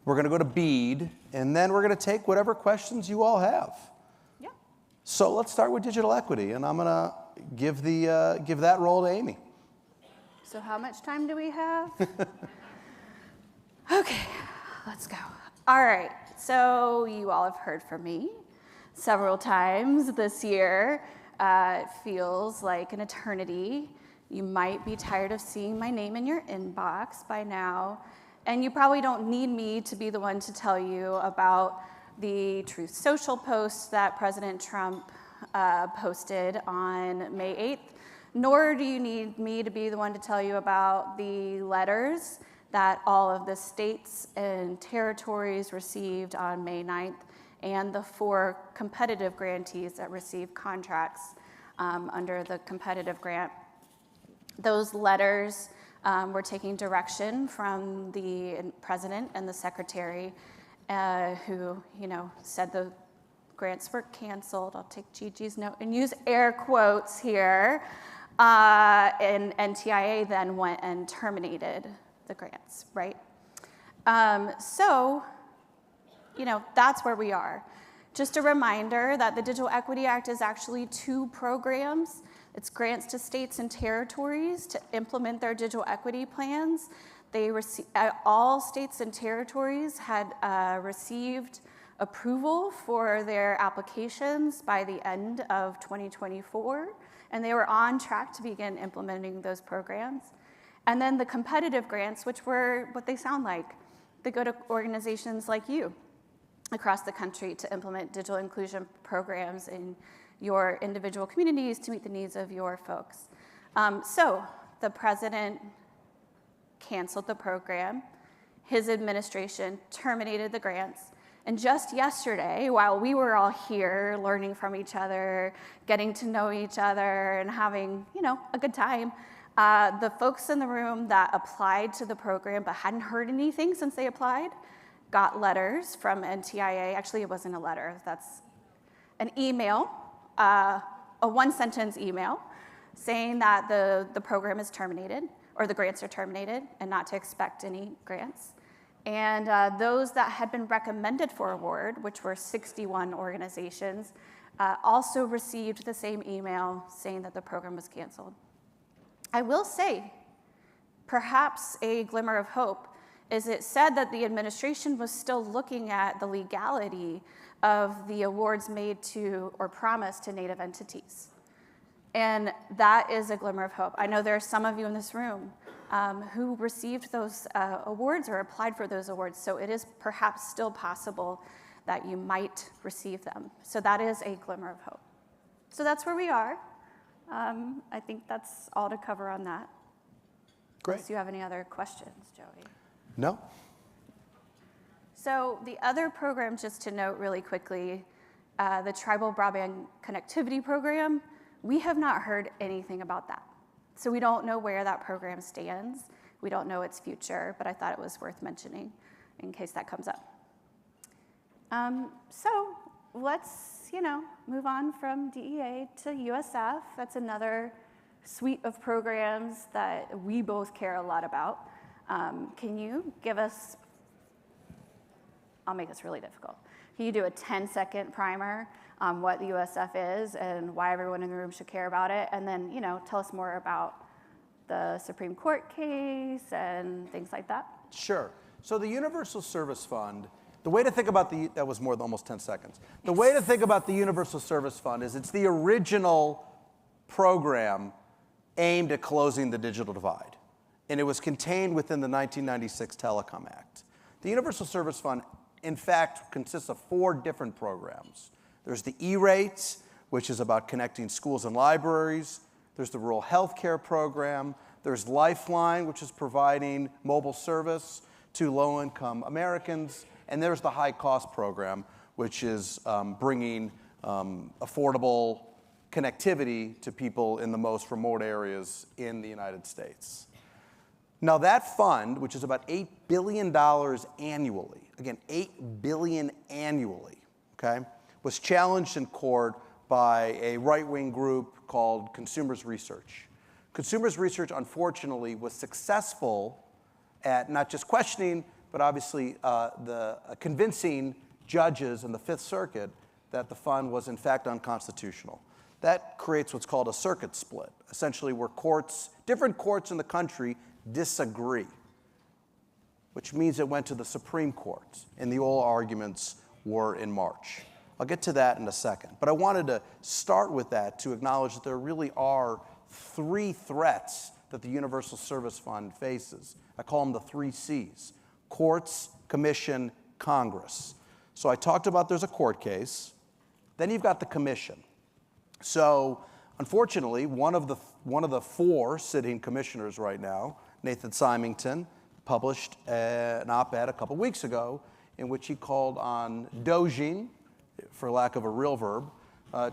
we're going to go to BEAD, and then we're going to take whatever questions you all have. Yeah. So let's start with digital equity, and I'm going to give that role to Amy. So how much time do we have? Okay, let's go. All right, so you all have heard from me several times this year. It feels like an eternity. You might be tired of seeing my name in your inbox by now, and you probably don't need me to be the one to tell you about the Truth Social post that President Trump posted on May 8th, nor do you need me to be the one to tell you about the letters that all of the states and territories received on May 9th, and the 4 competitive grantees that received contracts under the competitive grant. Those letters were taking direction from the president and the secretary, who, said the grants were canceled. I'll take Gigi's note and use air quotes here. And NTIA then went and terminated the grants, right? So, that's where we are. Just a reminder that the Digital Equity Act is actually 2 programs. It's grants to states and territories to implement their digital equity plans. All states and territories had received approval for their applications by the end of 2024, and they were on track to begin implementing those programs. And then the competitive grants, which were what they sound like. They go to organizations like you across the country to implement digital inclusion programs in your individual communities to meet the needs of your folks. So the president canceled the program. His administration terminated the grants. And just yesterday, while we were all here learning from each other, getting to know each other, and having, a good time, the folks in the room that applied to the program but hadn't heard anything since they applied got letters from NTIA. Actually, it wasn't a letter. That's an email, a 1-sentence email saying that the program is terminated, or the grants are terminated, and not to expect any grants. And those that had been recommended for award, which were 61 organizations, also received the same email saying that the program was canceled. I will say, perhaps a glimmer of hope is it said that the administration was still looking at the legality of the awards made to or promised to Native entities. And that is a glimmer of hope. I know there are some of you in this room who received those awards or applied for those awards, so it is perhaps still possible that you might receive them. So that is a glimmer of hope. So that's where we are. I think that's all to cover on that. Great. Unless you have any other questions, Joey. No? So the other program, just to note really quickly, the Tribal Broadband Connectivity Program, we have not heard anything about that. So we don't know where that program stands. We don't know its future, but I thought it was worth mentioning in case that comes up. So let's, move on from DEA to USF. That's another suite of programs that we both care a lot about. Can you give us, I'll make this really difficult. Can you do a 10-second primer on what the USF is and why everyone in the room should care about it? And then, tell us more about the Supreme Court case and things like that? Sure. So the Universal Service Fund, the way to think about that was more than almost 10 seconds. The way to think about the Universal Service Fund is it's the original program aimed at closing the digital divide. And it was contained within the 1996 Telecom Act. The Universal Service Fund, in fact, consists of 4 different programs. There's the E-Rate, which is about connecting schools and libraries. There's the Rural Health Care Program. There's Lifeline, which is providing mobile service to low-income Americans. And there's the High Cost Program, which is bringing affordable connectivity to people in the most remote areas in the United States. Now that fund, which is about $8 billion annually, again, $8 billion annually, okay, was challenged in court by a right-wing group called Consumers Research. Consumers Research, unfortunately, was successful at not just questioning, but obviously convincing judges in the Fifth Circuit that the fund was in fact unconstitutional. That creates what's called a circuit split, essentially where different courts in the country disagree, which means it went to the Supreme Court, and the oral arguments were in March. I'll get to that in a second, but I wanted to start with that to acknowledge that there really are 3 threats that the Universal Service Fund faces. I call them the 3 C's: courts, commission, Congress. So I talked about there's a court case, then you've got the commission. So unfortunately, one of the 4 sitting commissioners right now, Nathan Symington, published an op-ed a couple weeks ago in which he called on doging, for lack of a real verb,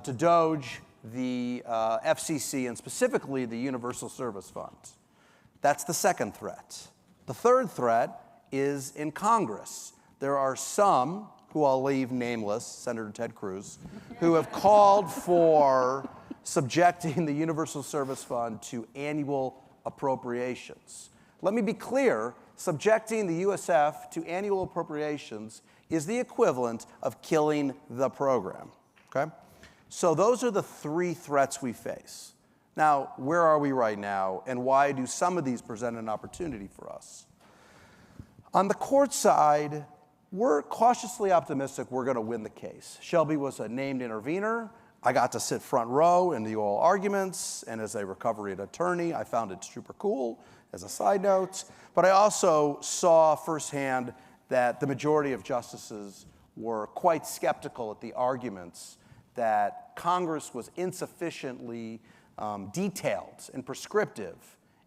to doge the FCC and specifically the Universal Service Fund. That's the second threat. The third threat is in Congress. There are some, who I'll leave nameless, Senator Ted Cruz, who have called for subjecting the Universal Service Fund to annual appropriations. Let me be clear, subjecting the USF to annual appropriations is the equivalent of killing the program, okay? So those are the 3 threats we face. Now, where are we right now, and why do some of these present an opportunity for us? On the court side, we're cautiously optimistic we're going to win the case. Shelby was a named intervener. I got to sit front row in the oral arguments, and as a recovery attorney, I found it super cool, as a side note. But I also saw firsthand that the majority of justices were quite skeptical at the arguments that Congress was insufficiently detailed and prescriptive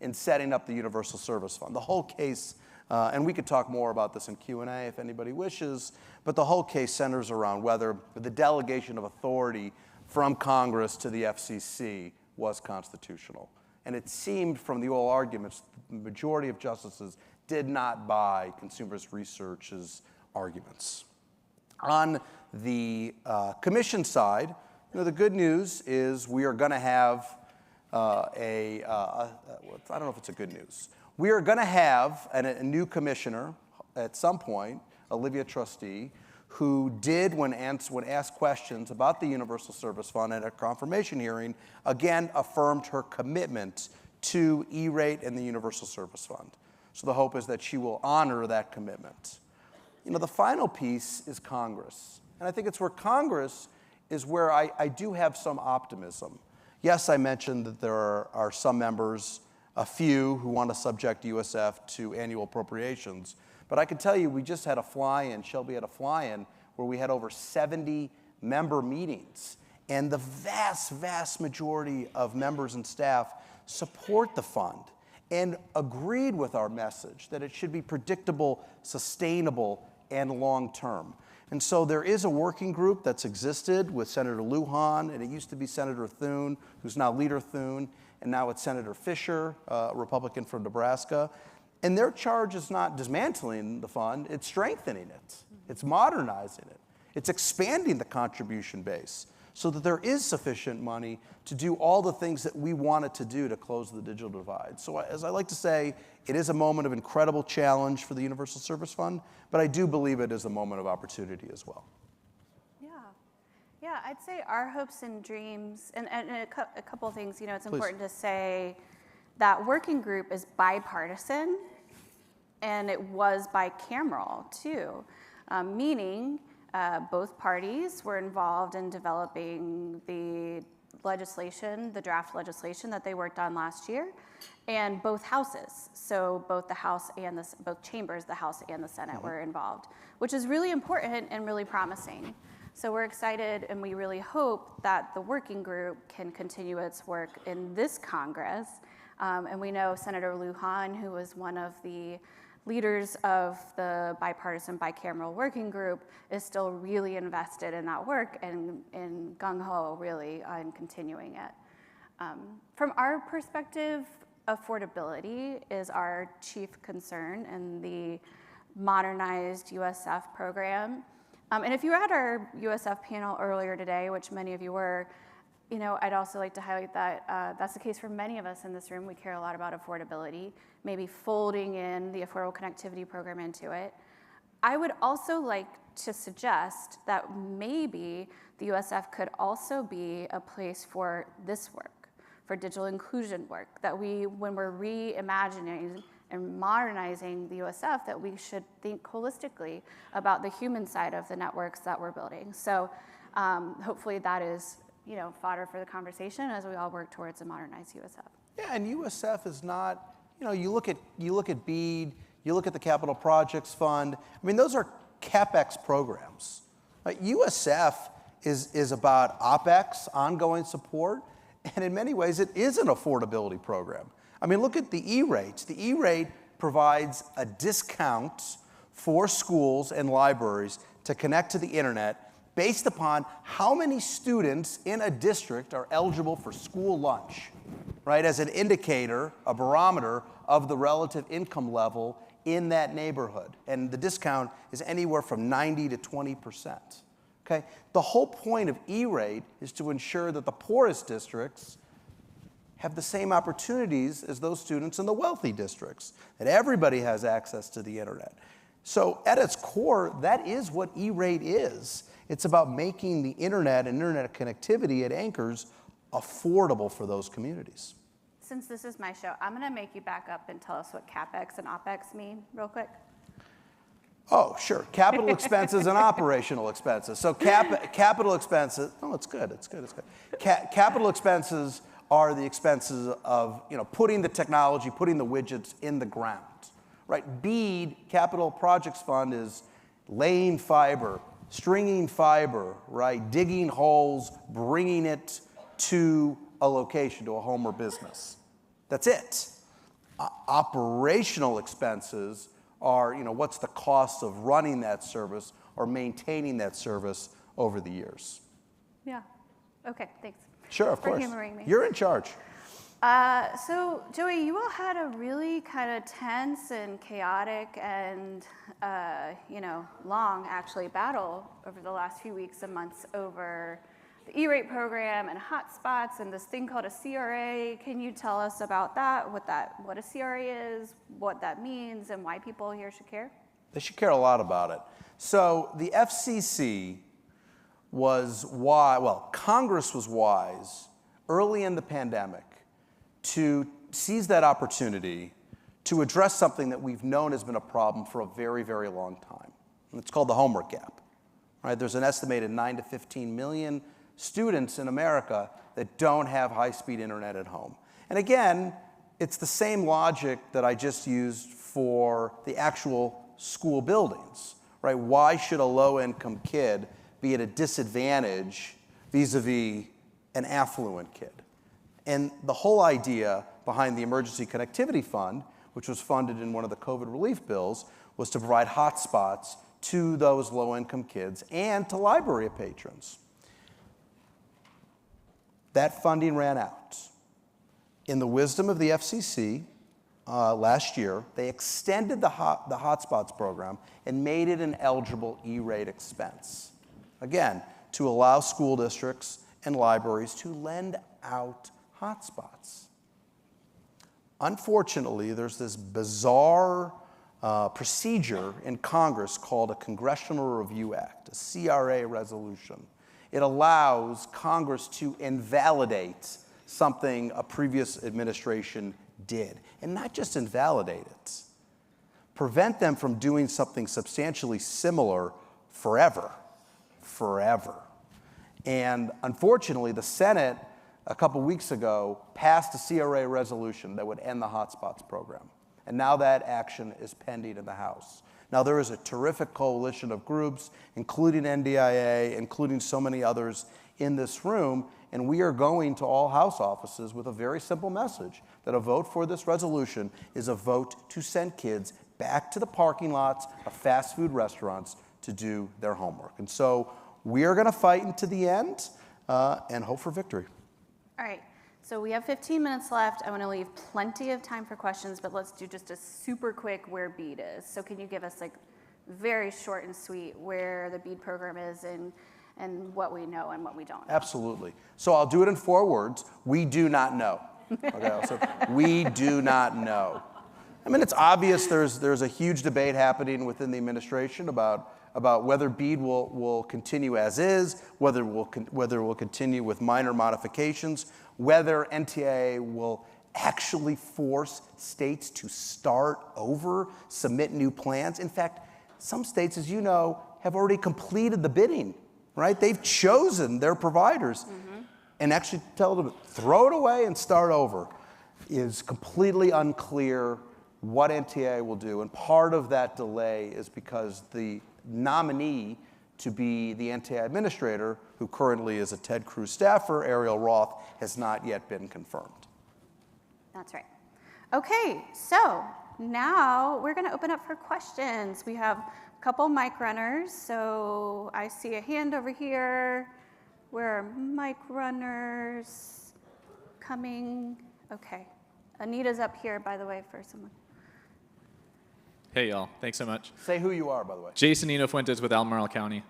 in setting up the Universal Service Fund. The whole case, and we could talk more about this in Q&A if anybody wishes, but the whole case centers around whether the delegation of authority from Congress to the FCC was constitutional. And it seemed from the oral arguments, the majority of justices did not buy Consumers Research's arguments. On the commission side, the good news is we are going to have I don't know if it's a good news. We are going to have a new commissioner at some point, Olivia Trustee, who did, when asked questions about the Universal Service Fund at a confirmation hearing, again affirmed her commitment to E-Rate and the Universal Service Fund. So the hope is that she will honor that commitment. The final piece is Congress. And I think it's where Congress is where I do have some optimism. Yes, I mentioned that there are some members, a few, who want to subject USF to annual appropriations. But I can tell you, we just had a fly-in, Shelby had a fly-in, where we had over 70 member meetings. And the vast, vast majority of members and staff support the fund and agreed with our message that it should be predictable, sustainable, and long-term. And so there is a working group that's existed with Senator Lujan, and it used to be Senator Thune, who's now Leader Thune, and now it's Senator Fisher, a Republican from Nebraska. And their charge is not dismantling the fund, it's strengthening it. It's modernizing it. It's expanding the contribution base so that there is sufficient money to do all the things that we want it to do to close the digital divide. So as I like to say, it is a moment of incredible challenge for the Universal Service Fund, but I do believe it is a moment of opportunity as well. Yeah, I'd say our hopes and dreams, and a couple of things, it's important to say that working group is bipartisan, and it was bicameral too, meaning both parties were involved in developing the legislation, the draft legislation that they worked on last year, and both houses, so both the House and both chambers, the House and the Senate, were involved, which is really important and really promising. So we're excited, and we really hope that the working group can continue its work in this Congress. And we know Senator Lujan, who was one of the leaders of the bipartisan bicameral working group, is still really invested in that work and gung-ho really on continuing it. From our perspective, affordability is our chief concern in the modernized USF program. And if you were at our USF panel earlier today, which many of you were, I'd also like to highlight that that's the case for many of us in this room. We care a lot about affordability, maybe folding in the Affordable Connectivity Program into it. I would also like to suggest that maybe the USF could also be a place for this work, for digital inclusion work, that when we're reimagining and modernizing the USF, that we should think holistically about the human side of the networks that we're building. So hopefully that is fodder for the conversation as we all work towards a modernized USF. Yeah, and USF is not, you look at BEAD, you look at the Capital Projects Fund. I mean, those are CapEx programs. USF is about OpEx, ongoing support, and in many ways it is an affordability program. I mean, look at the E-rates. The E-rate provides a discount for schools and libraries to connect to the internet based upon how many students in a district are eligible for school lunch, right? As an indicator, a barometer of the relative income level in that neighborhood. And the discount is anywhere from 90 to 20%, okay? The whole point of E-rate is to ensure that the poorest districts have the same opportunities as those students in the wealthy districts, that everybody has access to the internet. So at its core, that is what E-rate is. It's about making the internet and internet connectivity at anchors affordable for those communities. Since this is my show, I'm gonna make you back up and tell us what CapEx and OpEx mean real quick. Oh, sure. Capital expenses and operational expenses. So capital expenses, oh, it's good. Capital expenses are the expenses of putting the technology, putting the widgets in the ground, right? BEAD, Capital Projects Fund, is laying fiber, stringing fiber, right? Digging holes, bringing it to a location, to a home or business. That's it. Operational expenses are, what's the cost of running that service or maintaining that service over the years. Yeah. Okay, thanks. Sure, of For course. humoring me. You're in charge. So, Joey, you all had a really kind of tense and chaotic and, long, actually, battle over the last few weeks and months over the E-rate program and hotspots and this thing called a CRA. Can you tell us about that, what a CRA is, what that means, and why people here should care? They should care a lot about it. So the FCC was wise, Congress was wise early in the pandemic to seize that opportunity to address something that we've known has been a problem for a very, very long time. And it's called the homework gap. Right? There's an estimated 9 to 15 million students in America that don't have high-speed internet at home. And again, it's the same logic that I just used for the actual school buildings. Right? Why should a low-income kid be at a disadvantage vis-a-vis an affluent kid? And the whole idea behind the Emergency Connectivity Fund, which was funded in one of the COVID relief bills, was to provide hotspots to those low-income kids and to library patrons. That funding ran out. In the wisdom of the FCC, last year, they extended the hotspots program and made it an eligible E-rate expense. Again, to allow school districts and libraries to lend out hotspots. Unfortunately, there's this bizarre procedure in Congress called a Congressional Review Act, a CRA resolution. It allows Congress to invalidate something a previous administration did, and not just invalidate it. Prevent them from doing something substantially similar forever. And unfortunately, the Senate, a couple weeks ago, passed a CRA resolution that would end the hotspots program. And now that action is pending in the House. Now, there is a terrific coalition of groups, including NDIA, including so many others in this room, and we are going to all House offices with a very simple message, that a vote for this resolution is a vote to send kids back to the parking lots of fast food restaurants to do their homework. And so we are going to fight into the end and hope for victory. All right, so we have 15 minutes left. I want to leave plenty of time for questions, but let's do just a super quick where BEAD is. So can you give us like very short and sweet where the BEAD program is and what we know and what we don't know? Absolutely. So I'll do it in 4 words. We do not know. Okay, so we do not know. I mean, it's obvious there's a huge debate happening within the administration about whether BEAD will continue as is, whether it will continue with minor modifications, whether NTIA will actually force states to start over, submit new plans. In fact, some states, as you know, have already completed the bidding, right? They've chosen their providers. And actually tell them, throw it away and start over. Is completely unclear what NTIA will do. And part of that delay is because the nominee to be the NTIA administrator, who currently is a Ted Cruz staffer, Ariel Roth, has not yet been confirmed. That's right. Okay, so now we're going to open up for questions. We have a couple mic runners. So I see a hand over here. Where are mic runners coming? Okay. Anita's up here, by the way, for someone. Hey, y'all. Thanks so much. Say who you are, by the way. Jason Nino Fuentes with Albemarle County.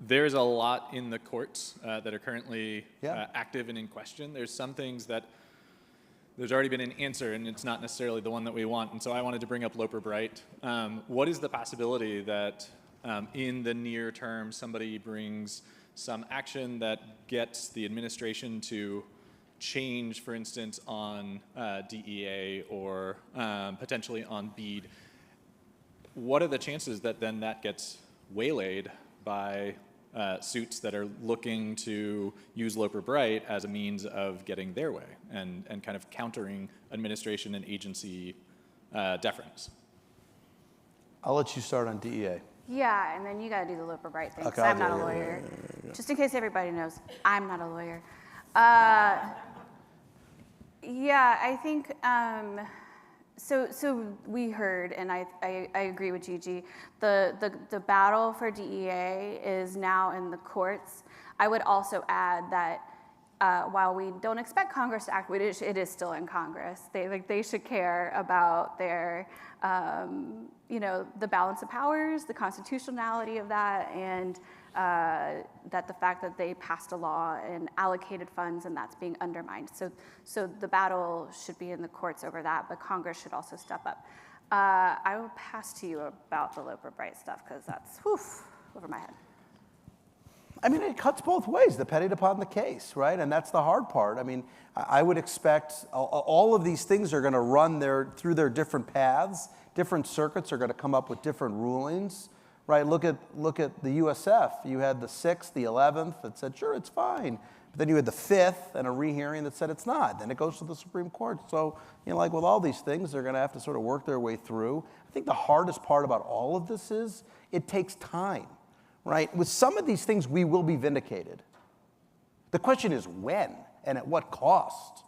There's a lot in the courts that are currently active and in question. There's some things that there's already been an answer, and it's not necessarily the one that we want. And so I wanted to bring up Loper Bright. What is the possibility that in the near term somebody brings some action that gets the administration to change, for instance, on DEA or potentially on BEAD? What are the chances that then that gets waylaid by suits that are looking to use Loper Bright as a means of getting their way and kind of countering administration and agency deference? I'll let you start on DEA. Yeah, and then you got to do the Loper Bright thing, because Okay, I'm not a lawyer. Just in case everybody knows, I'm not a lawyer. Yeah, I think, so we heard, and I agree with Gigi, the battle for DEA is now in the courts. I would also add that while we don't expect Congress to act, it is still in Congress. They should care about their, the balance of powers, the constitutionality of that, and that the fact that they passed a law and allocated funds and that's being undermined. So the battle should be in the courts over that, but Congress should also step up. I will pass to you about the Loper Bright stuff, because that's over my head. I mean, it cuts both ways, depending upon the case, right? And that's the hard part. I mean, I would expect all of these things are going to run through their different paths. Different circuits are going to come up with different rulings, right? Look at the USF. You had the 6th, the 11th that said, sure, it's fine. But then you had the 5th and a rehearing that said it's not. Then it goes to the Supreme Court. So, like with all these things, they're going to have to sort of work their way through. I think the hardest part about all of this is it takes time. Right? With some of these things, we will be vindicated. The question is when and at what cost,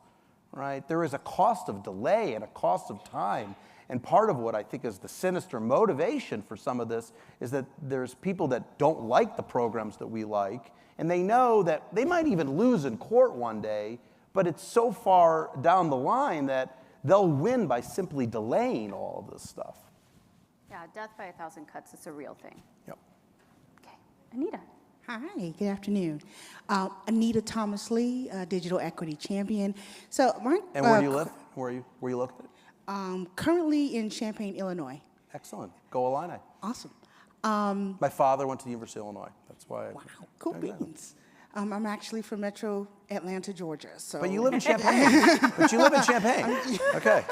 right? There is a cost of delay and a cost of time. And part of what I think is the sinister motivation for some of this is that there's people that don't like the programs that we like, and they know that they might even lose in court one day, but it's so far down the line that they'll win by simply delaying all of this stuff. Yeah, death by 1,000 cuts is a real thing. Yep. Aneta. Hi, good afternoon. Aneta Thomas Lee, Digital Equity Champion. So, and where do you live? Where are you located? Currently in Champaign, Illinois. Excellent. Go Illini. Awesome. My father went to the University of Illinois. That's why. Wow, cool beans. I'm actually from Metro Atlanta, Georgia. So. But you live in Champaign. But you live in Champaign. Okay.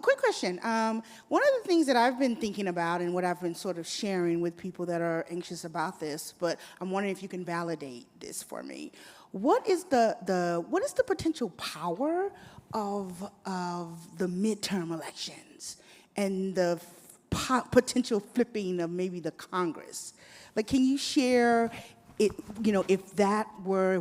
Quick question. One of the things that I've been thinking about and what I've been sort of sharing with people that are anxious about this, but I'm wondering if you can validate this for me. What is the potential power of the midterm elections and the potential flipping of maybe the Congress? Like, can you share it? You know, if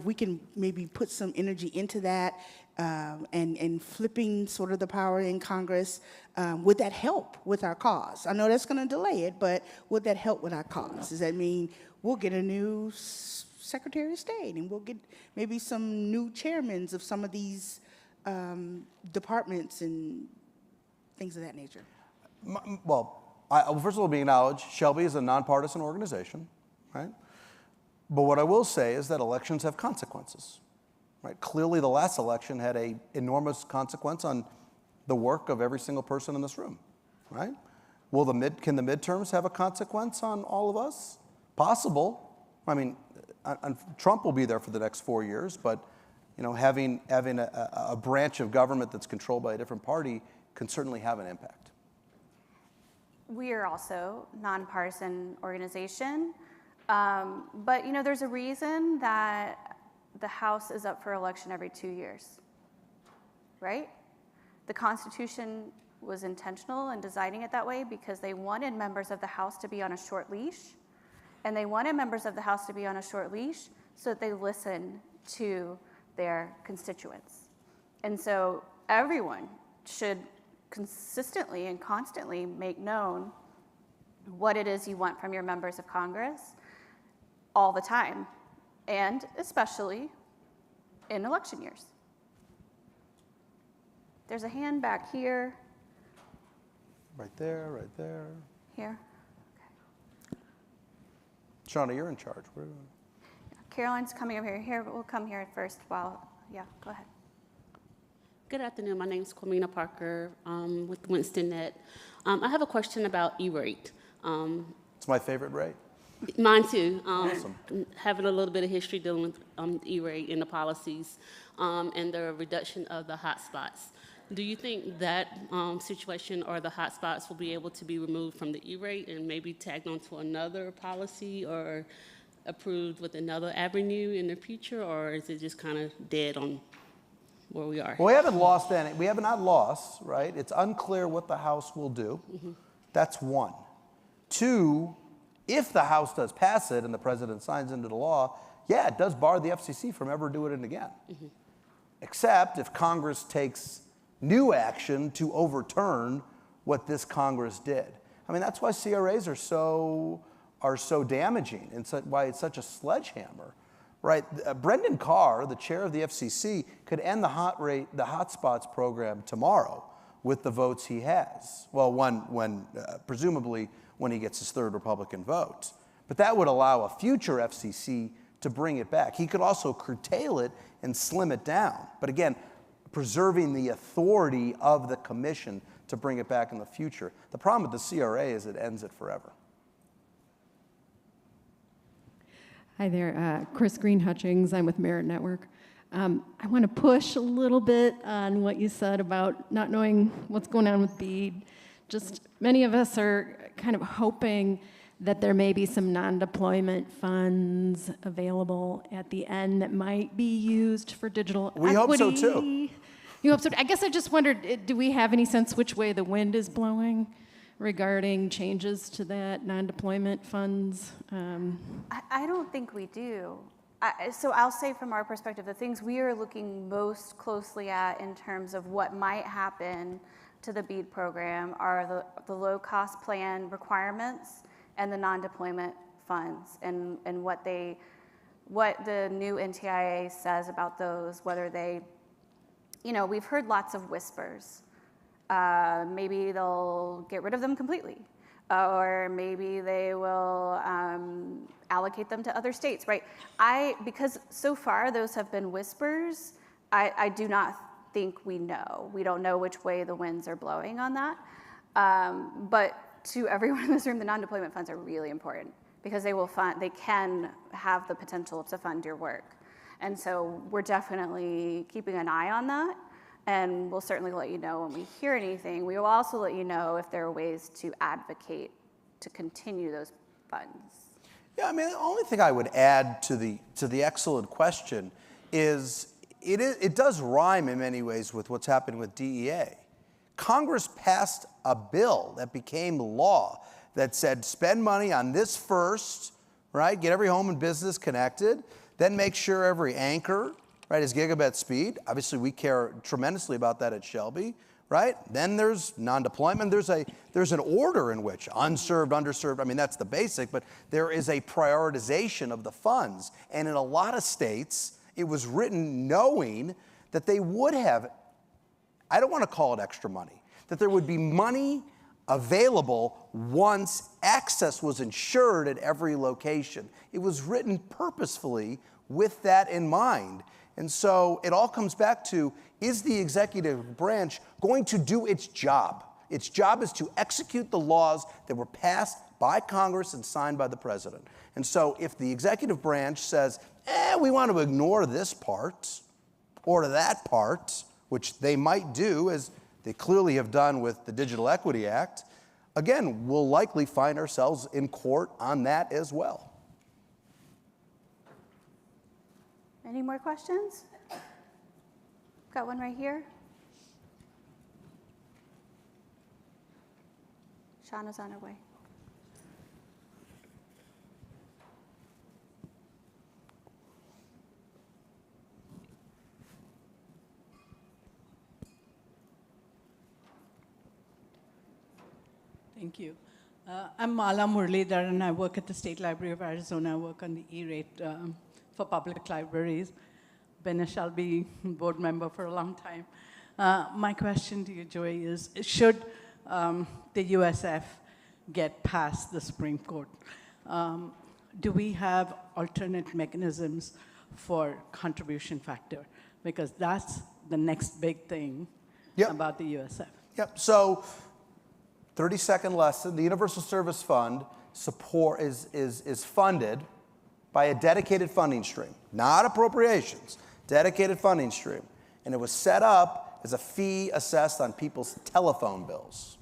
we can maybe put some energy into that. And flipping sort of the power in Congress, would that help with our cause? I know that's going to delay it, but would that help with our cause? Does that mean we'll get a new Secretary of State and we'll get maybe some new chairmen of some of these departments and things of that nature? Well, first of all, be acknowledged, Shelby is a nonpartisan organization, right? But what I will say is that elections have consequences. Right? Clearly, the last election had an enormous consequence on the work of every single person in this room, right? Can the midterms have a consequence on all of us? Possible. I mean, Trump will be there for the next 4 years, but you know, having a branch of government that's controlled by a different party can certainly have an impact. We are also a nonpartisan organization, but you know, there's a reason that the House is up for election every 2 years, right? The Constitution was intentional in designing it that way because they wanted members of the House to be on a short leash, and they wanted members of the House to be on a short leash so that they listen to their constituents. And so everyone should consistently and constantly make known what it is you want from your members of Congress all the time, and especially in election years. There's a hand back here. Right there, right there. Here. Shauna, you're in charge. Caroline's coming over here. Here, we'll come here first while, yeah, go ahead. Good afternoon. My name is Cormina Parker with WinstonNet. I have a question about E-rate. It's my favorite rate. Mine too. Awesome. Having a little bit of history dealing with E-rate and the policies and the reduction of the hotspots. Do you think that situation or the hotspots will be able to be removed from the E-rate and maybe tagged onto another policy or approved with another avenue in the future, or is it just kind of dead on where we are? Well, we haven't lost any. We have not lost, right? It's unclear what the House will do. Mm-hmm. That's one. Two, if the House does pass it and the president signs into the law, yeah, it does bar the FCC from ever doing it again. Mm-hmm. Except if Congress takes new action to overturn what this Congress did. I mean, that's why CRAs are so damaging and why it's such a sledgehammer, right? Brendan Carr, the chair of the FCC, could end the hotspots program tomorrow with the votes he has. Well, presumably when he gets his third Republican vote. But that would allow a future FCC to bring it back. He could also curtail it and slim it down. But again, preserving the authority of the commission to bring it back in the future. The problem with the CRA is it ends it forever. Hi there, Chris Green-Hutchings. I'm with Merit Network. I want to push a little bit on what you said about not knowing what's going on with BEAD. Just many of us are kind of hoping that there may be some non-deployment funds available at the end that might be used for digital equity. We hope so too. You hope so? I guess I just wondered, do we have any sense which way the wind is blowing regarding changes to that non-deployment funds? I don't think we do. So I'll say from our perspective, the things we are looking most closely at in terms of what might happen to the BEAD program are the low-cost plan requirements and the non-deployment funds and what the new NDIA says about those, whether they, we've heard lots of whispers. Maybe they'll get rid of them completely, or maybe they will allocate them to other states, right? Because so far those have been whispers, I do not think we know. We don't know which way the winds are blowing on that. But to everyone in this room, the non-deployment funds are really important because they can have the potential to fund your work. And so we're definitely keeping an eye on that, and we'll certainly let you know when we hear anything. We will also let you know if there are ways to advocate to continue those funds. Yeah, I mean, the only thing I would add to the excellent question is it does rhyme in many ways with what's happening with DEA. Congress passed a bill that became law that said spend money on this first, right? Get every home and business connected, then make sure every anchor, right, is gigabit speed. Obviously, we care tremendously about that at Shelby, right? Then there's non-deployment. There's an order in which unserved, underserved, I mean, that's the basic, but there is a prioritization of the funds. And in a lot of states, it was written knowing that they would have, I don't want to call it extra money, that there would be money available once access was ensured at every location. It was written purposefully with that in mind. And so it all comes back to, is the executive branch going to do its job? Its job is to execute the laws that were passed by Congress and signed by the president. And so if the executive branch says, we want to ignore this part or that part, which they might do, as they clearly have done with the Digital Equity Act, again, we'll likely find ourselves in court on that as well. Any more questions? Got one right here. Shauna's on her way. Thank you. I'm Mala Muralidhar, and I work at the State Library of Arizona. I work on the E-rate for public libraries. Been a Shelby board member for a long time. My question to you, Joey, is should the USF get past the Supreme Court, do we have alternate mechanisms for contribution factor? Because that's the next big thing about the USF. Yep. So 30-second lesson, the Universal Service Fund is funded by a dedicated funding stream, not appropriations, dedicated funding stream. And it was set up as a fee assessed on people's telephone bills.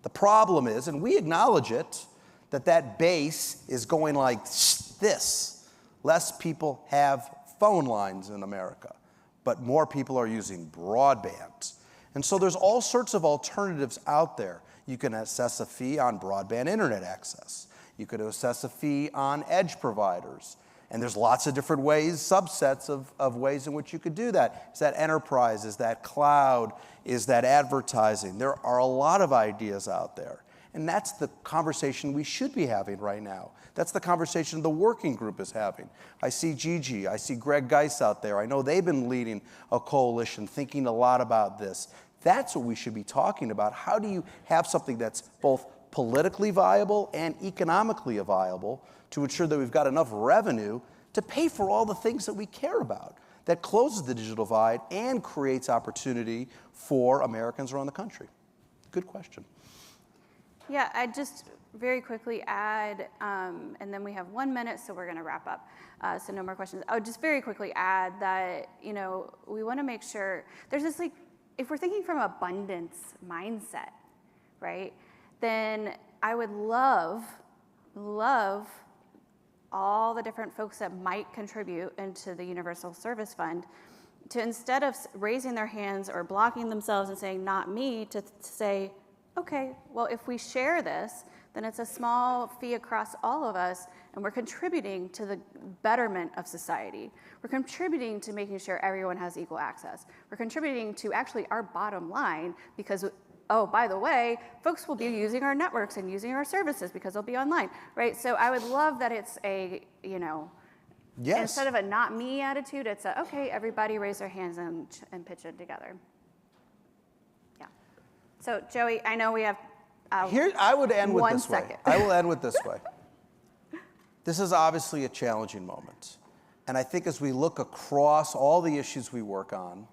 The problem is, and we acknowledge it, that base is going like this. Less people have phone lines in America, but more people are using broadband. And so there's all sorts of alternatives out there. You can assess a fee on broadband internet access. You could assess a fee on edge providers. And there's lots of different ways, subsets of ways in which you could do that. Is that enterprise? Is that cloud? Is that advertising? There are a lot of ideas out there. And that's the conversation we should be having right now. That's the conversation the working group is having. I see Gigi, I see Greg Geis out there. I know they've been leading a coalition, thinking a lot about this. That's what we should be talking about. How do you have something that's both politically viable and economically viable to ensure that we've got enough revenue to pay for all the things that we care about, that closes the digital divide and creates opportunity for Americans around the country? Good question. Yeah, I'd just very quickly add, and then we have 1 minute, so we're going to wrap up. So no more questions. I would just very quickly add that, we want to make sure there's this if we're thinking from abundance mindset, right, then I would love all the different folks that might contribute into the Universal Service Fund to, instead of raising their hands or blocking themselves and saying, not me, to say, okay, well, if we share this, then it's a small fee across all of us, and we're contributing to the betterment of society. We're contributing to making sure everyone has equal access. We're contributing to actually our bottom line because, oh, by the way, folks will be using our networks and using our services because they'll be online, right? So I would love that it's a, instead of a not me attitude, it's a, okay, everybody raise their hands and pitch it together. Yeah. So Joey, I know we have Here, I would end with 1 this second. way. I will end with this way. This is obviously a challenging moment. And I think as we look across all the issues we work on,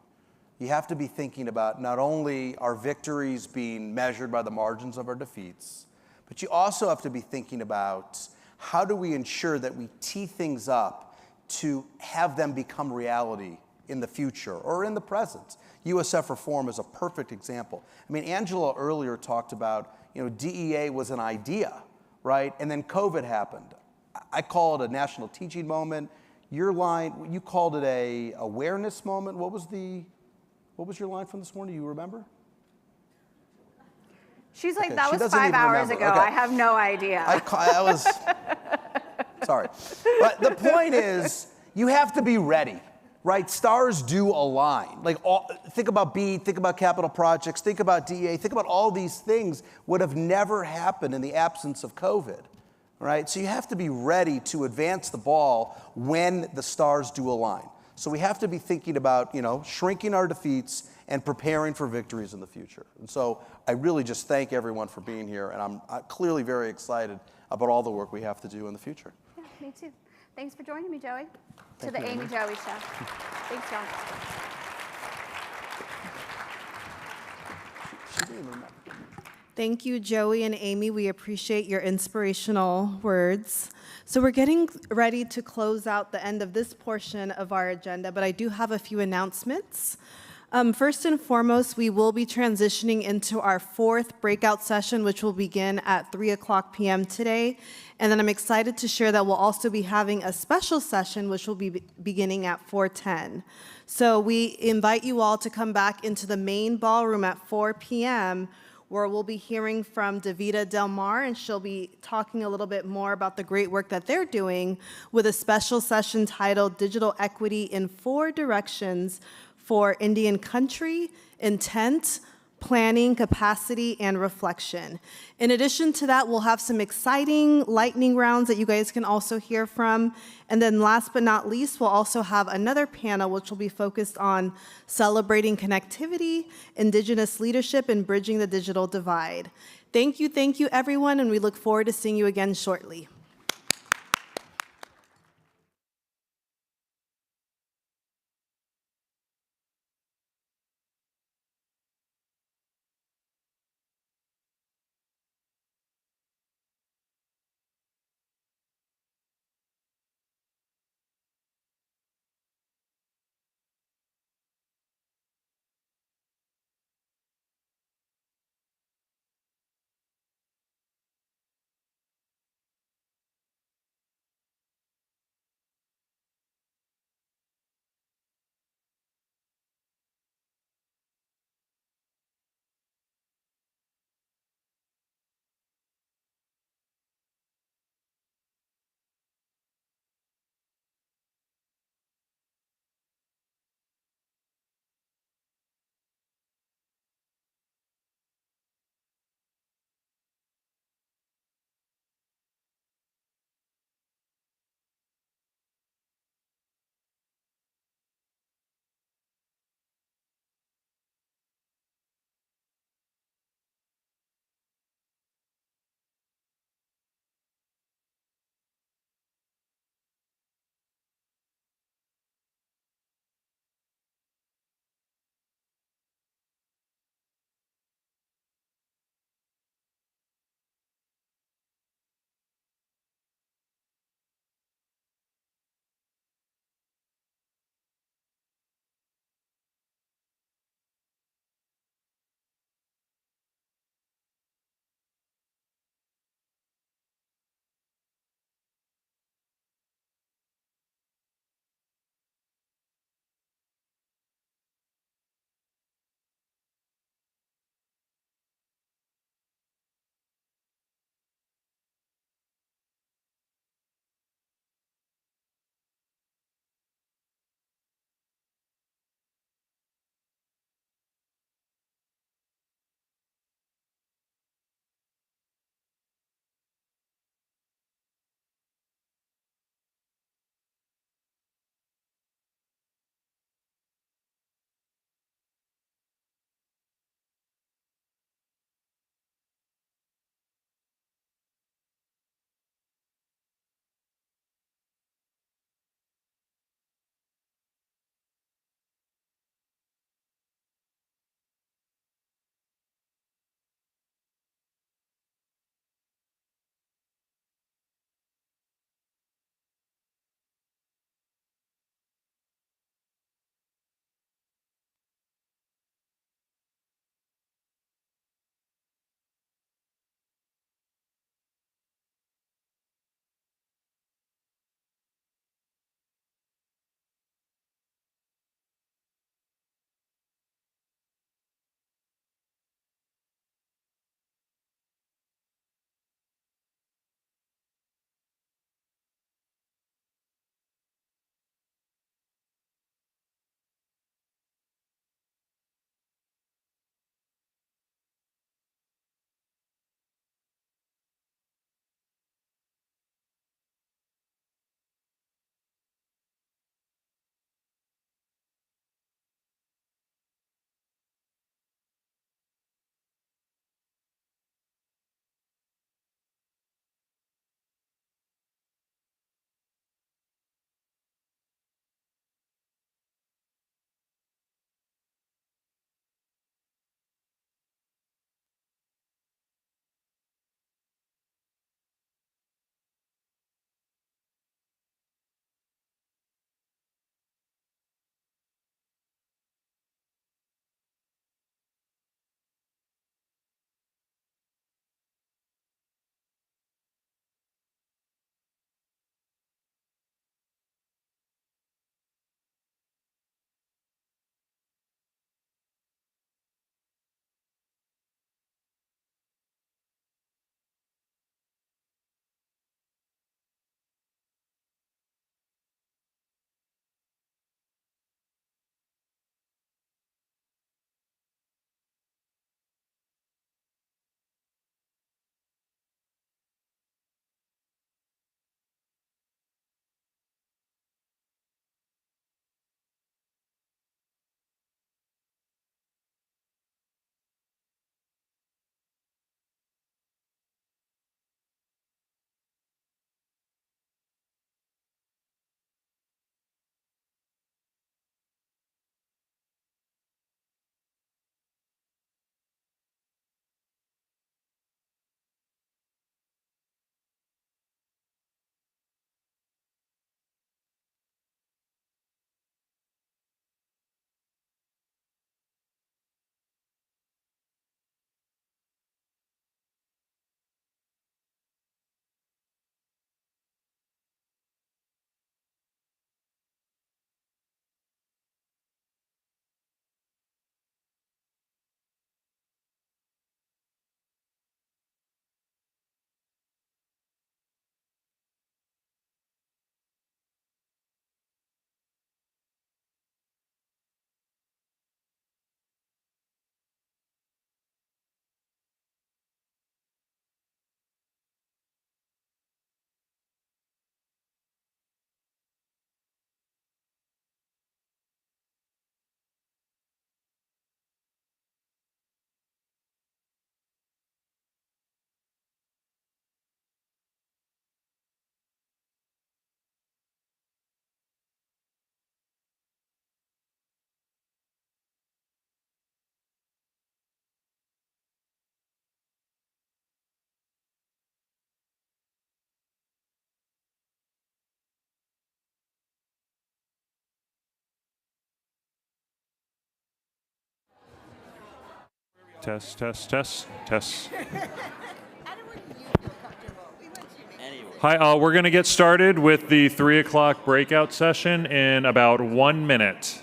you have to be thinking about not only our victories being measured by the margins of our defeats, but you also have to be thinking about how do we ensure that we tee things up to have them become reality in the future or in the present? USF reform is a perfect example. I mean, Angela earlier talked about, DEA was an idea, right? And then COVID happened. I call it a national teaching moment. Your line, you called it a awareness moment. What was your line from this morning? Do you remember? She's like, Okay, that she was doesn't 5 even hours remember. ago. Okay. I have no idea. I was, sorry. But the point is, you have to be ready, right? Stars do align. Like, think about BEAD, think about capital projects, think about DEA, think about all these things would have never happened in the absence of COVID, right? So you have to be ready to advance the ball when the stars do align. So we have to be thinking about, shrinking our defeats and preparing for victories in the future. And so I really just thank everyone for being here, and I'm clearly very excited about all the work we have to do in the future. Yeah, me too. Thanks for joining me, Joey. Thank To the you, Amy Amy. Joey Show. Thanks, y'all. She didn't even remember. Thank you, Joey and Amy. We appreciate your inspirational words. So we're getting ready to close out the end of this portion of our agenda, but I do have a few announcements. First and foremost, we will be transitioning into our 4th breakout session, which will begin at 3:00 p.m. today. And then I'm excited to share that we'll also be having a special session, which will be beginning at 4:10. So we invite you all to come back into the main ballroom at 4 p.m., where we'll be hearing from Delma, and she'll be talking a little bit more about the great work that they're doing with a special session titled Digital Equity in 4 Directions for Indian Country, Intent, Planning, Capacity, and Reflection. In addition to that, we'll have some exciting lightning rounds that you guys can also hear from. And then last but not least, we'll also have another panel which will be focused on celebrating connectivity, Indigenous leadership, and bridging the digital divide. Thank you, everyone, and we look forward to seeing you again shortly. test, test, test, test. Hi, all. We're going to get started with the 3 o'clock breakout session in about 1 minute.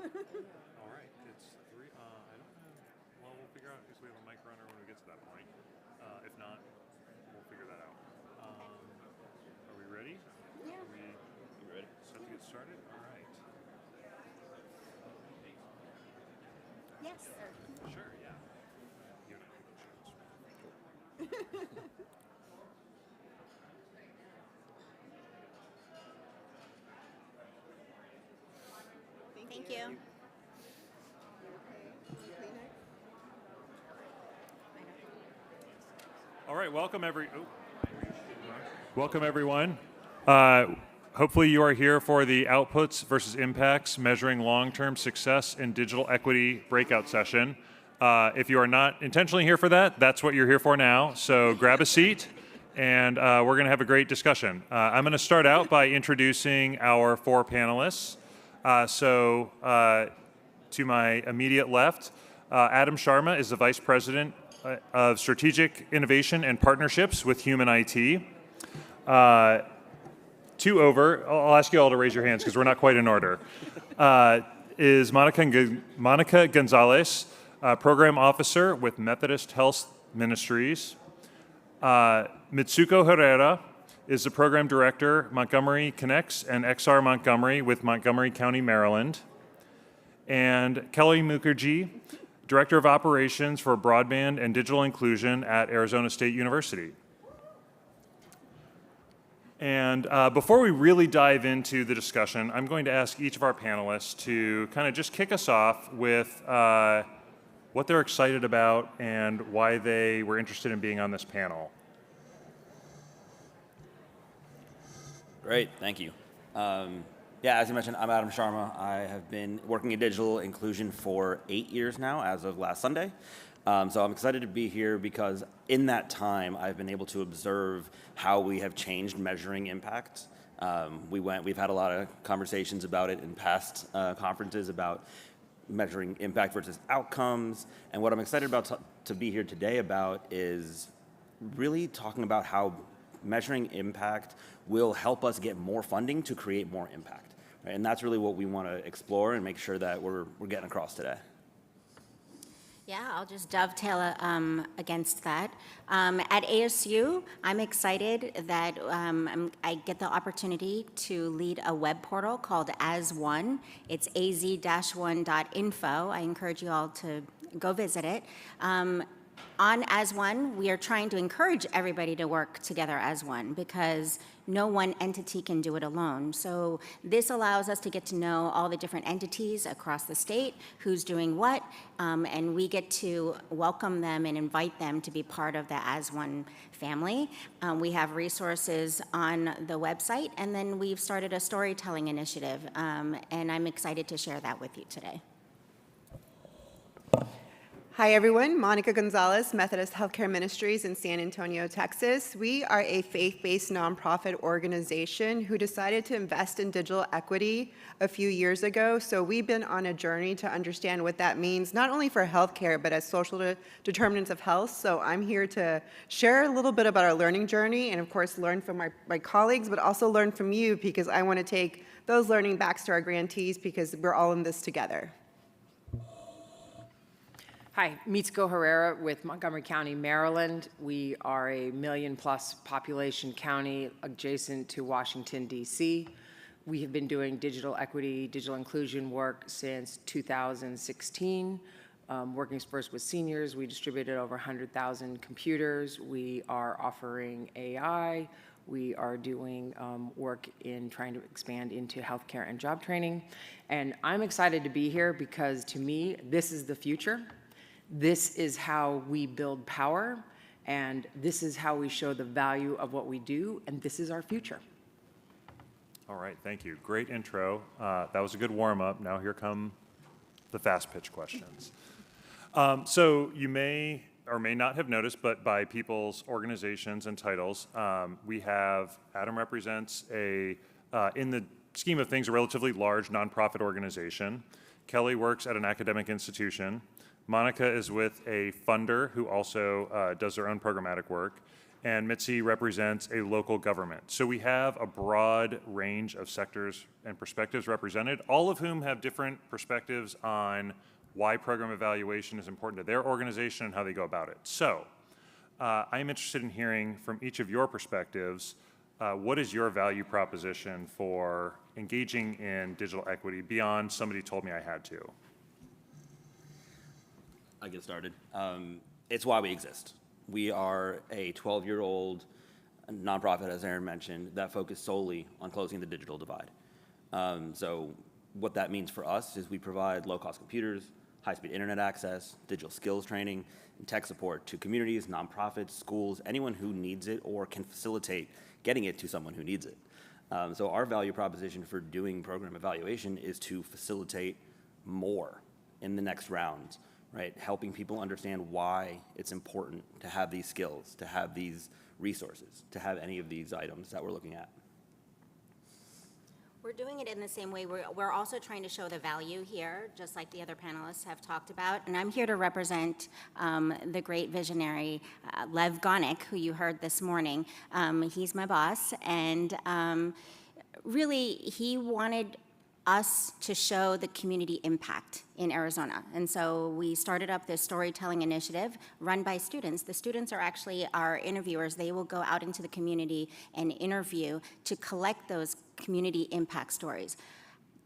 All right, it's 3. I don't know. Well, we'll figure out if we have a mic runner when we get to that point. If not, we'll figure that out. Are we ready? Yeah. Are we ready? Set to get started? All right. Yes, sir. Sure, yeah. You know those shows. Thank you. All right, welcome everyone. Hopefully you are here for the Outputs versus Impacts Measuring Long-Term Success in Digital Equity breakout session. If you are not intentionally here for that, that's what you're here for now. So grab a seat and we're gonna have a great discussion. I'm gonna start out by introducing our 4 panelists. To my immediate left, Adam Sharma is the Vice President of Strategic Innovation and Partnerships with Human IT. 2 over, I'll ask you all to raise your hands because we're not quite in order, is Monica Gonzalez, Program Officer with Methodist Health Ministries. Mitsuko Herrera is the Program Director, Montgomery Connects and XR Montgomery with Montgomery County, Maryland. And Kelly Mukherjee, Director of Operations for Broadband and Digital Inclusion at Arizona State University. And before we really dive into the discussion, I'm going to ask each of our panelists to kind of just kick us off with what they're excited about and why they were interested in being on this panel. Great, thank you. Yeah, as you mentioned, I'm Adam Sharma. I have been working in digital inclusion for 8 years now, as of last Sunday. So I'm excited to be here because in that time, I've been able to observe how we have changed measuring impact. We've had a lot of conversations about it in past conferences about measuring impact versus outcomes. And what I'm excited about to be here today about is really talking about how measuring impact will help us get more funding to create more impact. Right? And that's really what we want to explore and make sure that we're getting across today. Yeah, I'll just dovetail against that. At ASU, I'm excited that I get the opportunity to lead a web portal called As One. It's az-1.info. I encourage you all to go visit it. On As One, we are trying to encourage everybody to work together as one because no one entity can do it alone. So this allows us to get to know all the different entities across the state, who's doing what, and we get to welcome them and invite them to be part of the As One family. We have resources on the website, and then we've started a storytelling initiative, and I'm excited to share that with you today. Hi everyone, Monica Gonzalez, Methodist Healthcare Ministries in San Antonio, Texas. We are a faith-based nonprofit organization who decided to invest in digital equity a few years ago. So we've been on a journey to understand what that means, not only for healthcare, but as social determinants of health. So I'm here to share a little bit about our learning journey and of course learn from my colleagues, but also learn from you because I want to take those learning backs to our grantees because we're all in this together. Hi, Mitsuko Herrera with Montgomery County, Maryland. We are a million-plus population county adjacent to Washington, D.C. We have been doing digital equity, digital inclusion work since 2016. Working first with seniors, we distributed over 100,000 computers. We are offering AI. We are doing work in trying to expand into healthcare and job training. And I'm excited to be here because to me, this is the future. This is how we build power, and this is how we show the value of what we do, and this is our future. All right, thank you. Great intro. That was a good warm-up. Now here come the fast pitch questions. So you may or may not have noticed, but by people's organizations and titles, we have, Adam represents a, in the scheme of things, a relatively large nonprofit organization. Kelly works at an academic institution. Monica is with a funder who also does their own programmatic work. And Mitzi represents a local government. So we have a broad range of sectors and perspectives represented, all of whom have different perspectives on why program evaluation is important to their organization and how they go about it. So I am interested in hearing from each of your perspectives, what is your value proposition for engaging in digital equity beyond somebody told me I had to? I'll get started. It's why we exist. We are a 12-year-old nonprofit, as Arin mentioned, that focus solely on closing the digital divide. So what that means for us is we provide low-cost computers, high-speed internet access, digital skills training, and tech support to communities, nonprofits, schools, anyone who needs it or can facilitate getting it to someone who needs it. So our value proposition for doing program evaluation is to facilitate more in the next rounds, right? Helping people understand why it's important to have these skills, to have these resources, to have any of these items that we're looking at. We're doing it in the same way. We're also trying to show the value here, just like the other panelists have talked about. And I'm here to represent the great visionary, Lev Gonick, who you heard this morning. He's my boss. And really, he wanted us to show the community impact in Arizona. And so we started up this storytelling initiative run by students. The students are actually our interviewers. They will go out into the community and interview to collect those community impact stories,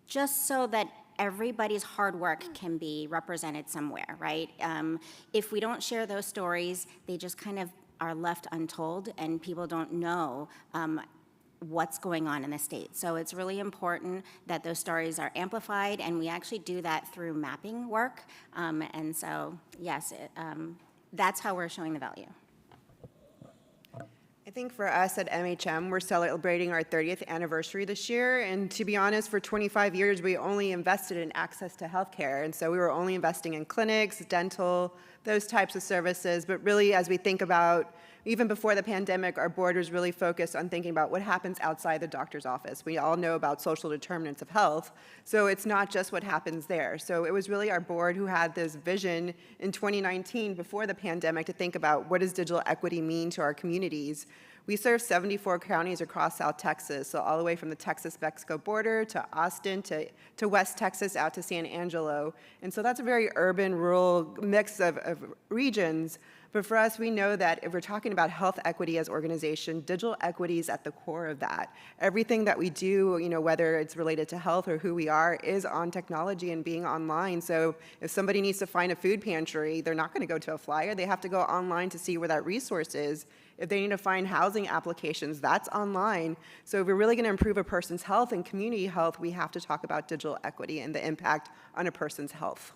just so that everybody's hard work can be represented somewhere, right? If we don't share those stories, they just kind of are left untold and people don't know what's going on in the state. So it's really important that those stories are amplified, and we actually do that through mapping work. And so, yes, that's how we're showing the value. I think for us at MHM, we're celebrating our 30th anniversary this year. And to be honest, for 25 years, we only invested in access to healthcare. And so we were only investing in clinics, dental, those types of services. But really, as we think about, even before the pandemic, our board was really focused on thinking about what happens outside the doctor's office. We all know about social determinants of health, so it's not just what happens there. So it was really our board who had this vision in 2019, before the pandemic, to think about what does digital equity mean to our communities. We serve 74 counties across South Texas, so all the way from the Texas-Mexico border to Austin to West Texas out to San Angelo. And so that's a very urban, rural mix of regions. But for us, we know that if we're talking about health equity as organization, digital equity is at the core of that. Everything that we do, whether it's related to health or who we are, is on technology and being online. So if somebody needs to find a food pantry, they're not going to go to a flyer. They have to go online to see where that resource is. If they need to find housing applications, that's online. So if we're really going to improve a person's health and community health, we have to talk about digital equity and the impact on a person's health.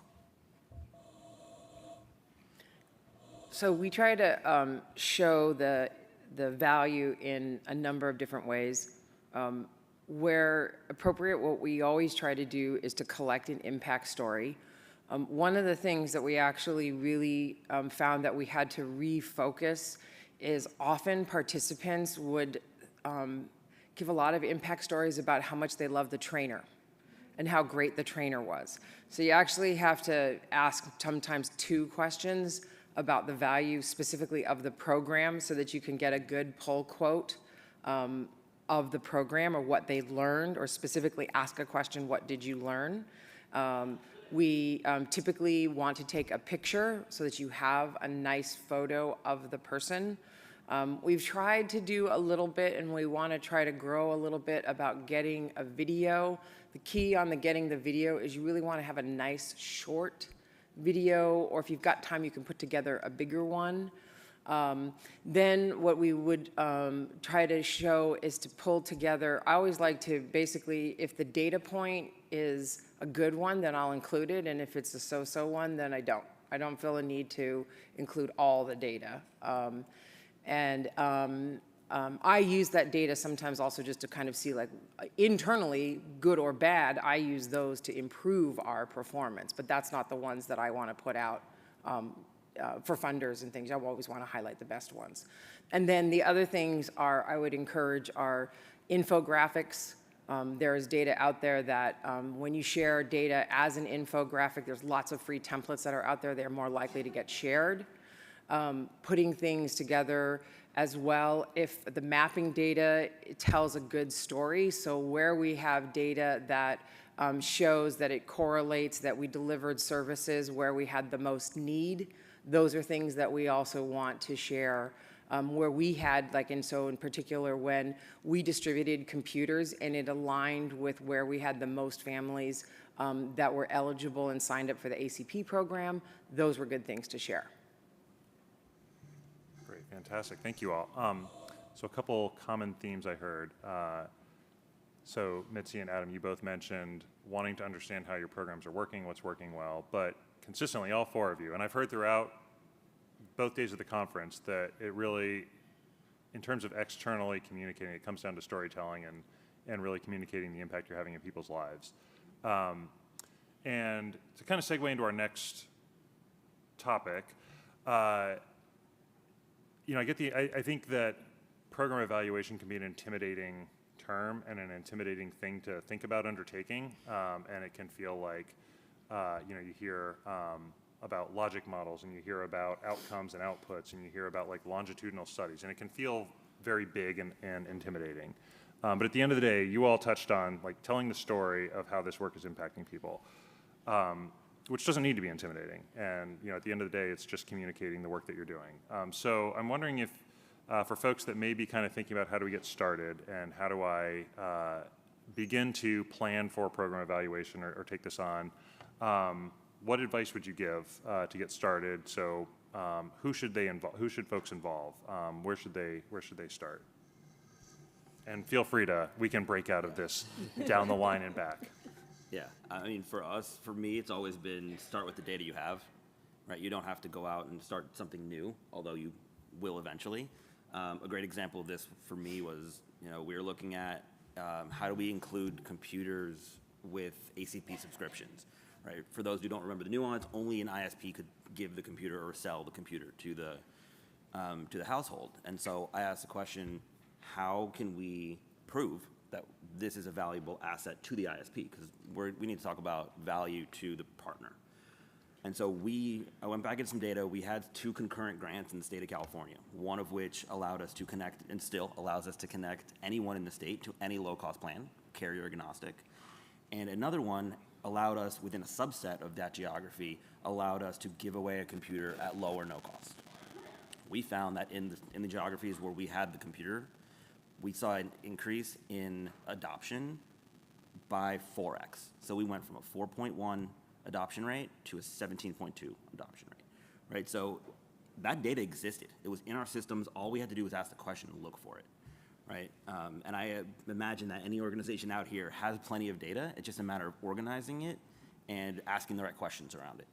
So we try to show the value in a number of different ways. Where appropriate, what we always try to do is to collect an impact story. One of the things that we actually really found that we had to refocus is often participants would give a lot of impact stories about how much they love the trainer and how great the trainer was. So you actually have to ask sometimes 2 questions about the value specifically of the program so that you can get a good pull quote of the program or what they learned, or specifically ask a question, what did you learn? We typically want to take a picture so that you have a nice photo of the person. We've tried to do a little bit, and we want to try to grow a little bit about getting a video. The key on getting the video is you really want to have a nice short video, or if you've got time, you can put together a bigger one. Then what we would try to show is to pull together, I always like to basically, if the data point is a good one, then I'll include it, and if it's a so-so one, then I don't. I don't feel a need to include all the data. I use that data sometimes also just to kind of see, like, internally, good or bad, I use those to improve our performance, but that's not the ones that I want to put out for funders and things. I always want to highlight the best ones. And then the other things are, I would encourage, are infographics. There is data out there that when you share data as an infographic, there's lots of free templates that are out there. They're more likely to get shared. Putting things together as well, if the mapping data tells a good story, so where we have data that shows that it correlates, that we delivered services where we had the most need, those are things that we also want to share. Where we had, like, and so in particular, when we distributed computers and it aligned with where we had the most families that were eligible and signed up for the ACP program, those were good things to share. Great, fantastic, thank you all. So a couple common themes I heard. So Mitzi and Adam, you both mentioned wanting to understand how your programs are working, what's working well, but consistently, all four of you, and I've heard throughout both days of the conference that it really, in terms of externally communicating, it comes down to storytelling and really communicating the impact you're having in people's lives. And to kind of segue into our next topic, I think that program evaluation can be an intimidating term and an intimidating thing to think about undertaking, and it can feel like, you hear about logic models, and you hear about outcomes and outputs, and you hear about, like, longitudinal studies, and it can feel very big and intimidating. But at the end of the day, you all touched on, like, telling the story of how this work is impacting people, which doesn't need to be intimidating. And at the end of the day, it's just communicating the work that you're doing. So I'm wondering if, for folks that may be kind of thinking about how do we get started and how do I begin to plan for program evaluation or take this on, what advice would you give to get started? So who should folks involve? Where should they start? And feel free we can break out of this down the line and back. Yeah, I mean, for me, it's always been start with the data you have, right? You don't have to go out and start something new, although you will eventually. A great example of this for me was, we were looking at how do we include computers with ACP subscriptions, right? For those who don't remember the nuance, only an ISP could give the computer or sell the computer to the household. And so I asked the question, how can we prove that this is a valuable asset to the ISP? Because we need to talk about value to the partner. And so I went back and some data. We had 2 concurrent grants in the state of California, one of which allowed us to connect, and still allows us to connect anyone in the state to any low-cost plan, carrier agnostic. And another one allowed us, within a subset of that geography, allowed us to give away a computer at low or no cost. We found that in the geographies where we had the computer, we saw an increase in adoption by 4x. So we went from a 4.1 adoption rate to a 17.2 adoption rate, right? So that data existed. It was in our systems. All we had to do was ask the question and look for it, right? And I imagine that any organization out here has plenty of data. It's just a matter of organizing it and asking the right questions around it.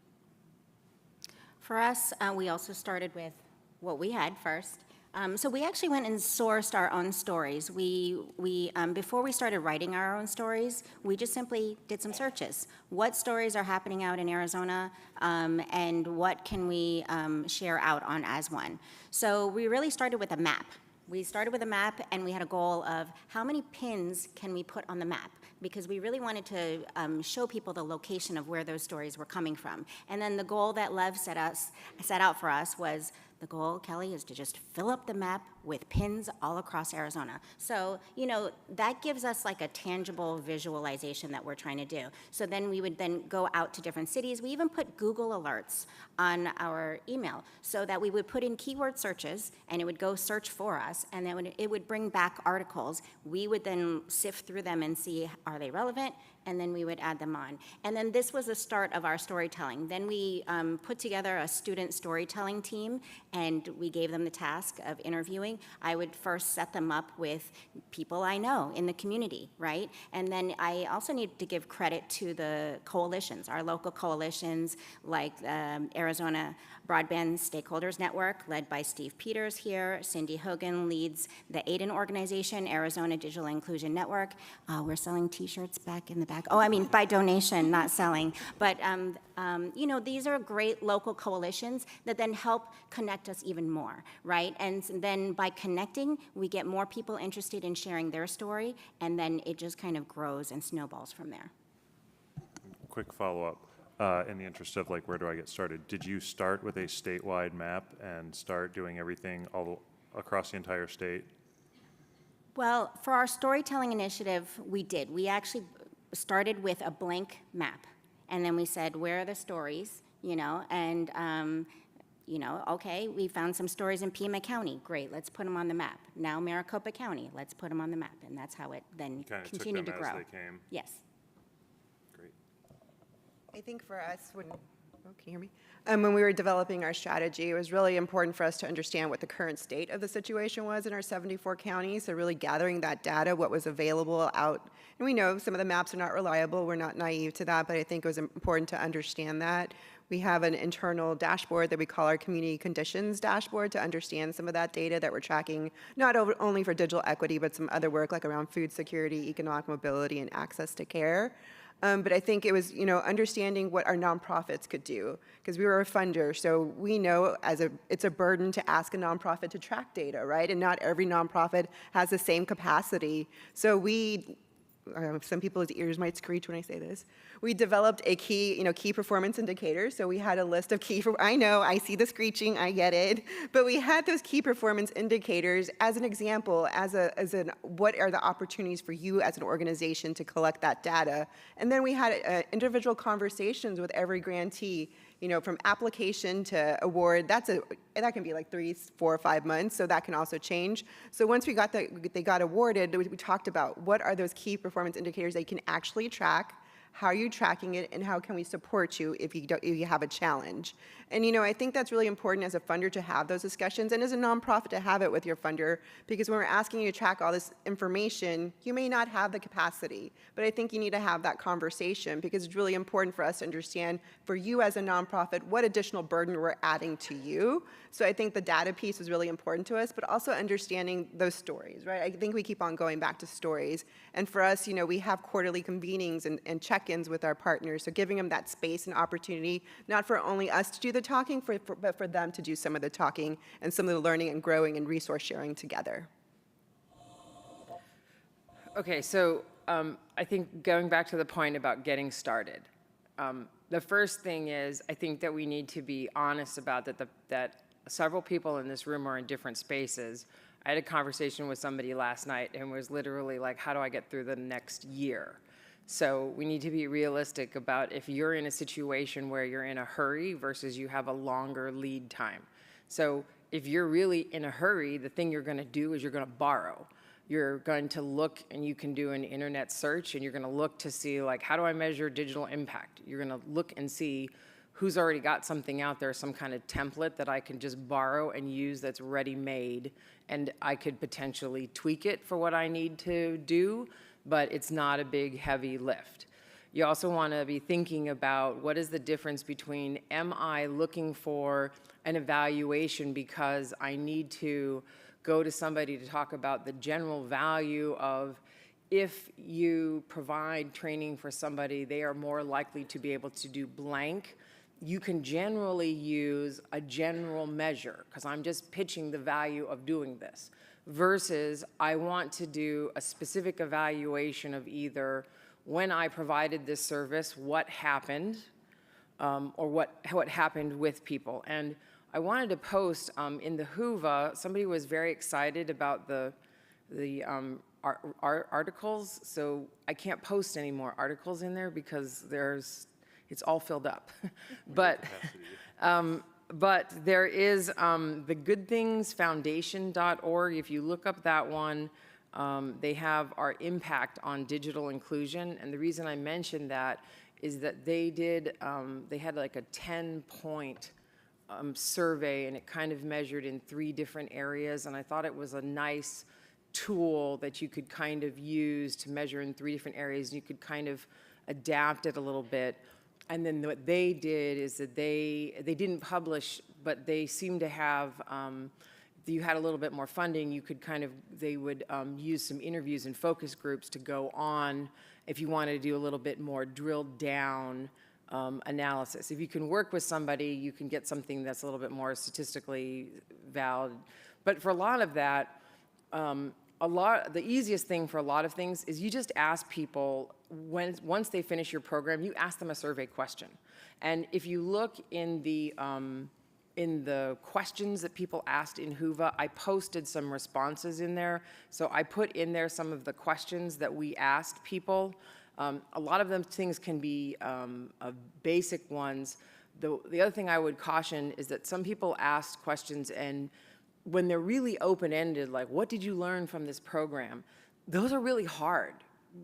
For us, we also started with what we had first. So we actually went and sourced our own stories. Before we started writing our own stories, we just simply did some searches. What stories are happening out in Arizona, and what can we share out on as one? So we really started with a map. We started with a map, and we had a goal of how many pins can we put on the map, because we really wanted to show people the location of where those stories were coming from. And then the goal that Lev set out for us was, the goal, Kelly, is to just fill up the map with pins all across Arizona. So, that gives us like a tangible visualization that we're trying to do. So then we would then go out to different cities. We even put Google alerts on our email so that we would put in keyword searches and it would go search for us, and then it would bring back articles. We would then sift through them and see, are they relevant? and then we would add them on. And then this was the start of our storytelling. Then we put together a student storytelling team, and we gave them the task of interviewing. I would first set them up with people I know in the community, right? And then I also need to give credit to the coalitions, our local coalitions, like Arizona Broadband Stakeholders Network, led by Steve Peters here. Cindy Hogan leads the AIDEN organization, Arizona Digital Inclusion Network. We're selling T-shirts back in the back. Oh, I mean, by donation, not selling. But, you know, these are great local coalitions that then help connect us even more, right? And then by connecting, we get more people interested in sharing their story, and then it just kind of grows and snowballs from there. Quick follow-up. In the interest of like, where do I get started? Did you start with a statewide map and start doing everything all across the entire state? Well, for our storytelling initiative, we did. We actually started with a blank map, and then we said, where are the stories, you know, and, you know, okay, we found some stories in Pima County. Great, let's put them on the map. Now Maricopa County, let's put them on the map, and that's how it then continued to grow. As they came. Yes. I think for us, can you hear me? When we were developing our strategy, it was really important for us to understand what the current state of the situation was in our 74 counties. So really gathering that data, what was available out. And we know some of the maps are not reliable. We're not naive to that, but I think it was important to understand that. We have an internal dashboard that we call our community conditions dashboard to understand some of that data that we're tracking, not only for digital equity, but some other work like around food security, economic mobility, and access to care. But I think it was, you know, understanding what our nonprofits could do, because we were a funder, so we know it's a burden to ask a nonprofit to track data, right? And not every nonprofit has the same capacity. So some people's ears might screech when I say this. We developed a key performance indicators. So we had a list of I know, I see the screeching, I get it. But we had those key performance indicators as an example, what are the opportunities for you as an organization to collect that data. And then we had individual conversations with every grantee, you know, from application to award. That can be like 3, 4, 5 months, so that can also change. So once they got awarded, we talked about what are those key performance indicators they can actually track, how are you tracking it, and how can we support you if you have a challenge. And you know, I think that's really important as a funder to have those discussions, and as a nonprofit to have it with your funder, because when we're asking you to track all this information, you may not have the capacity, but I think you need to have that conversation, because it's really important for us to understand, for you as a nonprofit, what additional burden we're adding to you. So I think the data piece is really important to us, but also understanding those stories, right? I think we keep on going back to stories. And for us, you know, we have quarterly convenings and check-ins with our partners, so giving them that space and opportunity, not for only us to do the talking, but for them to do some of the talking and some of the learning and growing and resource sharing together. Okay, so I think going back to the point about getting started, the first thing is I think that we need to be honest about that several people in this room are in different spaces. I had a conversation with somebody last night and was literally like, how do I get through the next year? So we need to be realistic about if you're in a situation where you're in a hurry versus you have a longer lead time. So if you're really in a hurry, the thing you're going to do is you're going to borrow. You're going to look, and you can do an internet search, and you're going to look to see, like, how do I measure digital impact? You're going to look and see who's already got something out there, some kind of template that I can just borrow and use that's ready-made, and I could potentially tweak it for what I need to do, but it's not a big, heavy lift. You also want to be thinking about what is the difference between, am I looking for an evaluation because I need to go to somebody to talk about the general value of, if you provide training for somebody, they are more likely to be able to do blank. You can generally use a general measure, because I'm just pitching the value of doing this, versus I want to do a specific evaluation of either when I provided this service, what happened, or what happened with people. And I wanted to post in the Whova, somebody was very excited about the articles, so I can't post any more articles in there because it's all filled up. But there is the goodthingsfoundation.org. If you look up that one, They have our impact on digital inclusion. And the reason I mentioned that is that they had like a 10-point survey, and it kind of measured in 3 different areas. And I thought it was a nice tool that you could kind of use to measure in 3 different areas. You could kind of adapt it a little bit. And then what they did is that they didn't publish, but they seemed to have, if you had a little bit more funding, you could they would use some interviews and focus groups to go on if you wanted to do a little bit more drilled down analysis. If you can work with somebody, you can get something that's a little bit more statistically valid. But for a lot of that, the easiest thing for a lot of things is you just ask people, once they finish your program, you ask them a survey question. And if you look in the questions that people asked in Whova, I posted some responses in there. So I put in there some of the questions that we asked people. A lot of them things can be basic ones. The other thing I would caution is that some people asked questions, and when they're really open-ended, like, what did you learn from this program? Those are really hard,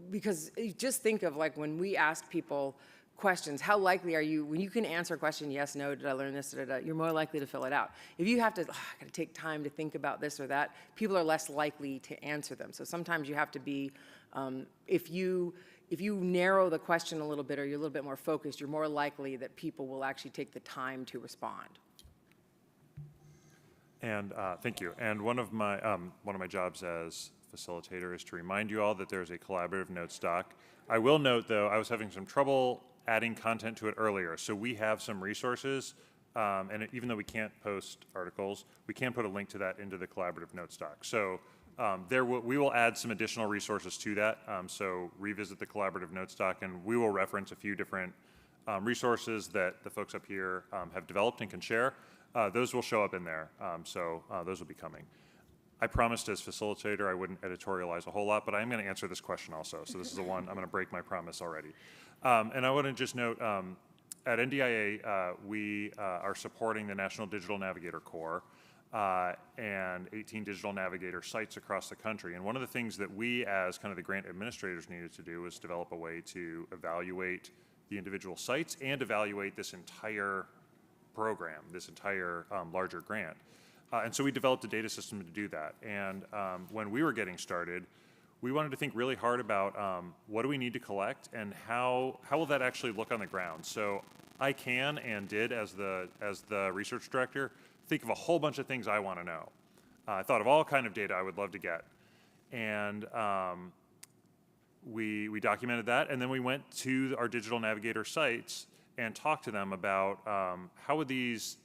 because you just think of, like, when we ask people questions, how likely are you, when you can answer a question, yes, no, did I learn this, you're more likely to fill it out. If you have to, I gotta take time to think about this or that, people are less likely to answer them. So sometimes you have to be, if you narrow the question a little bit, or you're a little bit more focused, you're more likely that people will actually take the time to respond. And thank you. And one of my jobs as facilitator is to remind you all that there's a collaborative notes doc. I will note, though, I was having some trouble adding content to it earlier. So we have some resources, and even though we can't post articles, we can put a link to that into the collaborative notes doc. So we will add some additional resources to that. So revisit the collaborative notes doc, and we will reference a few different resources that the folks up here have developed and can share. Those will show up in there, so those will be coming. I promised as facilitator I wouldn't editorialize a whole lot, but I am going to answer this question also. So this is the one I'm going to break my promise already. And I want to just note, at NDIA, we are supporting the National Digital Navigator Corps and 18 digital navigator sites across the country. And one of the things that we as kind of the grant administrators needed to do was develop a way to evaluate the individual sites and evaluate this entire program, this entire larger grant. And so we developed a data system to do that. And when we were getting started, we wanted to think really hard about what do we need to collect and how will that actually look on the ground. So I can and did, as the research director, think of a whole bunch of things I want to know. I thought of all kind of data I would love to get. And we documented that, and then we went to our digital navigator sites and talked to them about how would these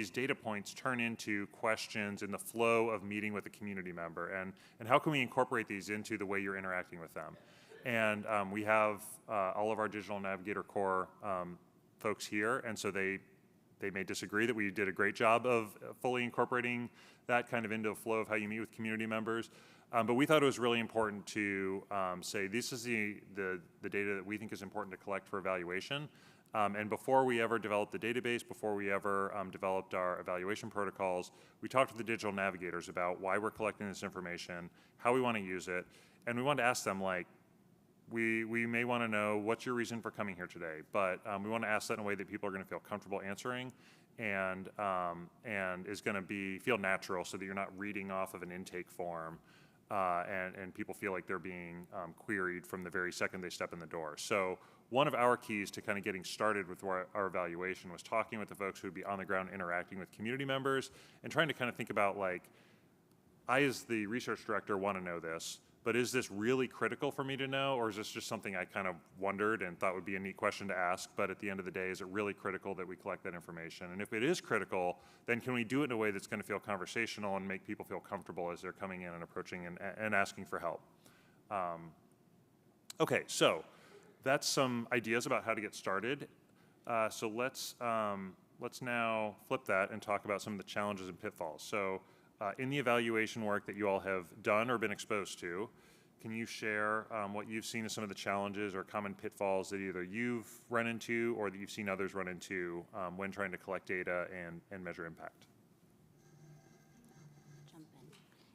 data points turn into questions in the flow of meeting with a community member, and how can we incorporate these into the way you're interacting with them. And we have all of our digital navigator core folks here, and so they may disagree that we did a great job of fully incorporating that kind of into a flow of how you meet with community members. But we thought it was really important to say this is the data that we think is important to collect for evaluation. And before we ever developed the database, before we ever developed our evaluation protocols, we talked to the digital navigators about why we're collecting this information, how we want to use it, and we wanted to ask them, like, we may want to know what's your reason for coming here today, but we want to ask that in a way that people are going to feel comfortable answering, and is going to feel natural, so that you're not reading off of an intake form, and people feel like they're being queried from the very second they step in the door. So one of our keys to kind of getting started with our evaluation was talking with the folks who would be on the ground interacting with community members and trying to kind of think about, like, I as the research director want to know this, but is this really critical for me to know, or is this just something I kind of wondered and thought would be a neat question to ask, but at the end of the day, is it really critical that we collect that information? And if it is critical, then can we do it in a way that's going to feel conversational and make people feel comfortable as they're coming in and approaching and asking for help? Okay, so that's some ideas about how to get started. So let's now flip that and talk about some of the challenges and pitfalls. So in the evaluation work that you all have done or been exposed to, can you share what you've seen as some of the challenges or common pitfalls that either you've run into or that you've seen others run into when trying to collect data and measure impact?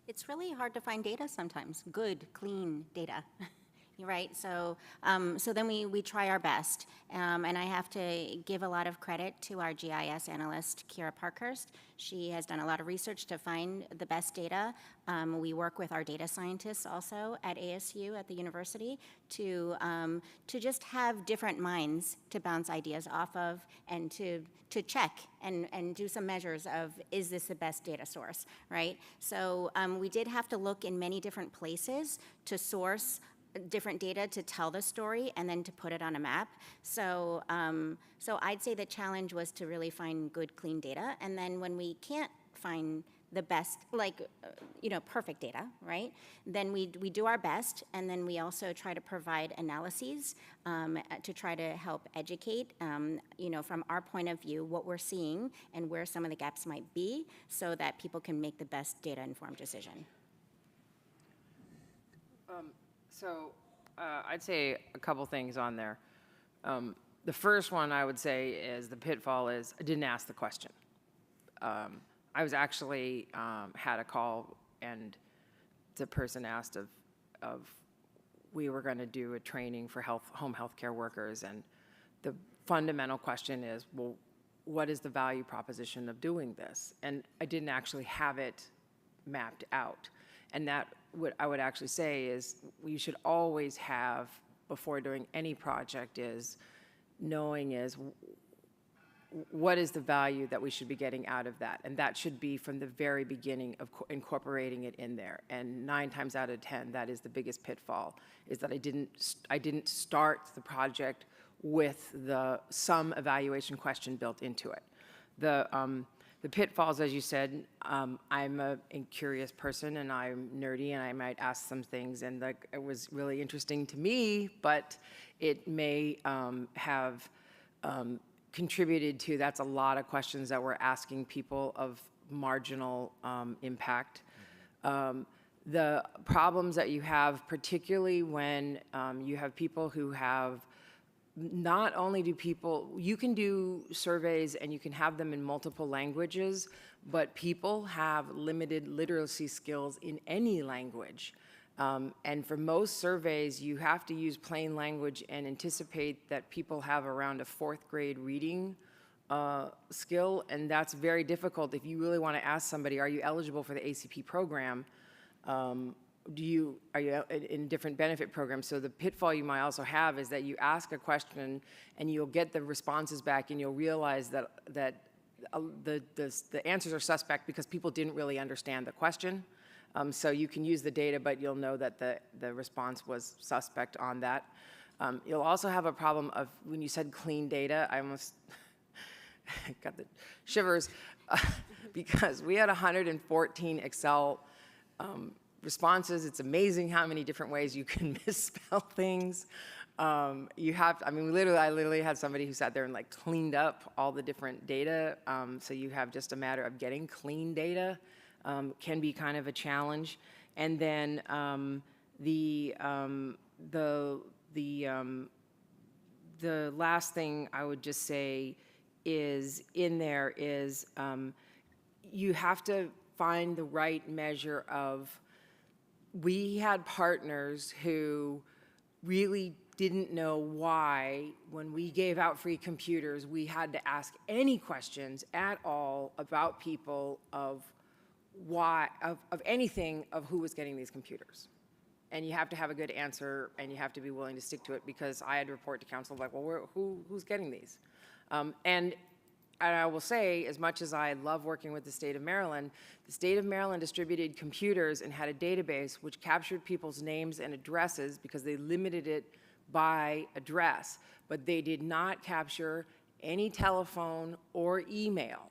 It's really hard to find data sometimes, good, clean data. You're right. So, so then we try our best, and I have to give a lot of credit to our GIS analyst, Kira Parkhurst. She has done a lot of research to find the best data. We work with our data scientists also at ASU at the university to just have different minds to bounce ideas off of and to check and do some measures of, is this the best data source, right? So we did have to look in many different places to source different data to tell the story and then to put it on a map. So, so I'd say the challenge was to really find good, clean data. And then when we can't find the best, like, perfect data, right? Then we do our best, and then we also try to provide analyses to try to help educate, from our point of view, what we're seeing and where some of the gaps might be so that people can make the best data-informed decision. So I'd say a couple things on there. The first one I would say is the pitfall is I didn't ask the question. I was actually had a call and the person asked of we were going to do a training for home health care workers, and the fundamental question is, well, what is the value proposition of doing this? And I didn't actually have it mapped out. And that what I would actually say is you should always have, before doing any project, is knowing is what is the value that we should be getting out of that. And that should be from the very beginning of incorporating it in there. And 9 times out of 10, that is the biggest pitfall, is that I didn't start the project with some evaluation question built into it. The pitfalls, as you said, I'm a curious person and I'm nerdy and I might ask some things, and it was really interesting to me, but it may have contributed to, that's a lot of questions that we're asking people of marginal impact. The problems that you have, particularly when you have people who have, not only do people, you can do surveys and you can have them in multiple languages, but people have limited literacy skills in any language. And for most surveys, you have to use plain language and anticipate that people have around a 4th grade reading skill, and that's very difficult. If you really want to ask somebody, are you eligible for the ACP program? Are you in different benefit programs? So the pitfall you might also have is that you ask a question and you'll get the responses back and you'll realize that the answers are suspect because people didn't really understand the question. So you can use the data, but you'll know that the response was suspect on that. You'll also have a problem of, when you said clean data, I almost got the shivers because we had 114 Excel responses. It's amazing how many different ways you can misspell things. I literally had somebody who sat there and cleaned up all the different data. So you have just a matter of getting clean data can be kind of a challenge. And then the last thing I would just say is in there is you have to find the right measure of, we had partners who really didn't know why, when we gave out free computers, we had to ask any questions at all about people of why, of anything of who was getting these computers. And you have to have a good answer and you have to be willing to stick to it, because I had to report to council well, who's getting these? And I will say, as much as I love working with the state of Maryland distributed computers and had a database which captured people's names and addresses because they limited it by address, but they did not capture any telephone or email.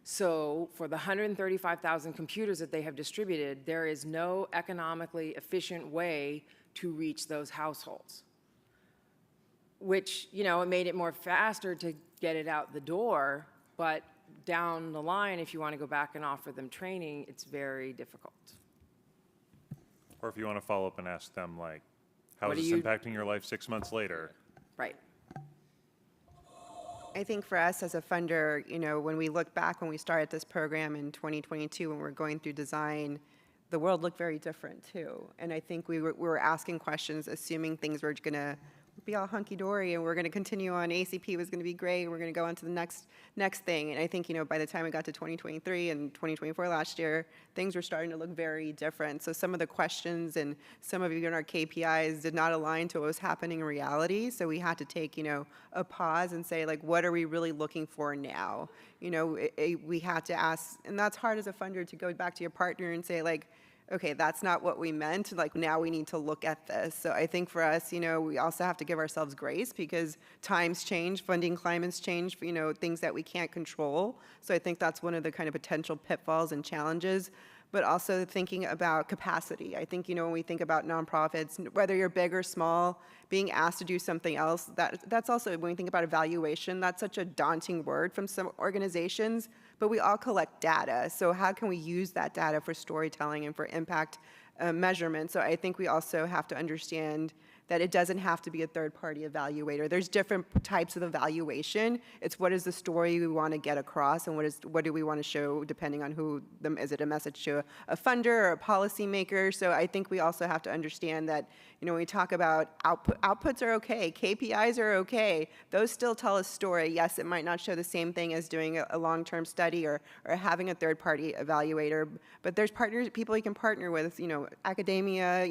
So for the 135,000 computers that they have distributed, there is no economically efficient way to reach those households, which, it made it more faster to get it out the door, but down the line, if you want to go back and offer them training, it's very difficult. Or if you want to follow up and ask them, how is this impacting your life 6 months later? Right. I think for us as a funder, when we look back when we started this program in 2022, when we're going through design, the world looked very different too. And I think we were asking questions, assuming things were going to be all hunky-dory and we're going to continue on, ACP was going to be great, and we're going to go on to the next thing. And I think, by the time we got to 2023 and 2024 last year, things were starting to look very different. So some of the questions and some of even our KPIs did not align to what was happening in reality. So we had to take, a pause and say, like, what are we really looking for now? We had to ask, and that's hard as a funder to go back to your partner and say, like, okay, that's not what we meant. Like, now we need to look at this. So I think for us, we also have to give ourselves grace because times change, funding climates change, things that we can't control. So I think that's one of the kind of potential pitfalls and challenges, but also thinking about capacity. I think, when we think about nonprofits, whether you're big or small, being asked to do something else, that's also, when we think about evaluation, that's such a daunting word from some organizations, but we all collect data. So how can we use that data for storytelling and for impact measurement? So I think we also have to understand that it doesn't have to be a third-party evaluator. There's different types of evaluation. It's what is the story we want to get across, and what do we want to show depending on who, is it a message to a funder or a policymaker? So I think we also have to understand that, when we talk about outputs are okay, KPIs are okay, those still tell a story. Yes, it might not show the same thing as doing a long-term study or having a third-party evaluator, but there's people you can partner with, academia,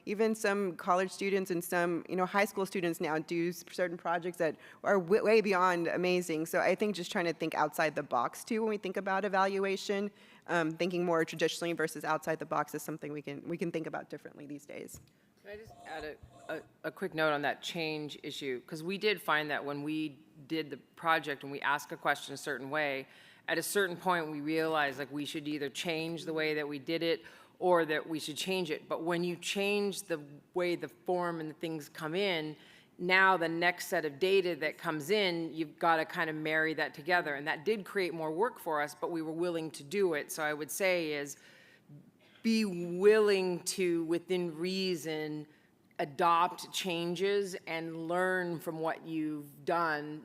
even some college students and some, high school students now do certain projects that are way beyond amazing. So I think just trying to think outside the box too when we think about evaluation, thinking more traditionally versus outside the box is something we can think about differently these days. Can I just add a quick note on that change issue? Because we did find that when we did the project and we asked a question a certain way, at a certain point we realized like we should either change the way that we did it or that we should change it. But when you change the way the form and the things come in, now the next set of data that comes in, you've got to kind of marry that together. And that did create more work for us, but we were willing to do it. So I would say is be willing to, within reason, adopt changes and learn from what you've done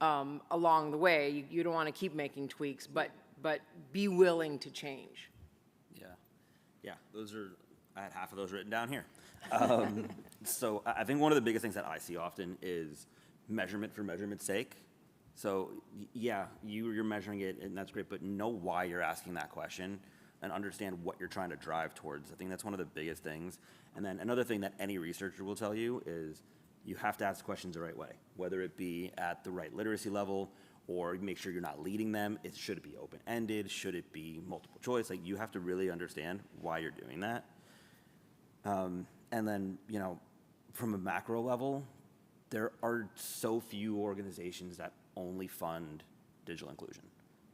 along the way. You don't want to keep making tweaks, but be willing to change. Yeah, I had half of those written down here. So I think one of the biggest things that I see often is measurement for measurement's sake. So yeah, you're measuring it and that's great, but know why you're asking that question and understand what you're trying to drive towards. I think that's one of the biggest things. And then another thing that any researcher will tell you is you have to ask questions the right way, whether it be at the right literacy level or make sure you're not leading them. Should it be open-ended? Should it be multiple choice? Like, you have to really understand why you're doing that. And then, from a macro level, there are so few organizations that only fund digital inclusion.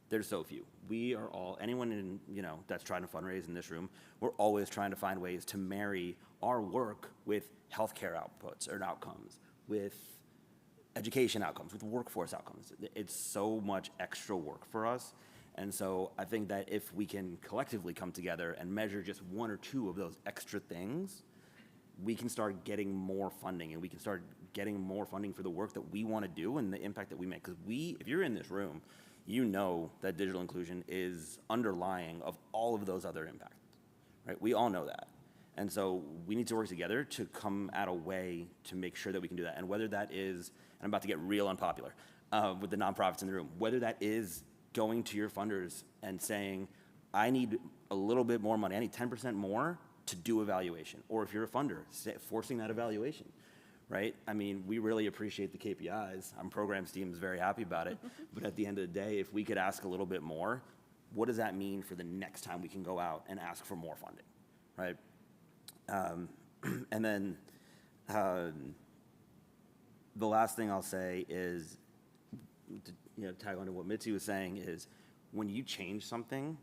There's so few. We are all, anyone in, that's trying to fundraise in this room, we're always trying to find ways to marry our work with healthcare outputs or outcomes, with education outcomes, with workforce outcomes. It's so much extra work for us. And so I think that if we can collectively come together and measure just one or two of those extra things, we can start getting more funding, and we can start getting more funding for the work that we want to do and the impact that we make. Because if you're in this room, you know that digital inclusion is underlying of all of those other impacts, right? We all know that. And so we need to work together to come at a way to make sure that we can do that. And whether that is, and I'm about to get real unpopular with the nonprofits in the room, whether that is going to your funders and saying, I need a little bit more money, I need 10% more to do evaluation. Or if you're a funder, forcing that evaluation, right? I mean, we really appreciate the KPIs. Our programs team is very happy about it. But at the end of the day, if we could ask a little bit more, what does that mean for the next time we can go out and ask for more funding, right? And then the last thing I'll say is, to tag on to what Mitzi was saying, is when you change something,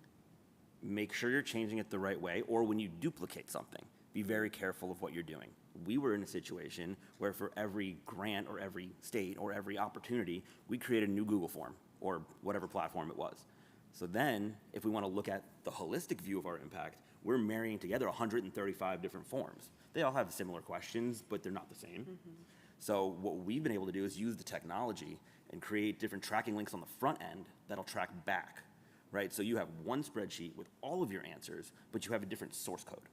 make sure you're changing it the right way, or when you duplicate something, be very careful of what you're doing. We were in a situation where for every grant or every state or every opportunity, we created a new Google form or whatever platform it was. So then, if we want to look at the holistic view of our impact, we're marrying together 135 different forms. They all have similar questions, but they're not the same. Mm-hmm. So what we've been able to do is use the technology and create different tracking links on the front end that'll track back, right? So you have one spreadsheet with all of your answers, but you have a different source code,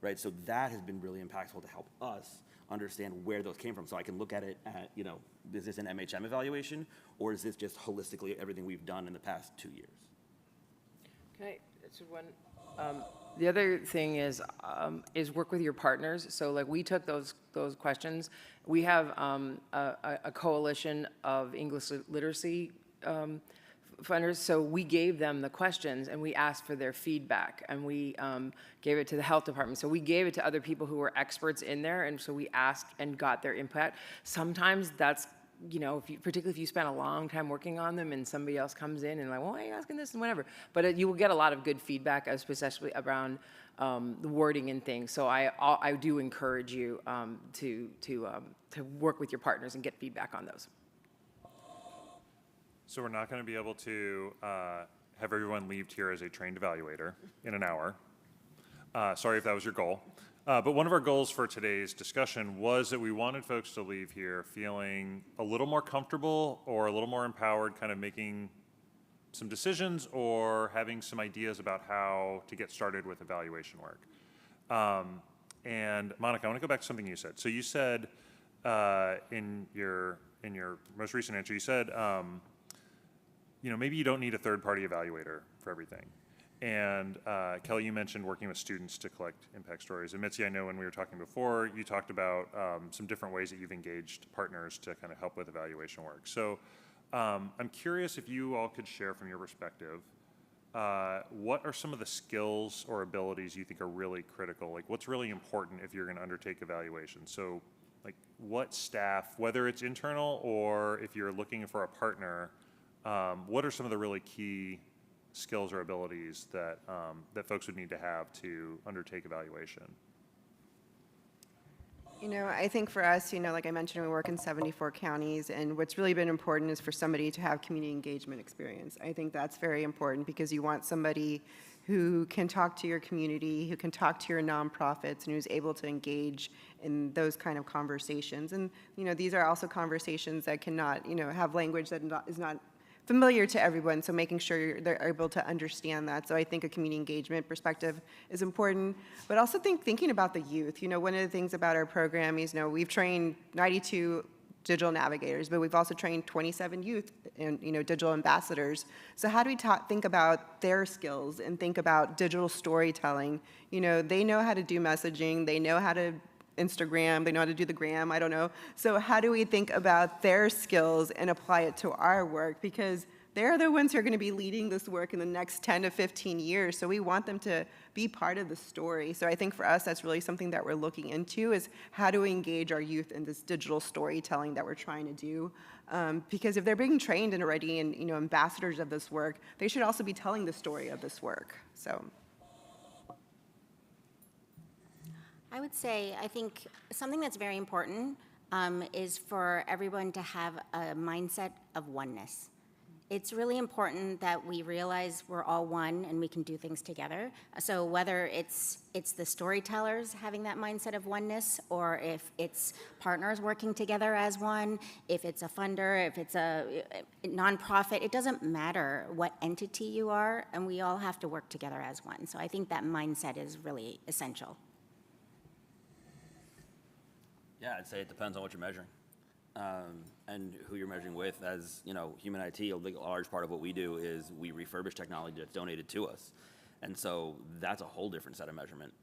right? So that has been really impactful to help us understand where those came from. So I can look at it at, is this an MHM evaluation, or is this just holistically everything we've done in the past 2 years? Can I, it's one, the other thing is work with your partners. So like we took those questions. We have a coalition of English literacy funders. So we gave them the questions and we asked for their feedback, and we gave it to the health department. So we gave it to other people who were experts in there, and so we asked and got their input. Sometimes that's, particularly if you spend a long time working on them and somebody else comes in and like, well, why are you asking this and whatever. But you will get a lot of good feedback, especially around the wording and things. So I do encourage you to work with your partners and get feedback on those. So we're not going to be able to have everyone leave here as a trained evaluator in an hour. Sorry if that was your goal. But one of our goals for today's discussion was that we wanted folks to leave here feeling a little more comfortable or a little more empowered, kind of making some decisions or having some ideas about how to get started with evaluation work. And Monica, I want to go back to something you said. So you said in your most recent answer, you said, maybe you don't need a third-party evaluator for everything. And Kelly, you mentioned working with students to collect impact stories. And Mitzi, I know when we were talking before, you talked about some different ways that you've engaged partners to kind of help with evaluation work. So I'm curious if you all could share from your perspective, what are some of the skills or abilities you think are really critical? Like what's really important if you're going to undertake evaluation? So like what staff, whether it's internal or if you're looking for a partner, what are some of the really key skills or abilities that that folks would need to have to undertake evaluation? I think for us, like I mentioned, we work in 74 counties, and what's really been important is for somebody to have community engagement experience. I think that's very important because you want somebody who can talk to your community, who can talk to your nonprofits, and who's able to engage in those kind of conversations. And, these are also conversations that cannot, have language that is not familiar to everyone, so making sure they're able to understand that. So I think a community engagement perspective is important, but also thinking about the youth. One of the things about our program is, we've trained 92 digital navigators, but we've also trained 27 youth and, digital ambassadors. So how do we think about their skills and think about digital storytelling? They know how to do messaging, they know how to Instagram, they know how to do the gram, I don't know. So how do we think about their skills and apply it to our work? Because they're the ones who are going to be leading this work in the next 10 to 15 years. So we want them to be part of the story. So I think for us, that's really something that we're looking into is how do we engage our youth in this digital storytelling that we're trying to do? Because if they're being trained and already and ambassadors of this work, they should also be telling the story of this work. So. I would say, I think something that's very important is for everyone to have a mindset of oneness. It's really important that we realize we're all one and we can do things together. So whether it's the storytellers having that mindset of oneness, or if it's partners working together as one, if it's a funder, if it's a nonprofit, it doesn't matter what entity you are, and we all have to work together as one. So I think that mindset is really essential. Yeah, I'd say it depends on what you're measuring and who you're measuring with. As Human IT, a large part of what we do is we refurbish technology that's donated to us, and so that's a whole different set of measurement.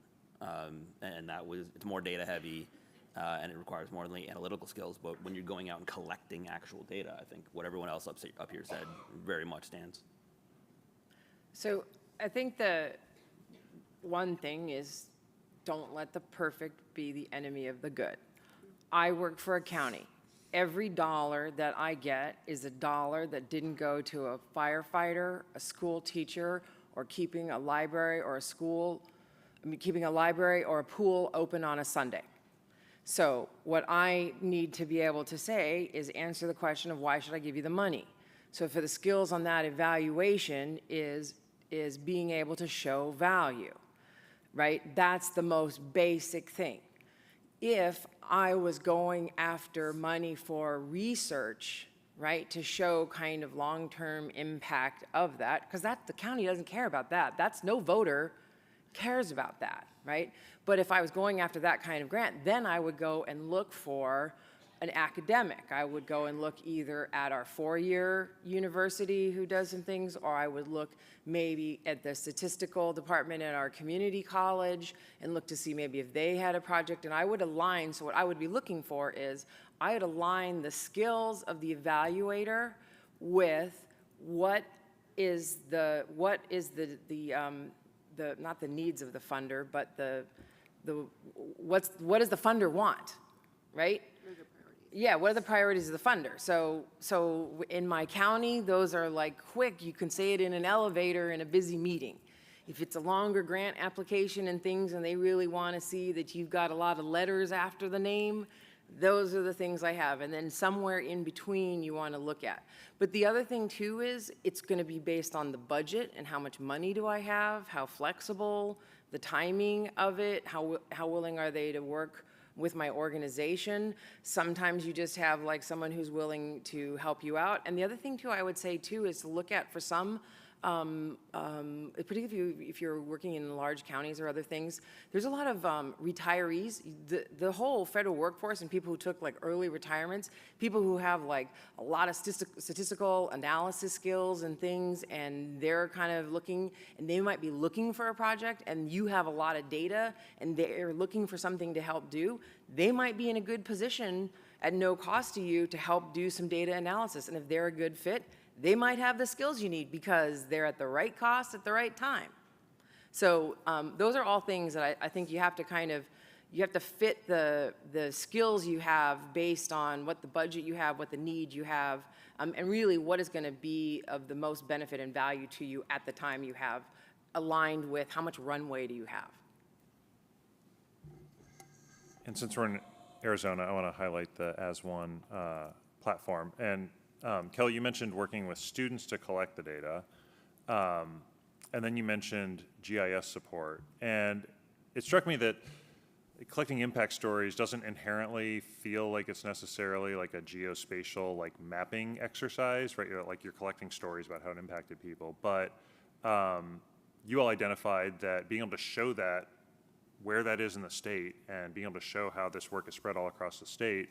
And it's more data heavy, and it requires more analytical skills. But when you're going out and collecting actual data, I think what everyone else up here said very much stands. So I think the one thing is don't let the perfect be the enemy of the good. I work for a county. Every dollar that I get is a dollar that didn't go to a firefighter, a school teacher, or keeping a library or keeping a library or a pool open on a Sunday. So what I need to be able to say is answer the question of why should I give you the money? So for the skills on that evaluation is being able to show value, right? That's the most basic thing. If I was going after money for research, right? To show kind of long-term impact of that, because the county doesn't care about that. That's no voter cares about that, right? But if I was going after that kind of grant, then I would go and look for an academic. I would go and look either at our four-year university who does some things, or I would look maybe at the statistical department at our community college and look to see maybe if they had a project, and I would align. So what I would be looking for is I would align the skills of the evaluator with what is the not the needs of the funder, but what does the funder want, right? Yeah, what are the priorities of the funder? So in my county, those are like quick. You can say it in an elevator in a busy meeting. If it's a longer grant application and things, and they really want to see that you've got a lot of letters after the name, those are the things I have. And then somewhere in between you want to look at. But the other thing too is it's going to be based on the budget and how much money do I have, how flexible, the timing of it, how willing are they to work with my organization. Sometimes you just have like someone who's willing to help you out. And the other thing too, I would say too, is to look at for some, particularly if you're working in large counties or other things, there's a lot of retirees. The whole federal workforce and people who took like early retirements, people who have like a lot of statistical analysis skills and things, and they're kind of looking, and they might be looking for a project, and you have a lot of data, and they're looking for something to help do. They might be in a good position at no cost to you to help do some data analysis, and if they're a good fit, they might have the skills you need because they're at the right cost at the right time. So those are all things that I think you have to you have to fit the skills you have based on what the budget you have, what the need you have, and really what is going to be of the most benefit and value to you at the time you have, aligned with how much runway do you have. And since we're in Arizona, I want to highlight the As One platform. And Kelly, you mentioned working with students to collect the data, and then you mentioned GIS support. And it struck me that collecting impact stories doesn't inherently feel like it's necessarily like a geospatial like mapping exercise, right? Like you're collecting stories about how it impacted people. But you all identified that being able to show that where that is in the state and being able to show how this work is spread all across the state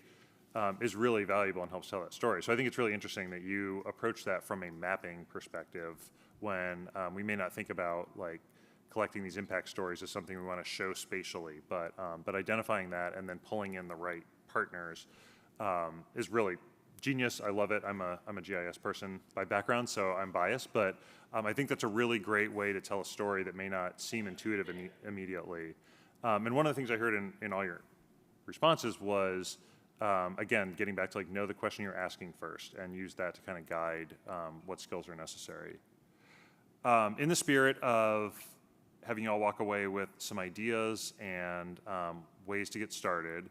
is really valuable and helps tell that story. So I think it's really interesting that you approach that from a mapping perspective when we may not think about like collecting these impact stories as something we want to show spatially, but identifying that and then pulling in the right partners is really genius. I love it. I'm a GIS person by background, so I'm biased, but I think that's a really great way to tell a story that may not seem intuitive immediately. And one of the things I heard in all your responses was, again, getting back to like know the question you're asking first and use that to kind of guide what skills are necessary. In the spirit of having you all walk away with some ideas and ways to get started,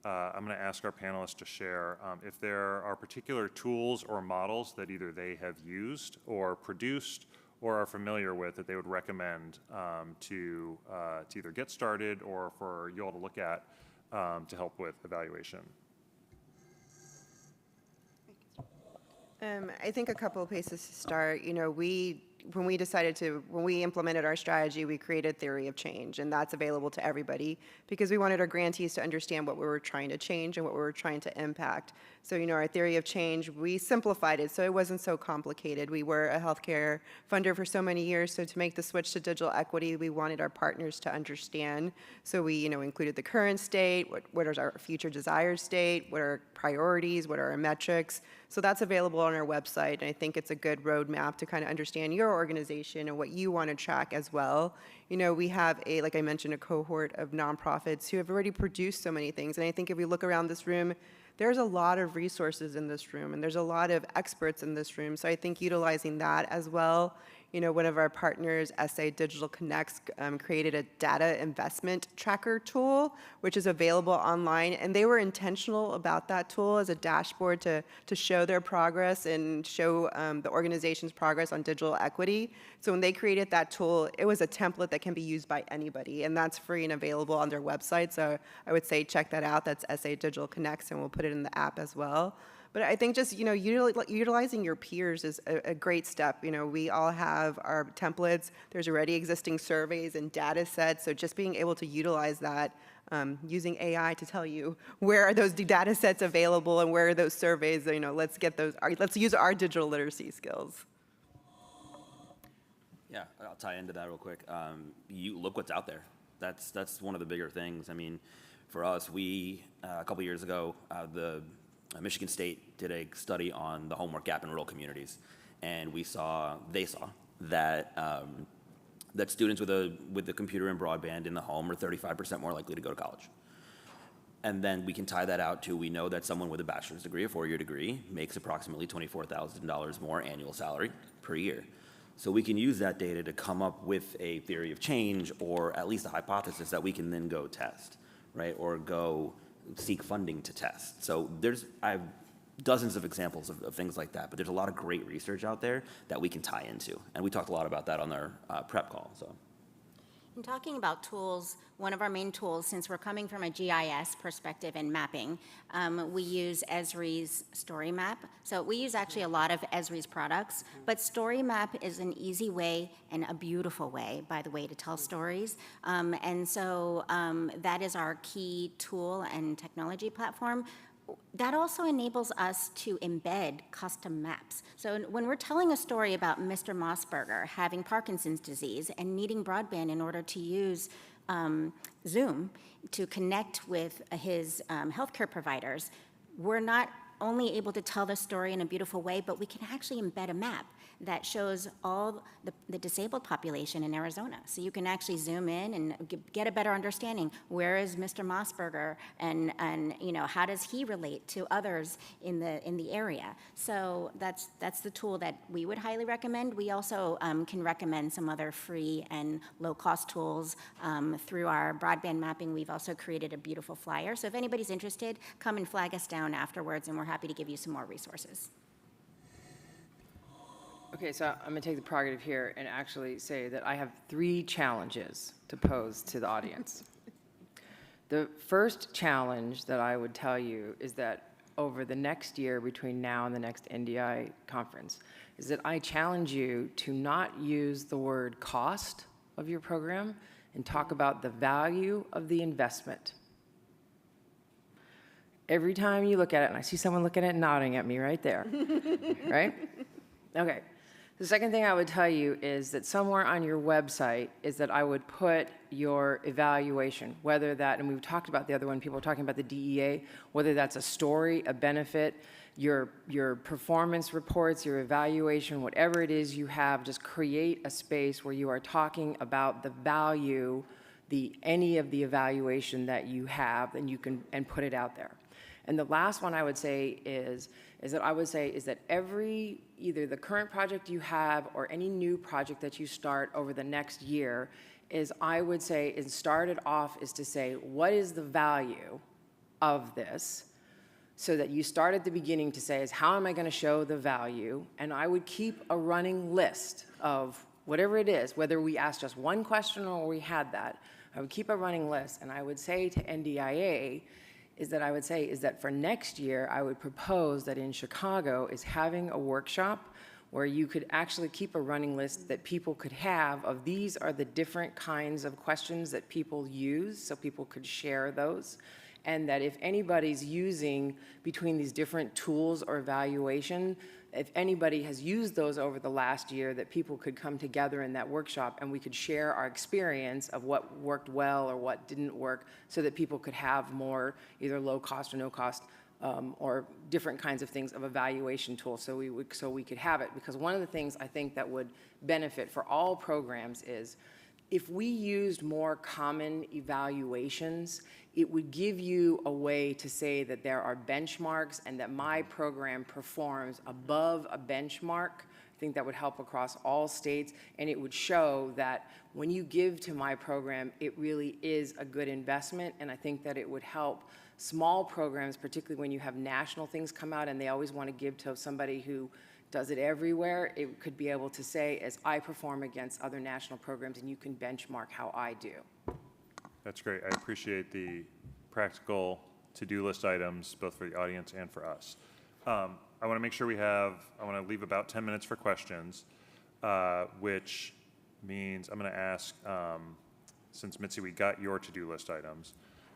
I'm going to ask our panelists to share if there are particular tools or models that either they have used or produced or are familiar with that they would recommend to either get started or for you all to look at to help with evaluation. I think a couple of places to start. You know, when we implemented our strategy, we created theory of change, and that's available to everybody because we wanted our grantees to understand what we were trying to change and what we were trying to impact. So, you know, our theory of change, we simplified it so it wasn't so complicated. We were a healthcare funder for so many years, so to make the switch to digital equity, we wanted our partners to understand. So we, you know, included the current state, what is our future desired state, what are priorities, what are our metrics. So that's available on our website, and I think it's a good roadmap to kind of understand your organization and what you want to track as well. You know, we have like I mentioned, a cohort of nonprofits who have already produced so many things, and I think if we look around this room, there's a lot of resources in this room, and there's a lot of experts in this room, so I think utilizing that as well. You know, one of our partners, SA Digital Connects, created a data investment tracker tool, which is available online. And they were intentional about that tool as a dashboard to show their progress and show the organization's progress on digital equity. So when they created that tool, it was a template that can be used by anybody. And that's free and available on their website. So I would say check that out. That's SA Digital Connects, and we'll put it in the app as well. But I think just, utilizing your peers is a great step. We all have our templates. There's already existing surveys and data sets. So just being able to utilize that, using AI to tell you where are those data sets available and where are those surveys, let's use our digital literacy skills. Yeah, I'll tie into that real quick. You look what's out there. That's one of the bigger things. I mean, for us, we, a couple years ago, Michigan State did a study on the homework gap in rural communities, and they saw that that students with a computer and broadband in the home are 35% more likely to go to college. And then we can tie that out to, we know that someone with a bachelor's degree, a 4-year degree, makes approximately $24,000 more annual salary per year. So we can use that data to come up with a theory of change, or at least a hypothesis that we can then go test, right? Or go seek funding to test. So I have dozens of examples of things like that, but there's a lot of great research out there that we can tie into. And we talked a lot about that on our prep call. So. In talking about tools, one of our main tools, since we're coming from a GIS perspective and mapping, we use Esri's Story Map. So we use actually a lot of Esri's products, but Story Map is an easy way and a beautiful way, by the way, to tell stories. And so that is our key tool and technology platform. That also enables us to embed custom maps. So when we're telling a story about Mr. Mossberger having Parkinson's disease and needing broadband in order to use Zoom to connect with his healthcare providers, we're not only able to tell the story in a beautiful way, but we can actually embed a map that shows all the disabled population in Arizona. So you can actually zoom in and get a better understanding. Where is Mr. Mossberger, and how does he relate to others in the area? So that's the tool that we would highly recommend. We also can recommend some other free and low-cost tools through our broadband mapping. We've also created a beautiful flyer. So if anybody's interested, come and flag us down afterwards, and we're happy to give you some more resources. Okay, so I'm going to take the prerogative here and actually say that I have 3 challenges to pose to the audience. The first challenge that I would tell you is that over the next year, between now and the next NDIA conference, is that I challenge you to not use the word cost of your program and talk about the value of the investment. Every time you look at it, and I see someone looking at it nodding at me right there, right? Okay. The second thing I would tell you is that somewhere on your website is that I would put your evaluation, whether that, and we've talked about the other one, people are talking about the DEA, whether that's a story, a benefit, your performance reports, your evaluation, whatever it is you have, just create a space where you are talking about the value, any of the evaluation that you have, and you can, and put it out there. And the last one I would say is that either the current project you have or any new project that you start over the next year is started off is to say, what is the value of this? So that you start at the beginning to say, how am I going to show the value? And I would keep a running list of whatever it is, whether we asked just one question or we had that. I would keep a running list, and I would say to NDIA, is that for next year, I would propose that in Chicago is having a workshop where you could actually keep a running list that people could have of these are the different kinds of questions that people use, so people could share those. And that if anybody's using between these different tools or evaluation, if anybody has used those over the last year, that people could come together in that workshop and we could share our experience of what worked well or what didn't work, so that people could have more either low cost or no cost or different kinds of things of evaluation tools, so we could have it. Because one of the things I think that would benefit for all programs is if we used more common evaluations, it would give you a way to say that there are benchmarks and that my program performs above a benchmark. I think that would help across all states, and it would show that when you give to my program, it really is a good investment, and I think that it would help small programs, particularly when you have national things come out and they always want to give to somebody who does it everywhere. It could be able to say, as I perform against other national programs, and you can benchmark how I do. That's great. I appreciate the practical to-do list items, both for the audience and for us. I want to make sure I want to leave about 10 minutes for questions, which means I'm going to ask, since Mitzi, we got your to-do list items,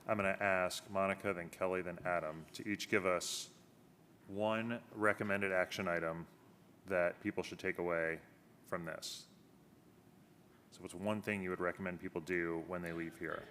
I'm going to ask Monica, then Kelly, then Adam to each give us one recommended action item that people should take away from this. So what's one thing you would recommend people do when they leave here?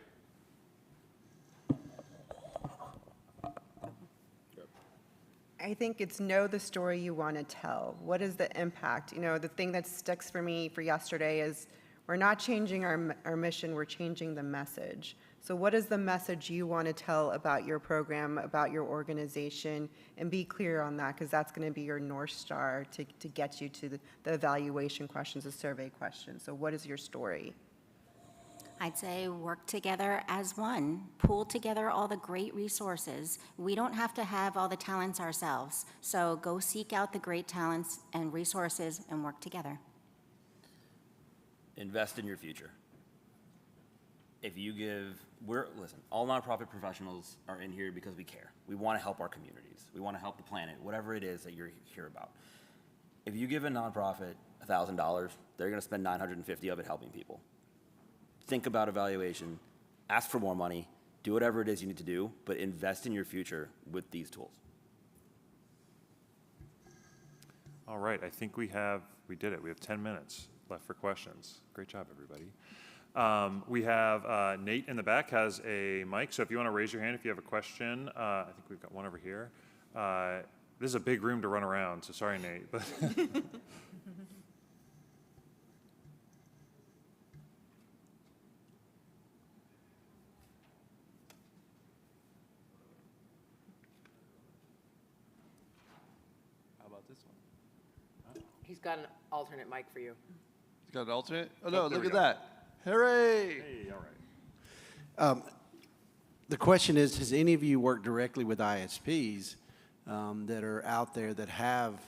I think it's know the story you want to tell. What is the impact? You know, the thing that sticks for me for yesterday is we're not changing our mission, we're changing the message. So what is the message you want to tell about your program, about your organization, and be clear on that, because that's going to be your North Star to get you to the evaluation questions, the survey questions. So what is your story? I'd say work together as one. Pool together all the great resources. We don't have to have all the talents ourselves. So go seek out the great talents and resources and work together. Invest in your future. If you listen, all nonprofit professionals are in here because we care. We want to help our communities. We want to help the planet, whatever it is that you're here about. If you give a nonprofit $1,000, they're going to spend $950 of it helping people. Think about evaluation, ask for more money, do whatever it is you need to do, but invest in your future with these tools. All right, I think we did it. We have 10 minutes left for questions. Great job, everybody. We have Nate in the back has a mic, so if you want to raise your hand if you have a question. I think we've got one over here. This is a big room to run around, so sorry, Nate. But how about this one? He's got an alternate mic for you. He's got an alternate? Oh, no, there look we at go. that. Hooray! Hey, all right. The question is, has any of you worked directly with ISPs that are out there that have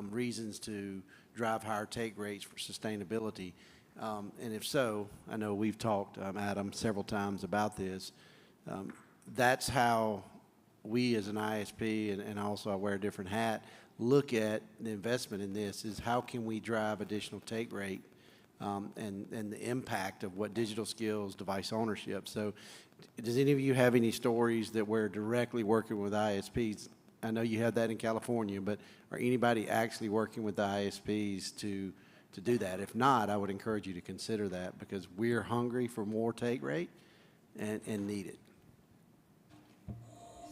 reasons to drive higher take rates for sustainability? And if so, I know we've talked, Adam, several times about this. That's how we as an ISP, and also I wear a different hat, look at the investment in this, is how can we drive additional take rate and the impact of what digital skills, device ownership. So does any of you have any stories that we're directly working with ISPs? I know you have that in California, but are anybody actually working with the ISPs to do that? If not, I would encourage you to consider that, because we're hungry for more take rate and need it.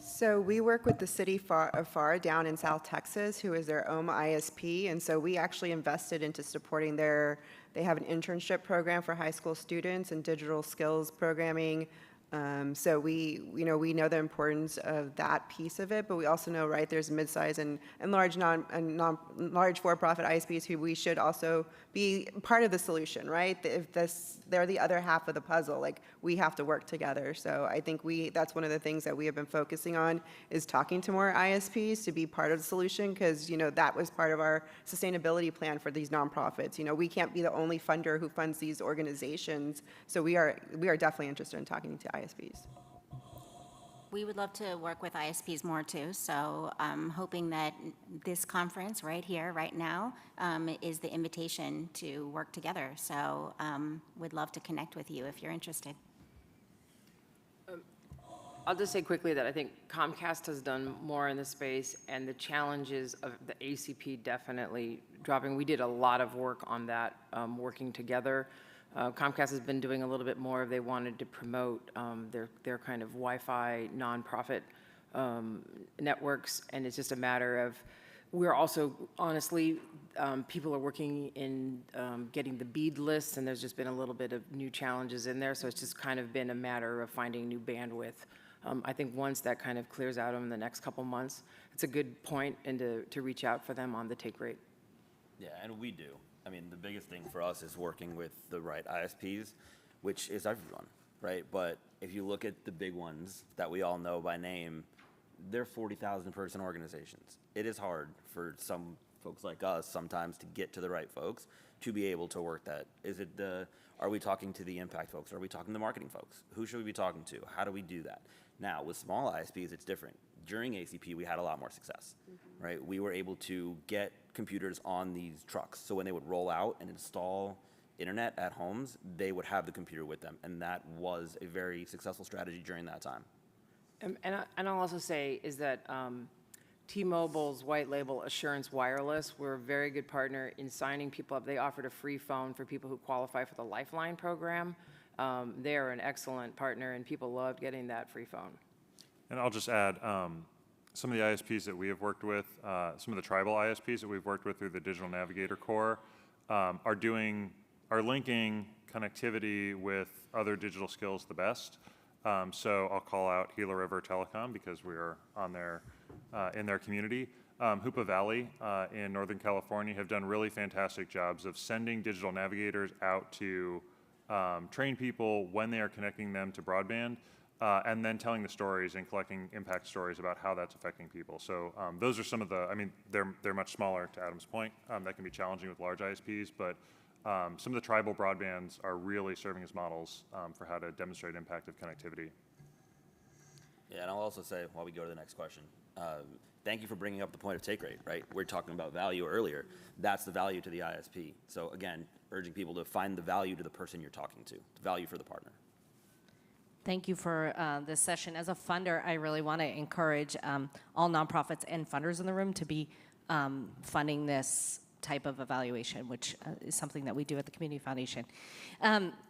So we work with the city of Far down in South Texas, who is their own ISP, and so we actually invested into supporting they have an internship program for high school students and digital skills programming. So we know the importance of that piece of it, but we also know, right, there's mid-size and large large for-profit ISPs who we should also be part of the solution, right? If they're the other half of the puzzle, like we have to work together. So I think that's one of the things that we have been focusing on, is talking to more ISPs to be part of the solution, because that was part of our sustainability plan for these nonprofits. We can't be the only funder who funds these organizations. So we are definitely interested in talking to ISPs. We would love to work with ISPs more too, so I'm hoping that this conference right here, right now, is the invitation to work together. So we'd love to connect with you if you're interested. I'll just say quickly that I think Comcast has done more in this space, and the challenges of the ACP definitely dropping. We did a lot of work on that, working together. Comcast has been doing a little bit more. They wanted to promote their kind of Wi-Fi nonprofit networks, and it's just a matter of, we're also, honestly, people are working in getting the BEAD list, and there's just been a little bit of new challenges in there, so it's just kind of been a matter of finding new bandwidth. I think once that kind of clears out in the next couple months, it's a good point and to reach out for them on the take rate. Yeah, and we do. I mean, the biggest thing for us is working with the right ISPs, which is everyone, right? But if you look at the big ones that we all know by name, they're 40,000 person organizations. It is hard for some folks like us sometimes to get to the right folks to be able to work that. Are we talking to the impact folks? Are we talking to the marketing folks? Who should we be talking to? How do we do that? Now, with small ISPs, it's different. During ACP, we had a lot more success, right? We were able to get computers on these trucks. So when they would roll out and install internet at homes, they would have the computer with them. And that was a very successful strategy during that time. And I'll also say is that T-Mobile's white label Assurance Wireless, we're a very good partner in signing people up. They offered a free phone for people who qualify for the Lifeline program. They are an excellent partner, and people loved getting that free phone. And I'll just add, some of the ISPs that we have worked with, some of the tribal ISPs that we've worked with through the Digital Navigator Core are linking connectivity with other digital skills the best. So I'll call out Gila River Telecom because we are on their, in their community. Hoopa Valley in Northern California have done really fantastic jobs of sending digital navigators out to train people when they are connecting them to broadband, and then telling the stories and collecting impact stories about how that's affecting people. So those are some of the, I mean, they're much smaller, to Adam's point. That can be challenging with large ISPs, but some of the tribal broadbands are really serving as models for how to demonstrate impact of connectivity. Yeah, and I'll also say, while we go to the next question, thank you for bringing up the point of take rate, right? We're talking about value earlier. That's the value to the ISP. So again, urging people to find the value to the person you're talking to, the value for the partner. Thank you for this session. As a funder, I really want to encourage all nonprofits and funders in the room to be funding this type of evaluation, which is something that we do at the Community Foundation.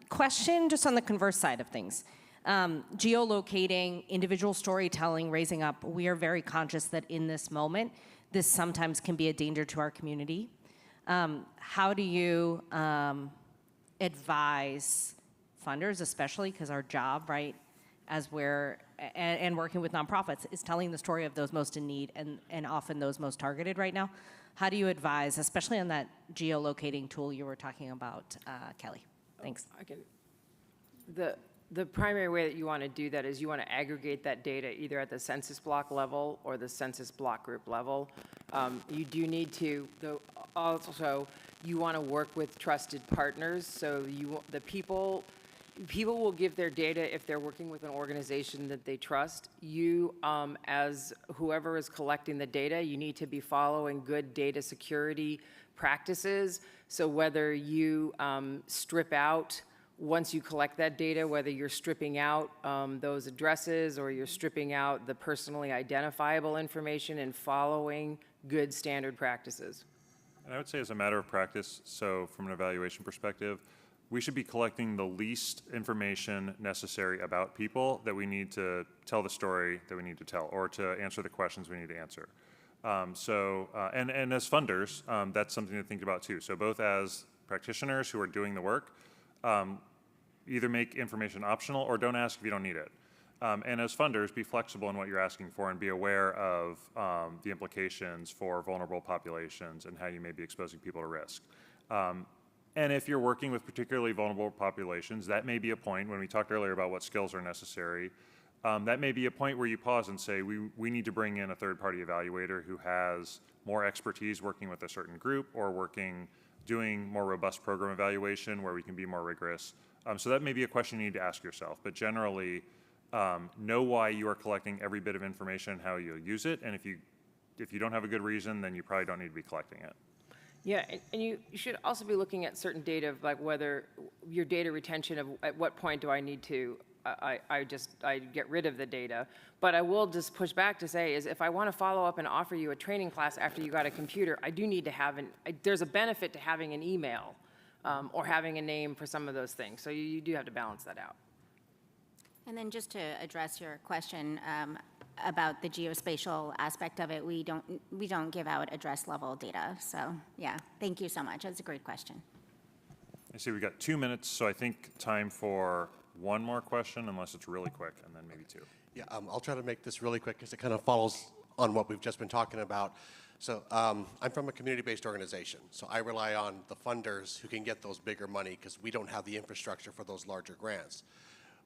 Question just on the converse side of things. Geolocating, individual storytelling, raising up, we are very conscious that in this moment, this sometimes can be a danger to our community. How do you advise funders, especially because our job, right, as we're, and working with nonprofits, is telling the story of those most in need and often those most targeted right now. How do you advise, especially on that geolocating tool you were talking about, Kelly? Thanks. The primary way that you want to do that is you want to aggregate that data either at the census block level or the census block group level. You do need to, though, also you want to work with trusted partners. So the people will give their data if they're working with an organization that they trust. You, as whoever is collecting the data, you need to be following good data security practices. So whether you strip out, once you collect that data, whether you're stripping out those addresses or you're stripping out the personally identifiable information and following good standard practices. And I would say as a matter of practice, so from an evaluation perspective, we should be collecting the least information necessary about people that we need to tell the story that we need to tell or to answer the questions we need to answer. And as funders, that's something to think about too. So both as practitioners who are doing the work, either make information optional or don't ask if you don't need it. And as funders, be flexible in what you're asking for and be aware of the implications for vulnerable populations and how you may be exposing people to risk. And if you're working with particularly vulnerable populations, that may be a point, when we talked earlier about what skills are necessary, that may be a point where you pause and say, we need to bring in a third-party evaluator who has more expertise working with a certain group or doing more robust program evaluation where we can be more rigorous. So that may be a question you need to ask yourself. But generally, know why you are collecting every bit of information and how you'll use it. And if you don't have a good reason, then you probably don't need to be collecting it. Yeah, and you should also be looking at certain data of like whether your data retention of at what point do I need to, I get rid of the data. But I will just push back to say is if I want to follow up and offer you a training class after you got a computer, I do need to have there's a benefit to having an email or having a name for some of those things. So you do have to balance that out. And then just to address your question about the geospatial aspect of it, we don't give out address level data. So yeah, thank you so much. That's a great question. I see we've got 2 minutes, so I think time for one more question, unless it's really quick, and then maybe two. Yeah, I'll try to make this really quick because it kind of follows on what we've just been talking about. So I'm from a community-based organization, so I rely on the funders who can get those bigger money because we don't have the infrastructure for those larger grants.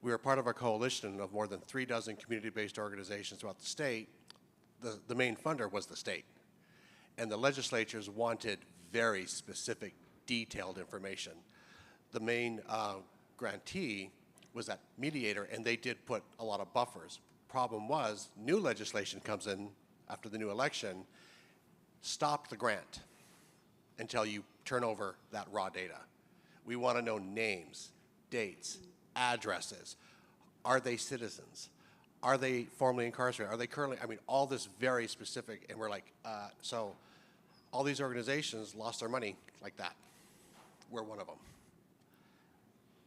We were part of a coalition of more than 36 community-based organizations throughout the state. The main funder was the state. and the legislatures wanted very specific, detailed information. The main grantee was that mediator, and they did put a lot of buffers. Problem was, new legislation comes in after the new election, stopped the grant until you turn over that raw data. We want to know names, dates, addresses. Are they citizens? Are they formerly incarcerated? Are they currently, I mean, all this very specific, and we're like, so all these organizations lost their money like that. We're one of them.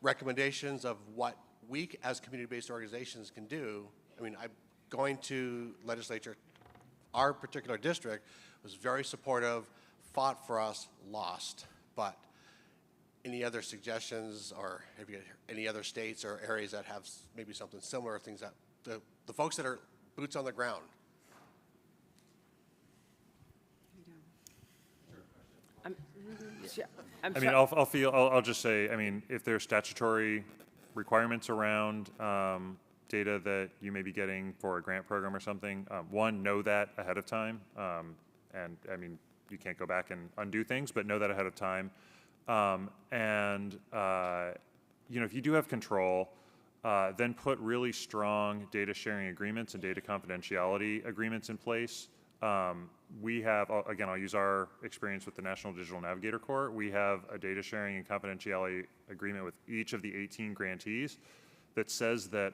Recommendations of what we as community-based organizations can do. I mean, I'm going to legislature. Our particular district was very supportive, fought for us, lost. But any other suggestions, or have you any other states or areas that have maybe something similar, things that the folks that are boots on the ground? I'll just say, I mean, if there's statutory requirements around data that you may be getting for a grant program or something, one, know that ahead of time. And I mean, you can't go back and undo things, but know that ahead of time. You know, if you do have control, then put really strong data sharing agreements and data confidentiality agreements in place. We have, again, I'll use our experience with the National Digital Navigator Corps. We have a data sharing and confidentiality agreement with each of the 18 grantees that says that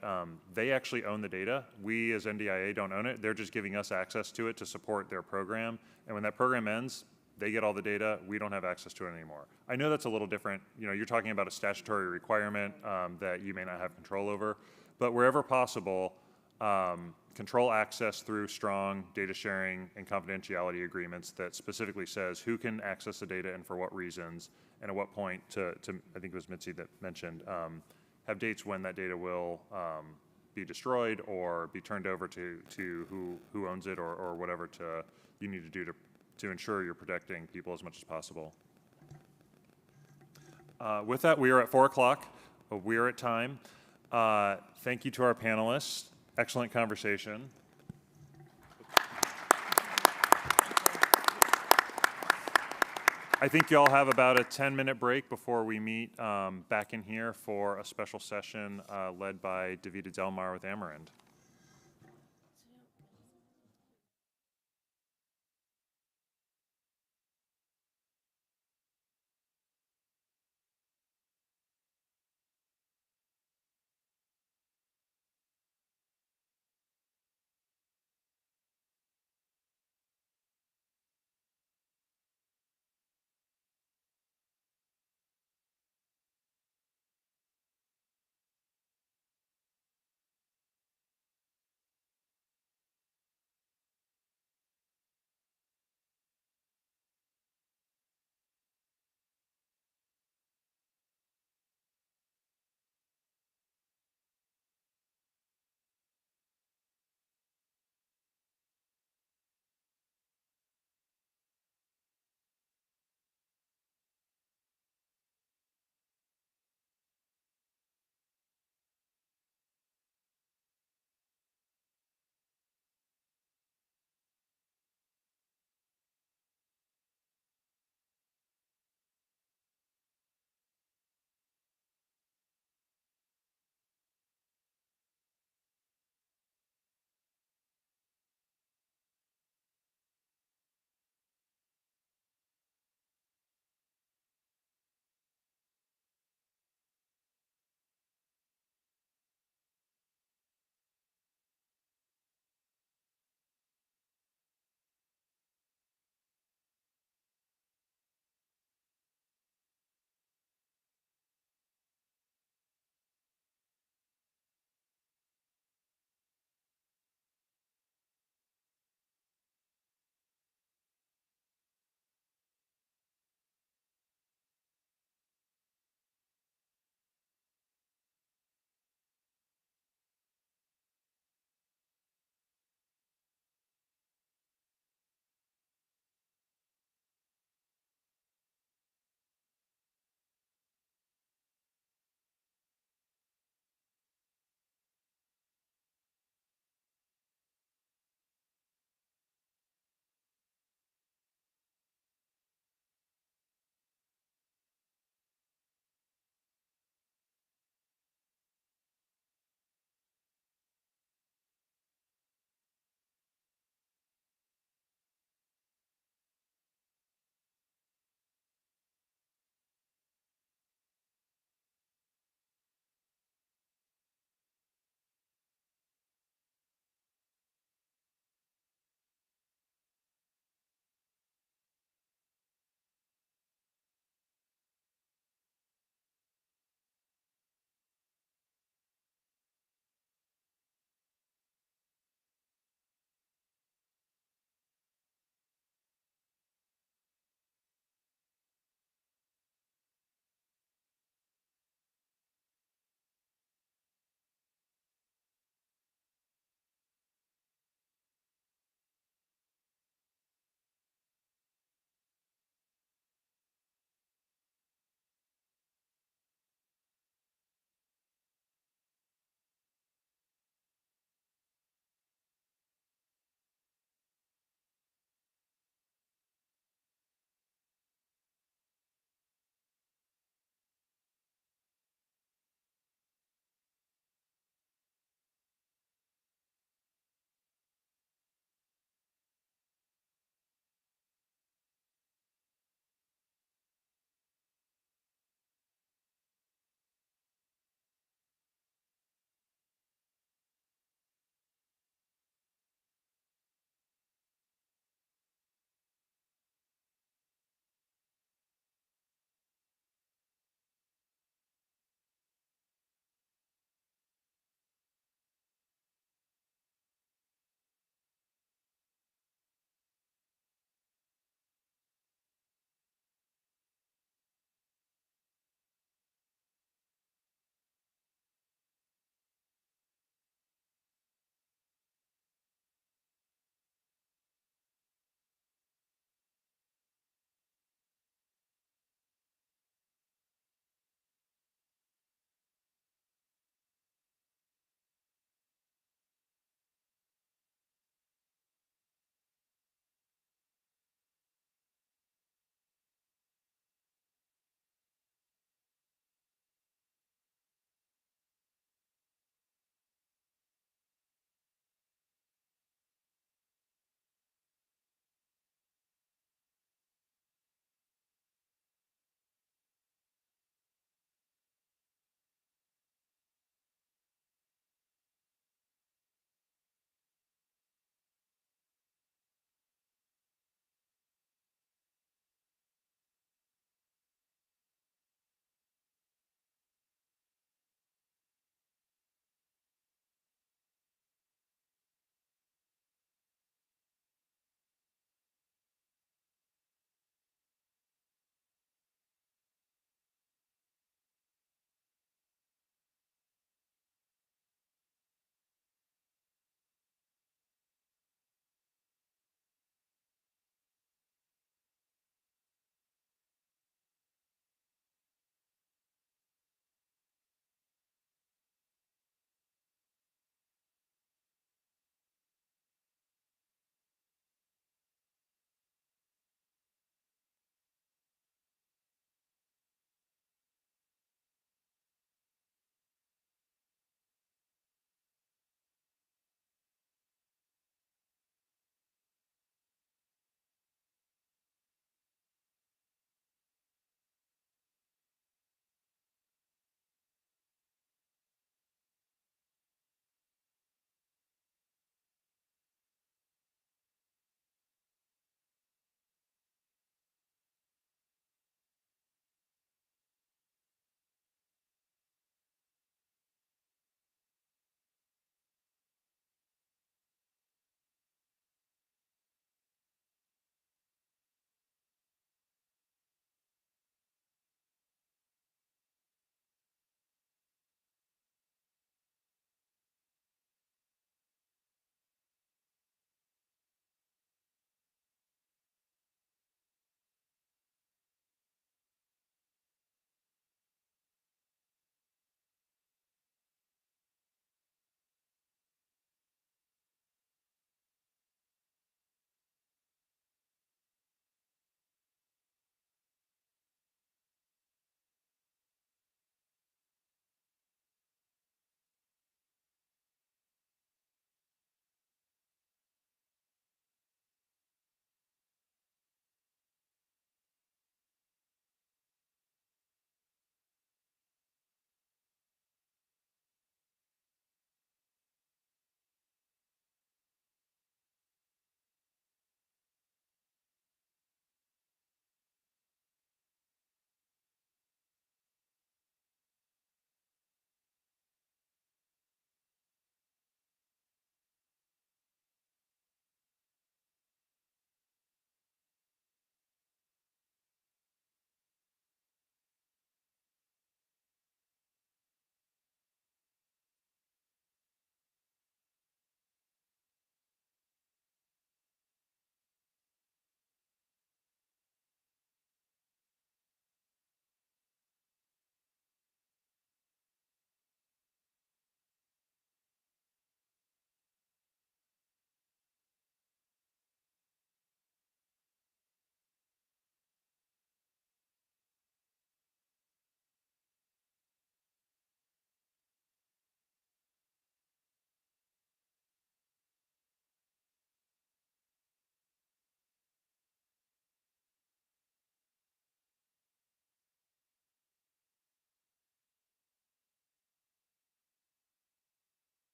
they actually own the data. We as NDIA don't own it. They're just giving us access to it to support their program. And when that program ends, they get all the data. We don't have access to it anymore. I know that's a little different. You know, you're talking about a statutory requirement that you may not have control over. But wherever possible, control access through strong data sharing and confidentiality agreements that specifically says who can access the data and for what reasons, and at what point to I think it was Mitzi that mentioned, have dates when that data will be destroyed or be turned over to who owns it, or whatever you need to do to ensure you're protecting people as much as possible. With that, we are at 4 o'clock. We are at time. Thank you to our panelists. Excellent conversation. I think y'all have about a 10-minute break before we meet back in here for a special session led by Davida Delmar with Arin.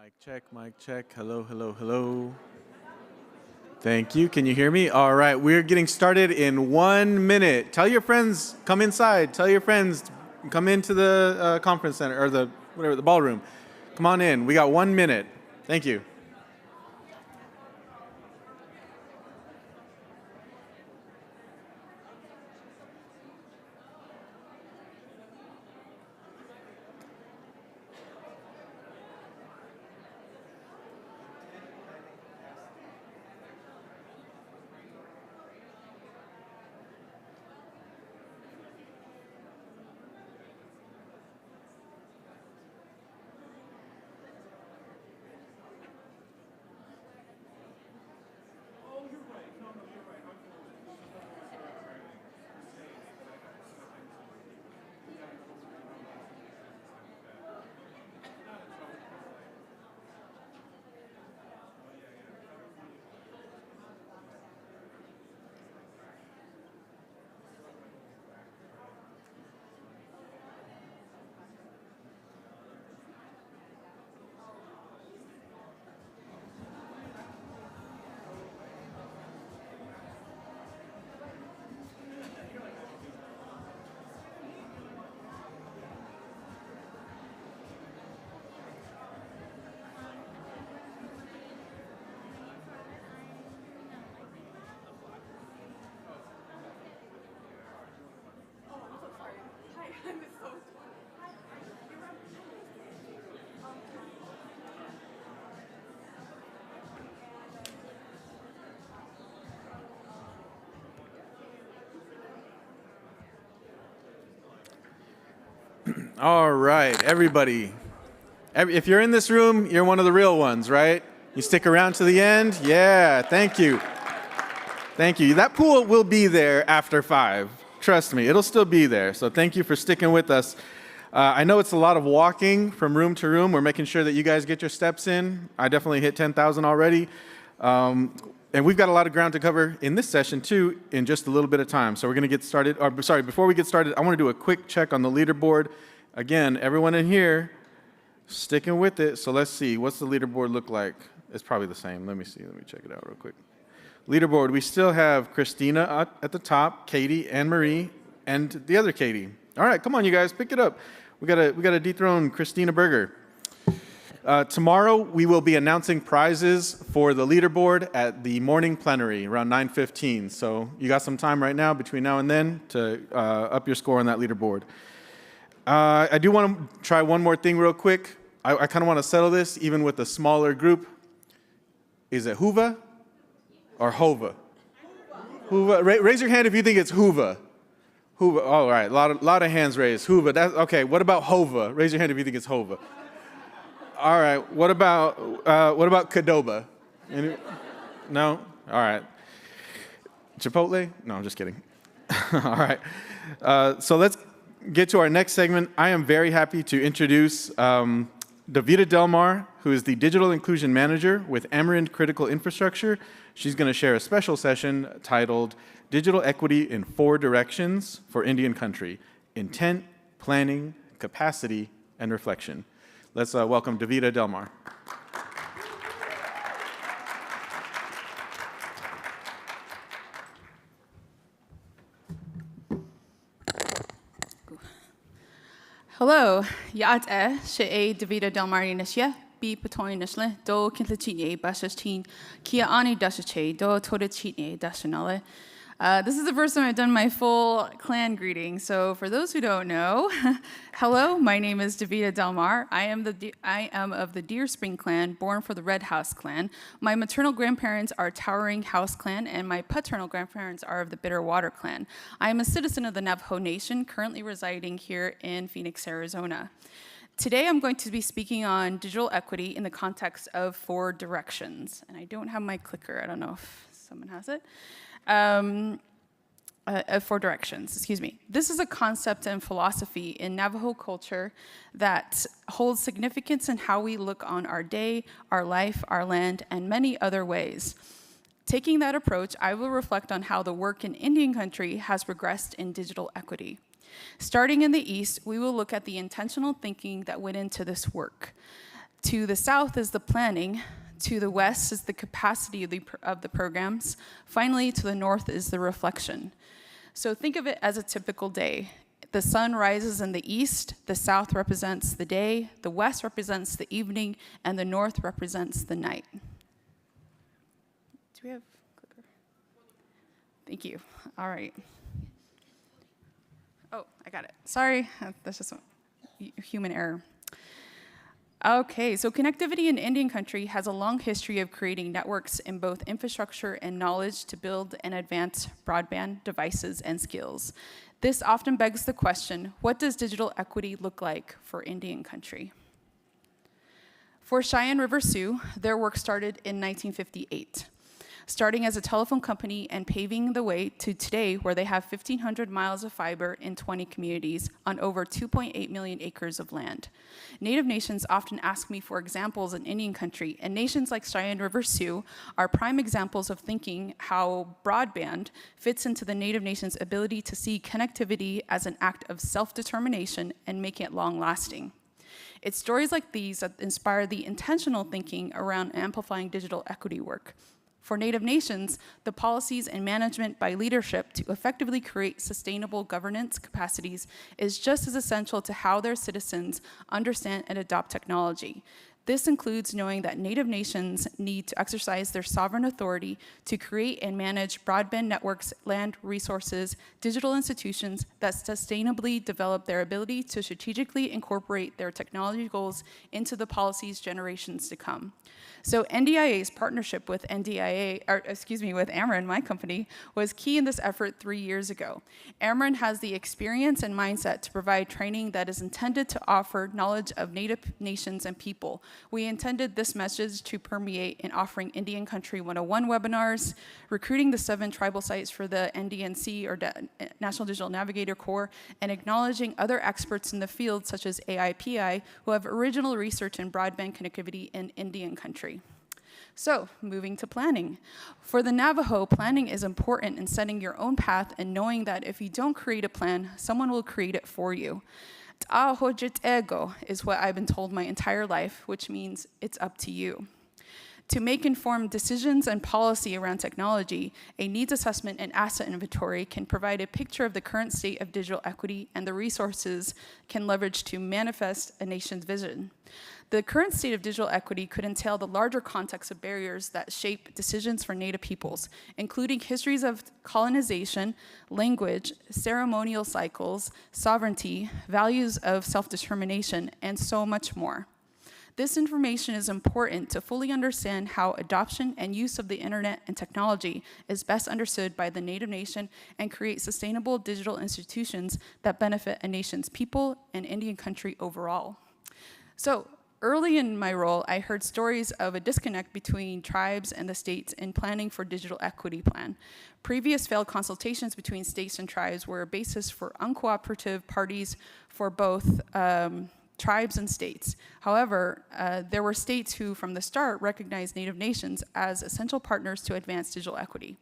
Mic check, mic check. Hello, hello, hello. Thank you. Can you hear me? All right, we're getting started in 1 minute. Tell your friends, come inside. Tell your friends, come into the conference center or the ballroom. Come on in. We got 1 minute. Thank you. All right, everybody. If you're in this room, you're one of the real ones, right? You stick around to the end? Yeah, thank you. Thank you. That pool will be there after 5. Trust me, it'll still be there. So thank you for sticking with us. I know it's a lot of walking from room to room. We're making sure that you guys get your steps in. I definitely hit 10,000 already. And we've got a lot of ground to cover in this session, too, in just a little bit of time. So we're going to get started. Before we get started, I want to do a quick check on the leaderboard. Again, everyone in here, sticking with it. So let's see. What's the leaderboard look like? It's probably the same. Let me see. Let me check it out real quick. Leaderboard, we still have Kristina at the top, Katie, Annmarie, and the other Katie. All right, come on, you guys, pick it up. We gotta dethrone Kristina Berger. Tomorrow, we will be announcing prizes for the leaderboard at the morning plenary around 9:15. So you got some time right now, between now and then, to up your score on that leaderboard. I do want to try one more thing real quick. I kind of want to settle this, even with a smaller group. Is it Hoover or Hova? Hoover. Raise your hand if you think it's Hoover. Hoover. All right, a lot of hands raised. Hoover. Okay. What about Hova? Raise your hand if you think it's Hova. All right. What about Qdoba? No. All right. Chipotle? No, I'm just kidding. All right. So let's get to our next segment. I am very happy to introduce Davida Delmar, who is the Digital Inclusion Manager with Arin Critical Infrastructure. She's going to share a special session titled Digital Equity in 4 Directions for Indian Country: Intent, Planning, Capacity, and Reflection. Let's welcome Davida Delmar. Hello, yaat she Davida Delmar Nisha, be Patoy Nishle, do Kintlachine, Bashastin, Kia Ani Dashache, do Todachine, Dashanale. This is the first time I've done my full clan greeting. So for those who don't know, hello, my name is Davida Delmar. I am of the Deer Spring clan, born for the Red House clan. My maternal grandparents are Towering House clan, and my paternal grandparents are of the Bitter Water clan. I am a citizen of the Navajo Nation, currently residing here in Phoenix, Arizona. Today I'm going to be speaking on digital equity in the context of 4 directions. And I don't have my clicker. I don't know if someone has it. 4 directions, excuse me. This is a concept and philosophy in Navajo culture that holds significance in how we look on our day, our life, our land, and many other ways. Taking that approach, I will reflect on how the work in Indian country has progressed in digital equity. Starting in the East, we will look at the intentional thinking that went into this work. To the south is the planning. To the west is the capacity of the programs. Finally, to the north is the reflection. So think of it as a typical day. The sun rises in the east, the south represents the day, the west represents the evening, and the north represents the night. Do we have a clicker? Thank you. All right. Oh, I got it. Sorry, that's just a human error. Okay, so connectivity in Indian country has a long history of creating networks in both infrastructure and knowledge to build and advance broadband devices and skills. This often begs the question, what does digital equity look like for Indian country? For Cheyenne River Sioux, their work started in 1958. Starting as a telephone company and paving the way to today where they have 1,500 miles of fiber in 20 communities on over 2.8 million acres of land. Native nations often ask me for examples in Indian country, and nations like Cheyenne River Sioux are prime examples of thinking how broadband fits into the Native nations' ability to see connectivity as an act of self-determination and make it long-lasting. It's stories like these that inspire the intentional thinking around amplifying digital equity work. For Native nations, the policies and management by leadership to effectively create sustainable governance capacities is just as essential to how their citizens understand and adopt technology. This includes knowing that Native nations need to exercise their sovereign authority to create and manage broadband networks, land resources, digital institutions that sustainably develop their ability to strategically incorporate their technology goals into the policies generations to come. So NDIA's partnership with with Arin, my company, was key in this effort 3 years ago. Arin has the experience and mindset to provide training that is intended to offer knowledge of Native nations and people. We intended this message to permeate in offering Indian Country 101 webinars, recruiting the 7 tribal sites for the NDNC or National Digital Navigator Corps, and acknowledging other experts in the field such as AIPI who have original research in broadband connectivity in Indian Country. So, moving to planning. For the Navajo, planning is important in setting your own path and knowing that if you don't create a plan, someone will create it for you. Ta'ahojit ego is what I've been told my entire life, which means it's up to you. To make informed decisions and policy around technology, a needs assessment and asset inventory can provide a picture of the current state of digital equity and the resources can leverage to manifest a nation's vision. The current state of digital equity could entail the larger context of barriers that shape decisions for Native peoples, including histories of colonization, language, ceremonial cycles, sovereignty, values of self-determination, and so much more. This information is important to fully understand how adoption and use of the internet and technology is best understood by the Native nation and create sustainable digital institutions that benefit a nation's people and Indian country overall. So, early in my role, I heard stories of a disconnect between tribes and the states in planning for digital equity plan. Previous failed consultations between states and tribes were a basis for uncooperative parties for both tribes and states. However, there were states who, from the start, recognized Native nations as essential partners to advance digital equity.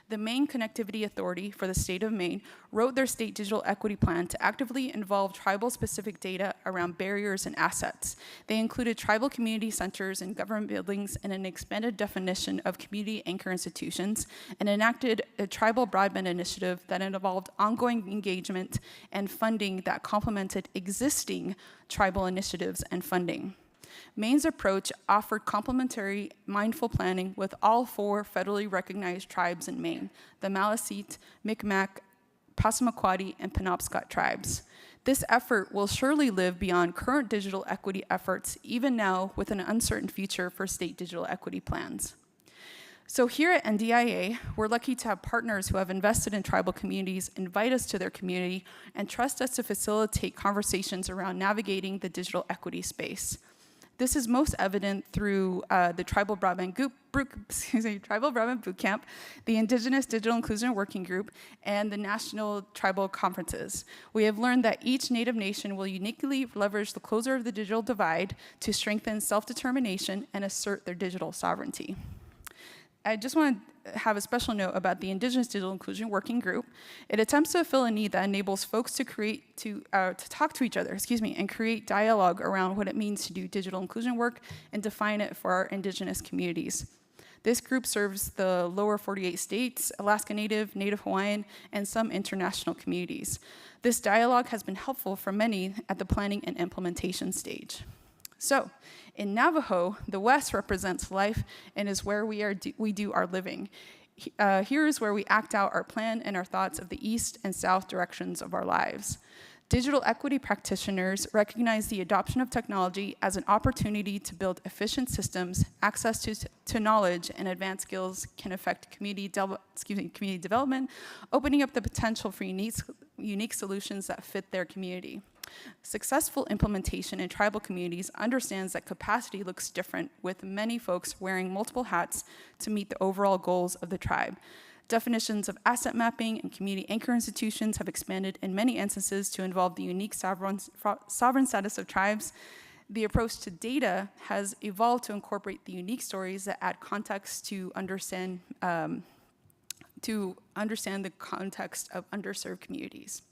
The Maine Connectivity Authority for the state of Maine wrote their state digital equity plan to actively involve tribal-specific data around barriers and assets. They included tribal community centers and government buildings and an expanded definition of community anchor institutions, and enacted a tribal broadband initiative that involved ongoing engagement and funding that complemented existing tribal initiatives and funding. Maine's approach offered complementary mindful planning with all 4 federally recognized tribes in Maine, the Maliseet, Micmac, Passamaquoddy, and Penobscot tribes. This effort will surely live beyond current digital equity efforts, even now with an uncertain future for state digital equity plans. So here at NDIA, we're lucky to have partners who have invested in tribal communities, invite us to their community, and trust us to facilitate conversations around navigating the digital equity space. This is most evident through the Tribal Broadband Bootcamp, the Indigenous Digital Inclusion Working Group, and the National Tribal Conferences. We have learned that each Native nation will uniquely leverage the closure of the digital divide to strengthen self-determination and assert their digital sovereignty. I just want to have a special note about the Indigenous Digital Inclusion Working Group. It attempts to fill a need that enables folks to talk to each other, and create dialogue around what it means to do digital inclusion work and define it for our Indigenous communities. This group serves the lower 48 states, Alaska Native, Native Hawaiian, and some international communities. This dialogue has been helpful for many at the planning and implementation stage. So, in Navajo, the West represents life and is where we do our living. Here is where we act out our plan and our thoughts of the East and South directions of our lives. Digital equity practitioners recognize the adoption of technology as an opportunity to build efficient systems. Access to knowledge and advanced skills can affect community development, opening up the potential for unique solutions that fit their community. Successful implementation in tribal communities understands that capacity looks different, with many folks wearing multiple hats to meet the overall goals of the tribe. Definitions of asset mapping and community anchor institutions have expanded in many instances to involve the unique sovereign status of tribes. The approach to data has evolved to incorporate the unique stories that add context to understand the context of underserved communities.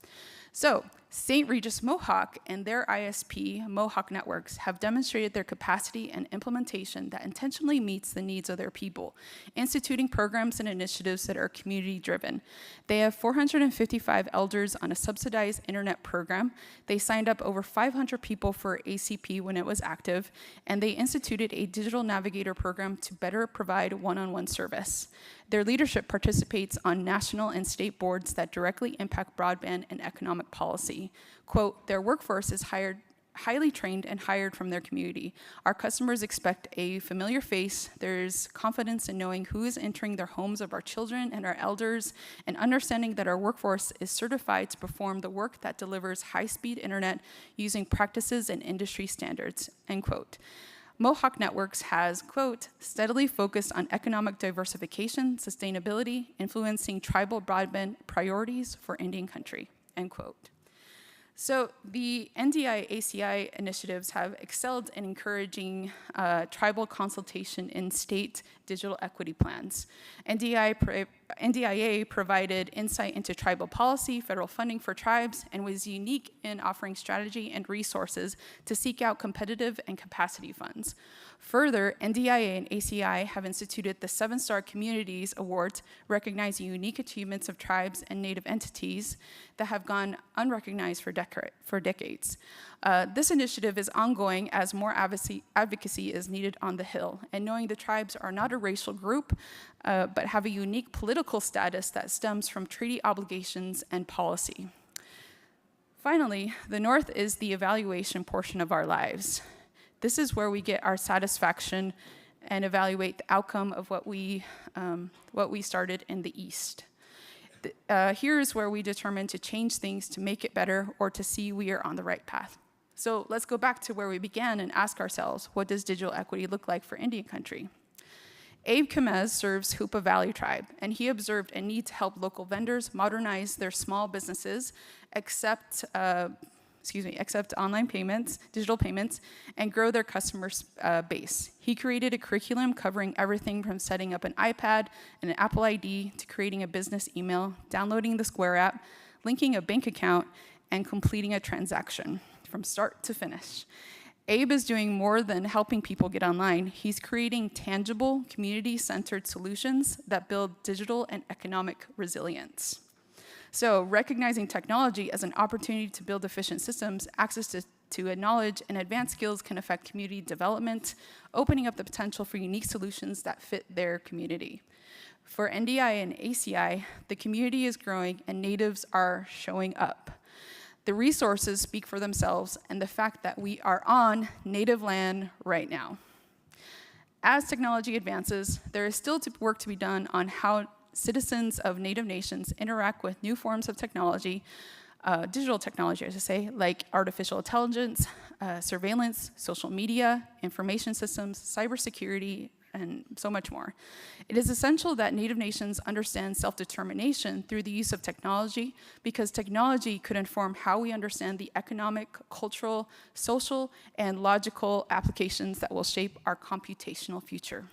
So, St. Regis Mohawk and their ISP, Mohawk Networks, have demonstrated their capacity and implementation that intentionally meets the needs of their people, instituting programs and initiatives that are community-driven. They have 455 elders on a subsidized internet program. They signed up over 500 people for ACP when it was active, and they instituted a digital navigator program to better provide one-on-one service. Their leadership participates on national and state boards that directly impact broadband and economic policy. Quote, their workforce is highly trained and hired from their community. Our customers expect a familiar face. There's confidence in knowing who is entering their homes of our children and our elders, and understanding that our workforce is certified to perform the work that delivers high-speed internet using practices and industry standards, end quote. Mohawk Networks has, quote, steadily focused on economic diversification, sustainability, influencing tribal broadband priorities for Indian country, end quote. So the NDIA ACI initiatives have excelled in encouraging tribal consultation in state digital equity plans. NDIA provided insight into tribal policy, federal funding for tribes, and was unique in offering strategy and resources to seek out competitive and capacity funds. Further, NDIA and ACI have instituted the 7-Star Communities Awards, recognizing unique achievements of tribes and Native entities that have gone unrecognized for decades. This initiative is ongoing as more advocacy is needed on the Hill, and knowing the tribes are not a racial group, but have a unique political status that stems from treaty obligations and policy. Finally, the North is the evaluation portion of our lives. This is where we get our satisfaction and evaluate the outcome of what we started in the East. Here is where we determine to change things to make it better or to see we are on the right path. So let's go back to where we began and ask ourselves, what does digital equity look like for Indian country? Abe Kamez serves Hoopa Valley Tribe, and he observed a need to help local vendors modernize their small businesses, accept online payments, digital payments, and grow their customer base. He created a curriculum covering everything from setting up an iPad and an Apple ID to creating a business email, downloading the Square app, linking a bank account, and completing a transaction from start to finish. Abe is doing more than helping people get online. He's creating tangible, community-centered solutions that build digital and economic resilience. So recognizing technology as an opportunity to build efficient systems, access to knowledge and advanced skills can affect community development, opening up the potential for unique solutions that fit their community. For NDIA and ACI, the community is growing and natives are showing up. The resources speak for themselves, and the fact that we are on native land right now. As technology advances, there is still work to be done on how citizens of native nations interact with new forms of technology, digital technology, I should say, like artificial intelligence, surveillance, social media, information systems, cybersecurity, and so much more. It is essential that Native nations understand self-determination through the use of technology, because technology could inform how we understand the economic, cultural, social, and logical applications that will shape our computational future.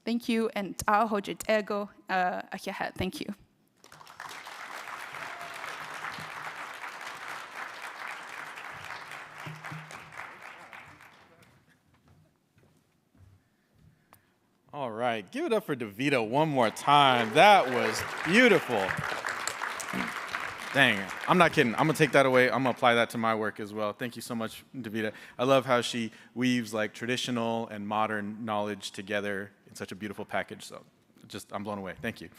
Thank you, and I'll hold it ego ahead. Thank you. All right, give it up for DeVito one more time. That was beautiful. Dang, I'm not kidding. I'm gonna take that away. I'm gonna apply that to my work as well. Thank you so much, DeVita. I love how she weaves like traditional and modern knowledge together in such a beautiful package. So I'm blown away. Thank you.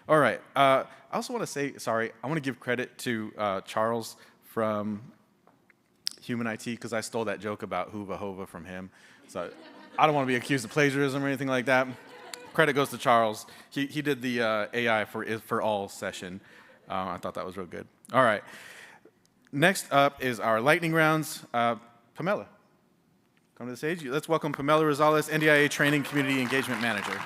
All right, I also wanna say, sorry, I wanna give credit to Charles from Human IT, because I stole that joke about Hoova Hova from him. So I don't want to be accused of plagiarism or anything like that. Credit goes to Charles. He did the AI for all session. I thought that was real good. All right. Next up is our lightning rounds. Pamela, come to the stage. Let's welcome Pamela Rosales, NDIA Training Community Engagement Manager.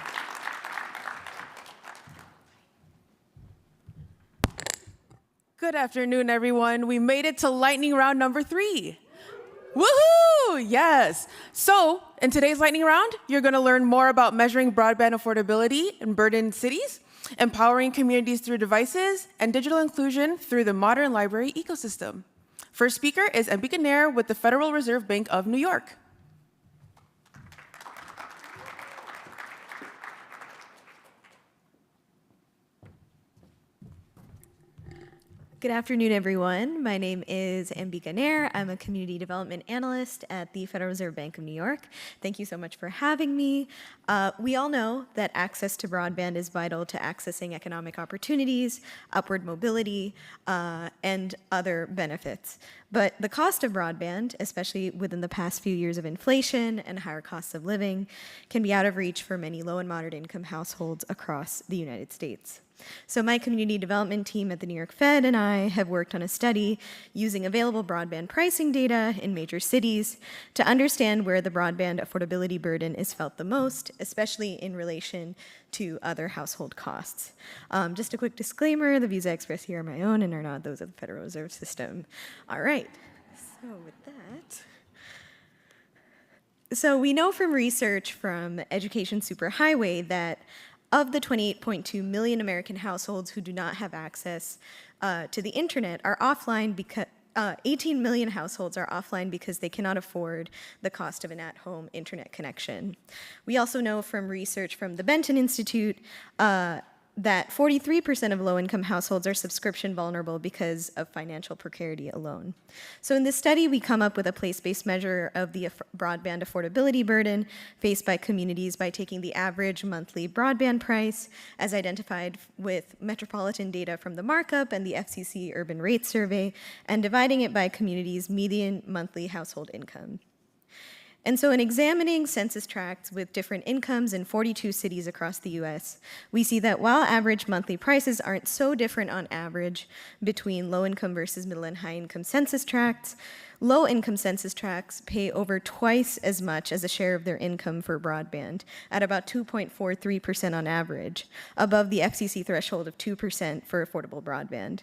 Good afternoon, everyone. We made it to lightning round number 3. Woohoo! Yes. So, in today's lightning round, you're going to learn more about measuring broadband affordability in burdened cities, empowering communities through devices, and digital inclusion through the modern library ecosystem. First speaker is Annmarie Nair with the Federal Reserve Bank of New York. Good afternoon, everyone. My name is Annmarie Nair. I'm a community development analyst at the Federal Reserve Bank of New York. Thank you so much for having me. We all know that access to broadband is vital to accessing economic opportunities, upward mobility, and other benefits. But the cost of broadband, especially within the past few years of inflation and higher costs of living, can be out of reach for many low and moderate income households across the United States. So my community development team at the New York Fed and I have worked on a study using available broadband pricing data in major cities to understand where the broadband affordability burden is felt the most, especially in relation to other household costs. Just a quick disclaimer, the views I express here are my own and are not those of the Federal Reserve System. All right, so with that. So we know from research from Education Superhighway that of the 28.2 million American households who do not have access to the internet are offline because 18 million households are offline because they cannot afford the cost of an at-home internet connection. We also know from research from the Benton Institute that 43% of low-income households are subscription vulnerable because of financial precarity alone. So in this study, we come up with a place-based measure of the broadband affordability burden faced by communities by taking the average monthly broadband price as identified with metropolitan data from the markup and the FCC Urban Rate Survey and dividing it by communities' median monthly household income. And so in examining census tracts with different incomes in 42 cities across the US, we see that while average monthly prices aren't so different on average between low-income versus middle and high-income census tracts, low-income census tracts pay over twice as much as a share of their income for broadband, at about 2.43% on average, above the FCC threshold of 2% for affordable broadband.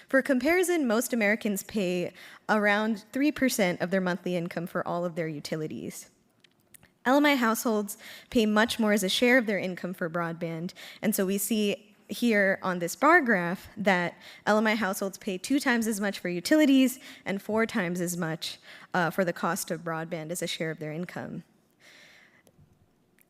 For comparison, most Americans pay around 3% of their monthly income for all of their utilities. LMI households pay much more as a share of their income for broadband, and so we see here on this bar graph that LMI households pay 2 times as much for utilities and 4 times as much for the cost of broadband as a share of their income.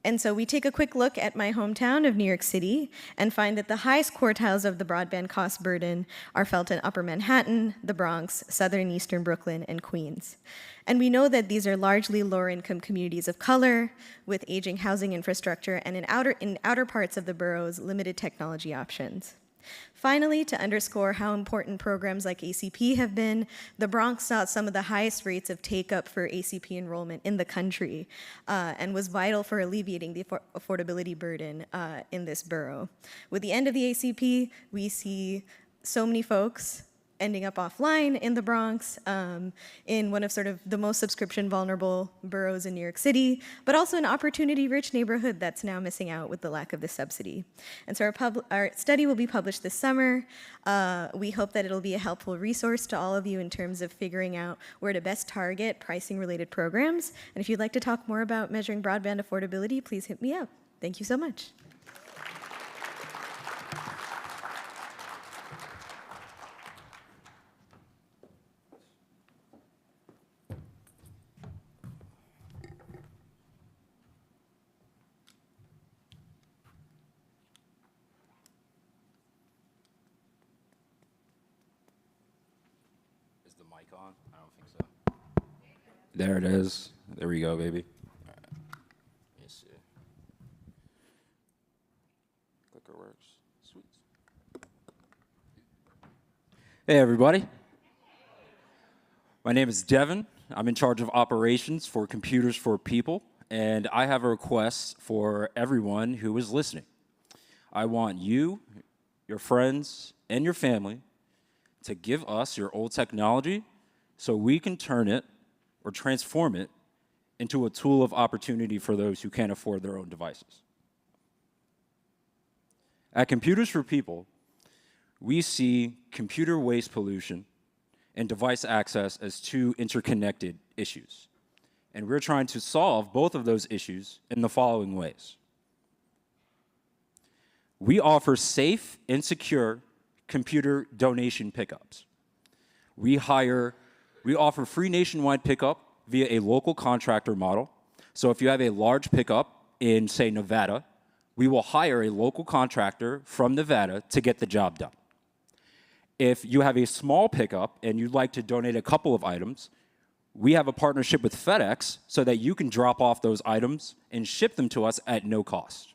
And so we take a quick look at my hometown of New York City and find that the highest quartiles of the broadband cost burden are felt in Upper Manhattan, the Bronx, Southern and Eastern Brooklyn, and Queens. And we know that these are largely lower income communities of color with aging housing infrastructure and in outer parts of the boroughs, limited technology options. Finally, to underscore how important programs like ACP have been, the Bronx saw some of the highest rates of take-up for ACP enrollment in the country and was vital for alleviating the affordability burden in this borough. With the end of the ACP, we see so many folks ending up offline in the Bronx, in one of sort of the most subscription vulnerable boroughs in New York City, but also an opportunity-rich neighborhood that's now missing out with the lack of the subsidy. And so our study will be published this summer. We hope that it'll be a helpful resource to all of you in terms of figuring out where to best target pricing-related programs. And if you'd like to talk more about measuring broadband affordability, please hit me up. Thank you so much. Is the mic on? I don't think so. There it is. There we go, baby. All right. Let me see. Clicker works. Sweet. Hey, everybody. My name is Devin. I'm in charge of operations for Computers for People, and I have a request for everyone who is listening. I want you, your friends, and your family to give us your old technology so we can turn it or transform it into a tool of opportunity for those who can't afford their own devices. At Computers for People, we see computer waste pollution and device access as two interconnected issues. And we're trying to solve both of those issues in the following ways. We offer safe and secure computer donation pickups. We offer free nationwide pickup via a local contractor model. So if you have a large pickup in, say, Nevada, we will hire a local contractor from Nevada to get the job done. If you have a small pickup and you'd like to donate a couple of items, we have a partnership with FedEx so that you can drop off those items and ship them to us at no cost.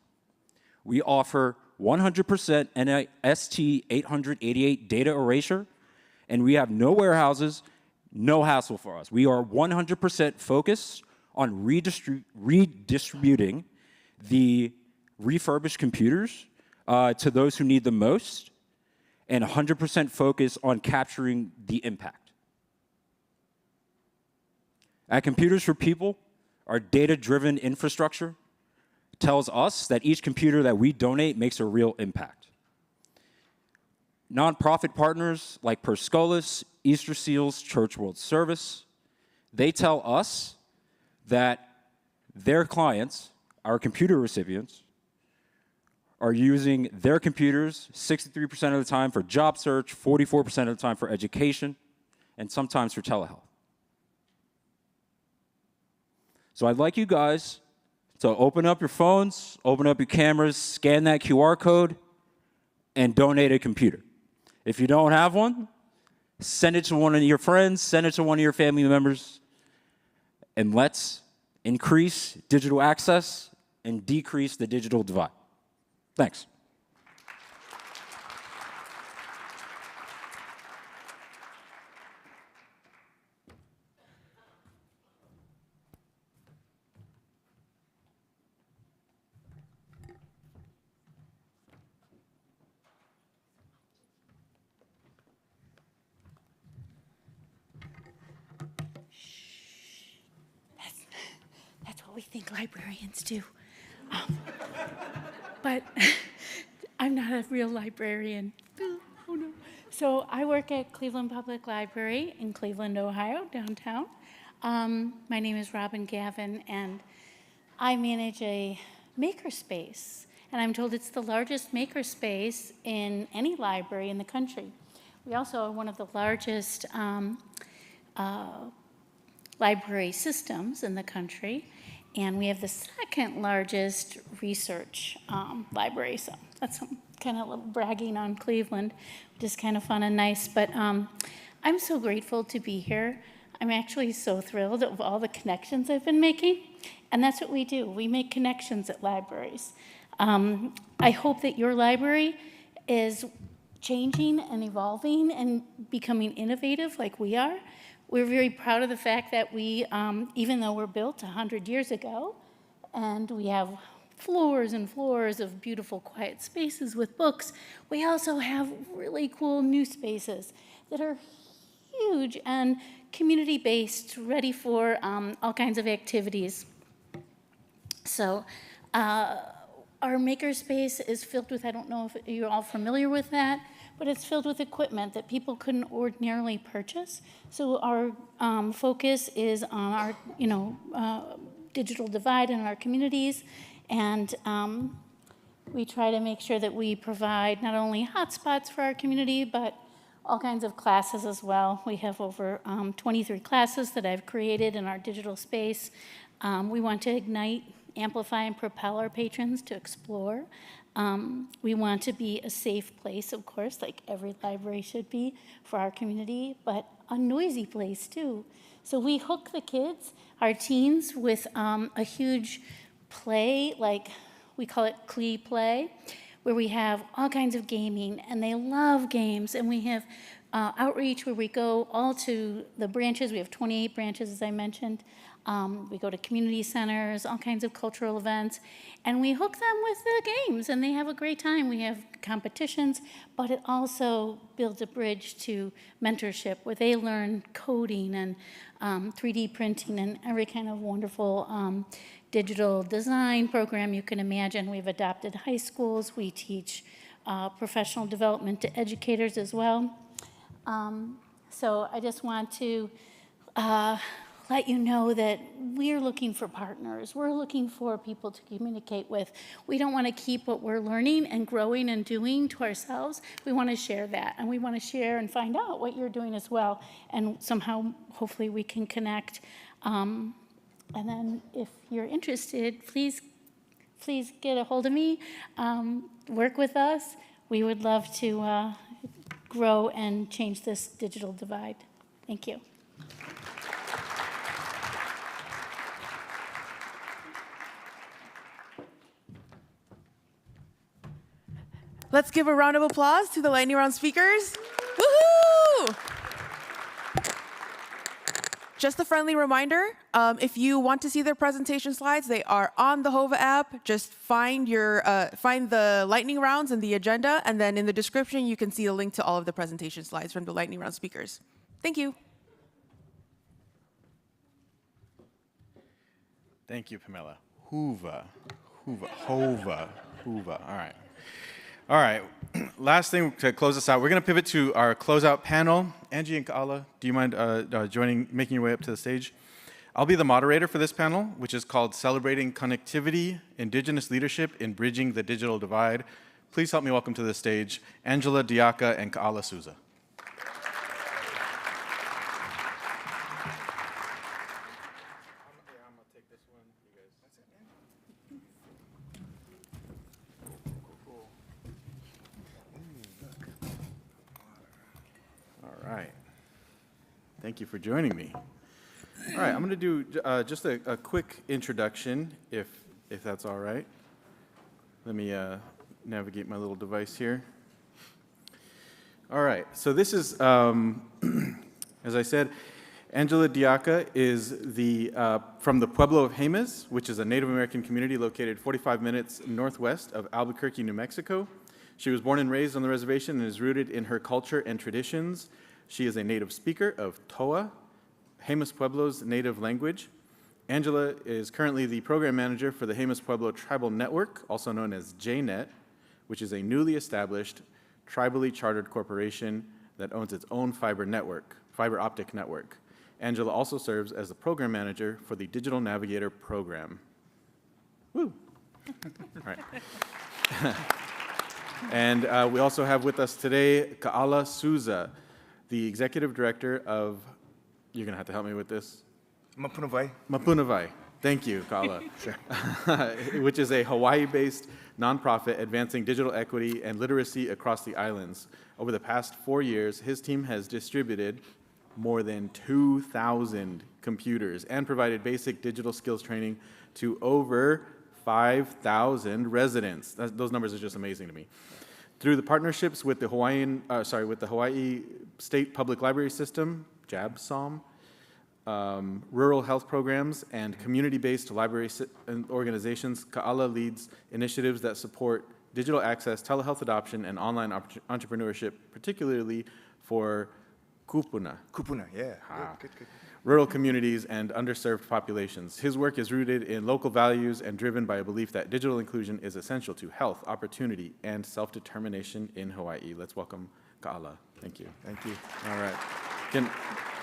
We offer 100% NIST 888 data erasure, and we have no warehouses, no hassle for us. We are 100% focused on redistributing the refurbished computers to those who need them most, and 100% focus on capturing the impact. At Computers for People, our data-driven infrastructure tells us that each computer that we donate makes a real impact. Nonprofit partners like Perscolis, Easter Seals, Church World Service, they tell us that their clients, our computer recipients, are using their computers 63% of the time for job search, 44% of the time for education, and sometimes for telehealth. So I'd like you guys to open up your phones, open up your cameras, scan that QR code, and donate a computer. If you don't have one, send it to one of your friends, send it to one of your family members, and let's increase digital access and decrease the digital divide. Thanks. That's what we think librarians do. But I'm not a real librarian. Oh no. So I work at Cleveland Public Library in Cleveland, Ohio, downtown. My name is Robin Gavin, and I manage a makerspace. And I'm told it's the largest makerspace in any library in the country. We also are one of the largest library systems in the country. And we have the second largest research library. So that's some kind of a little bragging on Cleveland, which is kind of fun and nice. But I'm so grateful to be here. I'm actually so thrilled of all the connections I've been making. And that's what we do. We make connections at libraries. I hope that your library is changing and evolving and becoming innovative like we are. We're very proud of the fact that we, even though we're built 100 years ago, and we have floors and floors of beautiful quiet spaces with books, we also have really cool new spaces that are huge and community-based, ready for all kinds of activities. So our makerspace is filled with, I don't know if you're all familiar with that, but it's filled with equipment that people couldn't ordinarily purchase. So our focus is on our, digital divide in our communities And we try to make sure that we provide not only hotspots for our community, but all kinds of classes as well. We have over 23 classes that I've created in our digital space. We want to ignite, amplify, and propel our patrons to explore. We want to be a safe place, of course, like every library should be for our community, but a noisy place too. So we hook the kids, our teens, with a huge play, like we call it CLE Play, where we have all kinds of gaming, and they love games. And we have outreach where we go all to the branches. We have 28 branches, as I mentioned. We go to community centers, all kinds of cultural events, and we hook them with the games, and they have a great time. We have competitions, but it also builds a bridge to mentorship where they learn coding and 3D printing and every kind of wonderful digital design program you can imagine. We've adopted high schools. We teach professional development to educators as well. So I just want to let you know that we're looking for partners. We're looking for people to communicate with. We don't want to keep what we're learning and growing and doing to ourselves. We want to share that, and we want to share and find out what you're doing as well, and somehow, hopefully, we can connect. And then if you're interested, please get a hold of me, work with us. We would love to grow and change this digital divide. Thank you. Let's give a round of applause to the lightning round speakers. Woohoo! Just a friendly reminder, if you want to see their presentation slides, they are on the HOVA app. Just find the lightning rounds and the agenda, and then in the description, you can see a link to all of the presentation slides from the lightning round speakers. Thank you. Thank you, Pamela. HOVA. All right, last thing to close us out, we're going to pivot to our closeout panel. Angie and Kaala, do you mind making your way up to the stage? I'll be the moderator for this panel, which is called Celebrating Connectivity, Indigenous Leadership in Bridging the Digital Divide. Please help me welcome to the stage Angela Diaka and Kaala Souza. Thank you for joining me. All right, I'm going to do just a quick introduction, if that's all right. Let me navigate my little device here. All right, so this is, as I said, Angela Diaka is from the Pueblo of Jemez, which is a Native American community located 45 minutes northwest of Albuquerque, New Mexico. She was born and raised on the reservation and is rooted in her culture and traditions. She is a native speaker of Toa, Jemez Pueblo's native language. Angela is currently the program manager for the Jemez Pueblo Tribal Network, also known as JNet, which is a newly established, tribally chartered corporation that owns its own fiber optic network. Angela also serves as the program manager for the Digital Navigator program. Woo! All right. And we also have with us today Kaala Souza, the executive director of, you're going to have to help me with this. Mapunawai. Thank you, Kaala. Which is a Hawaii-based nonprofit advancing digital equity and literacy across the islands. Over the past 4 years, his team has distributed more than 2,000 computers and provided basic digital skills training to over 5,000 residents. Those numbers are just amazing to me. Through the partnerships with the Hawaii State Public Library System, JABSOM, rural health programs, and community-based library organizations, Kaala leads initiatives that support digital access, telehealth adoption, and online entrepreneurship, particularly for kupuna, yeah. Good. Rural communities and underserved populations. His work is rooted in local values and driven by a belief that digital inclusion is essential to health, opportunity, and self-determination in Hawaii. Let's welcome Kaala. Thank you. Thank you. All right.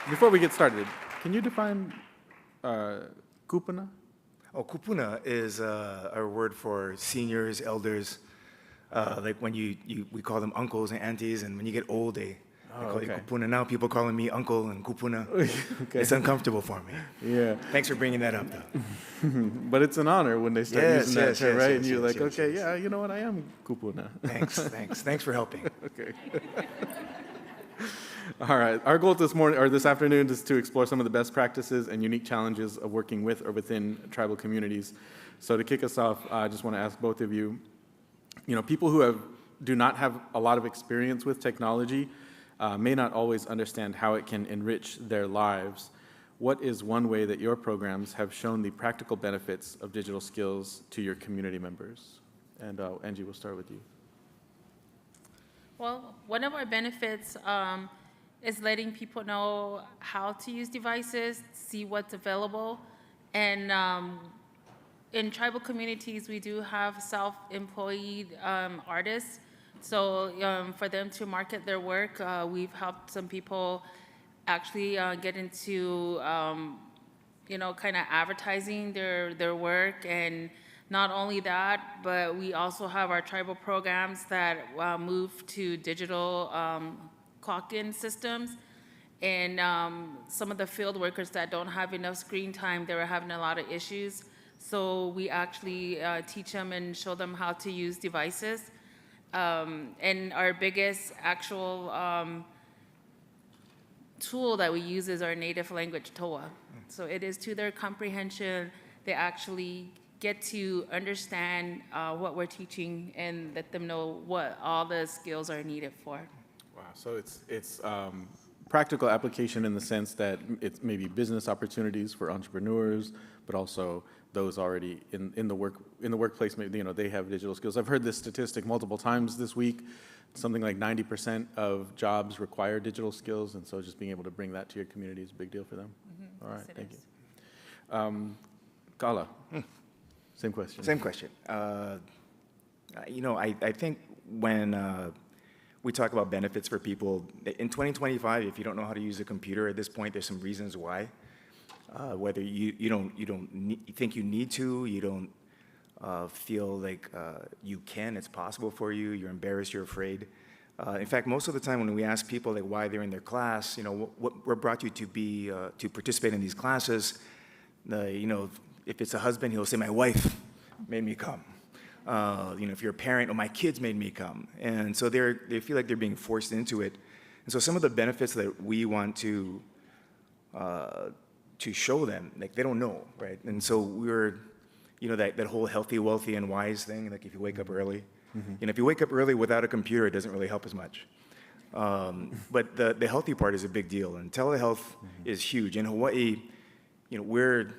Before we get started, can you define kupuna? Oh, kupuna is our word for seniors, elders. Like when we call them uncles and aunties, and when you get old, they call you kupuna. Now people calling me uncle and kupuna. It's uncomfortable for me. Yeah. Thanks for bringing that up, though. But it's an honor when they start using that term, right? And you're like, yes, okay, yeah, you know what? I am kupuna. Thanks for helping. Okay. All right. Our goal this morning or this afternoon is to explore some of the best practices and unique challenges of working with or within tribal communities. So to kick us off, I just want to ask both of you, people who do not have a lot of experience with technology may not always understand how it can enrich their lives. What is one way that your programs have shown the practical benefits of digital skills to your community members? And Angie, we'll start with you. Well, one of our benefits is letting people know how to use devices, see what's available. And in tribal communities, we do have self-employed artists. So for them to market their work, we've helped some people actually get into, kind of advertising their work. And not only that, but we also have our tribal programs that move to digital clock-in systems. And some of the field workers that don't have enough screen time, they were having a lot of issues. So we actually teach them and show them how to use devices. And our biggest actual tool that we use is our native language, TOA. So it is to their comprehension. They actually get to understand what we're teaching and let them know what all the skills are needed for. Wow, so it's practical application in the sense that it's maybe business opportunities for entrepreneurs, but also those already in the workplace. Maybe they have digital skills. I've heard this statistic multiple times this week. Something like 90% of jobs require digital skills, and so just being able to bring that to your community is a big deal for them. All right, thank you. Gala, same question. Same question. I think when we talk about benefits for people, in 2025, if you don't know how to use a computer at this point, there's some reasons why. Whether you think you need to, you don't feel like you can, it's possible for you, you're embarrassed, you're afraid. In fact, most of the time when we ask people like why they're in their class, what brought you to participate in these classes, if it's a husband, he'll say, my wife made me come. If you're a parent, my kids made me come. And so they feel like they're being forced into it. And so some of the benefits that we want to show them, like they don't know, right? And so we're, that whole healthy, wealthy, and wise thing, like if you wake up early. If you wake up early without a computer, it doesn't really help as much. But the healthy part is a big deal, and telehealth is huge. In Hawaii, we're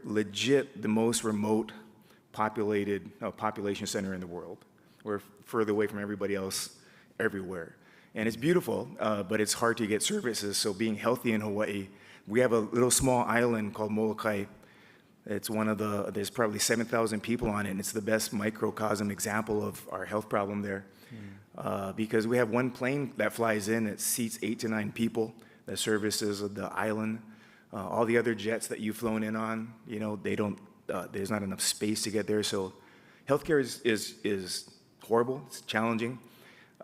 legit the most remote population center in the world. We're further away from everybody else everywhere. And it's beautiful, but it's hard to get services. So being healthy in Hawaii, we have a little small island called Molokai. It's there's probably 7,000 people on it, and it's the best microcosm example of our health problem there. Because we have one plane that flies in, it seats 8 to 9 people, that services the island. All the other jets that you've flown in on, there's not enough space to get there. So healthcare is horrible, it's challenging.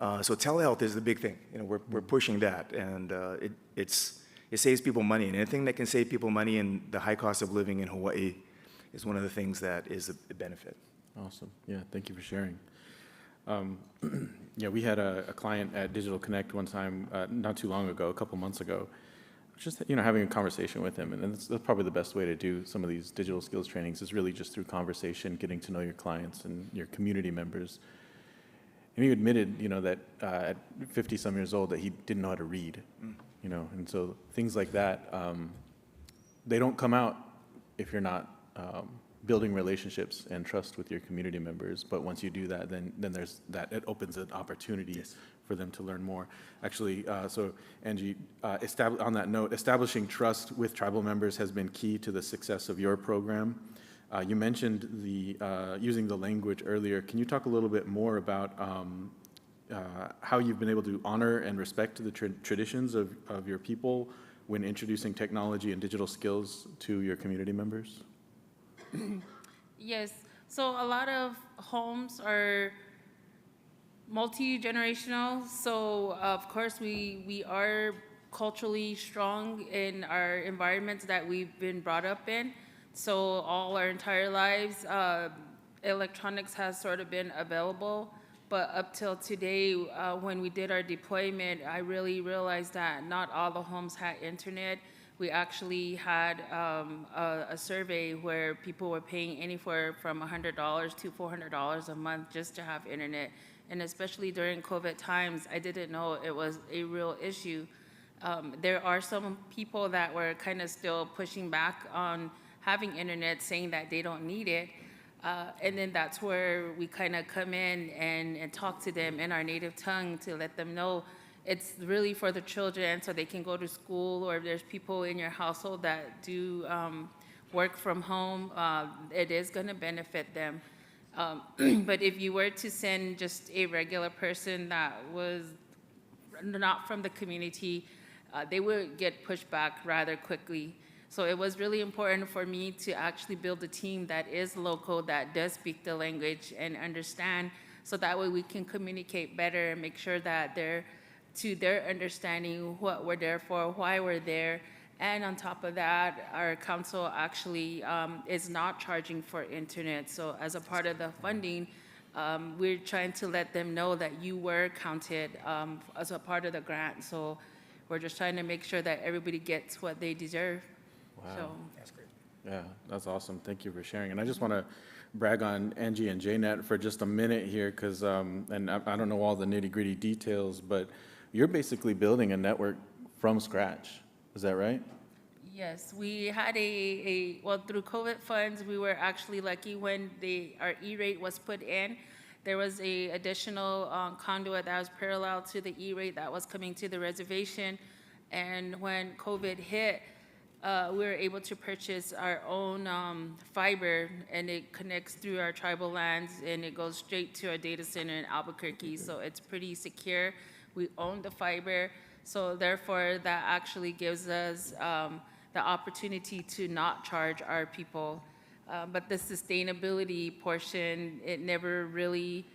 So telehealth is the big thing. We're pushing that, and it saves people money. And anything that can save people money and the high cost of living in Hawaii is one of the things that is a benefit. Awesome. Yeah, thank you for sharing. We had a client at Digital Connect one time, not too long ago, a couple months ago, just having a conversation with him. And that's probably the best way to do some of these digital skills trainings is really just through conversation, getting to know your clients and your community members. And he admitted, that at 50-some years old that he didn't know how to read. And so things like that, they don't come out if you're not building relationships and trust with your community members. But once you do that, then there's that, it opens an opportunity for them to learn more. Actually, so Angie, on that note, establishing trust with tribal members has been key to the success of your program. You mentioned using the language earlier. Can you talk a little bit more about how you've been able to honor and respect the traditions of your people when introducing technology and digital skills to your community members? Yes. So a lot of homes are multi-generational. So of course we are culturally strong in our environments that we've been brought up in. So all our entire lives, electronics has sort of been available. But up till today, when we did our deployment, I really realized that not all the homes had internet. We actually had a survey where people were paying anywhere from $100 to $400 a month just to have internet. And especially during COVID times, I didn't know it was a real issue. There are some people that were kind of still pushing back on having internet, saying that they don't need it. And then that's where we kind of come in and talk to them in our native tongue to let them know it's really for the children so they can go to school, or if there's people in your household that do work from home, it is going to benefit them. But if you were to send just a regular person that was not from the community, they would get pushed back rather quickly. So it was really important for me to actually build a team that is local, that does speak the language and understand, so that way we can communicate better and make sure that they're to their understanding what we're there for, why we're there. And on top of that, our council actually is not charging for internet. So as a part of the funding, we're trying to let them know that you were counted as a part of the grant. So we're just trying to make sure that everybody gets what they deserve. Wow. So. That's great. Yeah, that's awesome. Thank you for sharing. And I just want to brag on Angie and JNet for just a minute here, because, and I don't know all the nitty gritty details, but you're basically building a network from scratch. Is that right? Yes, we had well, through COVID funds, we were actually lucky when our E-rate was put in. There was a additional conduit that was parallel to the E-rate that was coming to the reservation. And when COVID hit, we were able to purchase our own fiber, and it connects through our tribal lands, and it goes straight to our data center in Albuquerque. So it's pretty secure. We own the fiber, so therefore that actually gives us the opportunity to not charge our people. But the sustainability portion, it never really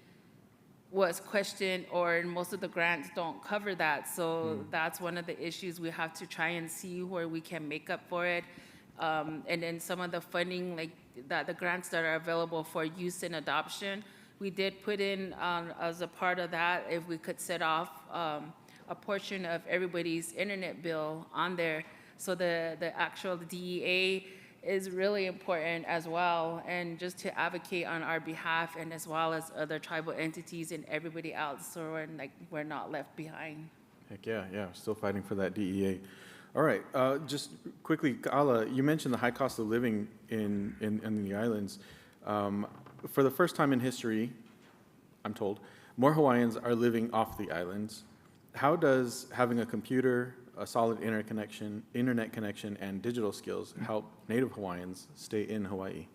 was questioned, or most of the grants don't cover that. So that's one of the issues we have to try and see where we can make up for it. And then some of the funding, like the grants that are available for use and adoption, we did put in as a part of that, if we could set off a portion of everybody's internet bill on there. So the actual DEA is really important as well, and just to advocate on our behalf, and as well as other tribal entities and everybody else, so we're not left behind. Heck yeah, still fighting for that DEA. All right, just quickly, Ala, you mentioned the high cost of living in the islands. For the first time in history, I'm told, more Hawaiians are living off the islands. How does having a computer, a solid internet connection, and digital skills help Native Hawaiians stay in Hawaii?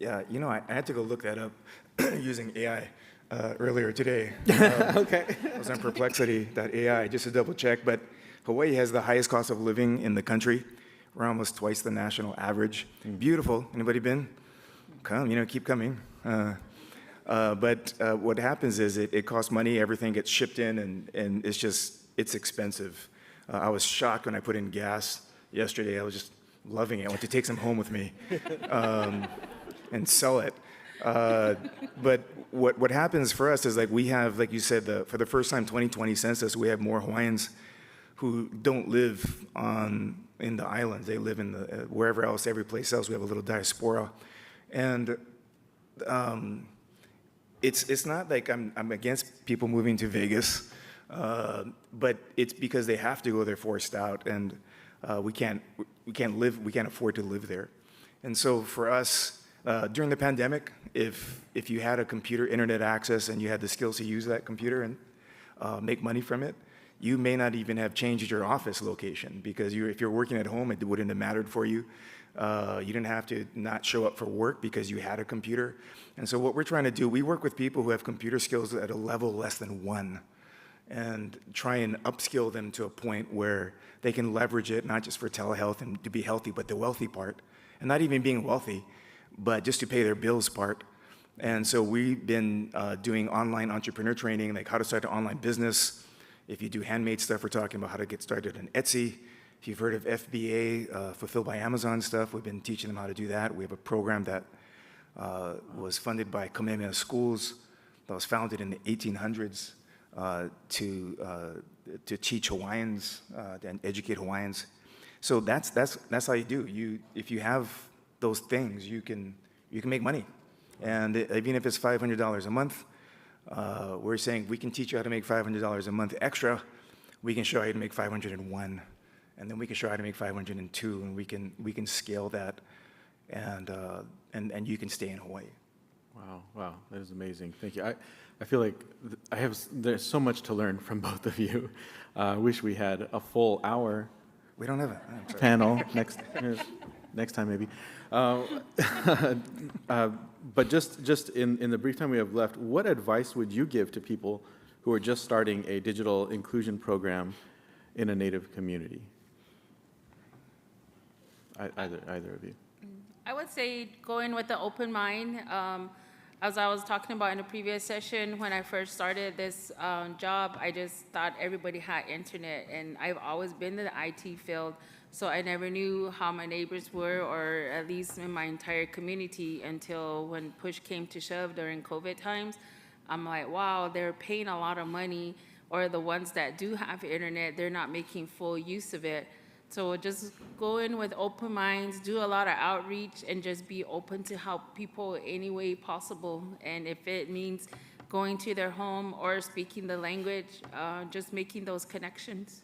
Yeah, I had to go look that up using AI earlier today. Okay. I was on Perplexity.ai just to double check, but Hawaii has the highest cost of living in the country. We're almost twice the national average. Beautiful. Anybody been? Come, keep coming. But what happens is it costs money, everything gets shipped in, and it's expensive. I was shocked when I put in gas yesterday. I was just loving it. I went to take some home with me and sell it. But what happens for us is we have, like you said, for the first time 2020 census, we have more Hawaiians who don't live in the islands. They live in wherever else, every place else. We have a little diaspora. And it's not like I'm against people moving to Vegas. But it's because they have to go. They're forced out, and we can't afford to live there. And so for us, during the pandemic, if you had a computer internet access and you had the skills to use that computer and make money from it, you may not even have changed your office location, because if you're working at home, it wouldn't have mattered for you. You didn't have to not show up for work because you had a computer. And so what we're trying to do, we work with people who have computer skills at a level less than 1, and try and upskill them to a point where they can leverage it, not just for telehealth and to be healthy, but the wealthy part. And not even being wealthy, but just to pay their bills part. And so we've been doing online entrepreneur training, like how to start an online business. If you do handmade stuff, we're talking about how to get started on Etsy. If you've heard of FBA, Fulfilled by Amazon stuff, we've been teaching them how to do that. We have a program that was funded by Kamehameha Schools that was founded in the 1800s to teach Hawaiians and educate Hawaiians. So that's how you do. If you have those things, you can make money. And even if it's $500 a month, we're saying we can teach you how to make $500 a month extra. We can show you how to make 501, and then we can show you how to make 502, and we can scale that, and you can stay in Hawaii. Wow, that is amazing. Thank you. I feel like there's so much to learn from both of you. I wish we had a full hour. We don't have a panel next time maybe. But just in the brief time we have left, what advice would you give to people who are just starting a digital inclusion program in a Native community? Either of you. I would say go in with an open mind. As I was talking about in the previous session, when I first started this job, I just thought everybody had internet, and I've always been in the IT field, so I never knew how my neighbors were, or at least in my entire community, until when push came to shove during COVID times. I'm like, wow, they're paying a lot of money, or the ones that do have internet, they're not making full use of it. So just go in with open minds, do a lot of outreach, and just be open to help people any way possible. And if it means going to their home or speaking the language, just making those connections.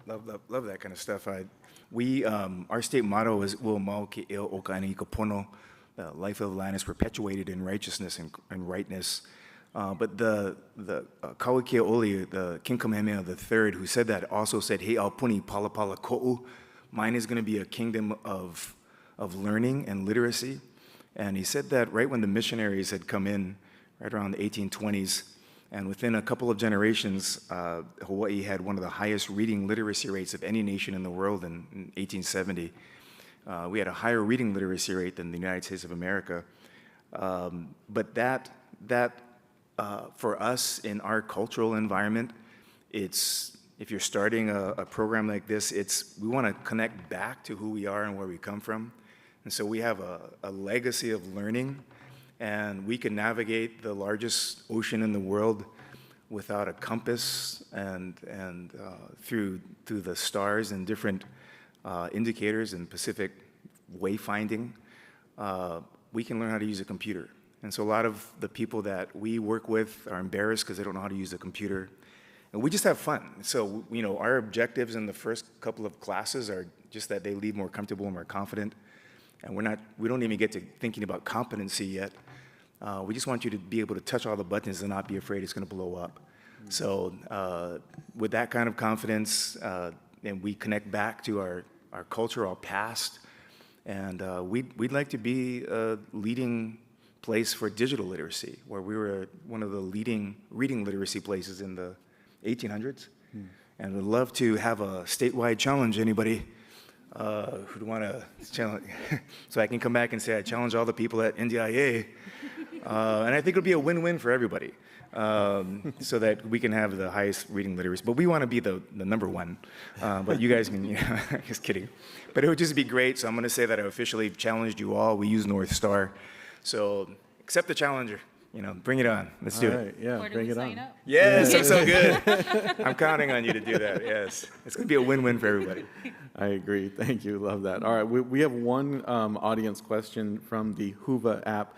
Love that kind of stuff. Our state motto is "Ua mau ke eo o ka ani ka pono." The life of the land is perpetuated in righteousness and rightness. But the Kauikeaoli, the King Kamehameha III, who said that, also said, "He aupuni pala pala ko'u." Mine is going to be a kingdom of learning and literacy. And he said that right when the missionaries had come in, right around the 1820s, and within a couple of generations, Hawaii had one of the highest reading literacy rates of any nation in the world in 1870. We had a higher reading literacy rate than the United States of America. But that for us in our cultural environment, if you're starting a program like this, we want to connect back to who we are and where we come from. And so we have a legacy of learning, and we can navigate the largest ocean in the world without a compass and through the stars and different indicators and Pacific wayfinding. We can learn how to use a computer. And so a lot of the people that we work with are embarrassed because they don't know how to use a computer. And we just have fun. So, our objectives in the first couple of classes are just that they leave more comfortable and more confident. And we don't even get to thinking about competency yet. We just want you to be able to touch all the buttons and not be afraid it's going to blow up. So with that kind of confidence, and we connect back to our culture, our past, and we'd like to be a leading place for digital literacy, where we were one of the leading reading literacy places in the 1800s. And we'd love to have a statewide challenge. Anybody who'd want to challenge? So I can come back and say I challenge all the people at NDIA. And I think it'll be a win-win for everybody, so that we can have the highest reading literacy. But we want to be the number one. But you guys can, just kidding. But it would just be great. So I'm going to say that I officially challenged you all. We use North Star. So accept the challenger. Bring it on. Let's do it. Yeah, bring it on. Yes, I'm so good. I'm counting on you to do that. Yes, it's going to be a win-win for everybody. I agree. Thank you. Love that. All right, we have one audience question from the Huva app.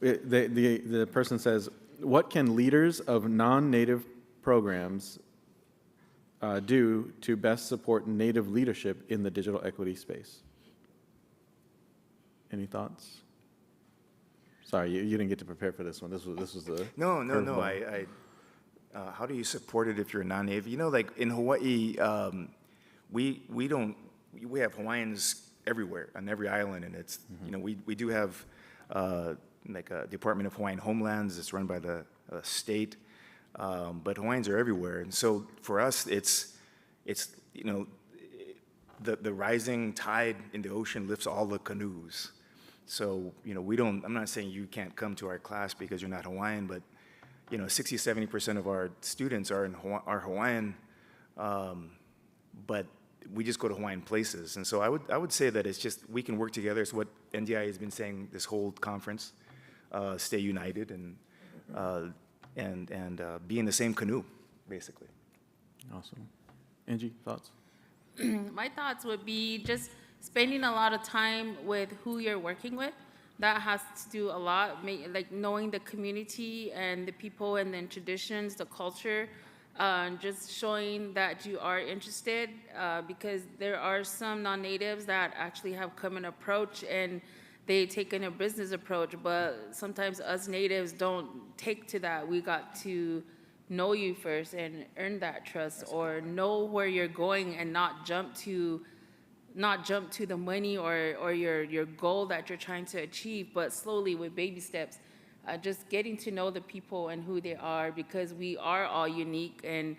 The person says, "What can leaders of non-Native programs do to best support Native leadership in the digital equity space?" Any thoughts? Sorry, you didn't get to prepare for this one. This was the No. How do you support it if you're non-Native? Like in Hawaii, we have Hawaiians everywhere on every island, and it's we do have like a Department of Hawaiian Homelands. It's run by the state, but Hawaiians are everywhere, and so for us, it's the rising tide in the ocean lifts all the canoes. So, I'm not saying you can't come to our class because you're not Hawaiian, but, 60, 70% of our students are Hawaiian, but we just go to Hawaiian places. And so I would say that it's just, we can work together. It's what NDIA has been saying this whole conference, stay united and be in the same canoe, basically. Awesome. Angie, thoughts? My thoughts would be just spending a lot of time with who you're working with. That has to do a lot, like knowing the community and the people and then traditions, the culture, just showing that you are interested, because there are some non-natives that actually have come and approach and they take in a business approach, but sometimes us natives don't take to that. We got to know you first and earn that trust, or know where you're going and not jump to the money or your goal that you're trying to achieve, but slowly with baby steps, just getting to know the people and who they are, because we are all unique and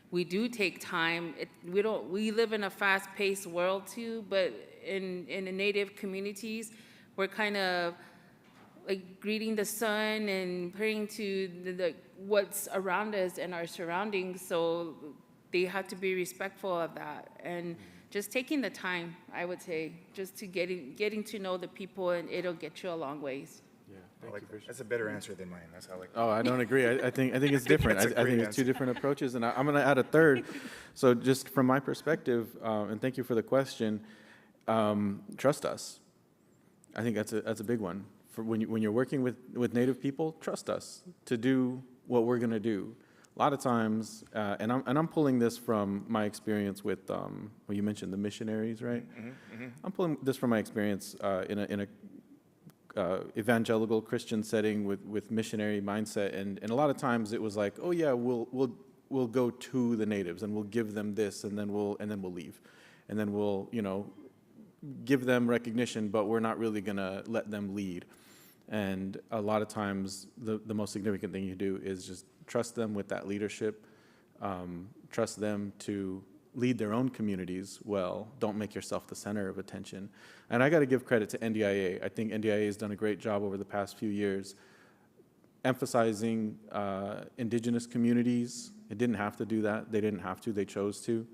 we do take time. We live in a fast-paced world too, but in the native communities, we're kind of like greeting the sun and praying to what's around us and our surroundings. So they have to be respectful of that, and just taking the time, I would say, just to getting to know the people, and it'll get you a long ways. Yeah, that's a better answer than mine. That's how I like. Oh, I don't agree. I think it's different. I think it's two different approaches, and I'm going to add a third. So just from my perspective, and thank you for the question, trust us. I think that's a big one. For when you're working with Native people, trust us to do what we're going to do. A lot of times, and I'm pulling this from my experience with, well, you mentioned the missionaries, right? I'm pulling this from my experience in a evangelical Christian setting with missionary mindset, and a lot of times it was like, oh yeah, we'll go to the natives and we'll give them this, and then we'll leave, and then we'll give them recognition, but we're not really gonna let them lead. And a lot of times, the most significant thing you do is just trust them with that leadership, trust them to lead their own communities well. Don't make yourself the center of attention. And I got to give credit to NDIA. I think NDIA has done a great job over the past few years emphasizing indigenous communities. It didn't have to do that. They didn't have to. They chose to.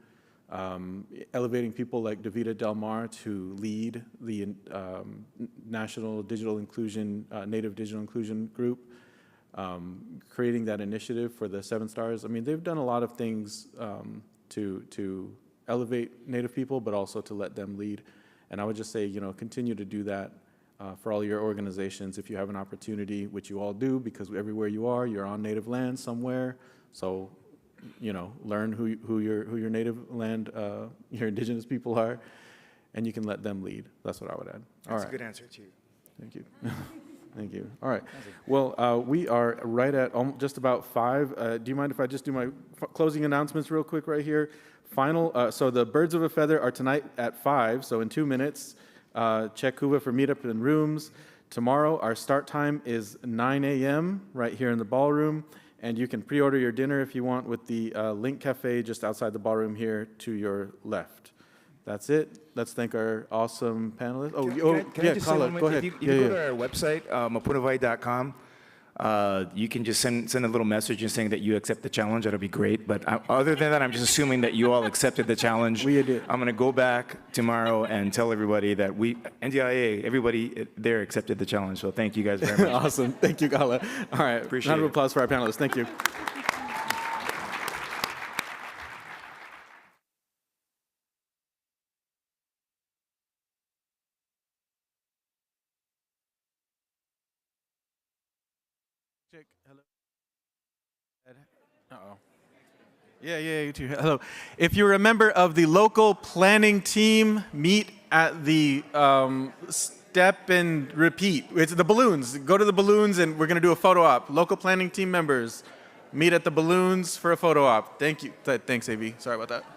Elevating people like Delma to lead the National Digital Inclusion, Native Digital Inclusion Group, creating that initiative for the 7 Stars. I mean, they've done a lot of things to elevate Native people, but also to let them lead. And I would just say, continue to do that for all your organizations if you have an opportunity, which you all do, because everywhere you are, you're on Native land somewhere. So, learn who your Native land, your indigenous people are, and you can let them lead. That's what I would add. That's a good answer too. Thank you. Thank you. All right. Well, we are right at just about 5. Do you mind if I just do my closing announcements real quick right here? So the Birds of a Feather are tonight at 5, so in 2 minutes. Check Kuva for meetup and rooms. Tomorrow, our start time is 9 a.m. right here in the ballroom, and you can pre-order your dinner if you want with the Link Cafe just outside the ballroom here to your left. That's it. Let's thank our awesome panelists. Can I just say one go more ahead. thing? If you go to our website, mapunawai.com, you can just send a little message and saying that you accept the challenge. That'll be great. But other than that, I'm just assuming that you all accepted the challenge. We did. I'm going to go back tomorrow and tell everybody that NDIA, everybody there accepted the challenge. So thank you guys very much. Awesome. Thank you, Gala. All right. Appreciate Round of it. applause for our panelists. Thank you. Hello. Uh-oh. Yeah, you too. Hello. If you're a member of the local planning team, meet at the step and repeat. It's the balloons. Go to the balloons and we're going to do a photo op. Local planning team members, meet at the balloons for a photo op. Thank you. Thanks, AV. Sorry about that.